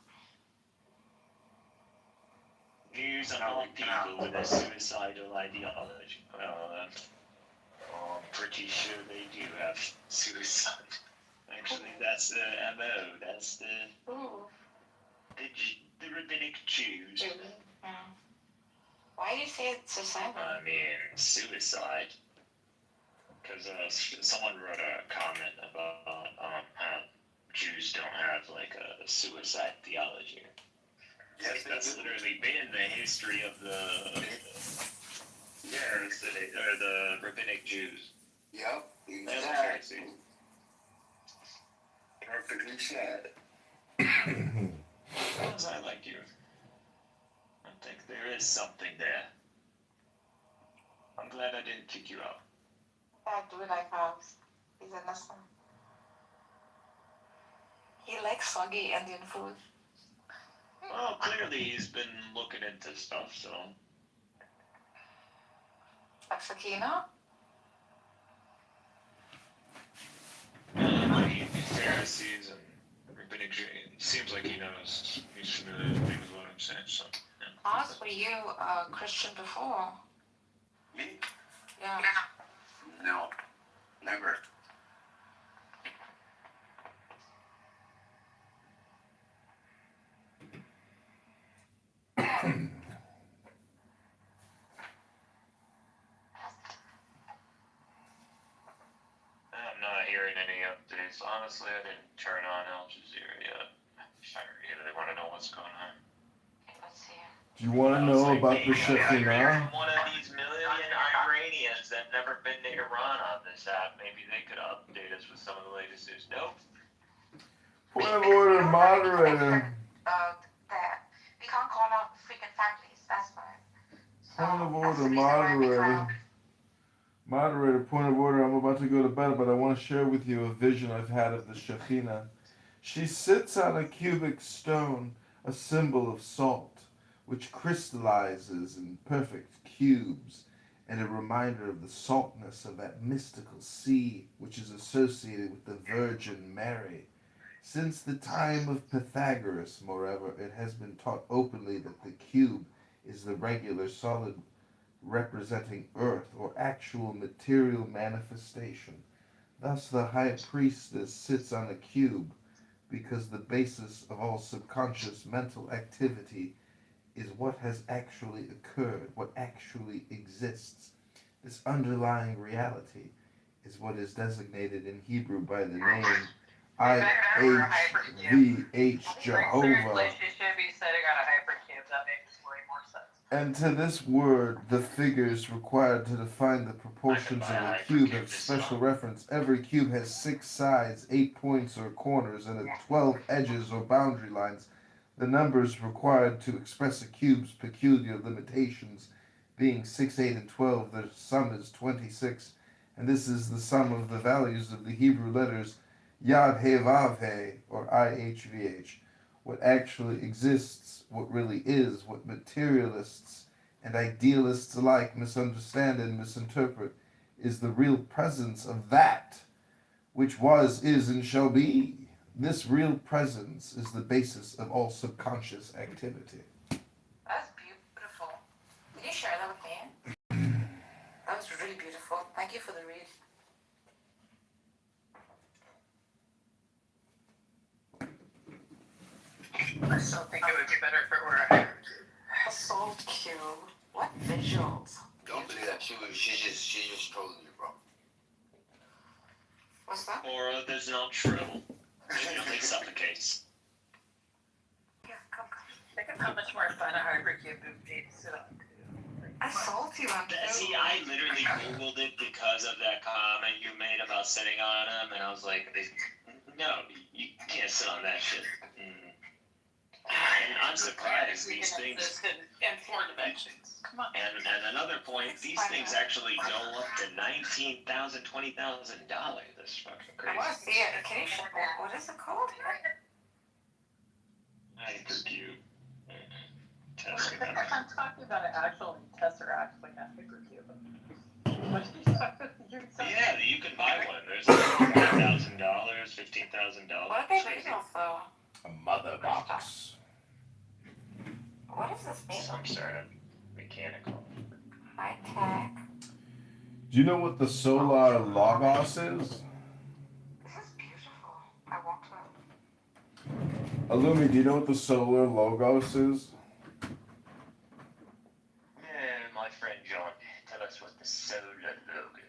Views on people with a suicidal ideology. Well, I'm pretty sure they do have suicide. Actually, that's the MO. That's the rabbinic Jews. Yeah. Why do you say it's suicidal? I mean, suicide. Because someone wrote a comment about how Jews don't have like a suicide theology. Yes, that's literally been the history of the rabbinic Jews. Yep, exactly. Perfectly said. Sounds I like you. I think there is something there. I'm glad I didn't kick you out. I do like Hobbs. He's innocent. He likes soggy Indian food. Well, clearly he's been looking into stuff, so. Like Sakina? Pharisees and rabbinic Jews. It seems like he knows. He's familiar with what I'm saying, so. Yeah. Hobbs, were you a Christian before? Me? Yeah. No, never. I'm not hearing any updates. Honestly, I didn't turn on Al Jazeera yet. I really want to know what's going on. Let's see. Do you want to know about the Shekinah? One of these million Iranians that never been to Iran on this app. Maybe they could update us with some of the latest news. Nope. Point of order, moderator. There. We can't call out freaking families, that's fine. Point of order, moderator. Moderator, point of order. I'm about to go to bed, but I want to share with you a vision I've had of the Shekinah. She sits on a cubic stone, a symbol of salt, which crystallizes in perfect cubes, and a reminder of the saltness of that mystical sea which is associated with the Virgin Mary. Since the time of Pythagoras, moreover, it has been taught openly that the cube is the regular solid representing earth or actual material manifestation. Thus the high priestess sits on a cube, because the basis of all subconscious mental activity is what has actually occurred, what actually exists. This underlying reality is what is designated in Hebrew by the name IHVH Jehovah. And to this word, the figures required to define the proportions of a cube have special reference. Every cube has 6 sides, 8 points or corners, and 12 edges or boundary lines. The numbers required to express a cube's peculiar limitations being 6, 8, and 12, the sum is 26, and this is the sum of the values of the Hebrew letters Yad He Vav He, or IHVH, what actually exists, what really is, what materialists and idealists alike misunderstand and misinterpret, is the real presence of that which was, is, and shall be. This real presence is the basis of all subconscious activity. That's beautiful. Can you share that with me? That was really beautiful. Thank you for the read. I still think it would be better if it were a hierarchy. Assault cube. What visuals? Don't believe that. She just trolling you, bro. What's that? Or there's no true. She only suffocates. Yeah, come. Think of how much more fun a hypercube would be to sit on. I salty one too. See, I literally Googled it because of that comment you made about sitting on him, and I was like, no, you can't sit on that shit. And I'm surprised these things. In 4 dimensions. Come on. And another point, these things actually go up to $19,000, $20,000. That's fucking I crazy. want to see it. Can you show me? What is it called? Hypercube. I'm talking about an actual tesseract, like a hypercube. What did you talk about? Yeah, you can buy one. There's like $5,000, $15,000. What are they made of though? A mother box. What is this made of? Some sort of mechanical. High tech. Do you know what the solar logos is? This is beautiful. I want to. Illumi, do you know what the solar logos is? My friend John, tell us what the solar logo.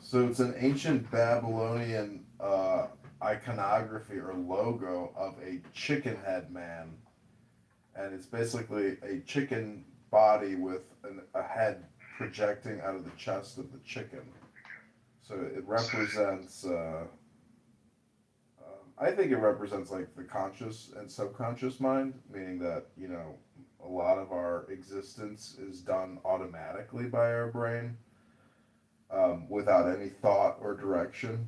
So it's an ancient Babylonian iconography or logo of a chicken head man. And it's basically a chicken body with a head projecting out of the chest of the chicken. So it represents, I think it represents like the conscious and subconscious mind, meaning that, you know, a lot of our existence is done automatically by our brain without any thought or direction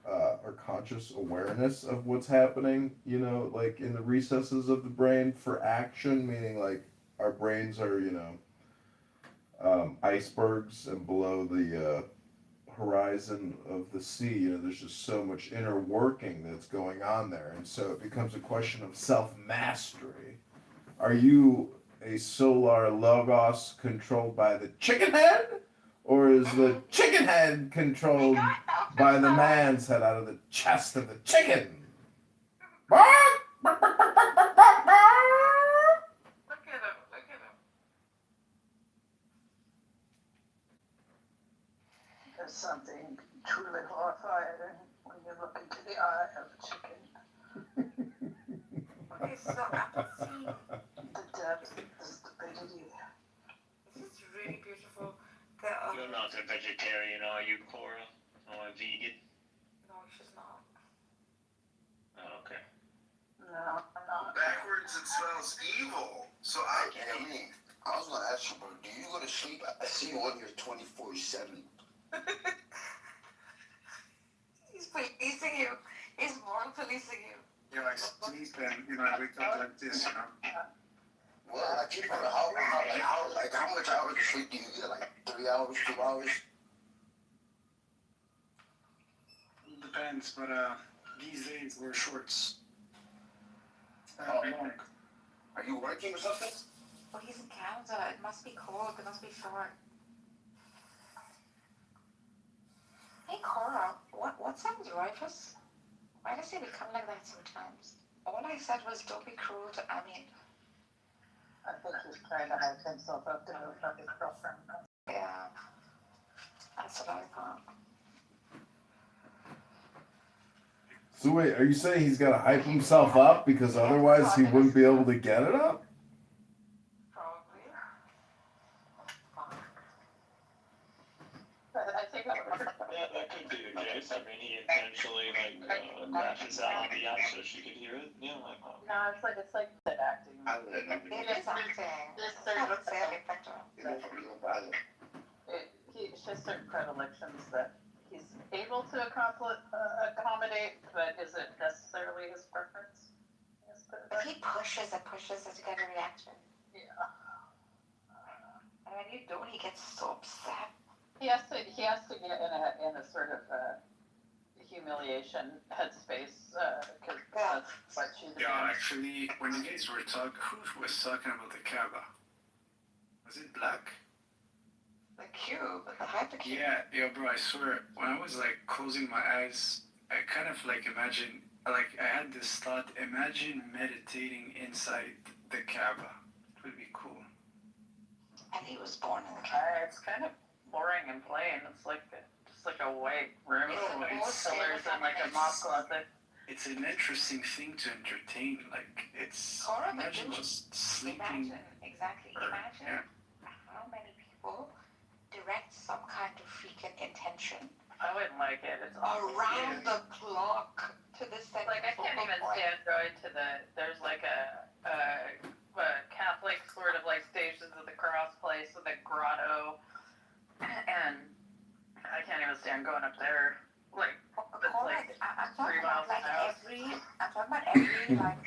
or conscious awareness of what's happening, you know, like in the recesses of the brain for action, meaning like our brains are, you know, icebergs, and below the horizon of the sea, you know, there's just so much inner working that's going on there. And so it becomes a question of self-mastery. Are you a solar logos controlled by the chicken head? Or is the chicken head controlled by the man's head out of the chest of the chicken? Look at him. Look at him. There's something truly horrifying when you look into the eye of a chicken. Okay, so I can see The depth, the stupidity. this is really beautiful. You're not a vegetarian, are you, Cora? Or a vegan? No, she's not. Oh, okay. No, I'm not. Backwards, it smells evil. So I was gonna ask you, bro, do you go to sleep? I see you on here 24/7. He's policing you. He's more policing you. You know, I sleep and, you know, I wake up like this, you know. Well, like, how much hours of sleep do you get? Like 3 hours, 2 hours? Depends, but these days wear shorts. Long. Are you working or something? Oh, he's in Canada. It must be cold. It must be short. Hey, Cora, what's up with Rufus? Why does he become like that sometimes? All I said was don't be cruel to Amin. I think he's trying to hype himself up to move from his girlfriend. Yeah, that's what I thought. So wait, are you saying he's got to hype himself up because otherwise he wouldn't be able to get it up? Probably. I think Yeah, that could be the case. I mean, he intentionally, crashes out on the app so she could hear it. Yeah, like, oh. no, it's like the acting. It is acting. There's It's not fairly better. He has certain predilections that he's able to accommodate, but is it necessarily his preference? If he pushes and pushes to get a reaction. Yeah. And when you don't, he gets so upset. He has to get in a sort of humiliation headspace because that's what she's Yeah, actually, when you guys were talking, who was talking about the Kaaba? Was it Black? The cube, the hypercube. Yeah, bro, I swear, when I was like closing my eyes, I kind of like imagine, like I had this thought, imagine meditating inside the Kaaba. It would be cool. And he was born in the Kaaba. It's kind of boring and plain. It's like just like a white room Oh, with it's pillars and like a mop closet. It's an interesting thing to entertain. Like it's imagine just sleeping. Imagine how many people direct some kind of freaking intention. I wouldn't like it. It's around the clock to the set. Like I can't even stand going to there's like a Catholic sort of like Stations of the Cross place with a grotto, and I can't even stand going up there. Like it's like I'm talking 3 miles about like an hour. every like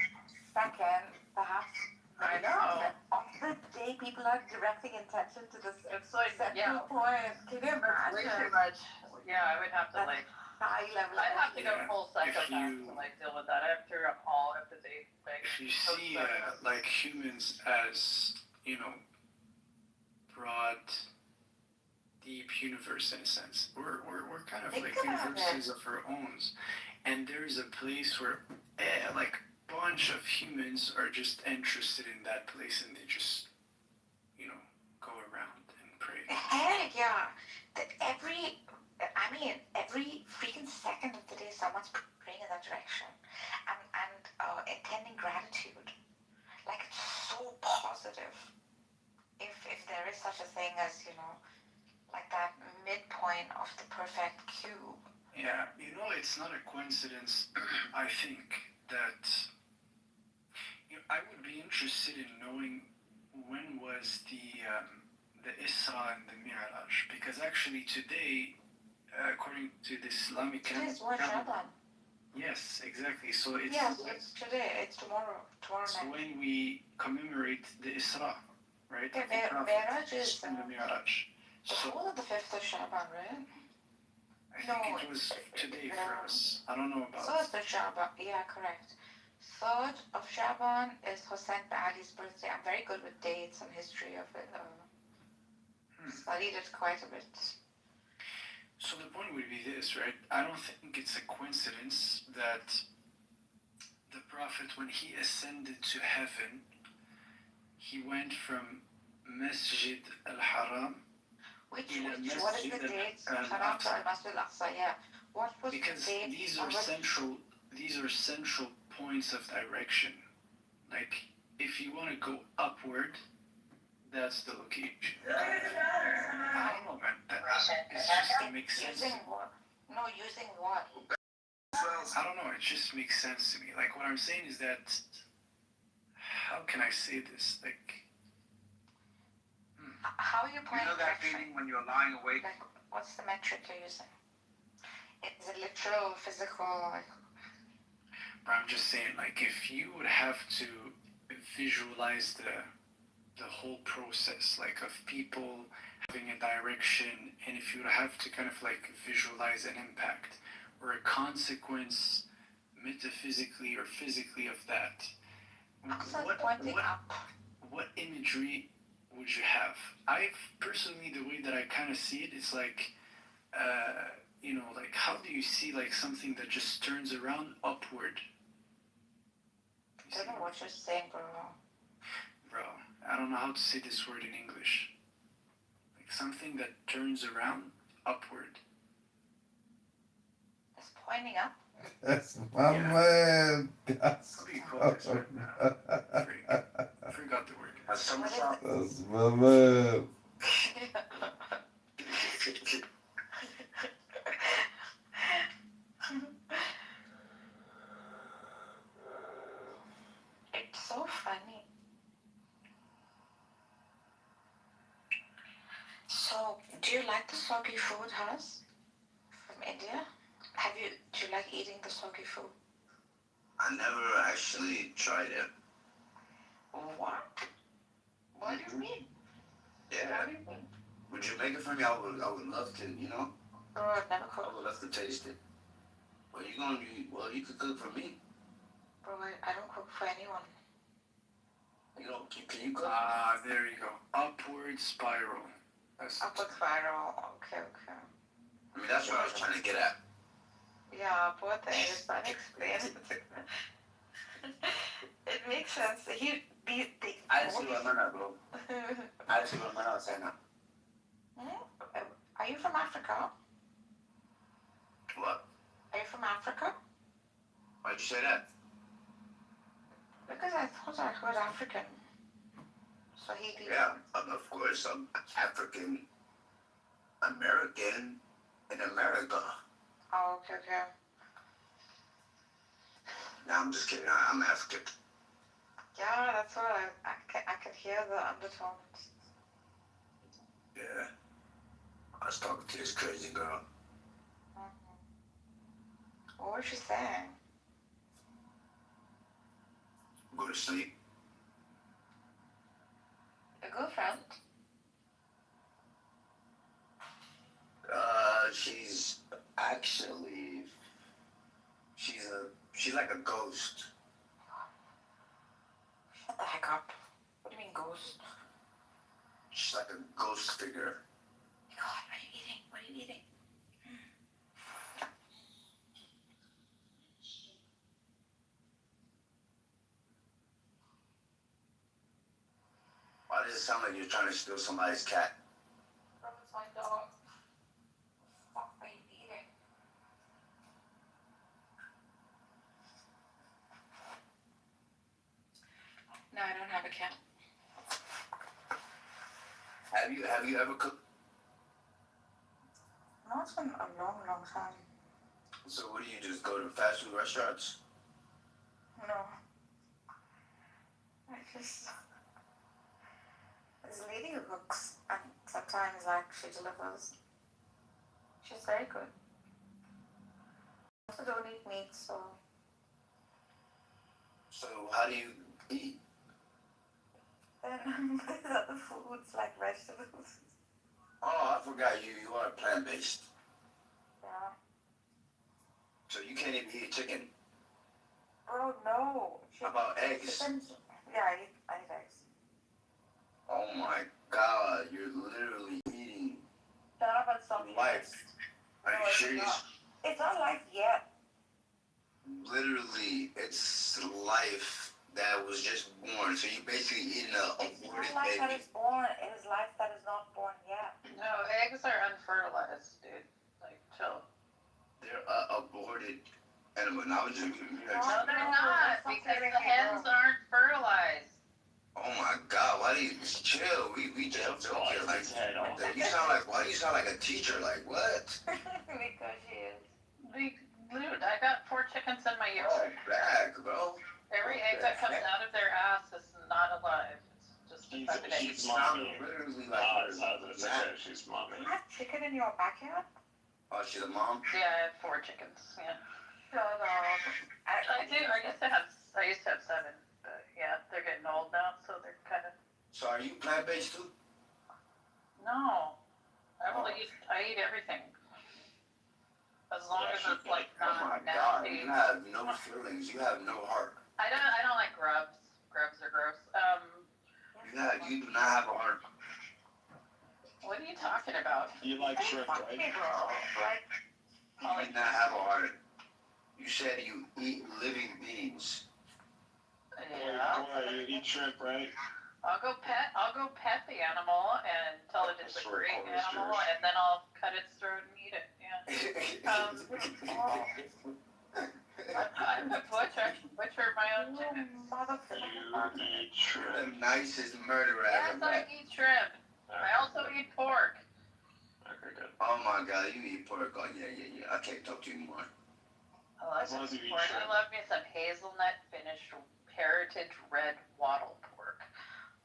second, perhaps. I know. Of the day, people are directing intention to this. It's like central point. Can you imagine? Way too much. Yeah, I would have to like high level. I'd have to go full psychopath to like deal with that. I have to all up to date. Like, If you see like humans as, you know, broad, deep universe in a sense, we're kind of like universes of our own, and there's a place where like bunch of humans are just interested in that place and they just, you know, go around and pray. Heck yeah. Every freaking second of the day someone's praying in that direction and intending gratitude. Like it's so positive. If there is such a thing as, you know, like that midpoint of the perfect cube. Yeah, you know, it's not a coincidence, I think, that I would be interested in knowing when was the Isra and the Mi'raj, because actually today, according to the Islamic calendar, Today's Shaban. Yes, exactly. So it's it's today. It's tomorrow. Tomorrow so night. when we commemorate the Isra, right? Yeah, the Mi'raj is and the Mi'raj. the 4th of the 5th of Shaban, right? I think it was today for us. I don't know about. 3rd of Shaban. Yeah, correct. 3rd of Shaban is Hossein Ali's birthday. I'm very good with dates and history of it. Studied it quite a bit. So the point would be this, right? I don't think it's a coincidence that the Prophet, when he ascended to heaven, he went from Masjid al-Haram. What is the date? Haram to al-Masjid al-Aqsa, yeah. What was because the date? These are central points of direction. Like, if you want to go upward, that's the location. I don't know, man. It's just it makes sense. Using what? No, using what? I don't know. It just makes sense to me. Like, what I'm saying is that, how can I say this? Like, how are you pointing? You know that feeling when you're lying awake? Like, what's the metric you're using? Is it literal, physical? Like... But I'm just saying, like, if you would have to visualize the whole process, like, of people having a direction, and if you would have to kind of like visualize an impact or a consequence metaphysically or physically of that, what imagery would you have? I've personally, the way that I kind of see it, it's like, you know, like, how do you see like something that just turns around upward? I don't know what you're saying, bro. Bro, I don't know how to say this word in English. Like something that turns around upward. It's pointing up? That's my man. That's I forgot the word. That's my man. It's so funny. So, do you like the soggy food, Has? From idea? Do you like eating the soggy food? I never actually tried it. What? What do you mean? Yeah. What do you mean? Would you make it for me? I would love to, you know? Oh, I've never I cooked. would love to taste it. Well, you could cook for me. Bro, I don't cook for anyone. Can you cook? There you go. Upward spiral. Upward spiral. Okay. I mean, that's what I was trying to get at. Yeah, but it's unexplained. It makes sense. I see what I'm at, bro. I see what I'm saying now. Are you from Africa? What? Are you from Africa? Why'd you say that? Because I thought I heard African. Swahili. Yeah, of course, I'm African American in America. Oh, okay. No, I'm just kidding. I'm African. Yeah, that's what I could hear the undertones. Yeah. I was talking to this crazy girl. What was she saying? Go to sleep. Your girlfriend? She's like a ghost. Shut the heck up. What do you mean ghost? She's like a ghost figure. God, what are you eating? What are you eating? Why does it sound like you're trying to steal somebody's cat? Bro, it's my dog. Fuck, are you eating? No, I don't have a cat. Have you ever cooked? No, it's been a long time. So what do you just go to fast food restaurants? No. There's a lady who cooks, and sometimes, she delivers. She's very good. I also don't eat meat, so... So how do you eat? Then with other foods, like vegetables. Oh, I forgot you are plant-based. Yeah. So you can't even eat chicken. Bro, no. How about eggs? Chickens. Yeah, I eat eggs. Oh my God, you're literally eating Shut up and stop eating. life. Are you No, serious? It's not life yet. Literally, it's life that was just born. So you basically eating a It's aborted not life that baby. is born. It is life that is not born yet. No, eggs are unfertilized, dude. Like, chill. They're aborted animal. Now I'm just No, they're not, because the hens aren't fertilized. oh my God, why do you just chill? We just joking. Like, you sound like, why do you sound like a teacher? Like, what? Because she is. Dude, I got 4 chickens in my Oh, yard. back, bro. Every egg that comes out of their ass is not alive. It's just a fucking egg. She's mommy. Literally like She's mommy. You have chicken in your backyard? oh, she's a mom? Yeah, I have 4 chickens, yeah. Shut up. I do, I used to have 7, but yeah, they're getting old now, so they're kind of... So are you plant-based too? No. I eat everything. As long as it's like Oh my not God, nasty. you have no feelings. You have no heart. I don't like grubs. Grubs are gross. You do not have a heart. What are you talking about? You like shrimp, right? You do not have a heart. You said you eat living beings. Yeah. You eat shrimp, right? I'll go pet the animal and tell it it's a great animal, and then I'll cut its throat and eat it. Yeah. I'm a butcher my own chickens. You eat shrimp. The nicest murderer Yes, ever I met. eat shrimp. I also eat pork. Okay, good. Oh my God, you eat pork. Oh yeah. I can't talk to you anymore. I As long love as you eat pork. shrimp. I love me some hazelnut finished heritage red wattle pork.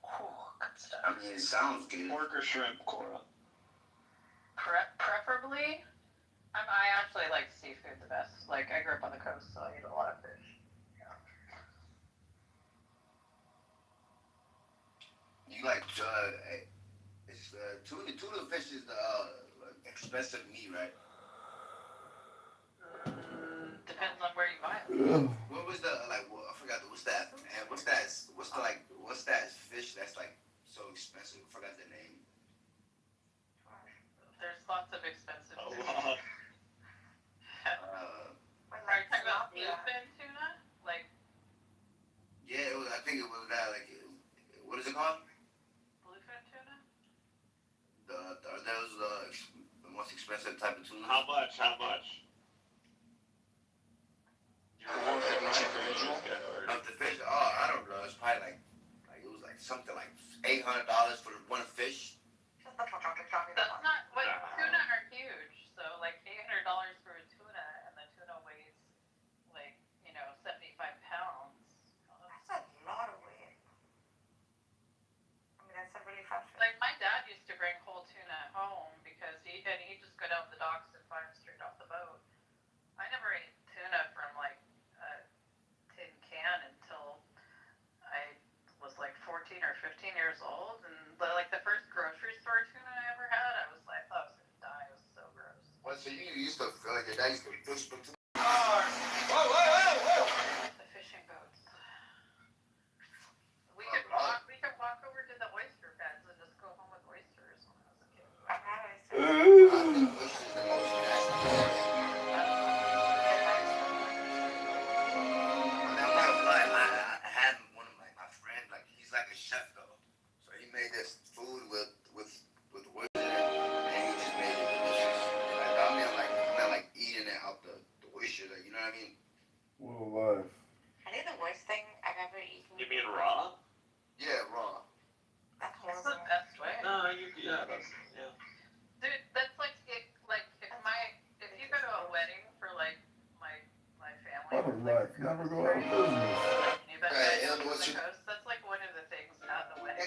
Oh, good stuff. I mean, it sounds good. Pork or shrimp, Cora? Preferably I actually like seafood the best. Like, I grew up on the coast, so I eat a lot of fish. You like it's tuna fish is the expensive meat, right? Depends on where you buy it. What was the I forgot what's that? Man, what's that fish that's like so expensive? I forgot the name. There's lots of expensive A fish. lot. Are you talking about bluefin tuna? Like, Yeah, I think it was that what is it called? bluefin tuna? Are those the most expensive type of tuna? How much? Of the fish? Oh, I don't know. It's probably like it was like something like $800 for one fish. That's not what tuna are huge. So like $800 for a tuna, and the tuna weighs like 75 pounds. That's a lot of weight. I mean, that's a really fun fish. Like my dad used to bring whole tuna home because he'd just go down to the docks and find them straight off the boat. I never ate tuna from like a tin can until I was like 14 or 15 years old, and like the first grocery store tuna I ever had, I thought I was gonna die. It was so gross. Well, so you used to feel like your dad used to fish for tuna? The fishing boats. We could walk over to the oyster beds and just go home with oysters when I was a kid. I've had oysters. I think oysters are the most nasty part. I had one of my friends, like he's like a chef though. So he made this food with oyster in it, and he just made it delicious. I mean like eating it out the oyster, you know what I mean? What a life. I think the worst thing I've ever eaten. You mean raw? Yeah, raw. That's That's horrible. the best way. No, yeah. Dude, that's like if you go to a wedding for like my family. What a life. Never go out of business. You've been on the coast. That's like one of the things at the wedding.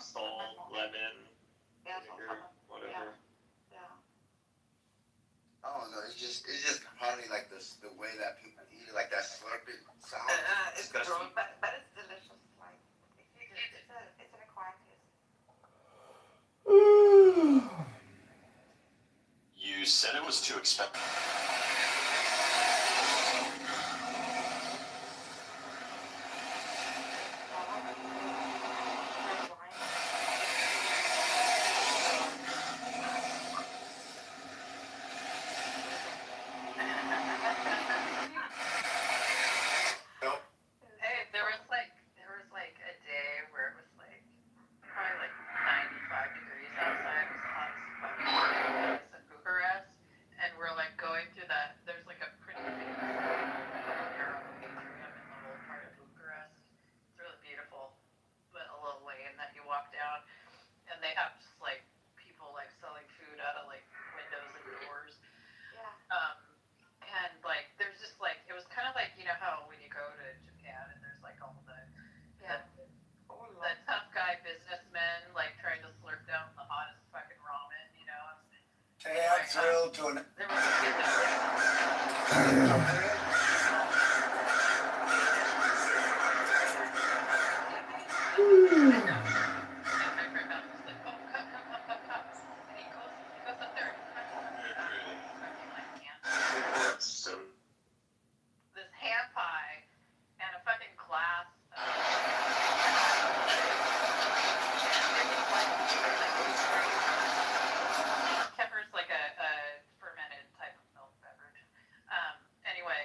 Salt, lemon, Yeah. vinegar, whatever. Yeah. I don't know. It's just probably like the way that people eat it, like that slurping sound. It's gross, but it's delicious. Like it's an acquired taste. You said it was too expensive. Hey, there was like a day where it was like probably like 95 degrees outside. It was hot as fucking shit. It was in Bucharest, and we're like going through that. There's like a pretty famous atrium in the whole part of Bucharest. It's really beautiful, but a little lane that you walk down, and they have just like people like selling food out of like windows and doors. Yeah. And like there's just like it was kind of like how when you go to Japan and there's like all the tough guy businessmen like trying to slurp down the hottest fucking ramen, I'm thrilled to an. There was a kid that this hand pie and a fucking glass of Kefir's like a fermented type of milk beverage. Anyway,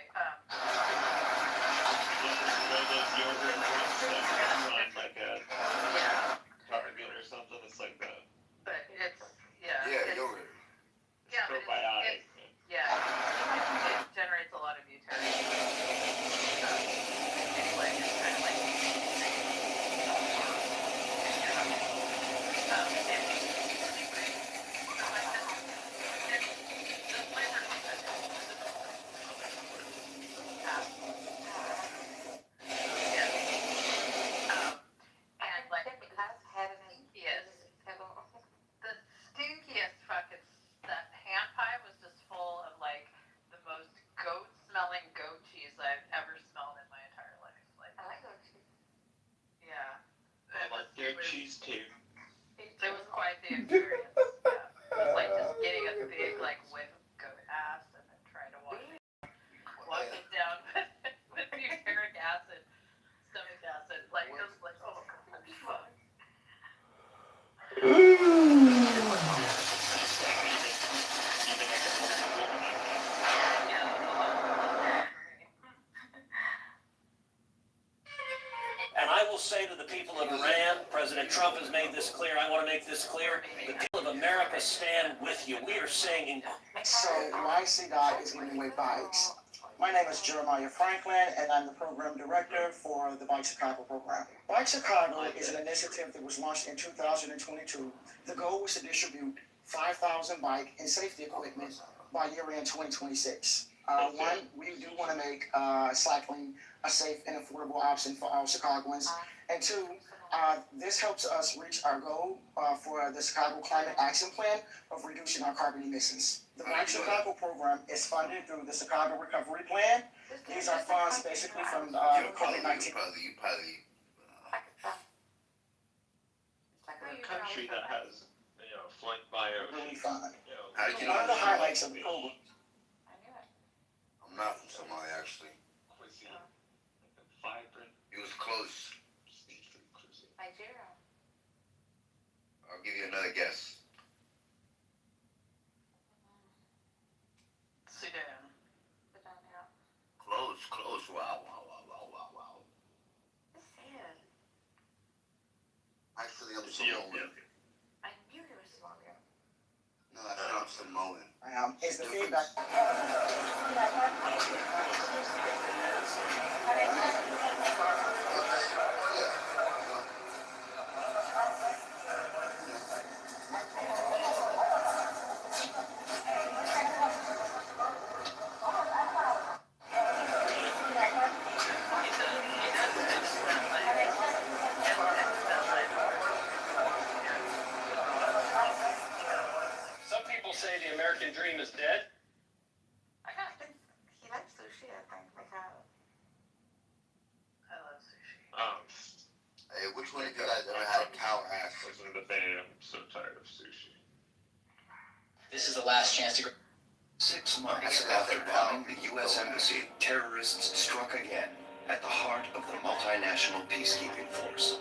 She's two. It was quite the experience. Yeah. It was like just getting a big like whiff of goat ass and then trying to wash it down with butyric acid, stomach acid. Like it was like, oh god, fuck. And I will say to the people of Iran, President Trump has made this clear, I want to make this clear, the people of America stand with you. We are saying... So why CDOT is giving away bikes. My name is Jeremiah Franklin, and I'm the program director for the Bike Chicago program. Bike Chicago is an initiative that was launched in 2022. The goal was to distribute 5,000 bike and safety equipment by year-end 2026. One, we do want to make cycling a safe and affordable option for all Chicagoans. And two, this helps us reach our goal for the Chicago Climate Action Plan of reducing our carbon emissions. The Bike Chicago program is funded through the Chicago Recovery Plan. These are funds basically from COVID-19. A country that has, flanked by ocean. Really fun. You One of the highlights of the program. I'm not from Somalia, actually. Cuisine. Vibrant. It was close. Nigeria. I'll give you another guess. Sudan. Close. Wow. Actually, I'm Samoan. I knew he was Somalian. No, I'm Samoan. Is the feedback. Some people say the American dream is dead. I kind of think he likes sushi, I think. Like, I love sushi. Hey, which one of you guys ever had a cow ass? Listen to the band. I'm so tired of sushi. This is the last chance to... 6 months after bombing the U.S. Embassy, terrorists struck again at the heart of the multinational peacekeeping force.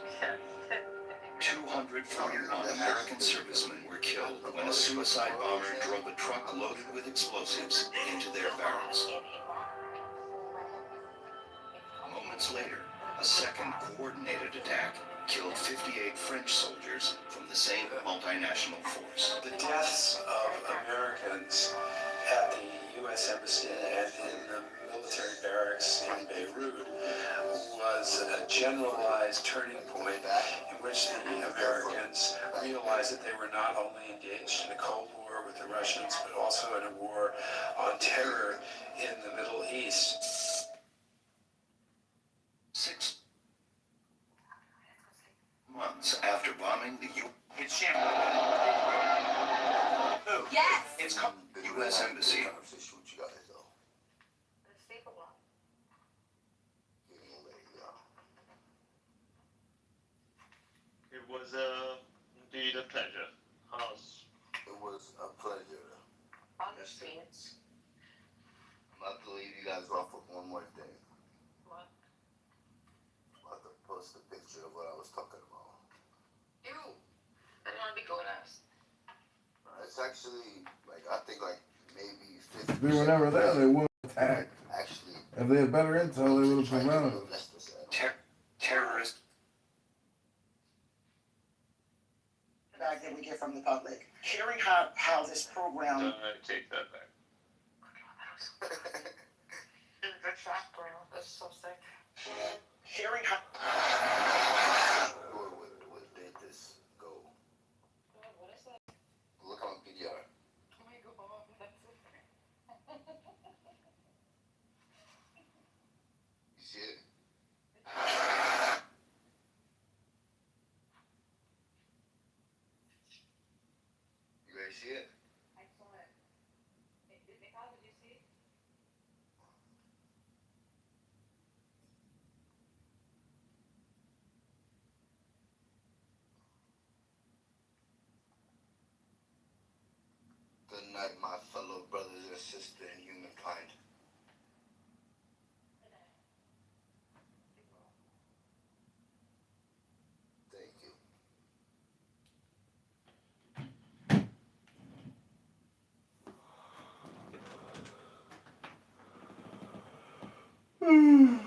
241 American servicemen were killed when a suicide bomber drove a truck loaded with explosives into their barracks. Moments later, a second coordinated attack killed 58 French soldiers from the same multinational force. The deaths of Americans at the U.S. Embassy and in the military barracks in Beirut was a generalized turning point in which the Americans realized that they were not only engaged in a Cold War with the Russians, but also in a war on terror in the Middle East. 6 months after bombing the It's yes! It's called the U.S. Embassy. It was indeed a pleasure. It was a pleasure. Honestly. I'm about to leave you guys off with one more thing. What? I'm about to post a picture of what I was talking about. Ew. I don't want to be goat ass. It's actually, I think, maybe 50%. If they were never there, they wouldn't attack. Actually. If they had better intel, they would have prevented it. Terrorist. Feedback that we get from the public. Hearing how this program. Take that back. Good shot, bro. That's so sick. Hearing how. What did this go? What is that? Look on PDR. Oh my god, that's so funny. You see it? You guys see it? I saw it. How did you see it? good night, my fellow brothers and sisters in humankind. Thank you.